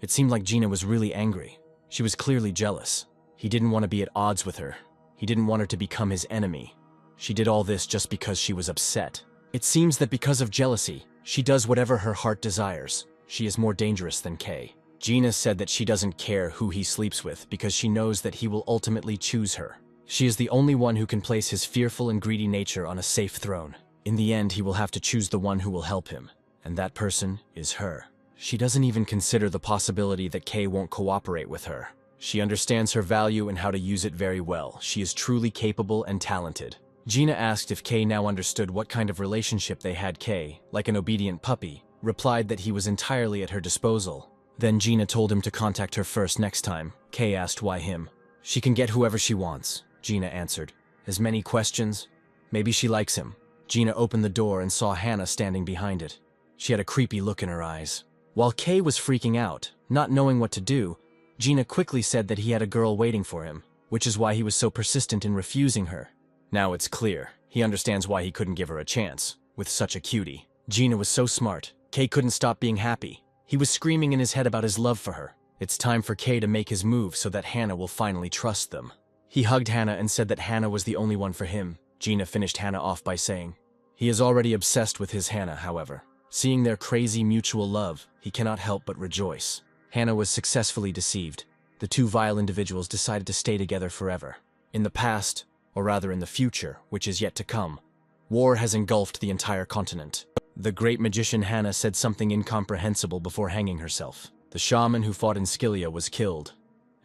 It seemed like Gina was really angry. She was clearly jealous. He didn't want to be at odds with her. He didn't want her to become his enemy. She did all this just because she was upset. It seems that because of jealousy, she does whatever her heart desires. She is more dangerous than Kay. Gina said that she doesn't care who he sleeps with because she knows that he will ultimately choose her. She is the only one who can place his fearful and greedy nature on a safe throne. In the end, he will have to choose the one who will help him, and that person is her. She doesn't even consider the possibility that Kay won't cooperate with her. She understands her value and how to use it very well. She is truly capable and talented. Gina asked if Kay now understood what kind of relationship they had. Kay, like an obedient puppy, replied that he was entirely at her disposal. Then Gina told him to contact her first next time. Kay asked why him. She can get whoever she wants, Gina answered. As many questions? Maybe she likes him. Gina opened the door and saw Hannah standing behind it. She had a creepy look in her eyes. While Kay was freaking out, not knowing what to do, Gina quickly said that he had a girl waiting for him, which is why he was so persistent in refusing her. Now it's clear. He understands why he couldn't give her a chance, with such a cutie. Gina was so smart. Kay couldn't stop being happy. He was screaming in his head about his love for her. It's time for Kay to make his move so that Hannah will finally trust them. He hugged Hannah and said that Hannah was the only one for him. Gina finished Hannah off by saying, he is already obsessed with his Hannah, however. Seeing their crazy mutual love, he cannot help but rejoice. Hannah was successfully deceived. The two vile individuals decided to stay together forever. In the past, or rather in the future, which is yet to come, war has engulfed the entire continent. The great magician Hannah said something incomprehensible before hanging herself. The shaman who fought in Scylla was killed,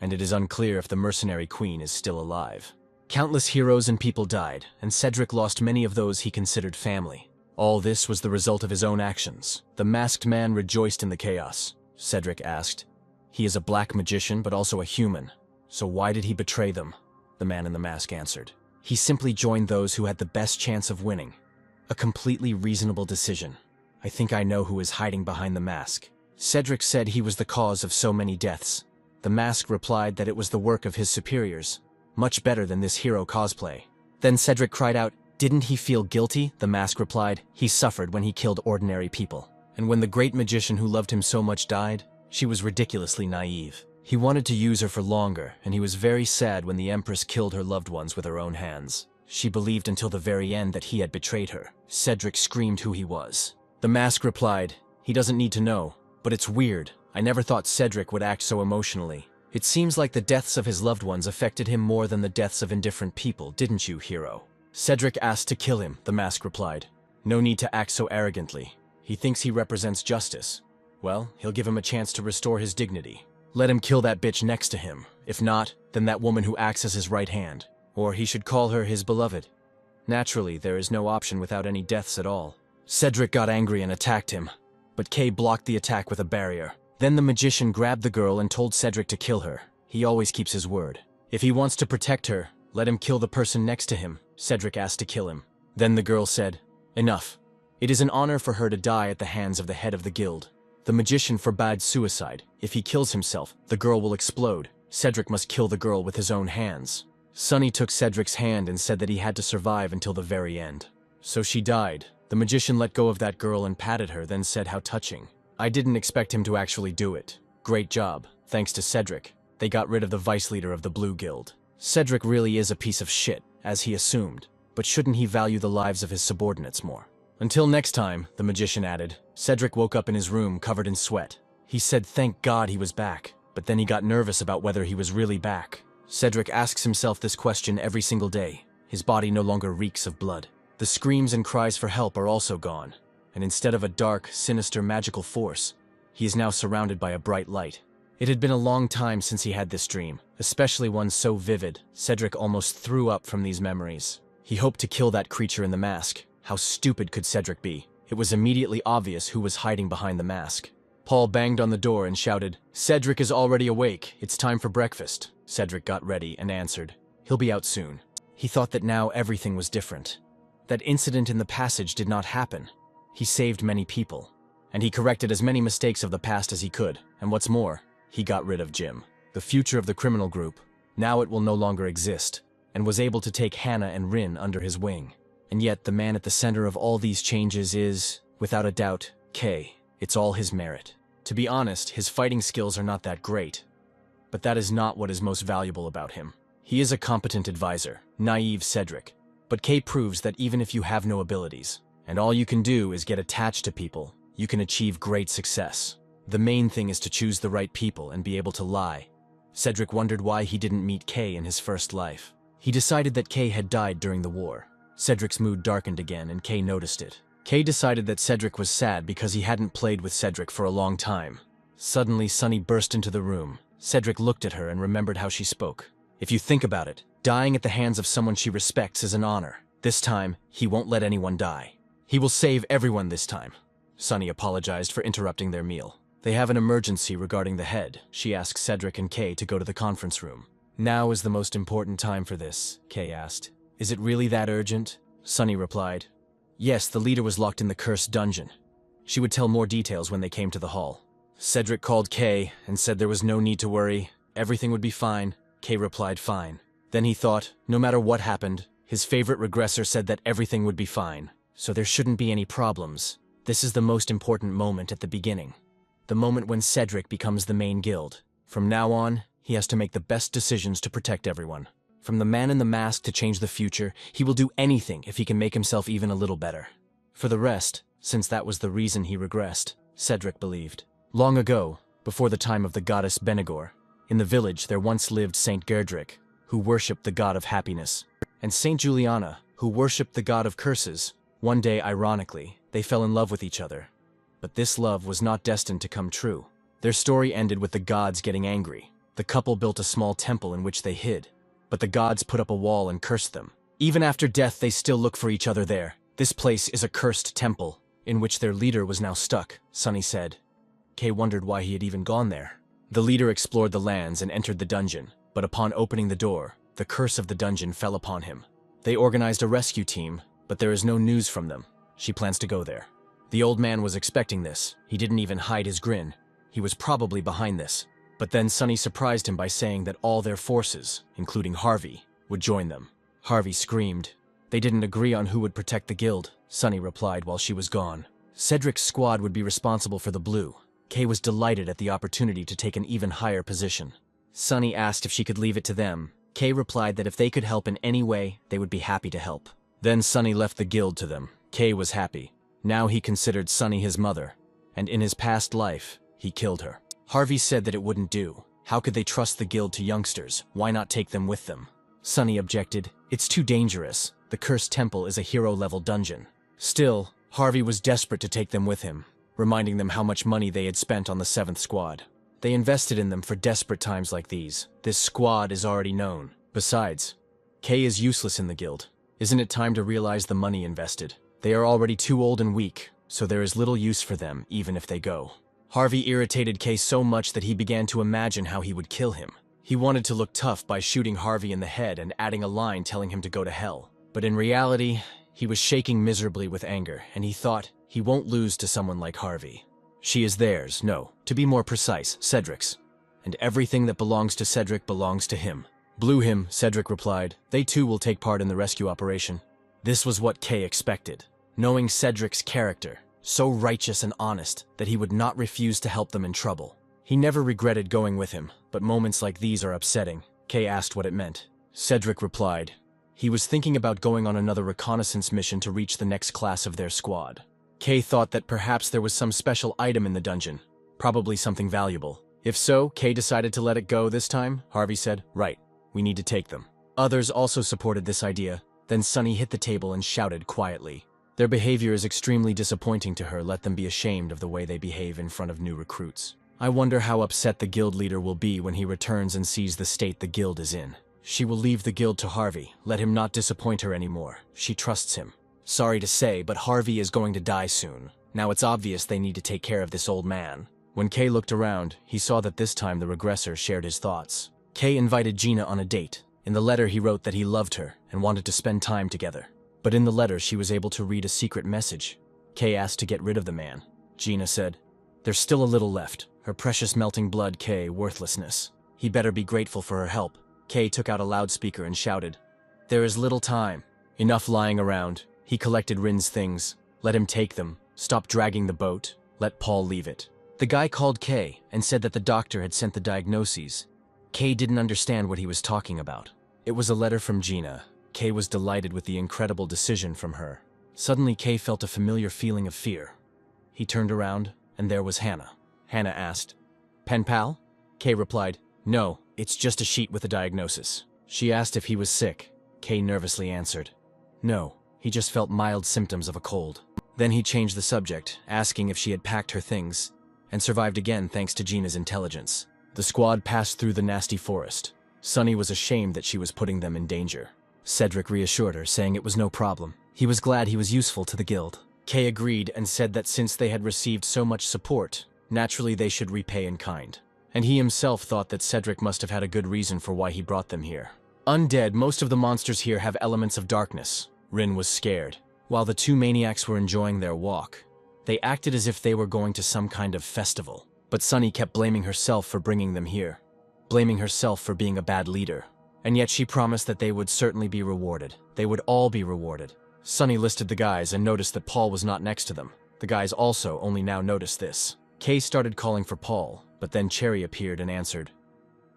and it is unclear if the mercenary queen is still alive. Countless heroes and people died, and Cedric lost many of those he considered family. All this was the result of his own actions. The masked man rejoiced in the chaos. Cedric asked. He is a black magician, but also a human. So why did he betray them? The man in the mask answered. He simply joined those who had the best chance of winning. A completely reasonable decision. I think I know who is hiding behind the mask. Cedric said he was the cause of so many deaths. The mask replied that it was the work of his superiors. Much better than this hero cosplay. Then Cedric cried out, "Didn't he feel guilty?" The mask replied, "He suffered when he killed ordinary people. And when the great magician who loved him so much died, she was ridiculously naive. He wanted to use her for longer, and he was very sad when the Empress killed her loved ones with her own hands. She believed until the very end that he had betrayed her." Cedric screamed who he was. The mask replied, "He doesn't need to know, but it's weird. I never thought Cedric would act so emotionally. It seems like the deaths of his loved ones affected him more than the deaths of indifferent people, didn't you, hero?" Cedric asked to kill him, the mask replied. "No need to act so arrogantly. He thinks he represents justice. Well, he'll give him a chance to restore his dignity. Let him kill that bitch next to him. If not, then that woman who acts as his right hand. Or he should call her his beloved. Naturally, there is no option without any deaths at all." Cedric got angry and attacked him, but Kay blocked the attack with a barrier. Then the magician grabbed the girl and told Cedric to kill her. He always keeps his word. If he wants to protect her, let him kill the person next to him. Cedric asked to kill him. Then the girl said, "Enough. It is an honor for her to die at the hands of the head of the guild." The magician forbade suicide. If he kills himself, the girl will explode. Cedric must kill the girl with his own hands. Sunny took Cedric's hand and said that he had to survive until the very end. So she died. The magician let go of that girl and patted her, then said how touching. "I didn't expect him to actually do it. Great job. Thanks to Cedric, they got rid of the vice leader of the Blue Guild." Cedric really is a piece of shit, as he assumed, but shouldn't he value the lives of his subordinates more? "Until next time," the magician added. Cedric woke up in his room covered in sweat. He said thank God he was back, but then he got nervous about whether he was really back. Cedric asks himself this question every single day. His body no longer reeks of blood. The screams and cries for help are also gone, and instead of a dark, sinister, magical force, he is now surrounded by a bright light. It had been a long time since he had this dream, especially one so vivid. Cedric almost threw up from these memories. He hoped to kill that creature in the mask. How stupid could Cedric be? It was immediately obvious who was hiding behind the mask. Paul banged on the door and shouted, "Cedric is already awake. It's time for breakfast." Cedric got ready and answered, "He'll be out soon." He thought that now everything was different. That incident in the passage did not happen. He saved many people, and he corrected as many mistakes of the past as he could, and what's more, he got rid of Jim. The future of the criminal group, now it will no longer exist, and was able to take Hannah and Rin under his wing. And yet the man at the center of all these changes is, without a doubt, Kay. It's all his merit. To be honest, his fighting skills are not that great, but that is not what is most valuable about him. He is a competent advisor, naive Cedric, but Kay proves that even if you have no abilities, and all you can do is get attached to people, you can achieve great success. The main thing is to choose the right people and be able to lie. Cedric wondered why he didn't meet Kay in his first life. He decided that Kay had died during the war. Cedric's mood darkened again, and Kay noticed it. Kay decided that Cedric was sad because he hadn't played with Cedric for a long time. Suddenly, Sunny burst into the room. Cedric looked at her and remembered how she spoke. If you think about it, dying at the hands of someone she respects is an honor. This time, he won't let anyone die. He will save everyone this time. Sunny apologized for interrupting their meal. They have an emergency regarding the head. She asked Cedric and Kay to go to the conference room. Now is the most important time for this, Kay asked. Is it really that urgent? Sunny replied. Yes, the leader was locked in the cursed dungeon. She would tell more details when they came to the hall. Cedric called Kay and said there was no need to worry. Everything would be fine. Kay replied fine. Then he thought, no matter what happened, his favorite regressor said that everything would be fine. So there shouldn't be any problems. This is the most important moment at the beginning. The moment when Cedric becomes the main guild. From now on, he has to make the best decisions to protect everyone. From the man in the mask to change the future, he will do anything if he can make himself even a little better. For the rest, since that was the reason he regressed, Cedric believed. Long ago, before the time of the goddess Benigor, in the village there once lived Saint Gerdrick, who worshipped the god of happiness, and Saint Juliana, who worshipped the god of curses. One day, ironically, they fell in love with each other. But this love was not destined to come true. Their story ended with the gods getting angry. The couple built a small temple in which they hid, but the gods put up a wall and cursed them. Even after death, they still look for each other there. This place is a cursed temple, in which their leader was now stuck, Sunny said. Kay wondered why he had even gone there. The leader explored the lands and entered the dungeon, but upon opening the door, the curse of the dungeon fell upon him. They organized a rescue team, but there is no news from them. She plans to go there. The old man was expecting this. He didn't even hide his grin. He was probably behind this. But then Sunny surprised him by saying that all their forces, including Harvey, would join them. Harvey screamed. They didn't agree on who would protect the guild, Sunny replied while she was gone. Cedric's squad would be responsible for the blue. Kay was delighted at the opportunity to take an even higher position. Sunny asked if she could leave it to them. Kay replied that if they could help in any way, they would be happy to help. Then Sunny left the guild to them. Kay was happy. Now he considered Sunny his mother, and in his past life, he killed her. Harvey said that it wouldn't do. How could they trust the guild to youngsters? Why not take them with them? Sunny objected. It's too dangerous. The cursed temple is a hero-level dungeon. Still, Harvey was desperate to take them with him, reminding them how much money they had spent on the 7th squad. They invested in them for desperate times like these. This squad is already known. Besides, Kay is useless in the guild. Isn't it time to realize the money invested? They are already too old and weak, so there is little use for them, even if they go. Harvey irritated Kay so much that he began to imagine how he would kill him. He wanted to look tough by shooting Harvey in the head and adding a line telling him to go to hell. But in reality, he was shaking miserably with anger, and he thought he won't lose to someone like Harvey. She is theirs, no, to be more precise, Cedric's. And everything that belongs to Cedric belongs to him. Blew him, Cedric replied. They too will take part in the rescue operation. This was what Kay expected. Knowing Cedric's character, so righteous and honest that he would not refuse to help them in trouble. He never regretted going with him, but moments like these are upsetting. Kay asked what it meant. Cedric replied. He was thinking about going on another reconnaissance mission to reach the next class of their squad. Kay thought that perhaps there was some special item in the dungeon, probably something valuable. If so, Kay decided to let it go this time. Harvey said, right, we need to take them. Others also supported this idea. Then Sunny hit the table and shouted quietly. Their behavior is extremely disappointing to her. Let them be ashamed of the way they behave in front of new recruits. I wonder how upset the guild leader will be when he returns and sees the state the guild is in. She will leave the guild to Harvey. Let him not disappoint her anymore. She trusts him. Sorry to say, but Harvey is going to die soon. Now it's obvious they need to take care of this old man. When Kay looked around, he saw that this time the regressor shared his thoughts. Kay invited Gina on a date. In the letter he wrote that he loved her and wanted to spend time together. But in the letter she was able to read a secret message. Kay asked to get rid of the man. Gina said, there's still a little left. Her precious melting blood, Kay, worthlessness. He better be grateful for her help. Kay took out a loudspeaker and shouted, there is little time. Enough lying around. He collected Rin's things. Let him take them. Stop dragging the boat. Let Paul leave it. The guy called Kay and said that the doctor had sent the diagnoses. Kay didn't understand what he was talking about. It was a letter from Gina. Kay was delighted with the incredible decision from her. Suddenly, Kay felt a familiar feeling of fear. He turned around, and there was Hannah. Hannah asked, pen pal? Kay replied, no, it's just a sheet with a diagnosis. She asked if he was sick. Kay nervously answered, no, he just felt mild symptoms of a cold. Then he changed the subject, asking if she had packed her things, and survived again thanks to Gina's intelligence. The squad passed through the nasty forest. Sunny was ashamed that she was putting them in danger. Cedric reassured her, saying it was no problem. He was glad he was useful to the guild. Kay agreed and said that since they had received so much support, naturally they should repay in kind. And he himself thought that Cedric must have had a good reason for why he brought them here. Undead, most of the monsters here have elements of darkness. Rin was scared. While the two maniacs were enjoying their walk, they acted as if they were going to some kind of festival. But Sunny kept blaming herself for bringing them here, blaming herself for being a bad leader. And yet she promised that they would certainly be rewarded. They would all be rewarded. Sunny listed the guys and noticed that Paul was not next to them. The guys also only now noticed this. Kay started calling for Paul, but then Cherry appeared and answered.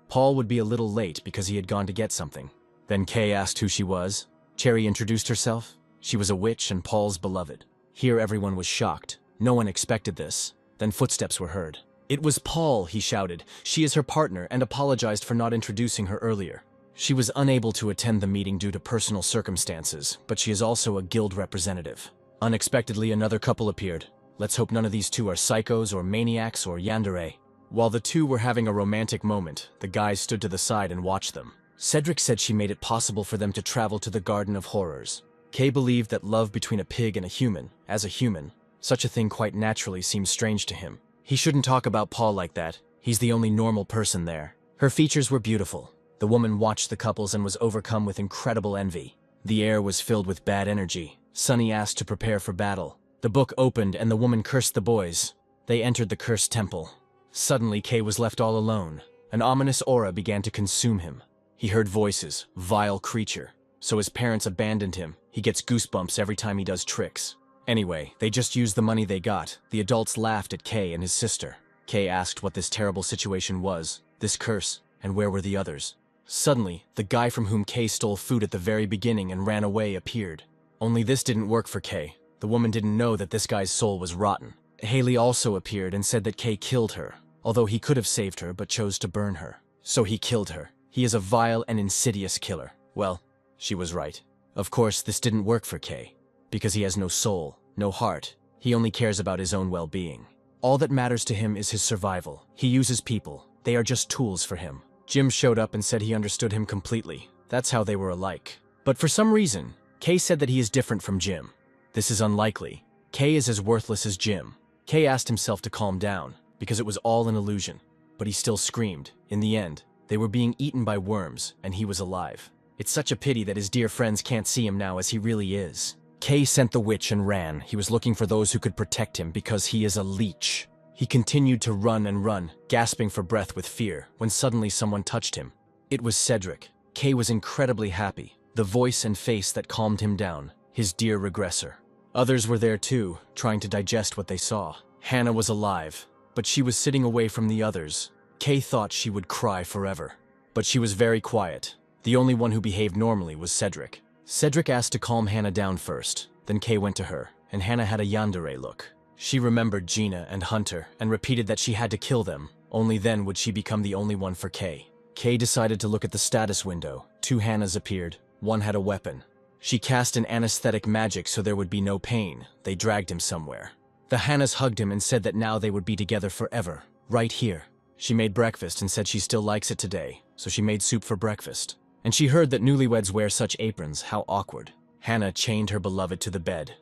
Paul would be a little late because he had gone to get something. Then Kay asked who she was. Cherry introduced herself. She was a witch and Paul's beloved. Here everyone was shocked. No one expected this. Then footsteps were heard. "It was Paul," he shouted. "She is her partner," and apologized for not introducing her earlier. She was unable to attend the meeting due to personal circumstances, but she is also a guild representative. Unexpectedly, another couple appeared. Let's hope none of these two are psychos or maniacs or yandere. While the two were having a romantic moment, the guys stood to the side and watched them. Cedric said she made it possible for them to travel to the Garden of Horrors. Kay believed that love between a pig and a human, as a human, such a thing quite naturally seems strange to him. He shouldn't talk about Paul like that. He's the only normal person there. Her features were beautiful. The woman watched the couples and was overcome with incredible envy. The air was filled with bad energy. Sunny asked to prepare for battle. The book opened and the woman cursed the boys. They entered the cursed temple. Suddenly, Kay was left all alone. An ominous aura began to consume him. He heard voices, vile creature. So his parents abandoned him. He gets goosebumps every time he does tricks. Anyway, they just used the money they got. The adults laughed at Kay and his sister. Kay asked what this terrible situation was, this curse, and where were the others. Suddenly, the guy from whom Kay stole food at the very beginning and ran away appeared. Only this didn't work for Kay. The woman didn't know that this guy's soul was rotten. Haley also appeared and said that Kay killed her, although he could have saved her but chose to burn her. So he killed her. He is a vile and insidious killer. Well, she was right. Of course, this didn't work for Kay, because he has no soul, no heart. He only cares about his own well-being. All that matters to him is his survival. He uses people. They are just tools for him. Jim showed up and said he understood him completely. That's how they were alike. But for some reason, Kay said that he is different from Jim. This is unlikely. Kay is as worthless as Jim. Kay asked himself to calm down, because it was all an illusion. But he still screamed. In the end, they were being eaten by worms, and he was alive. It's such a pity that his dear friends can't see him now as he really is. Kay sent the witch and ran. He was looking for those who could protect him because he is a leech. He continued to run and run, gasping for breath with fear, when suddenly someone touched him. It was Cedric. Kay was incredibly happy. The voice and face that calmed him down, his dear regressor. Others were there too, trying to digest what they saw. Hannah was alive, but she was sitting away from the others. Kay thought she would cry forever. But she was very quiet. The only one who behaved normally was Cedric. Cedric asked to calm Hannah down first. Then Kay went to her, and Hannah had a yandere look. She remembered Gina and Hunter and repeated that she had to kill them. Only then would she become the only one for Kay. Kay decided to look at the status window. 2 Hannahs appeared. One had a weapon. She cast an anesthetic magic so there would be no pain. They dragged him somewhere. The Hannahs hugged him and said that now they would be together forever, right here. She made breakfast and said she still likes it today, so she made soup for breakfast. And she heard that newlyweds wear such aprons, how awkward. Hannah chained her beloved to the bed,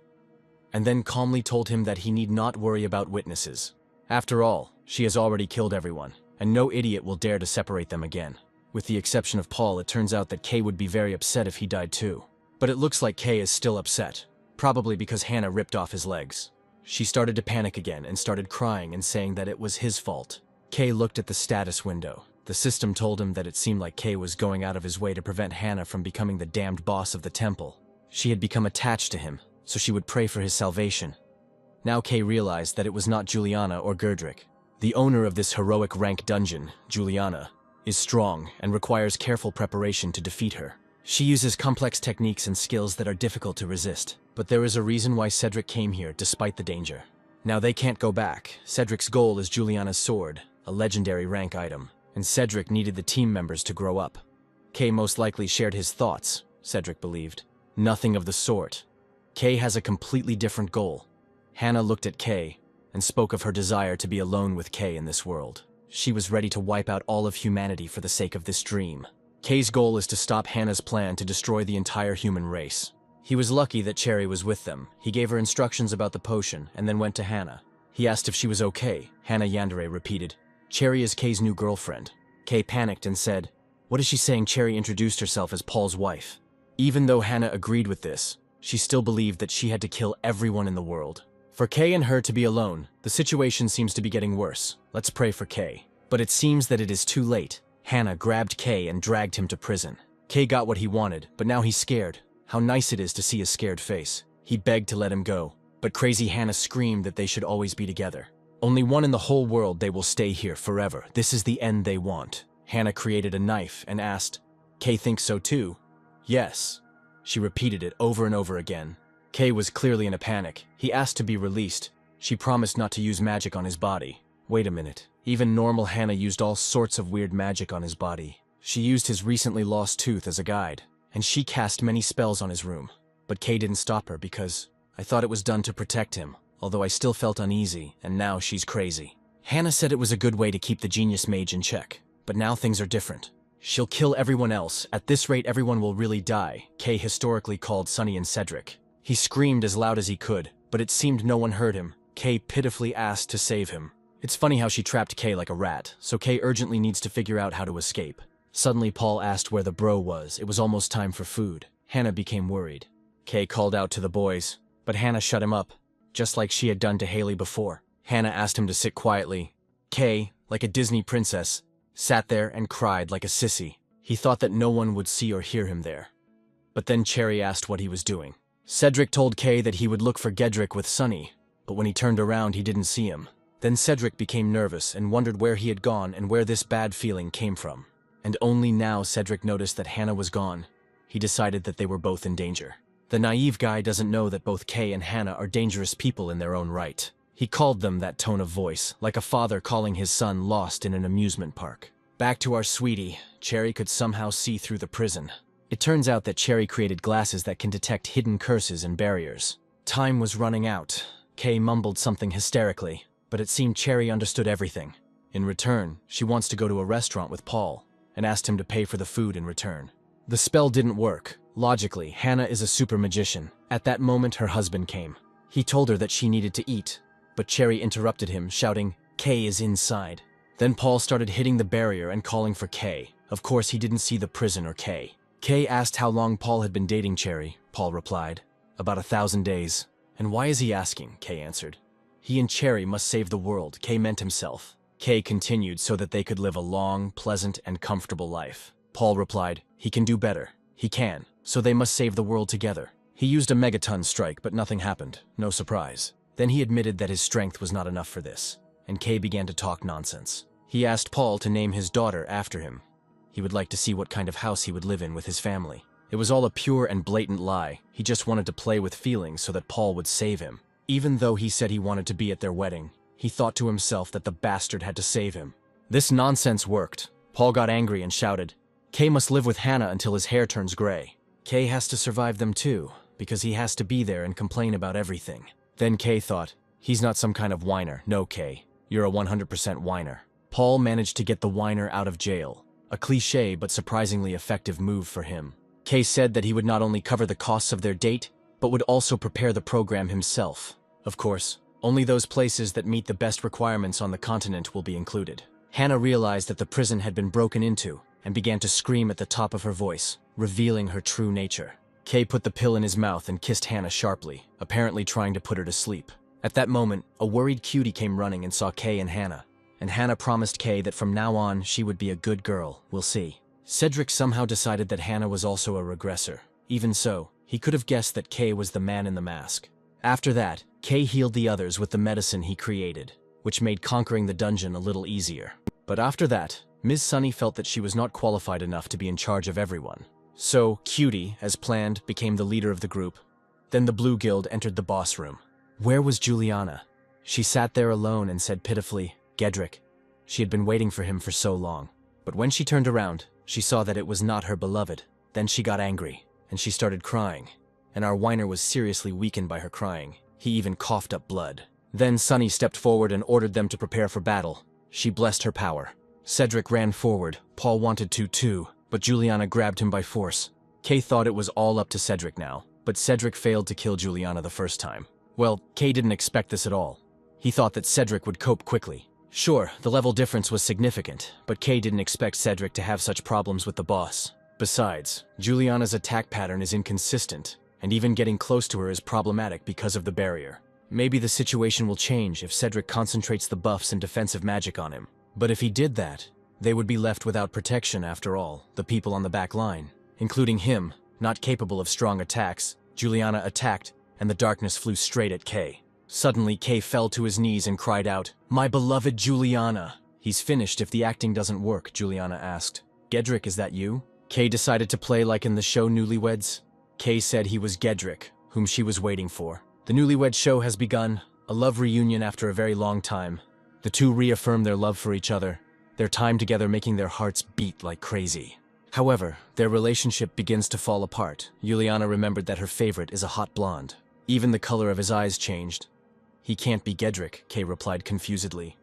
and then calmly told him that he need not worry about witnesses. After all, she has already killed everyone, and no idiot will dare to separate them again. With the exception of Paul, it turns out that Kay would be very upset if he died too. But it looks like Kay is still upset, probably because Hannah ripped off his legs. She started to panic again and started crying and saying that it was his fault. Kay looked at the status window. The system told him that it seemed like Kay was going out of his way to prevent Hannah from becoming the damned boss of the temple. She had become attached to him, so she would pray for his salvation. Now Kay realized that it was not Juliana or Gerdrick. The owner of this heroic rank dungeon, Juliana, is strong and requires careful preparation to defeat her. She uses complex techniques and skills that are difficult to resist. But there is a reason why Cedric came here despite the danger. Now they can't go back. Cedric's goal is Juliana's sword, a legendary rank item, and Cedric needed the team members to grow up. Kay most likely shared his thoughts, Cedric believed. Nothing of the sort. Kay has a completely different goal. Hannah looked at Kay and spoke of her desire to be alone with Kay in this world. She was ready to wipe out all of humanity for the sake of this dream. Kay's goal is to stop Hannah's plan to destroy the entire human race. He was lucky that Cherry was with them. He gave her instructions about the potion and then went to Hannah. He asked if she was okay. Hannah Yandere repeated, "Cherry is Kay's new girlfriend." Kay panicked and said, "What is she saying?" Cherry introduced herself as Paul's wife. Even though Hannah agreed with this, she still believed that she had to kill everyone in the world. For Kay and her to be alone, the situation seems to be getting worse. Let's pray for Kay. But it seems that it is too late. Hannah grabbed Kay and dragged him to prison. Kay got what he wanted, but now he's scared. How nice it is to see his scared face. He begged to let him go, but crazy Hannah screamed that they should always be together. Only one in the whole world, they will stay here forever. This is the end they want. Hannah created a knife and asked, "Kay thinks so too?" "Yes." She repeated it over and over again. Kay was clearly in a panic. He asked to be released. She promised not to use magic on his body. Wait a minute. Even normal Hannah used all sorts of weird magic on his body. She used his recently lost tooth as a guide, and she cast many spells on his room. But Kay didn't stop her because I thought it was done to protect him, although I still felt uneasy, and now she's crazy. Hannah said it was a good way to keep the genius mage in check, but now things are different. She'll kill everyone else. At this rate, everyone will really die, Kay historically called Sunny and Cedric. He screamed as loud as he could, but it seemed no one heard him. Kay pitifully asked to save him. It's funny how she trapped Kay like a rat, so Kay urgently needs to figure out how to escape. Suddenly, Paul asked where the bro was. It was almost time for food. Hannah became worried. Kay called out to the boys, but Hannah shut him up, just like she had done to Haley before. Hannah asked him to sit quietly. Kay, like a Disney princess, sat there and cried like a sissy. He thought that no one would see or hear him there. But then Cherry asked what he was doing. Cedric told Kay that he would look for Gedrick with Sunny, but when he turned around he didn't see him. Then Cedric became nervous and wondered where he had gone and where this bad feeling came from. And only now Cedric noticed that Hannah was gone. He decided that they were both in danger. The naive guy doesn't know that both Kay and Hannah are dangerous people in their own right. He called them that tone of voice, like a father calling his son lost in an amusement park. Back to our sweetie, Cherry could somehow see through the prison. It turns out that Cherry created glasses that can detect hidden curses and barriers. Time was running out. Kay mumbled something hysterically, but it seemed Cherry understood everything. In return, she wants to go to a restaurant with Paul, and asked him to pay for the food in return. The spell didn't work. Logically, Hannah is a super magician. At that moment, her husband came. He told her that she needed to eat, but Cherry interrupted him, shouting, "Kay is inside." Then Paul started hitting the barrier and calling for Kay. Of course, he didn't see the prison or Kay. Kay asked how long Paul had been dating Cherry. Paul replied, "About 1,000 days." "And why is he asking?" Kay answered. "He and Cherry must save the world." Kay meant himself. Kay continued so that they could live a long, pleasant, and comfortable life. Paul replied, "He can do better. He can, so they must save the world together." He used a megaton strike, but nothing happened. No surprise. Then he admitted that his strength was not enough for this, and Kay began to talk nonsense. He asked Paul to name his daughter after him. He would like to see what kind of house he would live in with his family. It was all a pure and blatant lie. He just wanted to play with feelings so that Paul would save him. Even though he said he wanted to be at their wedding, he thought to himself that the bastard had to save him. This nonsense worked. Paul got angry and shouted, "Kay must live with Hannah until his hair turns gray. Kay has to survive them too, because he has to be there and complain about everything." Then Kay thought, "He's not some kind of whiner. No, Kay, you're a 100% whiner." Paul managed to get the whiner out of jail. A cliché but surprisingly effective move for him. Kay said that he would not only cover the costs of their date, but would also prepare the program himself. Of course, only those places that meet the best requirements on the continent will be included. Hannah realized that the prison had been broken into and began to scream at the top of her voice, revealing her true nature. Kay put the pill in his mouth and kissed Hannah sharply, apparently trying to put her to sleep. At that moment, a worried cutie came running and saw Kay and Hannah promised Kay that from now on she would be a good girl. We'll see. Cedric somehow decided that Hannah was also a regressor. Even so, he could have guessed that Kay was the man in the mask. After that, Kay healed the others with the medicine he created, which made conquering the dungeon a little easier. But after that, Ms. Sunny felt that she was not qualified enough to be in charge of everyone. So, Cutie, as planned, became the leader of the group. Then the Blue Guild entered the boss room. Where was Juliana? She sat there alone and said pitifully, "Gedrick." She had been waiting for him for so long. But when she turned around, she saw that it was not her beloved. Then she got angry, and she started crying. And our whiner was seriously weakened by her crying. He even coughed up blood. Then Sunny stepped forward and ordered them to prepare for battle. She blessed her power. Cedric ran forward. Paul wanted to too, but Juliana grabbed him by force. Kay thought it was all up to Cedric now, but Cedric failed to kill Juliana the first time. Well, Kay didn't expect this at all. He thought that Cedric would cope quickly. Sure, the level difference was significant, but Kay didn't expect Cedric to have such problems with the boss. Besides, Juliana's attack pattern is inconsistent, and even getting close to her is problematic because of the barrier. Maybe the situation will change if Cedric concentrates the buffs and defensive magic on him. But if he did that, they would be left without protection after all, the people on the back line. Including him, not capable of strong attacks. Juliana attacked, and the darkness flew straight at Kay. Suddenly, Kay fell to his knees and cried out, "My beloved Juliana!" "He's finished if the acting doesn't work," Juliana asked. "Gedrick, is that you?" Kay decided to play like in the show Newlyweds. Kay said he was Gedrick, whom she was waiting for. The newlywed show has begun, a love reunion after a very long time. The two reaffirm their love for each other, their time together making their hearts beat like crazy. However, their relationship begins to fall apart. Juliana remembered that her favorite is a hot blonde. Even the color of his eyes changed. "He can't be Gedrick," Kay replied confusedly.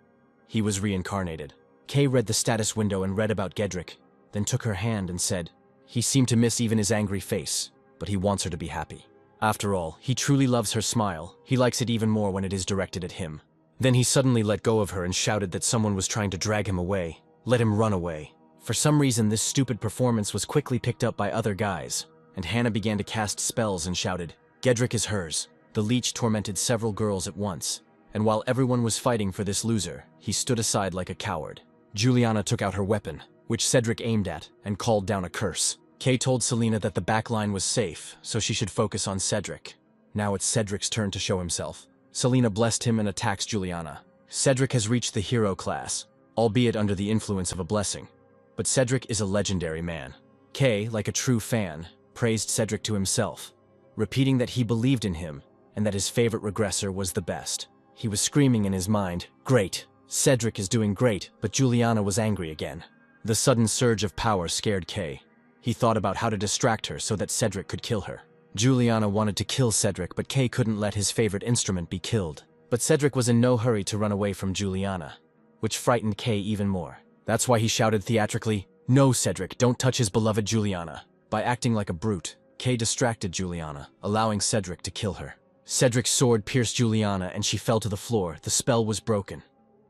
"He was reincarnated." Kay read the status window and read about Gedrick, then took her hand and said, "He seemed to miss even his angry face, but he wants her to be happy. After all, he truly loves her smile. He likes it even more when it is directed at him." Then he suddenly let go of her and shouted that someone was trying to drag him away. Let him run away. For some reason, this stupid performance was quickly picked up by other guys, and Hannah began to cast spells and shouted, "Gedrick is hers." The leech tormented several girls at once, and while everyone was fighting for this loser, he stood aside like a coward. Juliana took out her weapon, which Cedric aimed at, and called down a curse. Kay told Selena that the backline was safe, so she should focus on Cedric. Now it's Cedric's turn to show himself. Selena blessed him and attacks Juliana. Cedric has reached the hero class, albeit under the influence of a blessing. But Cedric is a legendary man. Kay, like a true fan, praised Cedric to himself, repeating that he believed in him and that his favorite regressor was the best. He was screaming in his mind, "Great! Cedric is doing great," but Juliana was angry again. The sudden surge of power scared Kay. He thought about how to distract her so that Cedric could kill her. Juliana wanted to kill Cedric, but Kay couldn't let his favorite instrument be killed. But Cedric was in no hurry to run away from Juliana, which frightened Kay even more. That's why he shouted theatrically, "No, Cedric, don't touch his beloved Juliana." By acting like a brute, Kay distracted Juliana, allowing Cedric to kill her. Cedric's sword pierced Juliana and she fell to the floor. The spell was broken.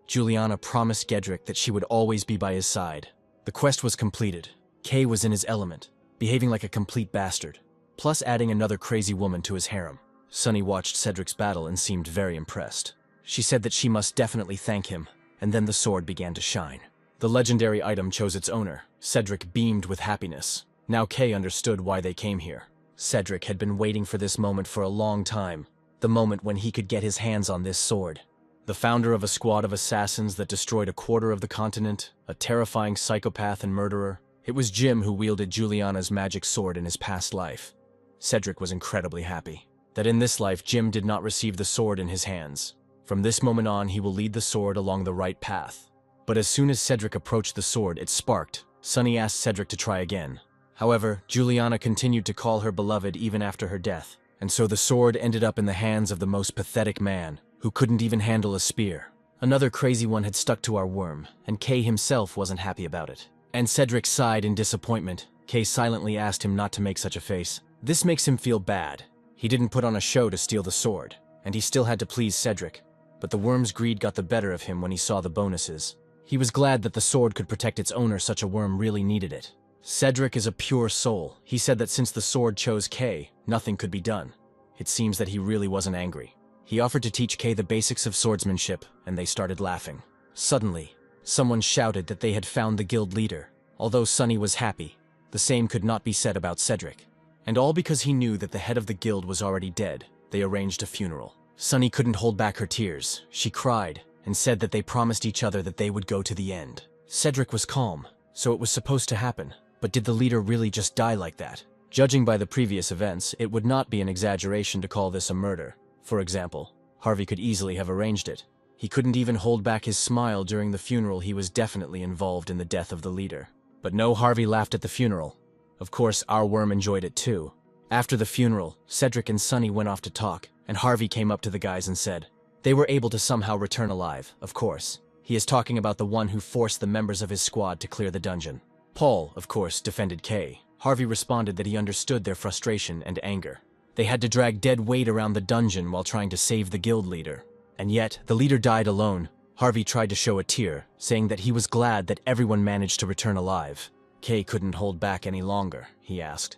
Juliana promised Gedrick that she would always be by his side. The quest was completed. Kay was in his element, behaving like a complete bastard, plus adding another crazy woman to his harem. Sunny watched Cedric's battle and seemed very impressed. She said that she must definitely thank him, and then the sword began to shine. The legendary item chose its owner. Cedric beamed with happiness. Now Kay understood why they came here. Cedric had been waiting for this moment for a long time, the moment when he could get his hands on this sword. The founder of a squad of assassins that destroyed a quarter of the continent, a terrifying psychopath and murderer, it was Jim who wielded Juliana's magic sword in his past life. Cedric was incredibly happy that in this life Jim did not receive the sword in his hands. From this moment on, he will lead the sword along the right path. But as soon as Cedric approached the sword, it sparked. Sunny asked Cedric to try again. However, Juliana continued to call her beloved even after her death, and so the sword ended up in the hands of the most pathetic man, who couldn't even handle a spear. Another crazy one had stuck to our worm, and Kay himself wasn't happy about it. And Cedric sighed in disappointment. Kay silently asked him not to make such a face. This makes him feel bad. He didn't put on a show to steal the sword, and he still had to please Cedric. But the worm's greed got the better of him when he saw the bonuses. He was glad that the sword could protect its owner. Such a worm really needed it. Cedric is a pure soul. He said that since the sword chose Kay, nothing could be done. It seems that he really wasn't angry. He offered to teach Kay the basics of swordsmanship, and they started laughing. Suddenly, someone shouted that they had found the guild leader. Although Sunny was happy, the same could not be said about Cedric. And all because he knew that the head of the guild was already dead, they arranged a funeral. Sunny couldn't hold back her tears. She cried and said that they promised each other that they would go to the end. Cedric was calm, so it was supposed to happen. But did the leader really just die like that? Judging by the previous events, it would not be an exaggeration to call this a murder. For example, Harvey could easily have arranged it. He couldn't even hold back his smile during the funeral. He was definitely involved in the death of the leader. But no, Harvey laughed at the funeral. Of course, our worm enjoyed it too. After the funeral, Cedric and Sunny went off to talk, and Harvey came up to the guys and said, they were able to somehow return alive, of course. He is talking about the one who forced the members of his squad to clear the dungeon. Paul, of course, defended Kay. Harvey responded that he understood their frustration and anger. They had to drag dead weight around the dungeon while trying to save the guild leader. And yet, the leader died alone. Harvey tried to show a tear, saying that he was glad that everyone managed to return alive. Kay couldn't hold back any longer, he asked.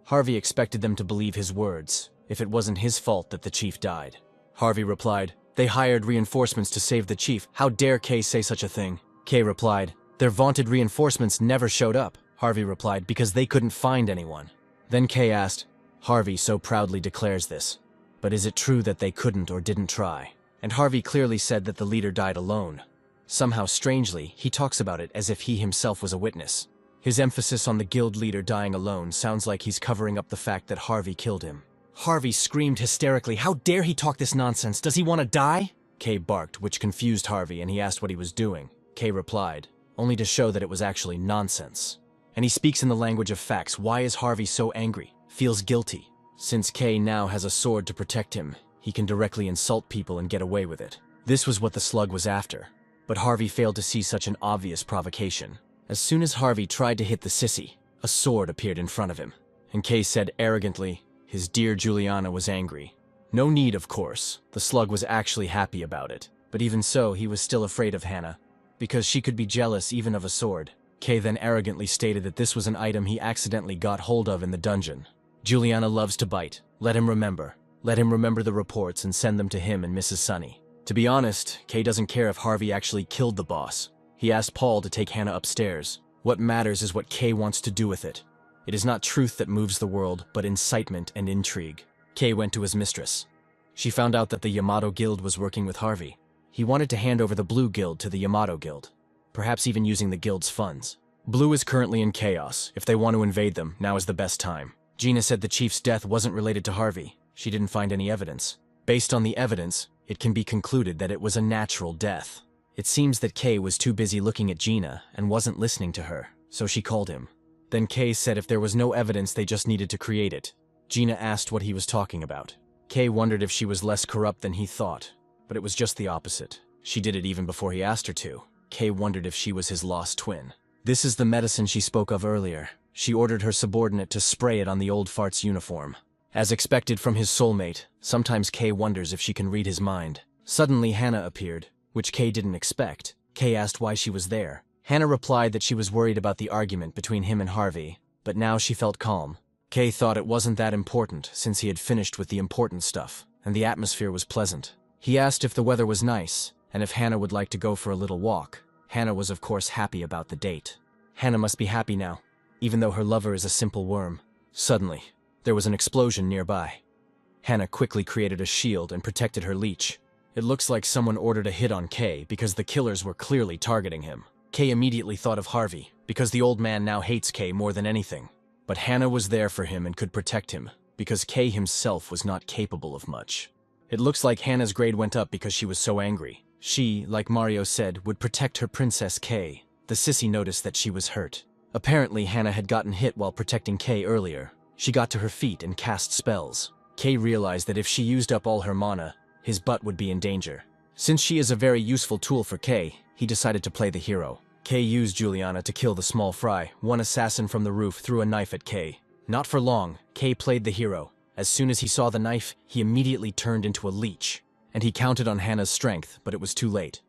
Harvey expected them to believe his words, if it wasn't his fault that the chief died. Harvey replied, they hired reinforcements to save the chief. How dare Kay say such a thing? Kay replied, their vaunted reinforcements never showed up. Harvey replied, because they couldn't find anyone. Then Kay asked, Harvey so proudly declares this, but is it true that they couldn't or didn't try? And Harvey clearly said that the leader died alone. Somehow, strangely, he talks about it as if he himself was a witness. His emphasis on the guild leader dying alone sounds like he's covering up the fact that Harvey killed him. Harvey screamed hysterically, "How dare he talk this nonsense? Does he want to die?" Kay barked, which confused Harvey, and he asked what he was doing. Kay replied, only to show that it was actually nonsense. And he speaks in the language of facts. Why is Harvey so angry? Feels guilty. Since Kay now has a sword to protect him, he can directly insult people and get away with it. This was what the slug was after. But Harvey failed to see such an obvious provocation. As soon as Harvey tried to hit the sissy, a sword appeared in front of him. And Kay said arrogantly, his dear Juliana was angry. No need, of course. The slug was actually happy about it. But even so, he was still afraid of Hannah, because she could be jealous even of a sword. Kay then arrogantly stated that this was an item he accidentally got hold of in the dungeon. Juliana loves to bite. Let him remember. Let him remember the reports and send them to him and Mrs. Sunny. To be honest, Kay doesn't care if Harvey actually killed the boss. He asked Paul to take Hannah upstairs. What matters is what Kay wants to do with it. It is not truth that moves the world, but incitement and intrigue. Kay went to his mistress. She found out that the Yamato Guild was working with Harvey. He wanted to hand over the Blue Guild to the Yamato Guild, perhaps even using the guild's funds. Blue is currently in chaos. If they want to invade them, now is the best time. Gina said the chief's death wasn't related to Harvey. She didn't find any evidence. Based on the evidence, it can be concluded that it was a natural death. It seems that Kay was too busy looking at Gina and wasn't listening to her, so she called him. Then Kay said if there was no evidence, they just needed to create it. Gina asked what he was talking about. Kay wondered if she was less corrupt than he thought, but it was just the opposite. She did it even before he asked her to. Kay wondered if she was his lost twin. This is the medicine she spoke of earlier. She ordered her subordinate to spray it on the old fart's uniform. As expected from his soulmate, sometimes Kay wonders if she can read his mind. Suddenly Hannah appeared, which Kay didn't expect. Kay asked why she was there. Hannah replied that she was worried about the argument between him and Harvey, but now she felt calm. Kay thought it wasn't that important since he had finished with the important stuff, and the atmosphere was pleasant. He asked if the weather was nice, and if Hannah would like to go for a little walk. Hannah was of course happy about the date. Hannah must be happy now, even though her lover is a simple worm. Suddenly, there was an explosion nearby. Hannah quickly created a shield and protected her leech. It looks like someone ordered a hit on Kay because the killers were clearly targeting him. Kay immediately thought of Harvey, because the old man now hates Kay more than anything. But Hannah was there for him and could protect him, because Kay himself was not capable of much. It looks like Hannah's grade went up because she was so angry. She, like Mario said, would protect her Princess Kay. The sissy noticed that she was hurt. Apparently Hannah had gotten hit while protecting Kay earlier. She got to her feet and cast spells. Kay realized that if she used up all her mana, his butt would be in danger. Since she is a very useful tool for Kay, he decided to play the hero. Kay used Juliana to kill the small fry. One assassin from the roof threw a knife at Kay. Not for long, Kay played the hero. As soon as he saw the knife, he immediately turned into a leech. And he counted on Hannah's strength, but it was too late.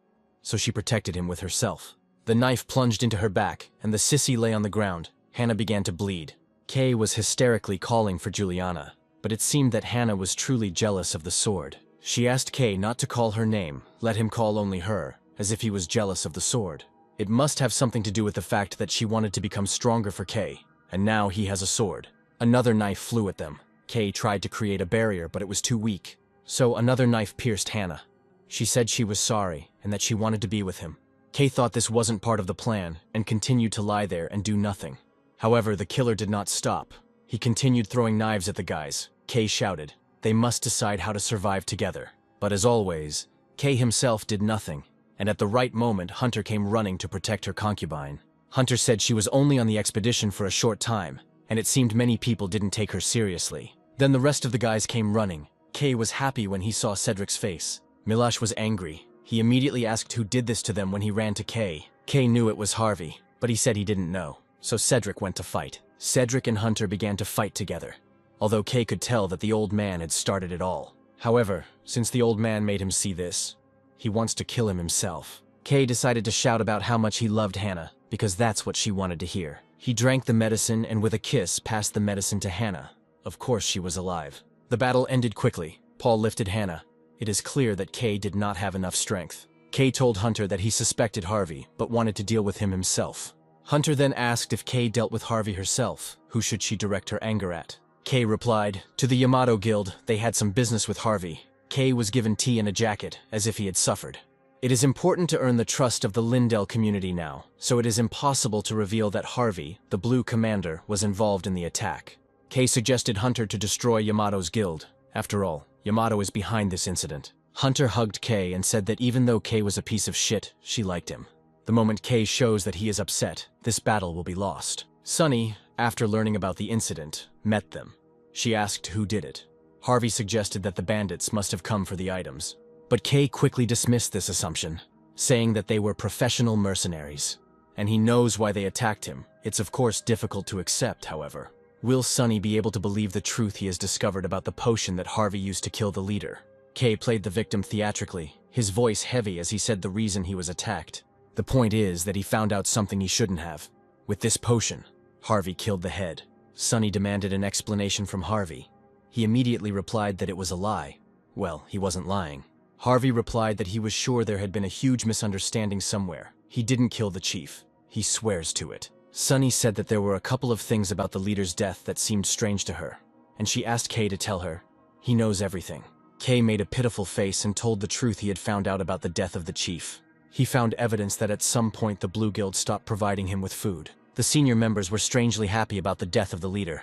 So she protected him with herself. The knife plunged into her back, and the sissy lay on the ground. Hannah began to bleed. Kay was hysterically calling for Juliana, but it seemed that Hannah was truly jealous of the sword. She asked Kay not to call her name, let him call only her, as if he was jealous of the sword. It must have something to do with the fact that she wanted to become stronger for Kay, and now he has a sword. Another knife flew at them. Kay tried to create a barrier, but it was too weak. So another knife pierced Hannah. She said she was sorry, and that she wanted to be with him. Kay thought this wasn't part of the plan, and continued to lie there and do nothing. However, the killer did not stop. He continued throwing knives at the guys. Kay shouted, they must decide how to survive together. But as always, Kay himself did nothing. And at the right moment, Hunter came running to protect her concubine. Hunter said she was only on the expedition for a short time, and it seemed many people didn't take her seriously. Then the rest of the guys came running. Kay was happy when he saw Cedric's face. Milosh was angry. He immediately asked who did this to them when he ran to Kay. Kay knew it was Harvey, but he said he didn't know. So Cedric went to fight. Cedric and Hunter began to fight together, although Kay could tell that the old man had started it all. However, since the old man made him see this, he wants to kill him himself. Kay decided to shout about how much he loved Hannah, because that's what she wanted to hear. He drank the medicine and with a kiss passed the medicine to Hannah. Of course she was alive. The battle ended quickly. Paul lifted Hannah. It is clear that Kay did not have enough strength. Kay told Hunter that he suspected Harvey, but wanted to deal with him himself. Hunter then asked if Kay dealt with Harvey herself. Who should she direct her anger at? Kay replied, to the Yamato Guild, they had some business with Harvey. Kay was given tea and a jacket, as if he had suffered. It is important to earn the trust of the Lindell community now, so it is impossible to reveal that Harvey, the Blue Commander, was involved in the attack. Kay suggested Hunter to destroy Yamato's guild. After all, Yamato is behind this incident. Hunter hugged Kay and said that even though Kay was a piece of shit, she liked him. The moment Kay shows that he is upset, this battle will be lost. Sunny, after learning about the incident, met them. She asked who did it. Harvey suggested that the bandits must have come for the items. But Kay quickly dismissed this assumption, saying that they were professional mercenaries. And he knows why they attacked him. It's of course difficult to accept, however. Will Sunny be able to believe the truth he has discovered about the potion that Harvey used to kill the leader? Kay played the victim theatrically, his voice heavy as he said the reason he was attacked. The point is that he found out something he shouldn't have. With this potion, Harvey killed the head. Sunny demanded an explanation from Harvey. He immediately replied that it was a lie. Well, he wasn't lying. Harvey replied that he was sure there had been a huge misunderstanding somewhere. He didn't kill the chief. He swears to it. Sunny said that there were a couple of things about the leader's death that seemed strange to her, and she asked Kay to tell her. He knows everything. Kay made a pitiful face and told the truth he had found out about the death of the chief. He found evidence that at some point the Blue Guild stopped providing him with food. The senior members were strangely happy about the death of the leader.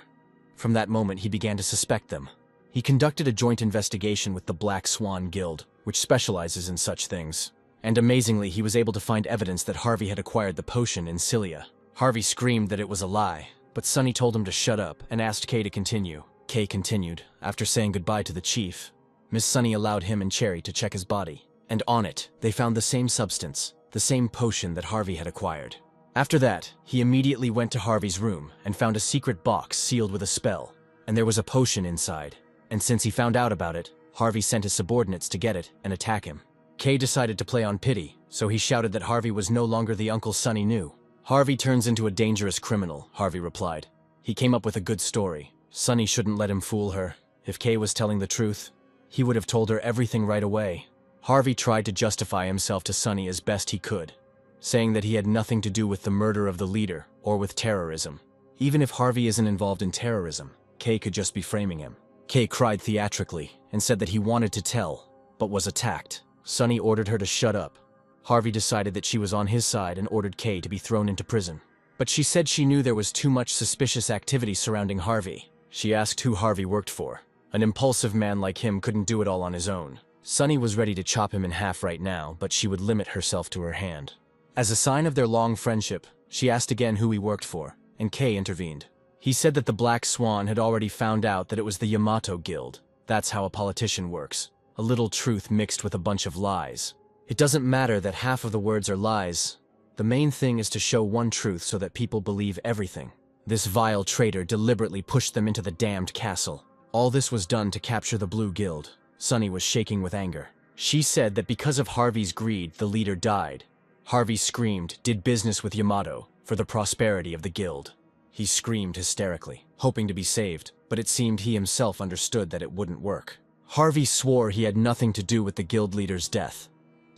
From that moment he began to suspect them. He conducted a joint investigation with the Black Swan Guild, which specializes in such things. And amazingly, he was able to find evidence that Harvey had acquired the potion in Cilia. Harvey screamed that it was a lie, but Sunny told him to shut up and asked Kay to continue. Kay continued. After saying goodbye to the chief, Miss Sunny allowed him and Cherry to check his body. And on it, they found the same substance, the same potion that Harvey had acquired. After that, he immediately went to Harvey's room and found a secret box sealed with a spell, and there was a potion inside. And since he found out about it, Harvey sent his subordinates to get it and attack him. Kay decided to play on pity, so he shouted that Harvey was no longer the uncle Sunny knew. Harvey turns into a dangerous criminal, Harvey replied. He came up with a good story. Sunny shouldn't let him fool her. If Kay was telling the truth, he would have told her everything right away. Harvey tried to justify himself to Sunny as best he could, saying that he had nothing to do with the murder of the leader or with terrorism. Even if Harvey isn't involved in terrorism, Kay could just be framing him. Kay cried theatrically and said that he wanted to tell, but was attacked. Sunny ordered her to shut up. Harvey decided that she was on his side and ordered Kay to be thrown into prison. But she said she knew there was too much suspicious activity surrounding Harvey. She asked who Harvey worked for. An impulsive man like him couldn't do it all on his own. Sunny was ready to chop him in half right now, but she would limit herself to her hand. As a sign of their long friendship, she asked again who he worked for, and Kay intervened. He said that the Black Swan had already found out that it was the Yamato Guild. That's how a politician works. A little truth mixed with a bunch of lies. It doesn't matter that half of the words are lies. The main thing is to show one truth so that people believe everything. This vile traitor deliberately pushed them into the damned castle. All this was done to capture the Blue Guild. Sunny was shaking with anger. She said that because of Harvey's greed, the leader died. Harvey screamed, did business with Yamato for the prosperity of the guild. He screamed hysterically, hoping to be saved, but it seemed he himself understood that it wouldn't work. Harvey swore he had nothing to do with the guild leader's death.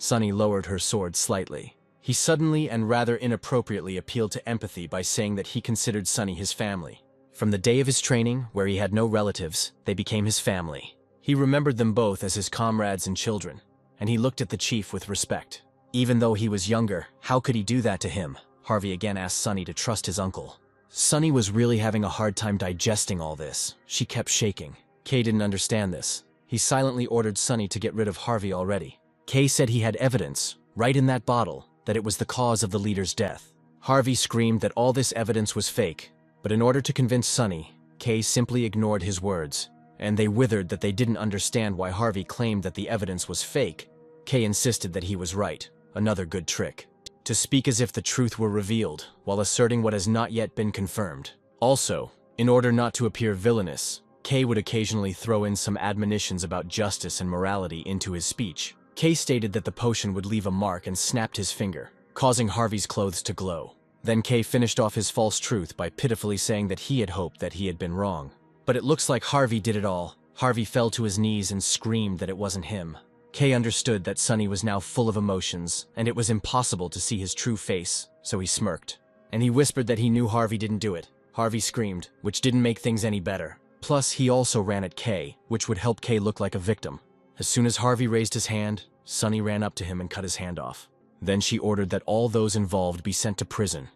Sunny lowered her sword slightly. He suddenly and rather inappropriately appealed to empathy by saying that he considered Sunny his family. From the day of his training, where he had no relatives, they became his family. He remembered them both as his comrades and children, and he looked at the chief with respect. Even though he was younger, how could he do that to him? Harvey again asked Sunny to trust his uncle. Sunny was really having a hard time digesting all this. She kept shaking. Kay didn't understand this. He silently ordered Sunny to get rid of Harvey already. Kay said he had evidence, right in that bottle, that it was the cause of the leader's death. Harvey screamed that all this evidence was fake, but in order to convince Sunny, Kay simply ignored his words, and they withered that they didn't understand why Harvey claimed that the evidence was fake. Kay insisted that he was right, another good trick. To speak as if the truth were revealed, while asserting what has not yet been confirmed. Also, in order not to appear villainous, Kay would occasionally throw in some admonitions about justice and morality into his speech. Kay stated that the potion would leave a mark and snapped his finger, causing Harvey's clothes to glow. Then Kay finished off his false truth by pitifully saying that he had hoped that he had been wrong. But it looks like Harvey did it all. Harvey fell to his knees and screamed that it wasn't him. Kay understood that Sunny was now full of emotions, and it was impossible to see his true face, so he smirked. And he whispered that he knew Harvey didn't do it. Harvey screamed, which didn't make things any better. Plus, he also ran at Kay, which would help Kay look like a victim. As soon as Harvey raised his hand, Sunny ran up to him and cut his hand off. Then she ordered that all those involved be sent to prison.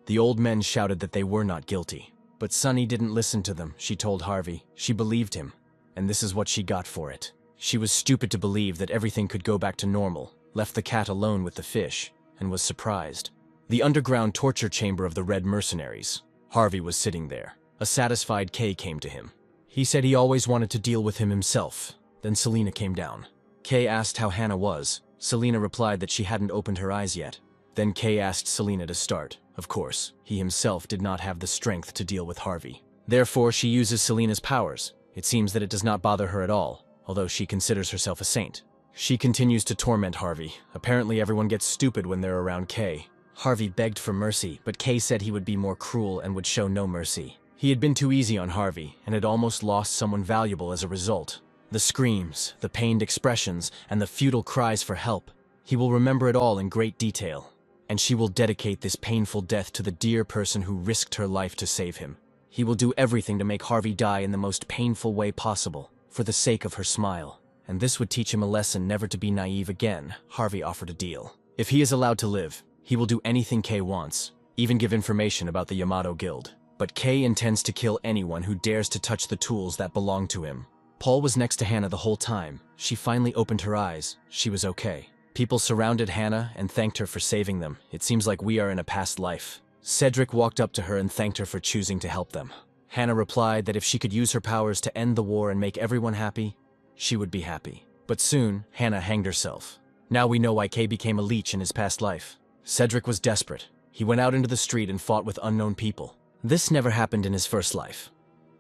The old men shouted that they were not guilty. But Sunny didn't listen to them, she told Harvey. She believed him. And this is what she got for it. She was stupid to believe that everything could go back to normal, left the cat alone with the fish, and was surprised. The underground torture chamber of the Red Mercenaries. Harvey was sitting there. A satisfied Kay came to him. He said he always wanted to deal with him himself. Then Selena came down. Kay asked how Hannah was. Selena replied that she hadn't opened her eyes yet. Then Kay asked Selena to start. Of course, he himself did not have the strength to deal with Harvey. Therefore, she uses Selena's powers. It seems that it does not bother her at all, although she considers herself a saint. She continues to torment Harvey. Apparently everyone gets stupid when they're around Kay. Harvey begged for mercy, but Kay said he would be more cruel and would show no mercy. He had been too easy on Harvey, and had almost lost someone valuable as a result. The screams, the pained expressions, and the futile cries for help. He will remember it all in great detail. And she will dedicate this painful death to the dear person who risked her life to save him. He will do everything to make Harvey die in the most painful way possible, for the sake of her smile. And this would teach him a lesson never to be naive again. Harvey offered a deal. If he is allowed to live, he will do anything Kay wants, even give information about the Yamato Guild. But Kay intends to kill anyone who dares to touch the tools that belong to him. Paul was next to Hannah the whole time. She finally opened her eyes. She was okay. People surrounded Hannah and thanked her for saving them. It seems like we are in a past life. Cedric walked up to her and thanked her for choosing to help them. Hannah replied that if she could use her powers to end the war and make everyone happy, she would be happy. But soon, Hannah hanged herself. Now we know why Kay became a leech in his past life. Cedric was desperate. He went out into the street and fought with unknown people. This never happened in his first life.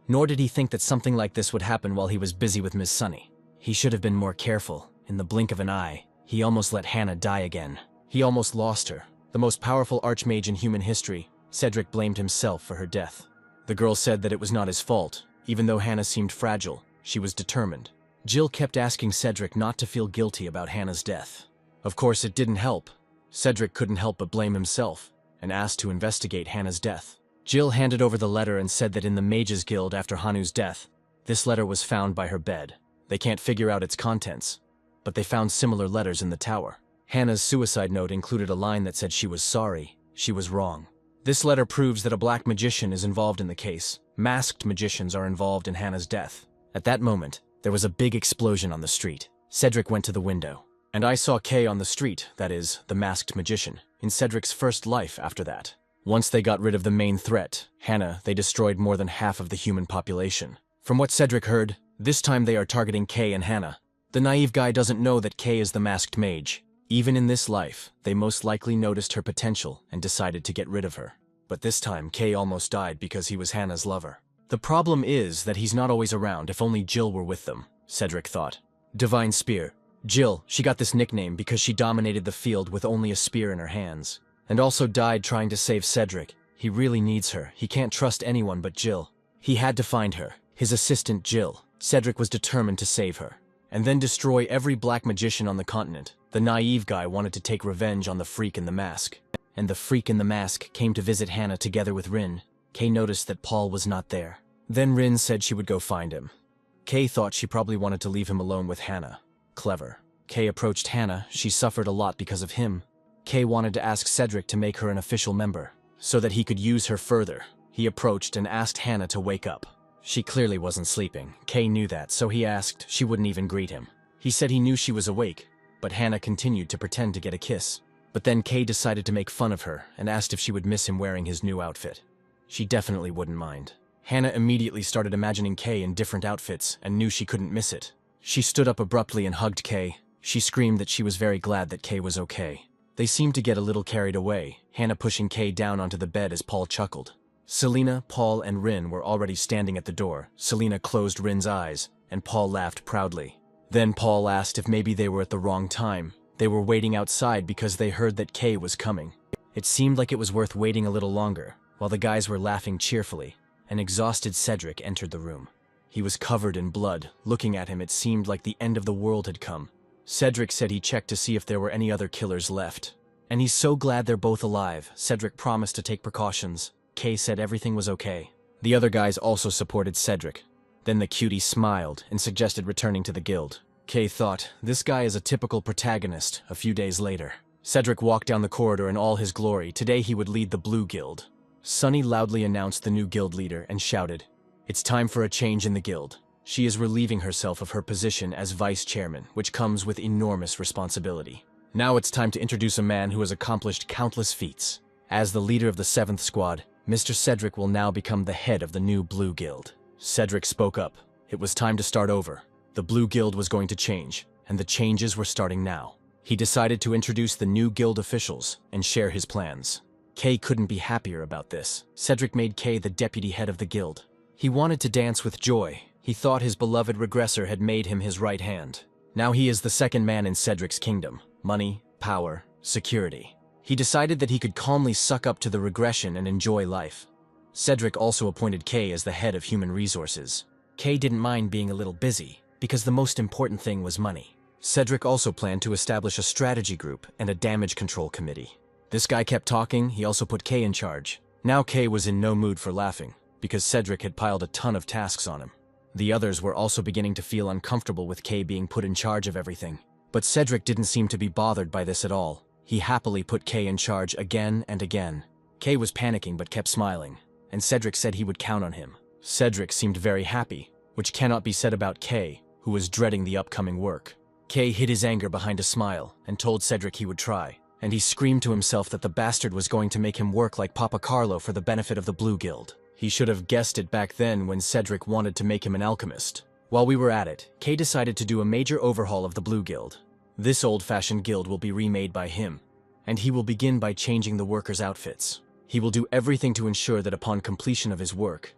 Nor did he think that something like this would happen while he was busy with Miss Sunny. He should have been more careful. In the blink of an eye, he almost let Hannah die again. He almost lost her. The most powerful archmage in human history, Cedric blamed himself for her death. The girl said that it was not his fault. Even though Hannah seemed fragile, she was determined. Jill kept asking Cedric not to feel guilty about Hannah's death. Of course, it didn't help. Cedric couldn't help but blame himself, and asked to investigate Hannah's death. Jill handed over the letter and said that in the Mages Guild after Hanu's death, this letter was found by her bed. They can't figure out its contents, but they found similar letters in the tower. Hannah's suicide note included a line that said she was sorry, she was wrong. This letter proves that a black magician is involved in the case. Masked magicians are involved in Hannah's death. At that moment, there was a big explosion on the street. Cedric went to the window. And I saw Kay on the street, that is, the masked magician, in Cedric's first life after that. Once they got rid of the main threat, Hannah, they destroyed more than half of the human population. From what Cedric heard, this time they are targeting Kay and Hannah. The naive guy doesn't know that Kay is the masked mage. Even in this life, they most likely noticed her potential and decided to get rid of her. But this time, Kay almost died because he was Hannah's lover. The problem is that he's not always around. If only Jill were with them, Cedric thought. Divine Spear. Jill, she got this nickname because she dominated the field with only a spear in her hands. And also died trying to save Cedric. He really needs her. He can't trust anyone but Jill. He had to find her, his assistant Jill. Cedric was determined to save her. And then destroy every black magician on the continent. The naive guy wanted to take revenge on the freak in the mask. And the freak in the mask came to visit Hannah together with Rin. Kay noticed that Paul was not there. Then Rin said she would go find him. Kay thought she probably wanted to leave him alone with Hannah. Clever. Kay approached Hannah. She suffered a lot because of him. Kay wanted to ask Cedric to make her an official member, so that he could use her further. He approached and asked Hannah to wake up. She clearly wasn't sleeping. Kay knew that, so he asked. She wouldn't even greet him. He said he knew she was awake, but Hannah continued to pretend to get a kiss. But then Kay decided to make fun of her and asked if she would miss him wearing his new outfit. She definitely wouldn't mind. Hannah immediately started imagining Kay in different outfits and knew she couldn't miss it. She stood up abruptly and hugged Kay. She screamed that she was very glad that Kay was okay. They seemed to get a little carried away, Hannah pushing Kay down onto the bed as Paul chuckled. Selena, Paul, and Rin were already standing at the door. Selena closed Rin's eyes, and Paul laughed proudly. Then Paul asked if maybe they were at the wrong time. They were waiting outside because they heard that Kay was coming. It seemed like it was worth waiting a little longer, while the guys were laughing cheerfully. An exhausted Cedric entered the room. He was covered in blood. Looking at him, it seemed like the end of the world had come. Cedric said he checked to see if there were any other killers left. And he's so glad they're both alive. Cedric promised to take precautions. Kay said everything was okay. The other guys also supported Cedric. Then the cutie smiled and suggested returning to the guild. Kay thought, this guy is a typical protagonist. A few days later, Cedric walked down the corridor in all his glory. Today he would lead the Blue Guild. Sunny loudly announced the new guild leader and shouted, "It's time for a change in the guild. She is relieving herself of her position as vice chairman, which comes with enormous responsibility. Now it's time to introduce a man who has accomplished countless feats. As the leader of the 7th squad, Mr. Cedric will now become the head of the new Blue Guild." Cedric spoke up. It was time to start over. The Blue Guild was going to change, and the changes were starting now. He decided to introduce the new guild officials and share his plans. Kay couldn't be happier about this. Cedric made Kay the deputy head of the guild. He wanted to dance with joy. He thought his beloved regressor had made him his right hand. Now he is the second man in Cedric's kingdom. Money, power, security. He decided that he could calmly suck up to the regression and enjoy life. Cedric also appointed Kay as the head of human resources. Kay didn't mind being a little busy, because the most important thing was money. Cedric also planned to establish a strategy group and a damage control committee. This guy kept talking. He also put Kay in charge. Now Kay was in no mood for laughing, because Cedric had piled a ton of tasks on him. The others were also beginning to feel uncomfortable with Kay being put in charge of everything. But Cedric didn't seem to be bothered by this at all. He happily put Kay in charge again and again. Kay was panicking but kept smiling, and Cedric said he would count on him. Cedric seemed very happy, which cannot be said about Kay, who was dreading the upcoming work. Kay hid his anger behind a smile and told Cedric he would try, and he screamed to himself that the bastard was going to make him work like Papa Carlo for the benefit of the Blue Guild. He should have guessed it back then when Cedric wanted to make him an alchemist. While we were at it, Kay decided to do a major overhaul of the Blue Guild. This old-fashioned guild will be remade by him, and he will begin by changing the workers' outfits. He will do everything to ensure that upon completion of his work,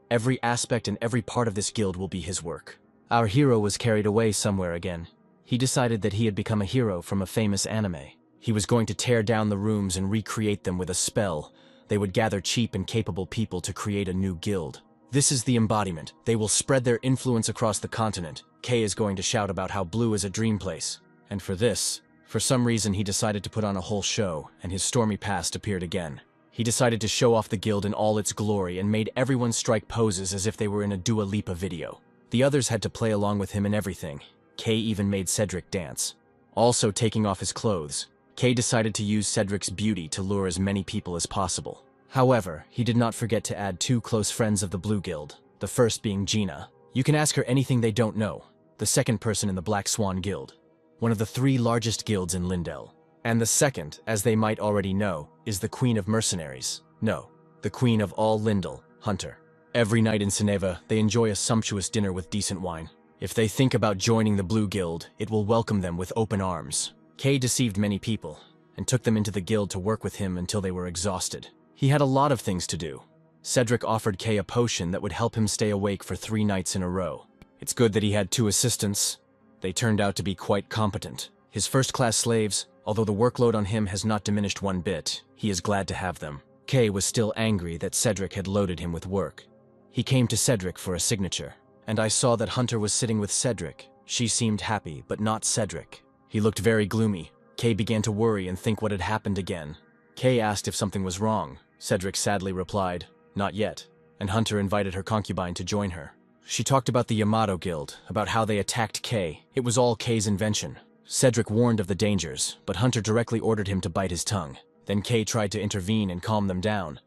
every aspect and every part of this guild will be his work. Our hero was carried away somewhere again. He decided that he had become a hero from a famous anime. He was going to tear down the rooms and recreate them with a spell. They would gather cheap and capable people to create a new guild. This is the embodiment. They will spread their influence across the continent. Kay is going to shout about how blue is a dream place. And for this, for some reason he decided to put on a whole show, and his stormy past appeared again. He decided to show off the guild in all its glory and made everyone strike poses as if they were in a Dua Lipa video. The others had to play along with him in everything. Kay even made Cedric dance. Also taking off his clothes, Kay decided to use Cedric's beauty to lure as many people as possible. However, he did not forget to add 2 close friends of the Blue Guild, the first being Gina. You can ask her anything they don't know. The second person in the Black Swan Guild, one of the 3 largest guilds in Lindell. And the second, as they might already know, is the Queen of Mercenaries. No, the Queen of all Lindell, Hunter. Every night in Ceneva, they enjoy a sumptuous dinner with decent wine. If they think about joining the Blue Guild, it will welcome them with open arms. Kay deceived many people, and took them into the guild to work with him until they were exhausted. He had a lot of things to do. Cedric offered Kay a potion that would help him stay awake for 3 nights in a row. It's good that he had 2 assistants. They turned out to be quite competent. His first-class slaves, although the workload on him has not diminished one bit, he is glad to have them. Kay was still angry that Cedric had loaded him with work. He came to Cedric for a signature, and I saw that Hunter was sitting with Cedric. She seemed happy, but not Cedric. He looked very gloomy. Kay began to worry and think what had happened again. Kay asked if something was wrong. Cedric sadly replied, "Not yet," and Hunter invited her concubine to join her. She talked about the Yamato Guild, about how they attacked Kay. It was all Kay's invention. Cedric warned of the dangers, but Hunter directly ordered him to bite his tongue. Then Kay tried to intervene and calm them down,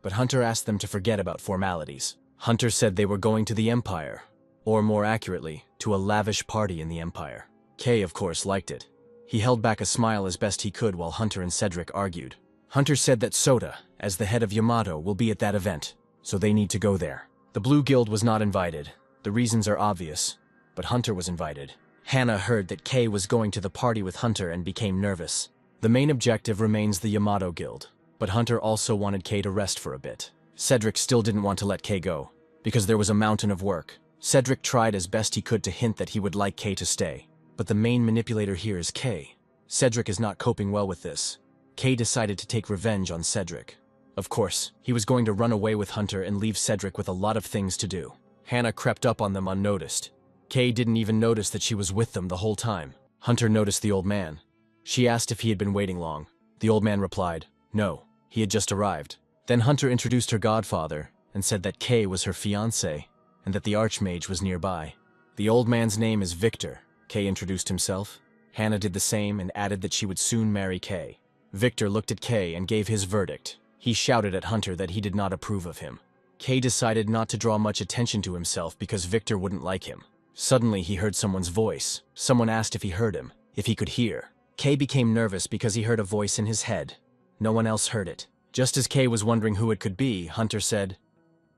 but Hunter asked them to forget about formalities. Hunter said they were going to the Empire, or more accurately, to a lavish party in the Empire. Kay, of course, liked it. He held back a smile as best he could while Hunter and Cedric argued. Hunter said that Soda, as the head of Yamato, will be at that event, so they need to go there. The Blue Guild was not invited. The reasons are obvious, but Hunter was invited. Hannah heard that Kay was going to the party with Hunter and became nervous. The main objective remains the Yamato Guild, but Hunter also wanted Kay to rest for a bit. Cedric still didn't want to let Kay go, because there was a mountain of work. Cedric tried as best he could to hint that he would like Kay to stay, but the main manipulator here is Kay. Cedric is not coping well with this. Kay decided to take revenge on Cedric. Of course, he was going to run away with Hunter and leave Cedric with a lot of things to do. Hannah crept up on them unnoticed. Kay didn't even notice that she was with them the whole time. Hunter noticed the old man. She asked if he had been waiting long. The old man replied, no, he had just arrived. Then Hunter introduced her godfather and said that Kay was her fiancé and that the Archmage was nearby. The old man's name is Victor. Kay introduced himself. Hannah did the same and added that she would soon marry Kay. Victor looked at Kay and gave his verdict. He shouted at Hunter that he did not approve of him. Kay decided not to draw much attention to himself because Victor wouldn't like him. Suddenly, he heard someone's voice. Someone asked if he heard him, if he could hear. Kay became nervous because he heard a voice in his head. No one else heard it. Just as Kay was wondering who it could be, Hunter said,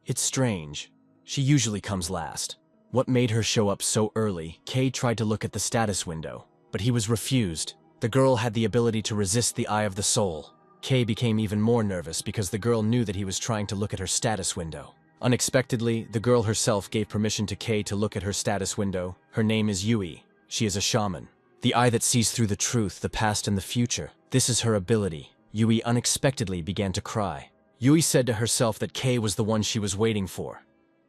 "It's strange. She usually comes last." What made her show up so early? Kay tried to look at the status window, but he was refused. The girl had the ability to resist the eye of the soul. Kay became even more nervous because the girl knew that he was trying to look at her status window. Unexpectedly, the girl herself gave permission to Kay to look at her status window. Her name is Yui. She is a shaman. The eye that sees through the truth, the past and the future. This is her ability. Yui unexpectedly began to cry. Yui said to herself that Kay was the one she was waiting for.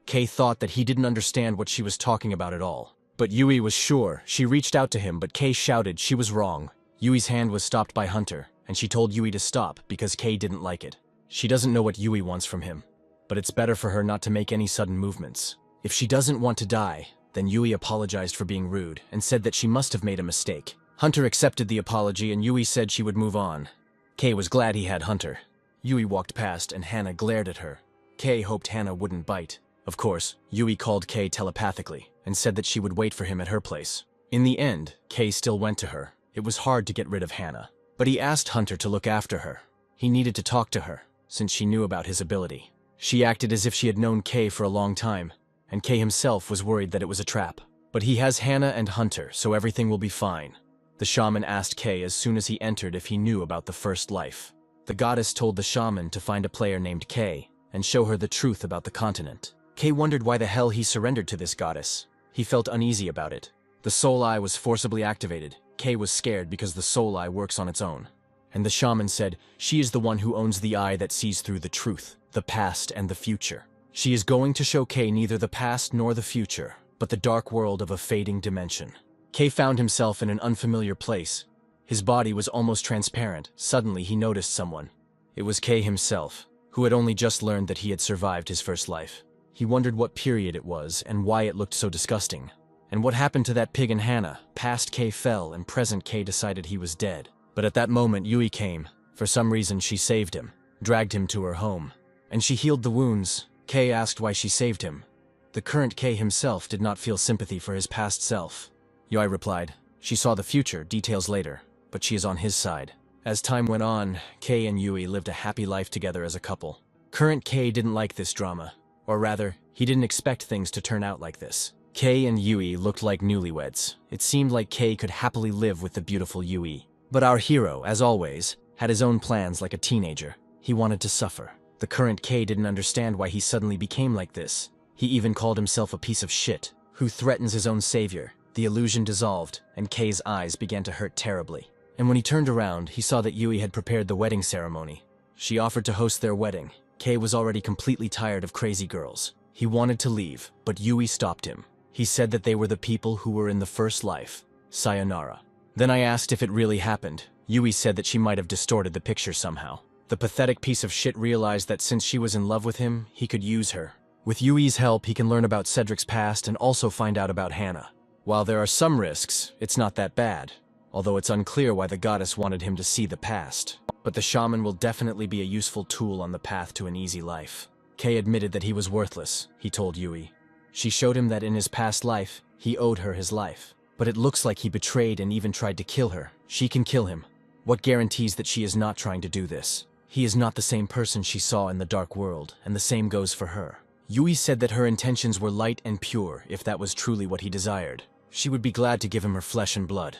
Kay thought that he didn't understand what she was talking about at all. But Yui was sure. She reached out to him, but Kay shouted she was wrong. Yui's hand was stopped by Hunter, and she told Yui to stop because Kay didn't like it. She doesn't know what Yui wants from him, but it's better for her not to make any sudden movements. If she doesn't want to die, then Yui apologized for being rude and said that she must have made a mistake. Hunter accepted the apology and Yui said she would move on. Kay was glad he had Hunter. Yui walked past and Hannah glared at her. Kay hoped Hannah wouldn't bite. Of course, Yui called Kay telepathically and said that she would wait for him at her place. In the end, Kay still went to her. It was hard to get rid of Hannah, but he asked Hunter to look after her. He needed to talk to her, since she knew about his ability. She acted as if she had known Kay for a long time, and Kay himself was worried that it was a trap. But he has Hannah and Hunter, so everything will be fine. The shaman asked Kay as soon as he entered if he knew about the first life. The goddess told the shaman to find a player named Kay and show her the truth about the continent. Kay wondered why the hell he surrendered to this goddess. He felt uneasy about it. The soul eye was forcibly activated. Kay was scared because the soul eye works on its own. And the shaman said, she is the one who owns the eye that sees through the truth, the past and the future. She is going to show Kay neither the past nor the future, but the dark world of a fading dimension. Kay found himself in an unfamiliar place. His body was almost transparent. Suddenly he noticed someone. It was Kay himself, who had only just learned that he had survived his first life. He wondered what period it was and why it looked so disgusting. And what happened to that pig and Hannah? Past Kay fell and present Kay decided he was dead. But at that moment Yui came. For some reason she saved him, dragged him to her home. And she healed the wounds. Kay asked why she saved him. The current Kay himself did not feel sympathy for his past self. Yui replied, she saw the future, details later, but she is on his side. As time went on, Kay and Yui lived a happy life together as a couple. Current Kay didn't like this drama. Or rather, he didn't expect things to turn out like this. Kay and Yui looked like newlyweds. It seemed like Kay could happily live with the beautiful Yui. But our hero, as always, had his own plans like a teenager. He wanted to suffer. The current Kay didn't understand why he suddenly became like this. He even called himself a piece of shit, who threatens his own savior. The illusion dissolved, and Kay's eyes began to hurt terribly. And when he turned around, he saw that Yui had prepared the wedding ceremony. She offered to host their wedding. Kay was already completely tired of crazy girls. He wanted to leave, but Yui stopped him. He said that they were the people who were in the first life. Sayonara. Then I asked if it really happened. Yui said that she might have distorted the picture somehow. The pathetic piece of shit realized that since she was in love with him, he could use her. With Yui's help, he can learn about Cedric's past and also find out about Hannah. While there are some risks, it's not that bad. Although it's unclear why the goddess wanted him to see the past. But the shaman will definitely be a useful tool on the path to an easy life. Kay admitted that he was worthless, he told Yui. She showed him that in his past life, he owed her his life. But it looks like he betrayed and even tried to kill her. She can kill him. What guarantees that she is not trying to do this? He is not the same person she saw in the dark world, and the same goes for her. Yui said that her intentions were light and pure if that was truly what he desired. She would be glad to give him her flesh and blood.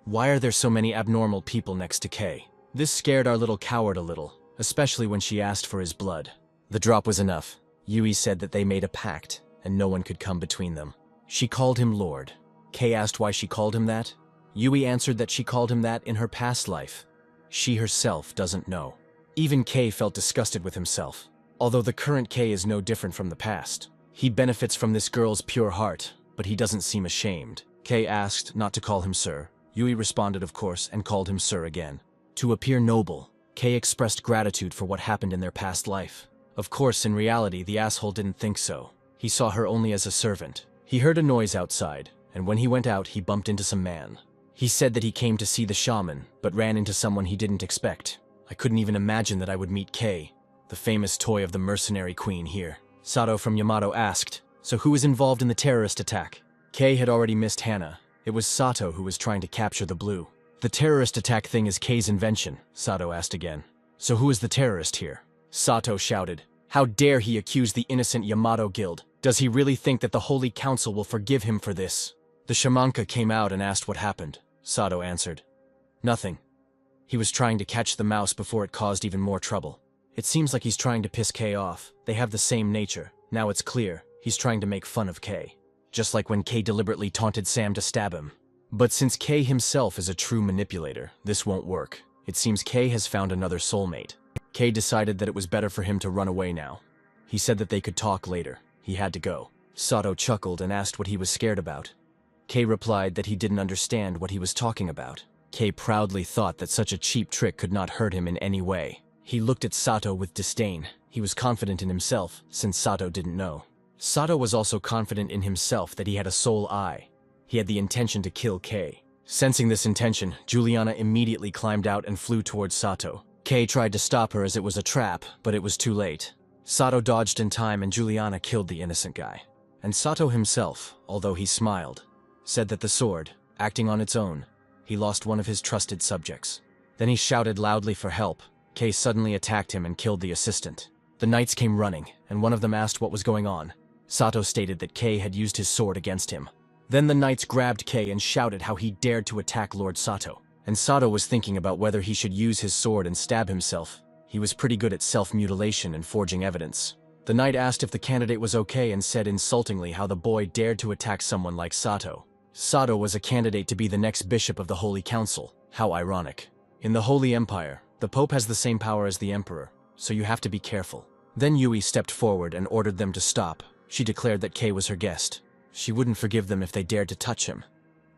Why are there so many abnormal people next to Kay? This scared our little coward a little, especially when she asked for his blood. The drop was enough. Yui said that they made a pact, and no one could come between them. She called him Lord. Kay asked why she called him that. Yui answered that she called him that in her past life. She herself doesn't know. Even Kay felt disgusted with himself. Although the current Kay is no different from the past. He benefits from this girl's pure heart, but he doesn't seem ashamed. Kay asked not to call him sir. Yui responded, of course, and called him sir again. To appear noble, Kay expressed gratitude for what happened in their past life. Of course, in reality, the asshole didn't think so. He saw her only as a servant. He heard a noise outside, and when he went out, he bumped into some man. He said that he came to see the shaman, but ran into someone he didn't expect. I couldn't even imagine that I would meet Kay. the famous toy of the mercenary queen here. Sato from Yamato asked, "So who was involved in the terrorist attack?" Kei had already missed Hana. It was Sato who was trying to capture the blue. "The terrorist attack thing is Kei's invention," Sato asked again. "So who is the terrorist here?" Sato shouted. "How dare he accuse the innocent Yamato guild? Does he really think that the Holy Council will forgive him for this?" The shamanka came out and asked what happened. Sato answered, "Nothing. He was trying to catch the mouse before it caused even more trouble. It seems like he's trying to piss Kei off. They have the same nature. Now it's clear. He's trying to make fun of Kei. Just like when Kei deliberately taunted Sam to stab him. But since Kei himself is a true manipulator, this won't work. It seems Kei has found another soulmate. Kei decided that it was better for him to run away now. He said that they could talk later. He had to go." Sato chuckled and asked what he was scared about. Kei replied that he didn't understand what he was talking about. Kei proudly thought that such a cheap trick could not hurt him in any way. He looked at Sato with disdain. He was confident in himself, since Sato didn't know. Sato was also confident in himself that he had a soul eye. He had the intention to kill Kei. Sensing this intention, Juliana immediately climbed out and flew towards Sato. Kei tried to stop her as it was a trap, but it was too late. Sato dodged in time and Juliana killed the innocent guy. And Sato himself, although he smiled, said that the sword, acting on its own, he lost one of his trusted subjects. Then he shouted loudly for help. Kei suddenly attacked him and killed the assistant. The knights came running, and one of them asked what was going on. Sato stated that Kei had used his sword against him. Then the knights grabbed Kei and shouted how he dared to attack Lord Sato. And Sato was thinking about whether he should use his sword and stab himself. He was pretty good at self-mutilation and forging evidence. The knight asked if the candidate was okay and said insultingly how the boy dared to attack someone like Sato. Sato was a candidate to be the next bishop of the Holy Council. How ironic. In the Holy Empire, the Pope has the same power as the Emperor, so you have to be careful. Then Yui stepped forward and ordered them to stop. She declared that Kei was her guest. She wouldn't forgive them if they dared to touch him.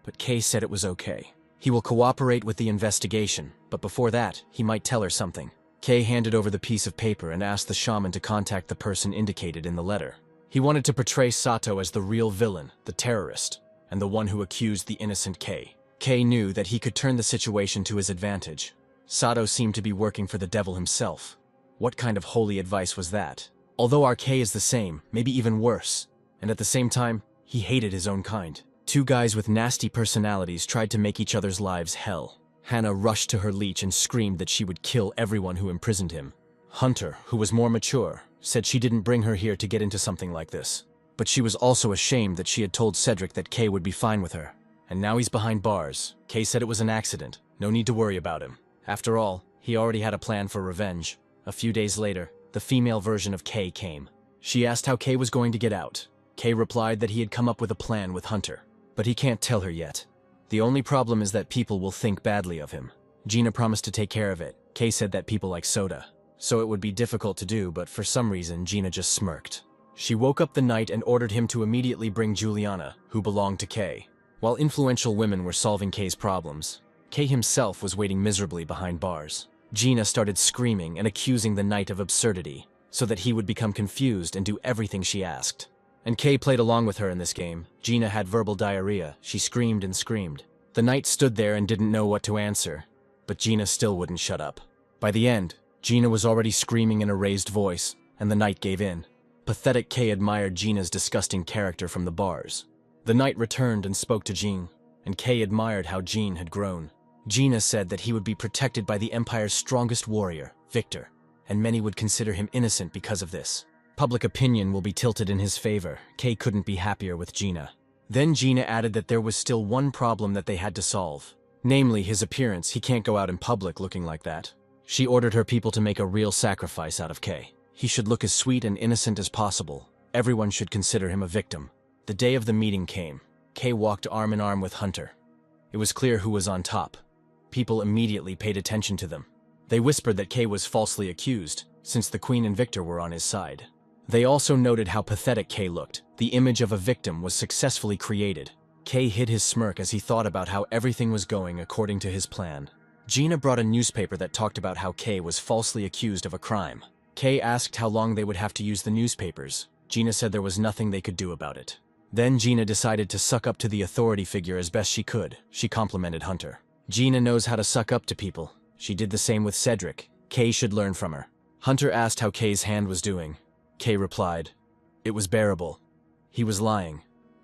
But Kei said it was okay. He will cooperate with the investigation, but before that, he might tell her something. Kei handed over the piece of paper and asked the shaman to contact the person indicated in the letter. He wanted to portray Sato as the real villain, the terrorist, and the one who accused the innocent Kei. Kei knew that he could turn the situation to his advantage. Sato seemed to be working for the devil himself. What kind of holy advice was that? Although our Kei is the same, maybe even worse, and at the same time, he hated his own kind. Two guys with nasty personalities tried to make each other's lives hell. Hana rushed to her leech and screamed that she would kill everyone who imprisoned him. Hunter, who was more mature, said she didn't bring her here to get into something like this. But she was also ashamed that she had told Cedric that Kei would be fine with her. And now he's behind bars. Kei said it was an accident. No need to worry about him. After all, he already had a plan for revenge. A few days later, the female version of Kei came. She asked how Kei was going to get out. Kei replied that he had come up with a plan with Hunter. But he can't tell her yet. The only problem is that people will think badly of him. Gina promised to take care of it. Kei said that people like soda. So it would be difficult to do, but for some reason, Gina just smirked. She woke up the knight and ordered him to immediately bring Juliana, who belonged to Kei. While influential women were solving Kei's problems, Kei himself was waiting miserably behind bars. Gina started screaming and accusing the knight of absurdity, so that he would become confused and do everything she asked. And Kei played along with her in this game. Gina had verbal diarrhea. She screamed and screamed. The knight stood there and didn't know what to answer, but Gina still wouldn't shut up. By the end, Gina was already screaming in a raised voice, and the knight gave in. Pathetic Kei admired Gina's disgusting character from the bars. The knight returned and spoke to Jean, and Kei admired how Jean had grown. Gina said that he would be protected by the Empire's strongest warrior, Victor, and many would consider him innocent because of this. Public opinion will be tilted in his favor. Kei couldn't be happier with Gina. Then Gina added that there was still one problem that they had to solve. Namely, his appearance. He can't go out in public looking like that. She ordered her people to make a real sacrifice out of Kei. He should look as sweet and innocent as possible. Everyone should consider him a victim. The day of the meeting came. Kei walked arm in arm with Hunter. It was clear who was on top. People immediately paid attention to them. They whispered that Kei was falsely accused, since the Queen and Victor were on his side. They also noted how pathetic Kei looked. The image of a victim was successfully created. Kei hid his smirk as he thought about how everything was going according to his plan. Gina brought a newspaper that talked about how Kei was falsely accused of a crime. Kei asked how long they would have to use the newspapers. Gina said there was nothing they could do about it. Then Gina decided to suck up to the authority figure as best she could. She complimented Hunter. Gina knows how to suck up to people. She did the same with Cedric. Kei should learn from her. Hunter asked how Kay's hand was doing. Kay replied, "It was bearable." He was lying.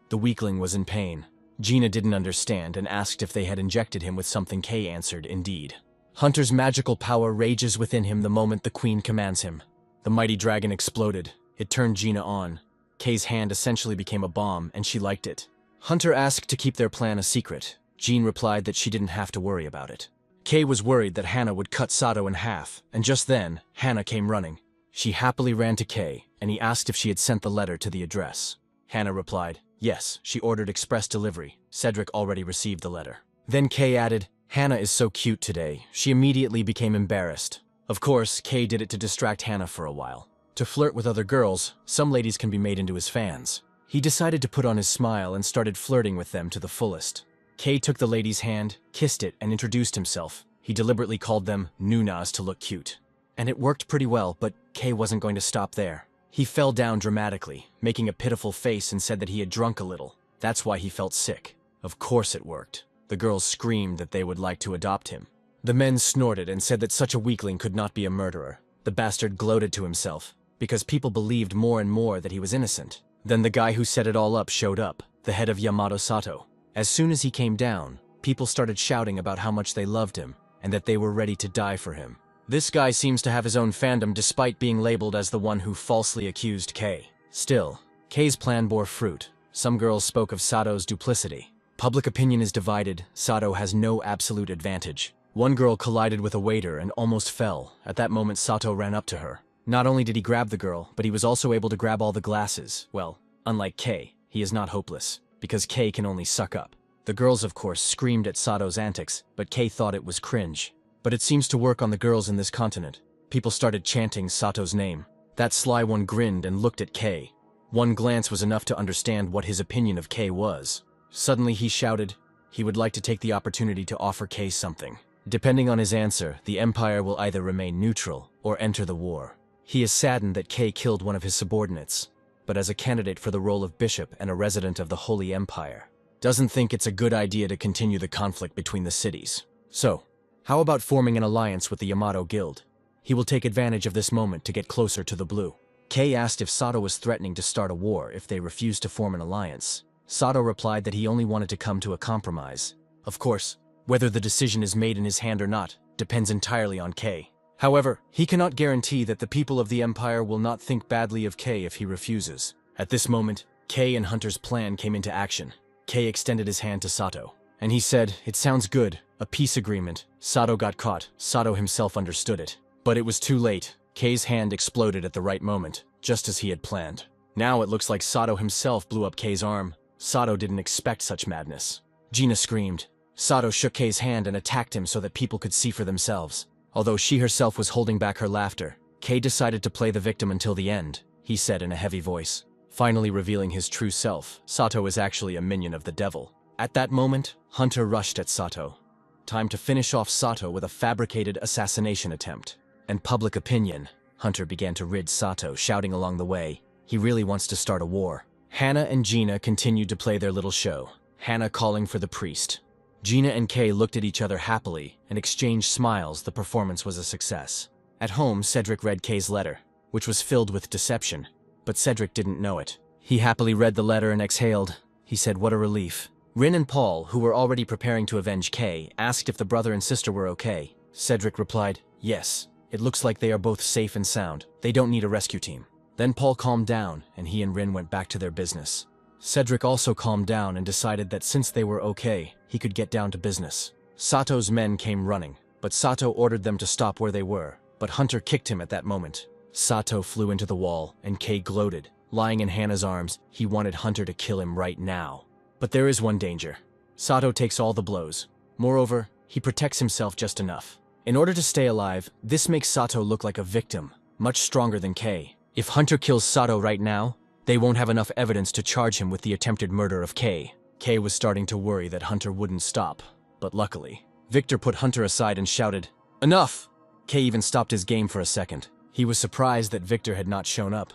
The weakling was in pain. Gina didn't understand and asked if they had injected him with something. Kay answered, "Indeed." Hunter's magical power rages within him the moment the queen commands him. The mighty dragon exploded. It turned Gina on. Kay's hand essentially became a bomb, and she liked it. Hunter asked to keep their plan a secret. Jean replied that she didn't have to worry about it. Kay was worried that Hannah would cut Sato in half, and just then, Hannah came running. She happily ran to Kay, and he asked if she had sent the letter to the address. Hannah replied, yes, she ordered express delivery. Cedric already received the letter. Then Kay added, "Hannah is so cute today." She immediately became embarrassed. Of course, Kay did it to distract Hannah for a while. To flirt with other girls, some ladies can be made into his fans. He decided to put on his smile and started flirting with them to the fullest. Kay took the lady's hand, kissed it, and introduced himself. He deliberately called them Nunas to look cute. And it worked pretty well, but Kay wasn't going to stop there. He fell down dramatically, making a pitiful face, and said that he had drunk a little. That's why he felt sick. Of course it worked. The girls screamed that they would like to adopt him. The men snorted and said that such a weakling could not be a murderer. The bastard gloated to himself, because people believed more and more that he was innocent. Then the guy who set it all up showed up, the head of Yamato Sato. As soon as he came down, people started shouting about how much they loved him, and that they were ready to die for him. This guy seems to have his own fandom despite being labeled as the one who falsely accused Kay. Still, Kay's plan bore fruit. Some girls spoke of Sato's duplicity. Public opinion is divided. Sato has no absolute advantage. One girl collided with a waiter and almost fell. At that moment, Sato ran up to her. Not only did he grab the girl, but he was also able to grab all the glasses. Well, unlike Kay, he is not hopeless, because Kay can only suck up. The girls, of course, screamed at Sato's antics, but Kay thought it was cringe. But it seems to work on the girls in this continent. People started chanting Sato's name. That sly one grinned and looked at Kay. One glance was enough to understand what his opinion of Kay was. Suddenly he shouted, he would like to take the opportunity to offer Kay something. Depending on his answer, the Empire will either remain neutral or enter the war. He is saddened that Kay killed one of his subordinates, but as a candidate for the role of bishop and a resident of the Holy Empire, doesn't think it's a good idea to continue the conflict between the cities. So, how about forming an alliance with the Yamato Guild? He will take advantage of this moment to get closer to the blue. Kay asked if Sato was threatening to start a war if they refused to form an alliance. Sato replied that he only wanted to come to a compromise. Of course, whether the decision is made in his hand or not depends entirely on Kay. However, he cannot guarantee that the people of the Empire will not think badly of Kay if he refuses. At this moment, Kay and Hunter's plan came into action. Kay extended his hand to Sato, and he said, "It sounds good, a peace agreement." Sato got caught. Sato himself understood it. But it was too late. Kay's hand exploded at the right moment, just as he had planned. Now it looks like Sato himself blew up Kay's arm. Sato didn't expect such madness. Gina screamed. Sato shook Kay's hand and attacked him so that people could see for themselves. Although she herself was holding back her laughter, Kay decided to play the victim until the end, he said in a heavy voice. Finally revealing his true self, Sato is actually a minion of the devil. At that moment, Hunter rushed at Sato. Time to finish off Sato with a fabricated assassination attempt. And public opinion, Hunter began to rid Sato, shouting along the way, he really wants to start a war. Hannah and Gina continued to play their little show, Hannah calling for the priest. Gina and Kay looked at each other happily and exchanged smiles. The performance was a success. At home, Cedric read Kay's letter, which was filled with deception, but Cedric didn't know it. He happily read the letter and exhaled. He said, what a relief. Rin and Paul, who were already preparing to avenge Kay, asked if the brother and sister were okay. Cedric replied, yes. It looks like they are both safe and sound. They don't need a rescue team. Then Paul calmed down, and he and Rin went back to their business. Cedric also calmed down and decided that since they were okay, he could get down to business. Sato's men came running, but Sato ordered them to stop where they were, but Hunter kicked him at that moment. Sato flew into the wall, and Kay gloated. Lying in Hannah's arms, he wanted Hunter to kill him right now. But there is one danger. Sato takes all the blows. Moreover, he protects himself just enough. In order to stay alive, this makes Sato look like a victim, much stronger than Kay. If Hunter kills Sato right now, they won't have enough evidence to charge him with the attempted murder of Kay. Kay was starting to worry that Hunter wouldn't stop, but luckily, Victor put Hunter aside and shouted, enough! Kay even stopped his game for a second. He was surprised that Victor had not shown up,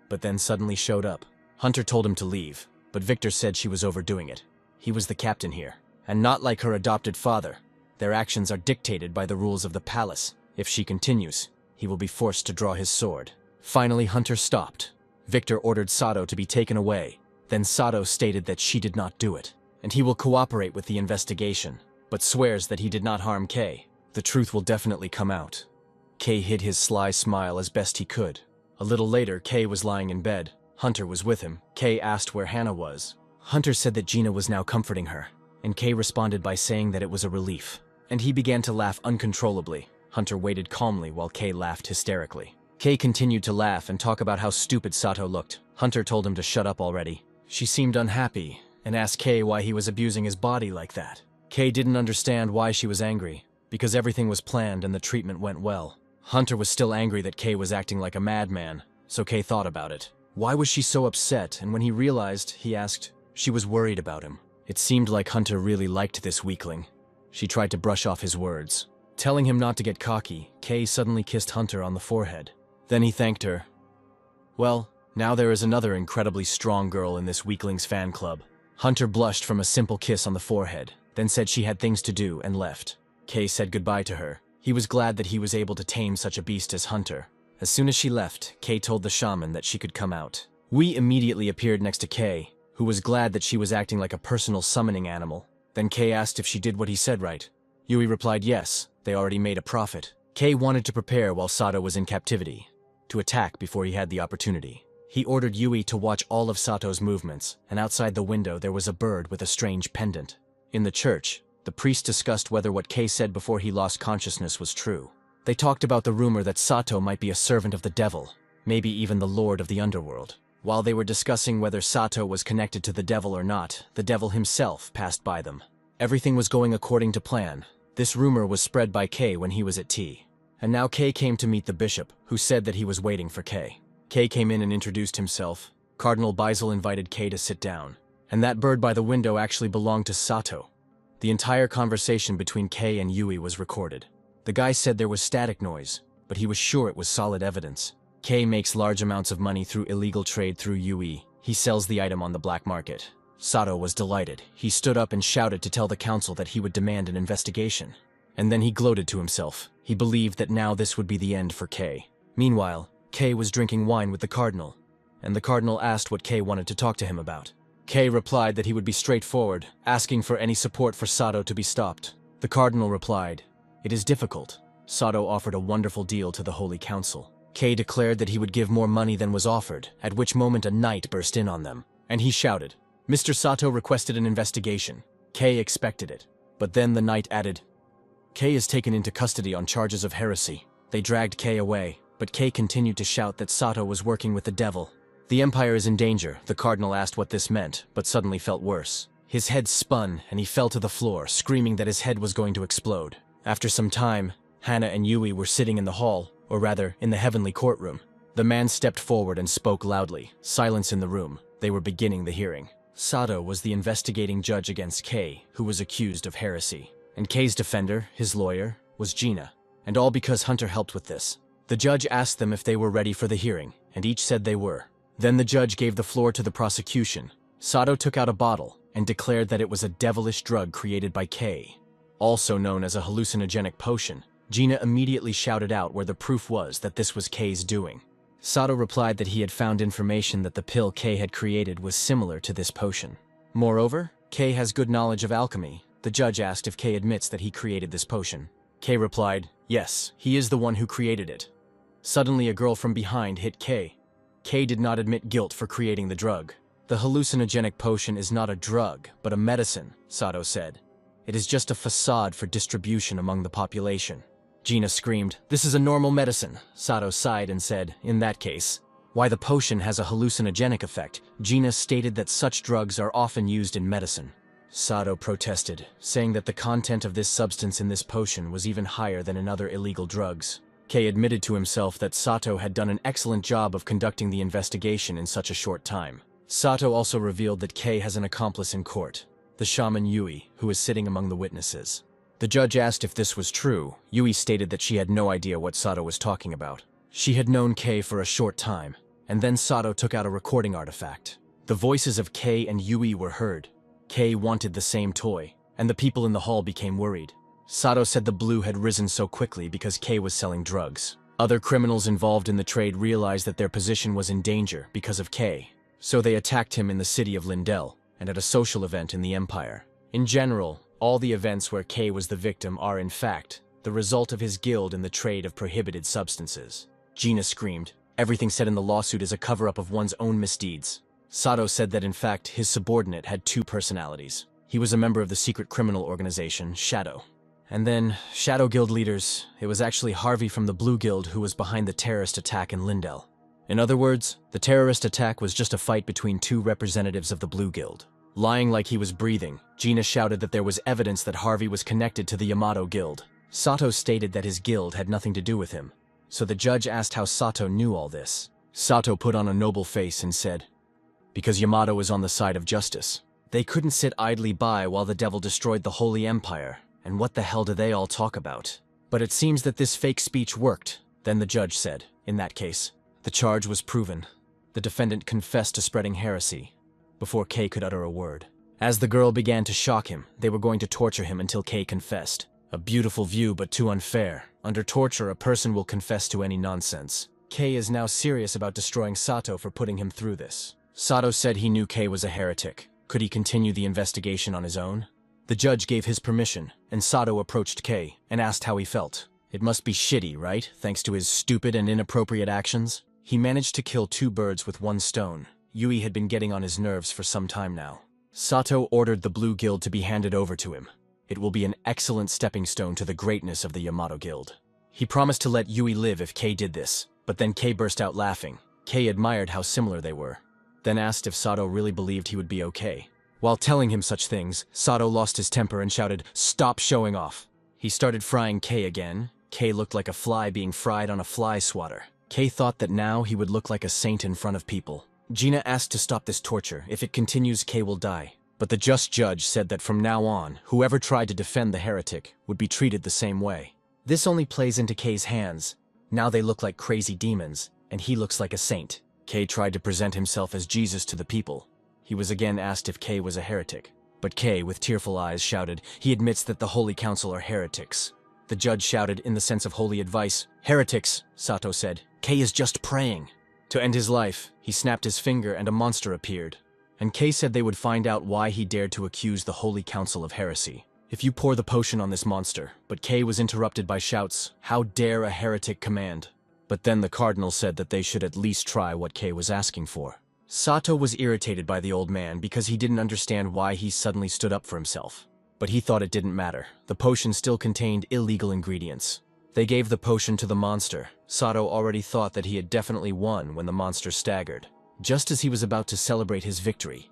but then suddenly showed up. Hunter told him to leave, but Victor said she was overdoing it. He was the captain here, and not like her adopted father. Their actions are dictated by the rules of the palace. If she continues, he will be forced to draw his sword. Finally, Hunter stopped. Victor ordered Sato to be taken away. Then Sato stated that she did not do it, and he will cooperate with the investigation, but swears that he did not harm Kay. The truth will definitely come out. Kay hid his sly smile as best he could. A little later, Kay was lying in bed. Hunter was with him. Kay asked where Hannah was. Hunter said that Gina was now comforting her, and Kay responded by saying that it was a relief. And he began to laugh uncontrollably. Hunter waited calmly while Kay laughed hysterically. Kay continued to laugh and talk about how stupid Sato looked. Hunter told him to shut up already. She seemed unhappy and asked Kay why he was abusing his body like that. Kay didn't understand why she was angry, because everything was planned and the treatment went well. Hunter was still angry that Kay was acting like a madman, so Kay thought about it. Why was she so upset? And when he realized, he asked, she was worried about him. It seemed like Hunter really liked this weakling. She tried to brush off his words. Telling him not to get cocky, Kay suddenly kissed Hunter on the forehead. Then he thanked her. Well, now there is another incredibly strong girl in this weakling's fan club. Hunter blushed from a simple kiss on the forehead, then said she had things to do and left. Kay said goodbye to her. He was glad that he was able to tame such a beast as Hunter. As soon as she left, Kay told the shaman that she could come out. Wee immediately appeared next to Kay, who was glad that she was acting like a personal summoning animal. Then Kay asked if she did what he said right. Yui replied yes, they already made a profit. Kay wanted to prepare while Sato was in captivity, to attack before he had the opportunity. He ordered Yui to watch all of Sato's movements, and outside the window there was a bird with a strange pendant. In the church, the priest discussed whether what Kay said before he lost consciousness was true. They talked about the rumor that Sato might be a servant of the devil, maybe even the lord of the underworld. While they were discussing whether Sato was connected to the devil or not, the devil himself passed by them. Everything was going according to plan. This rumor was spread by Kay when he was at tea. And now Kay came to meet the bishop, who said that he was waiting for Kay. Kay came in and introduced himself. Cardinal Beisel invited Kay to sit down. And that bird by the window actually belonged to Sato. The entire conversation between Kay and Yui was recorded. The guy said there was static noise, but he was sure it was solid evidence. Kay makes large amounts of money through illegal trade through Yui. He sells the item on the black market. Sato was delighted. He stood up and shouted to tell the council that he would demand an investigation. And then he gloated to himself. He believed that now this would be the end for Kay. Meanwhile, Kay was drinking wine with the cardinal, and the cardinal asked what Kay wanted to talk to him about. Kay replied that he would be straightforward, asking for any support for Sato to be stopped. The cardinal replied, "It is difficult." Sato offered a wonderful deal to the Holy Council. Kay declared that he would give more money than was offered, at which moment a knight burst in on them, and he shouted, "Mr. Sato requested an investigation." Kay expected it, but then the knight added, "Kay is taken into custody on charges of heresy." They dragged Kay away, but Kay continued to shout that Sato was working with the devil. "The Empire is in danger." The cardinal asked what this meant, but suddenly felt worse. His head spun, and he fell to the floor, screaming that his head was going to explode. After some time, Hannah and Yui were sitting in the hall, or rather, in the heavenly courtroom. The man stepped forward and spoke loudly. Silence in the room. They were beginning the hearing. Sato was the investigating judge against Kay, who was accused of heresy. And Kay's defender, his lawyer, was Gina. And all because Hunter helped with this. The judge asked them if they were ready for the hearing, and each said they were. Then the judge gave the floor to the prosecution. Sato took out a bottle and declared that it was a devilish drug created by Kay, also known as a hallucinogenic potion. Gina immediately shouted out where the proof was that this was Kay's doing. Sato replied that he had found information that the pill Kay had created was similar to this potion. Moreover, Kay has good knowledge of alchemy. The judge asked if Kay admits that he created this potion. Kay replied, "Yes, he is the one who created it." Suddenly a girl from behind hit Kay. Kay did not admit guilt for creating the drug. "The hallucinogenic potion is not a drug, but a medicine," Sato said. "It is just a facade for distribution among the population." Gina screamed, "This is a normal medicine." Sato sighed and said, "In that case, why the potion has a hallucinogenic effect?" Gina stated that such drugs are often used in medicine. Sato protested, saying that the content of this substance in this potion was even higher than in other illegal drugs. Kay admitted to himself that Sato had done an excellent job of conducting the investigation in such a short time. Sato also revealed that Kay has an accomplice in court, the shaman Yui, who is sitting among the witnesses. The judge asked if this was true. Yui stated that she had no idea what Sato was talking about. She had known Kay for a short time, and then Sato took out a recording artifact. The voices of Kay and Yui were heard. Kay wanted the same toy, and the people in the hall became worried. Sato said the blue had risen so quickly because Kay was selling drugs. Other criminals involved in the trade realized that their position was in danger because of K, so they attacked him in the city of Lindell and at a social event in the Empire. In general, all the events where K was the victim are, in fact, the result of his guild in the trade of prohibited substances. Gina screamed, "Everything said in the lawsuit is a cover-up of one's own misdeeds." Sato said that in fact his subordinate had two personalities. He was a member of the secret criminal organization, Shadow. And then, Shadow Guild leaders, it was actually Harvey from the Blue Guild who was behind the terrorist attack in Lindell. In other words, the terrorist attack was just a fight between two representatives of the Blue Guild. Lying like he was breathing, Gina shouted that there was evidence that Harvey was connected to the Yamato Guild. Sato stated that his guild had nothing to do with him, so the judge asked how Sato knew all this. Sato put on a noble face and said, "Because Yamato is on the side of justice. They couldn't sit idly by while the devil destroyed the Holy Empire, and what the hell do they all talk about?" But it seems that this fake speech worked. Then the judge said, "In that case, the charge was proven. The defendant confessed to spreading heresy," before K could utter a word. As the girl began to shock him, they were going to torture him until K confessed. A beautiful view, but too unfair. Under torture, a person will confess to any nonsense. K is now serious about destroying Sato for putting him through this. Sato said he knew K was a heretic. Could he continue the investigation on his own? The judge gave his permission, and Sato approached K and asked how he felt. It must be shitty, right? Thanks to his stupid and inappropriate actions? He managed to kill two birds with one stone. Yui had been getting on his nerves for some time now. Sato ordered the Blue Guild to be handed over to him. It will be an excellent stepping stone to the greatness of the Yamato Guild. He promised to let Yui live if K did this, but then K burst out laughing. K admired how similar they were, then asked if Sato really believed he would be okay. While telling him such things, Sato lost his temper and shouted, "Stop showing off!" He started frying K again. K looked like a fly being fried on a fly swatter. K thought that now he would look like a saint in front of people. Gina asked to stop this torture. If it continues, K will die. But the just judge said that from now on, whoever tried to defend the heretic would be treated the same way. This only plays into K's hands. Now they look like crazy demons, and he looks like a saint. K tried to present himself as Jesus to the people. He was again asked if K was a heretic. But K, with tearful eyes, shouted, "He admits that the Holy Council are heretics." The judge shouted in the sense of holy advice, "Heretics," Sato said. "K is just praying." To end his life, he snapped his finger and a monster appeared. And K said they would find out why he dared to accuse the Holy Council of heresy. "If you pour the potion on this monster," but K was interrupted by shouts, "How dare a heretic command?" But then the cardinal said that they should at least try what K was asking for. Sato was irritated by the old man because he didn't understand why he suddenly stood up for himself. But he thought it didn't matter. The potion still contained illegal ingredients. They gave the potion to the monster. Sato already thought that he had definitely won when the monster staggered. Just as he was about to celebrate his victory,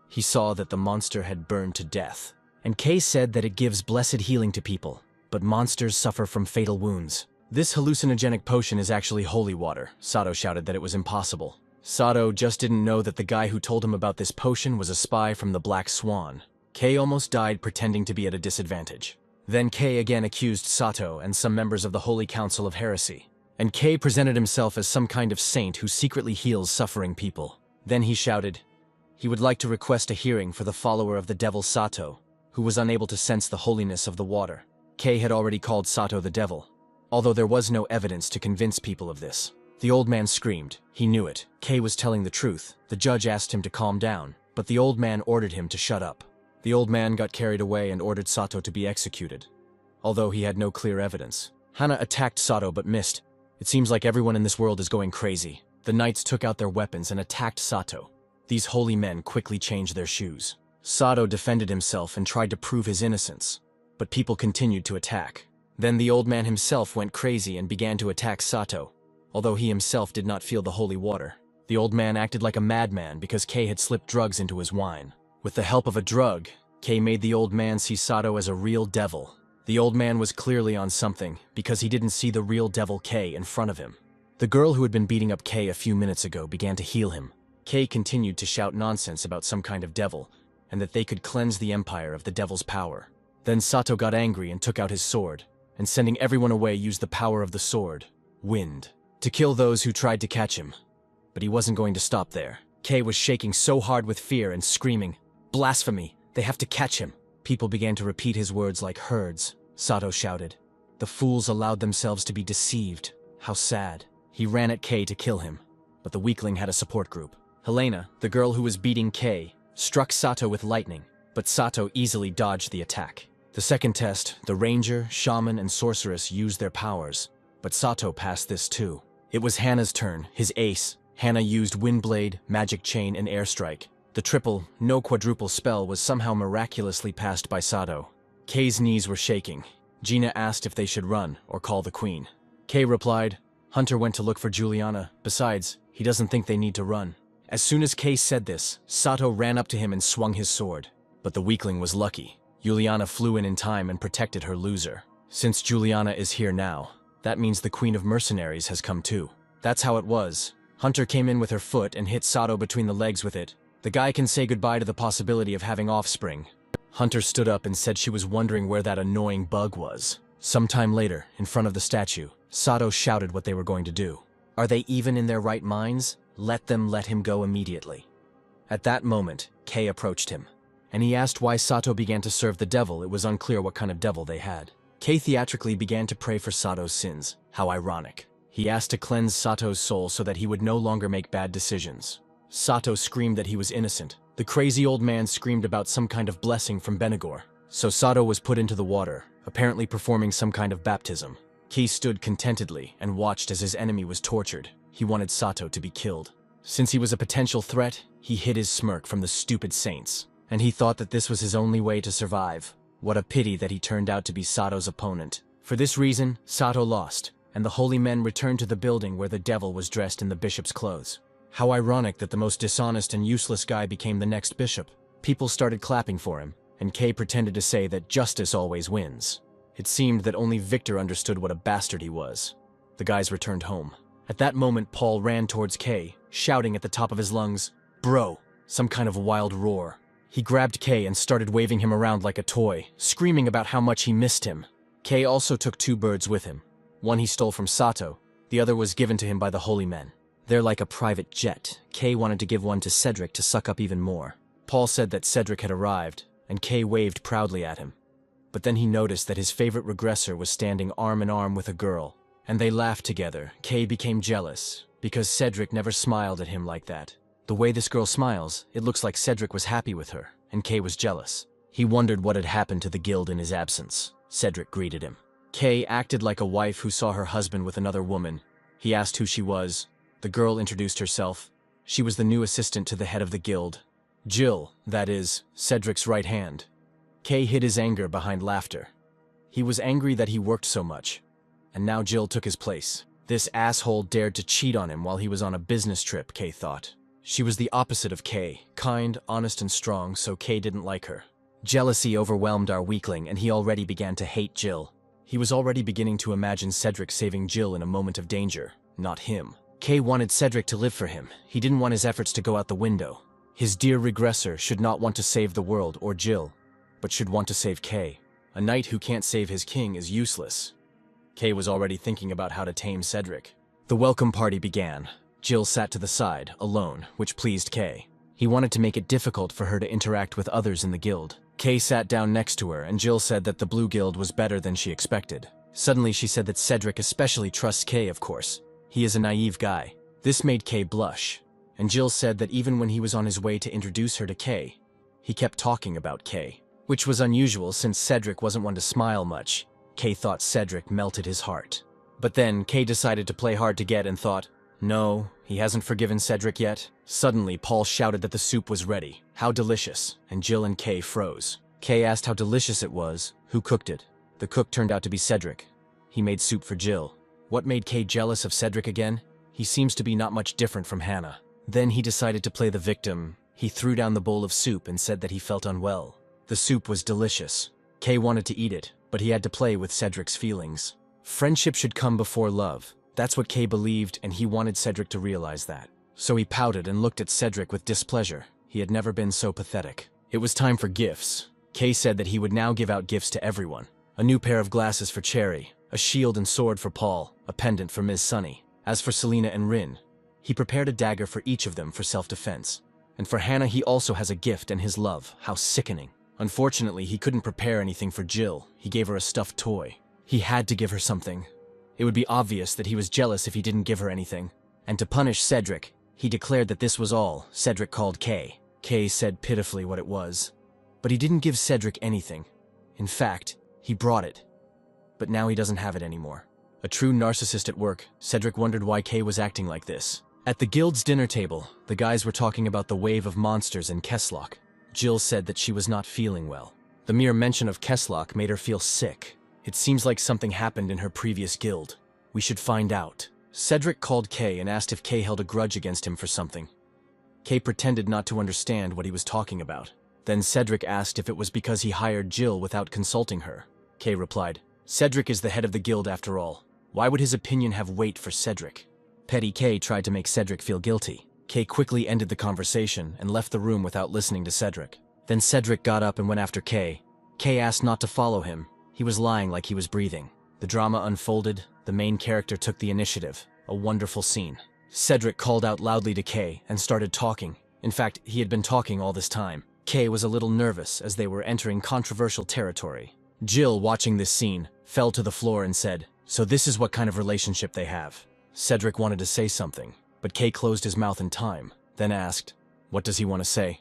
he saw that the monster had burned to death. And K said that it gives blessed healing to people, but monsters suffer from fatal wounds. "This hallucinogenic potion is actually holy water." Sato shouted that it was impossible. Sato just didn't know that the guy who told him about this potion was a spy from the Black Swan. K almost died pretending to be at a disadvantage. Then K again accused Sato and some members of the Holy Council of heresy. And K presented himself as some kind of saint who secretly heals suffering people. Then he shouted, he would like to request a hearing for the follower of the devil Sato, who was unable to sense the holiness of the water. K had already called Sato the devil, although there was no evidence to convince people of this. The old man screamed. He knew it. K was telling the truth. The judge asked him to calm down, but the old man ordered him to shut up. The old man got carried away and ordered Sato to be executed, although he had no clear evidence. Hana attacked Sato but missed. It seems like everyone in this world is going crazy. The knights took out their weapons and attacked Sato. These holy men quickly changed their shoes. Sato defended himself and tried to prove his innocence, but people continued to attack. Then the old man himself went crazy and began to attack Sato, although he himself did not feel the holy water. The old man acted like a madman because K had slipped drugs into his wine. With the help of a drug, K made the old man see Sato as a real devil. The old man was clearly on something because he didn't see the real devil K in front of him. The girl who had been beating up K a few minutes ago began to heal him. K continued to shout nonsense about some kind of devil, and that they could cleanse the empire of the devil's power. Then Sato got angry and took out his sword, and sending everyone away used the power of the sword, wind, to kill those who tried to catch him. But he wasn't going to stop there. K was shaking so hard with fear and screaming, "Blasphemy! They have to catch him!" People began to repeat his words like herds. Sato shouted. The fools allowed themselves to be deceived. How sad. He ran at Kay to kill him, but the weakling had a support group. Helena, the girl who was beating Kay, struck Sato with lightning, but Sato easily dodged the attack. The second test, the ranger, shaman, and sorceress used their powers, but Sato passed this too. It was Hana's turn, his ace. Hana used Windblade, Magic Chain, and Airstrike. The triple, no quadruple spell was somehow miraculously passed by Sato. Kay's knees were shaking. Gina asked if they should run or call the queen. Kay replied, Hunter went to look for Juliana. Besides, he doesn't think they need to run. As soon as Kay said this, Sato ran up to him and swung his sword. But the weakling was lucky. Juliana flew in time and protected her loser. Since Juliana is here now, that means the Queen of Mercenaries has come too. That's how it was. Hunter came in with her foot and hit Sato between the legs with it. The guy can say goodbye to the possibility of having offspring. Hunter stood up and said she was wondering where that annoying bug was. Sometime later, in front of the statue, Sato shouted what they were going to do. Are they even in their right minds? Let them let him go immediately. At that moment, Kay approached him, and he asked why Sato began to serve the devil. It was unclear what kind of devil they had. Kay theatrically began to pray for Sato's sins. How ironic. He asked to cleanse Sato's soul so that he would no longer make bad decisions. Sato screamed that he was innocent. The crazy old man screamed about some kind of blessing from Benigor. So Sato was put into the water, apparently performing some kind of baptism. Kay stood contentedly and watched as his enemy was tortured. He wanted Sato to be killed. Since he was a potential threat, he hid his smirk from the stupid saints, and he thought that this was his only way to survive. What a pity that he turned out to be Sato's opponent. For this reason, Sato lost, and the holy men returned to the building where the devil was dressed in the bishop's clothes. How ironic that the most dishonest and useless guy became the next bishop. People started clapping for him, and Kay pretended to say that justice always wins. It seemed that only Victor understood what a bastard he was. The guys returned home. At that moment, Paul ran towards Kay, shouting at the top of his lungs, "Bro!" Some kind of wild roar. He grabbed Kay and started waving him around like a toy, screaming about how much he missed him. Kay also took 2 birds with him. One he stole from Sato, the other was given to him by the holy men. They're like a private jet. Kay wanted to give one to Cedric to suck up even more. Paul said that Cedric had arrived, and Kay waved proudly at him. But then he noticed that his favorite regressor was standing arm in arm with a girl, and they laughed together. Kay became jealous, because Cedric never smiled at him like that. The way this girl smiles, it looks like Cedric was happy with her, and Kay was jealous. He wondered what had happened to the guild in his absence. Cedric greeted him. Kay acted like a wife who saw her husband with another woman. He asked who she was. The girl introduced herself. She was the new assistant to the head of the guild. Jill, that is, Cedric's right hand. Kay hid his anger behind laughter. He was angry that he worked so much, and now Jill took his place. This asshole dared to cheat on him while he was on a business trip, Kay thought. She was the opposite of Kay, kind, honest, and strong, so Kay didn't like her. Jealousy overwhelmed our weakling, and he already began to hate Jill. He was already beginning to imagine Cedric saving Jill in a moment of danger, not him. Kay wanted Cedric to live for him. He didn't want his efforts to go out the window. His dear regressor should not want to save the world or Jill, but should want to save Kay. A knight who can't save his king is useless. Kay was already thinking about how to tame Cedric. The welcome party began. Jill sat to the side, alone, which pleased Kay. He wanted to make it difficult for her to interact with others in the guild. Kay sat down next to her, and Jill said that the Blue Guild was better than she expected. Suddenly she said that Cedric especially trusts Kay, of course. He is a naive guy. This made Kay blush, and Jill said that even when he was on his way to introduce her to Kay, he kept talking about Kay, which was unusual since Cedric wasn't one to smile much. Kay thought Cedric melted his heart. But then Kay decided to play hard to get and thought, no, he hasn't forgiven Cedric yet. Suddenly, Paul shouted that the soup was ready. How delicious, and Jill and Kay froze. Kay asked how delicious it was, who cooked it. The cook turned out to be Cedric. He made soup for Jill. What made Kay jealous of Cedric again? He seems to be not much different from Hana. Then he decided to play the victim. He threw down the bowl of soup and said that he felt unwell. The soup was delicious. Kay wanted to eat it, but he had to play with Cedric's feelings. Friendship should come before love. That's what Kay believed, and he wanted Cedric to realize that. So he pouted and looked at Cedric with displeasure. He had never been so pathetic. It was time for gifts. Kay said that he would now give out gifts to everyone. A new pair of glasses for Cherry, a shield and sword for Paul, a pendant for Ms. Sunny. As for Selena and Rin, he prepared a dagger for each of them for self-defense. And for Hana, he also has a gift and his love. How sickening. Unfortunately, he couldn't prepare anything for Jill. He gave her a stuffed toy. He had to give her something. It would be obvious that he was jealous if he didn't give her anything. And to punish Cedric, he declared that this was all Cedric called Kay. Kay said pitifully what it was. But he didn't give Cedric anything. In fact, he brought it. But now he doesn't have it anymore. A true narcissist at work, Cedric wondered why Kay was acting like this. At the guild's dinner table, the guys were talking about the wave of monsters in Keslock. Jill said that she was not feeling well. The mere mention of Keslock made her feel sick. It seems like something happened in her previous guild. We should find out. Cedric called Kay and asked if Kay held a grudge against him for something. Kay pretended not to understand what he was talking about. Then Cedric asked if it was because he hired Jill without consulting her. Kay replied, "Cedric is the head of the guild after all. Why would his opinion have weight for Cedric?" Petty Kay tried to make Cedric feel guilty. Kay quickly ended the conversation and left the room without listening to Cedric. Then Cedric got up and went after Kay. Kay asked not to follow him. He was lying like he was breathing. The drama unfolded. The main character took the initiative. A wonderful scene. Cedric called out loudly to Kay and started talking. In fact, he had been talking all this time. Kay was a little nervous as they were entering controversial territory. Jill, watching this scene, fell to the floor and said, "So this is what kind of relationship they have." Cedric wanted to say something, but Kay closed his mouth in time, then asked, "What does he want to say?"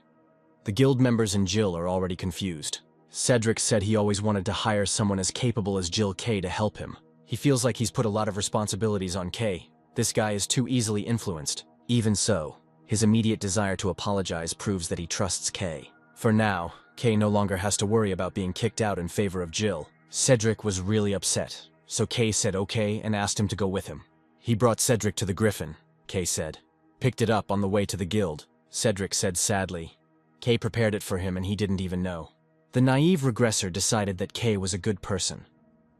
The guild members and Jill are already confused. Cedric said he always wanted to hire someone as capable as Jill Kay to help him. He feels like he's put a lot of responsibilities on Kay. This guy is too easily influenced. Even so, his immediate desire to apologize proves that he trusts Kay. For now, Kay no longer has to worry about being kicked out in favor of Jill. Cedric was really upset, so Kay said okay and asked him to go with him. He brought Cedric to the Griffin, Kay said. Picked it up on the way to the guild, Cedric said sadly. Kay prepared it for him and he didn't even know. The naive regressor decided that Kay was a good person,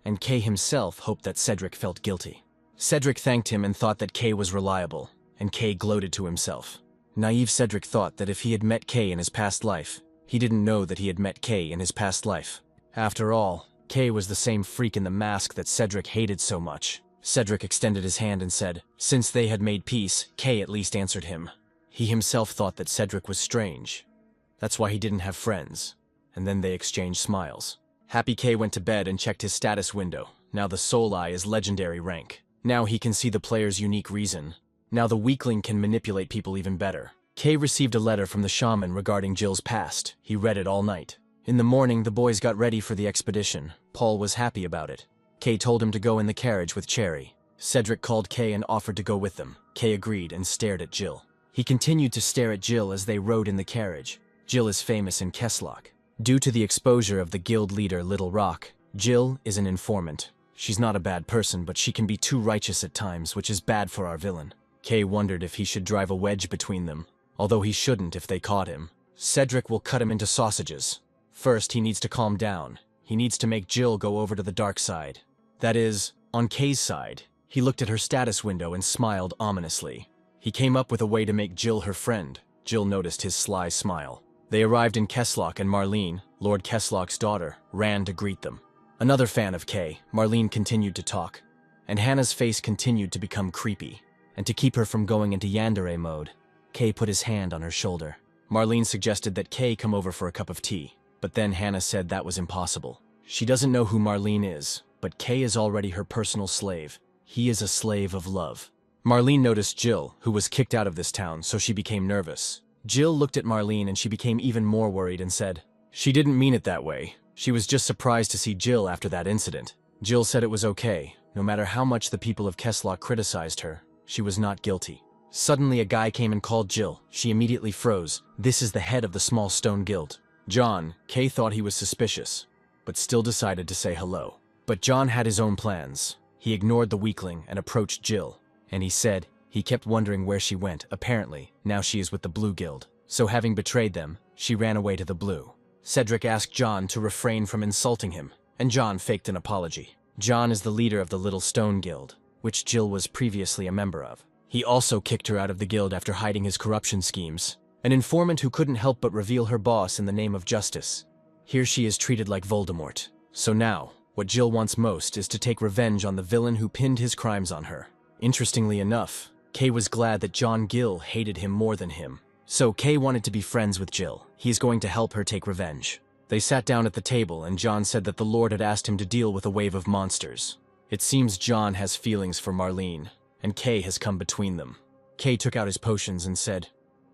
and Kay himself hoped that Cedric felt guilty. Cedric thanked him and thought that Kay was reliable, and Kay gloated to himself. Naive Cedric thought that if he had met Kay in his past life, he didn't know that he had met Kay in his past life. After all, Kay was the same freak in the mask that Cedric hated so much. Cedric extended his hand and said, since they had made peace, Kay at least answered him. He himself thought that Cedric was strange. That's why he didn't have friends. And then they exchanged smiles. Happy Kay went to bed and checked his status window. Now the Soul Eye is legendary rank. Now he can see the player's unique reason. Now the weakling can manipulate people even better. Kay received a letter from the shaman regarding Jill's past. He read it all night. In the morning, the boys got ready for the expedition. Paul was happy about it. Kay told him to go in the carriage with Cherry. Cedric called Kay and offered to go with them. Kay agreed and stared at Jill. He continued to stare at Jill as they rode in the carriage. Jill is famous in Keslock. Due to the exposure of the guild leader Little Rock, Jill is an informant. She's not a bad person, but she can be too righteous at times, which is bad for our villain. Kay wondered if he should drive a wedge between them, although he shouldn't if they caught him. Cedric will cut him into sausages. First, he needs to calm down. He needs to make Jill go over to the dark side. That is, on Kay's side. He looked at her status window and smiled ominously. He came up with a way to make Jill her friend. Jill noticed his sly smile. They arrived in Keslock and Marlene, Lord Keslock's daughter, ran to greet them. Another fan of Kay, Marlene continued to talk, and Hannah's face continued to become creepy. And to keep her from going into yandere mode, Kay put his hand on her shoulder. Marlene suggested that Kay come over for a cup of tea, but then Hannah said that was impossible. She doesn't know who Marlene is, but Kay is already her personal slave. He is a slave of love. Marlene noticed Jill, who was kicked out of this town, so she became nervous. Jill looked at Marlene and she became even more worried and said, she didn't mean it that way. She was just surprised to see Jill after that incident. Jill said it was okay. No matter how much the people of Keslock criticized her, she was not guilty. Suddenly a guy came and called Jill. She immediately froze. This is the head of the small stone guild. John. Kay thought he was suspicious, but still decided to say hello. But John had his own plans. He ignored the weakling and approached Jill, and he said, he kept wondering where she went. Apparently, now she is with the Blue Guild. So having betrayed them, she ran away to the Blue. Cedric asked John to refrain from insulting him, and John faked an apology. John is the leader of the Little Stone Guild, which Jill was previously a member of. He also kicked her out of the guild after hiding his corruption schemes. An informant who couldn't help but reveal her boss in the name of justice. Here she is treated like Voldemort. So now, what Jill wants most is to take revenge on the villain who pinned his crimes on her. Interestingly enough, Kay was glad that John Gill hated him more than him. So Kay wanted to be friends with Jill. He is going to help her take revenge. They sat down at the table and John said that the Lord had asked him to deal with a wave of monsters. It seems John has feelings for Marlene, and Kay has come between them. Kay took out his potions and said,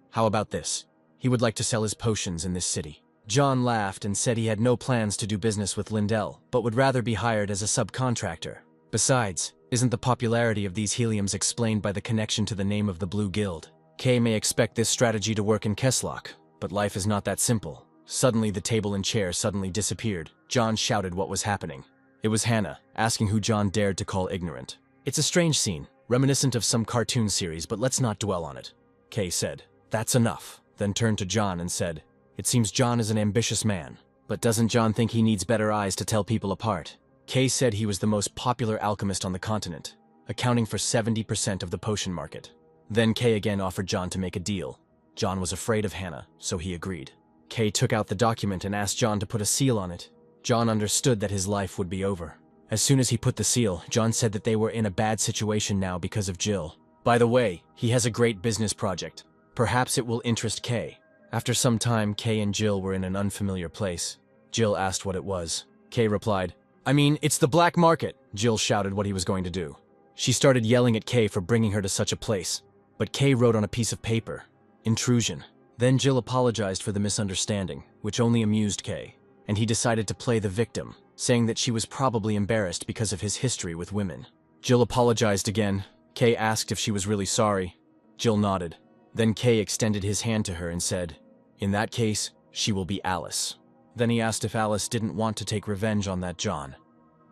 "How about this? He would like to sell his potions in this city." John laughed and said he had no plans to do business with Lindell, but would rather be hired as a subcontractor. Besides, isn't the popularity of these heliums explained by the connection to the name of the Blue Guild? Kay may expect this strategy to work in Keslock, but life is not that simple. Suddenly the table and chair suddenly disappeared. John shouted what was happening. It was Hannah, asking who John dared to call ignorant. "It's a strange scene, reminiscent of some cartoon series, but let's not dwell on it." Kay said, "That's enough," then turned to John and said, "It seems John is an ambitious man, but doesn't John think he needs better eyes to tell people apart?" Kay said he was the most popular alchemist on the continent, accounting for 70% of the potion market. Then Kay again offered John to make a deal. John was afraid of Hannah, so he agreed. Kay took out the document and asked John to put a seal on it. John understood that his life would be over. As soon as he put the seal, John said that they were in a bad situation now because of Jill. By the way, he has a great business project. Perhaps it will interest Kay. After some time, Kay and Jill were in an unfamiliar place. Jill asked what it was. Kay replied, "I mean, it's the black market." Jill shouted what he was going to do. She started yelling at Kay for bringing her to such a place. But Kay wrote on a piece of paper, "Intrusion." Then Jill apologized for the misunderstanding, which only amused Kay, and he decided to play the victim, saying that she was probably embarrassed because of his history with women. Jill apologized again. Kay asked if she was really sorry. Jill nodded. Then Kay extended his hand to her and said, "In that case, she will be Alice." Then he asked if Alice didn't want to take revenge on that John.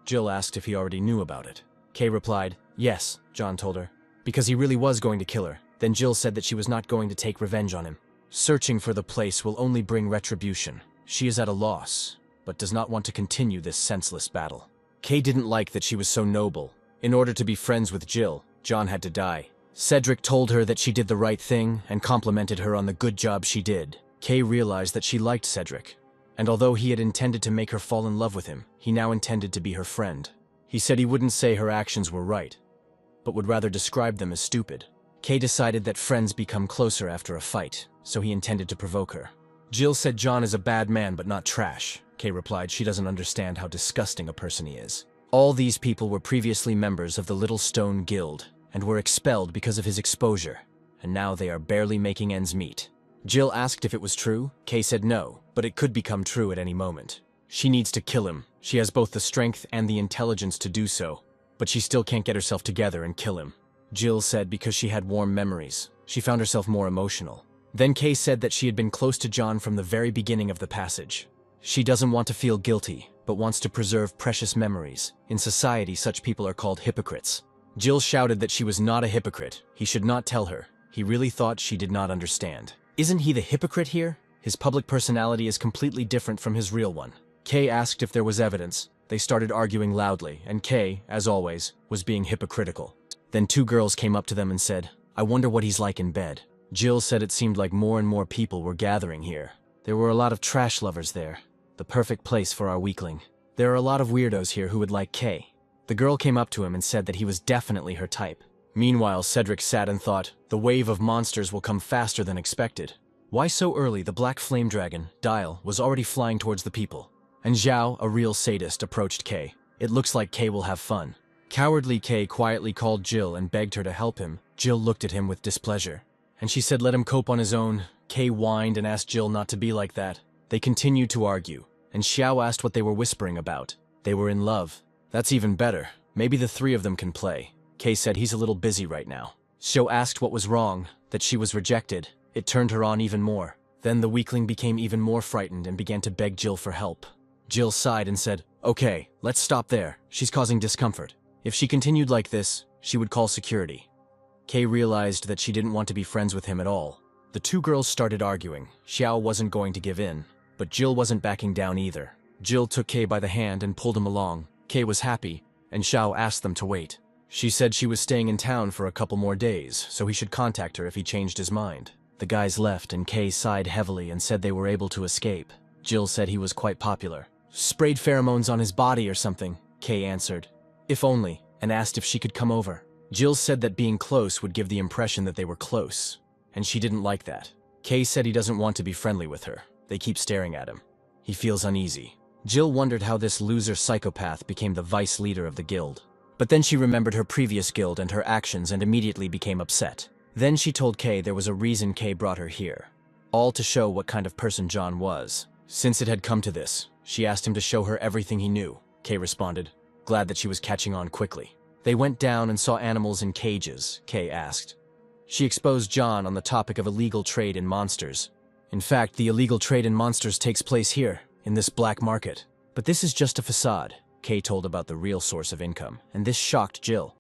Jill asked if he already knew about it. Kay replied, "Yes," John told her, "because he really was going to kill her." Then Jill said that she was not going to take revenge on him. Searching for the place will only bring retribution. She is at a loss, but does not want to continue this senseless battle. Kay didn't like that she was so noble. In order to be friends with Jill, John had to die. Cedric told her that she did the right thing and complimented her on the good job she did. Kay realized that she liked Cedric, and although he had intended to make her fall in love with him, he now intended to be her friend. He said he wouldn't say her actions were right, but would rather describe them as stupid. Kay decided that friends become closer after a fight, so he intended to provoke her. Jill said John is a bad man but not trash. Kay replied she doesn't understand how disgusting a person he is. All these people were previously members of the Little Stone Guild and were expelled because of his exposure, and now they are barely making ends meet. Jill asked if it was true. Kay said no, but it could become true at any moment. She needs to kill him. She has both the strength and the intelligence to do so, but she still can't get herself together and kill him. Jill said because she had warm memories, she found herself more emotional. Then Kay said that she had been close to John from the very beginning of the passage. She doesn't want to feel guilty, but wants to preserve precious memories. In society, such people are called hypocrites. Jill shouted that she was not a hypocrite. He should not tell her. He really thought she did not understand. Isn't he the hypocrite here? His public personality is completely different from his real one. Kay asked if there was evidence. They started arguing loudly, and Kay, as always, was being hypocritical. Then two girls came up to them and said, "I wonder what he's like in bed." Jill said it seemed like more and more people were gathering here. There were a lot of trash lovers there. The perfect place for our weakling. There are a lot of weirdos here who would like Kay. The girl came up to him and said that he was definitely her type. Meanwhile, Cedric sat and thought, the wave of monsters will come faster than expected. Why so early? The black flame dragon, Dial, was already flying towards the people. And Zhao, a real sadist, approached Kay. It looks like Kay will have fun. Cowardly Kay quietly called Jill and begged her to help him. Jill looked at him with displeasure, and she said let him cope on his own. Kay whined and asked Jill not to be like that. They continued to argue, and Xiao asked what they were whispering about. They were in love. That's even better. Maybe the three of them can play. Kay said he's a little busy right now. Xiao asked what was wrong, that she was rejected. It turned her on even more. Then the weakling became even more frightened and began to beg Jill for help. Jill sighed and said, "Okay, let's stop there. She's causing discomfort. If she continued like this, she would call security." Kay realized that she didn't want to be friends with him at all. The two girls started arguing. Xiao wasn't going to give in, but Jill wasn't backing down either. Jill took Kay by the hand and pulled him along. Kay was happy, and Xiao asked them to wait. She said she was staying in town for a couple more days, so he should contact her if he changed his mind. The guys left, and Kay sighed heavily and said they were able to escape. Jill said he was quite popular. "Sprayed pheromones on his body or something," Kay answered. "If only," and asked if she could come over. Jill said that being close would give the impression that they were close, and she didn't like that. Kay said he doesn't want to be friendly with her. They keep staring at him. He feels uneasy. Jill wondered how this loser psychopath became the vice leader of the guild. But then she remembered her previous guild and her actions and immediately became upset. Then she told Kay there was a reason Kay brought her here. All to show what kind of person John was. Since it had come to this, she asked him to show her everything he knew, Kay responded, glad that she was catching on quickly. They went down and saw animals in cages, Kay asked. She exposed John on the topic of illegal trade in monsters. In fact, the illegal trade in monsters takes place here, in this black market. But this is just a facade, Kay told about the real source of income, and this shocked Jill.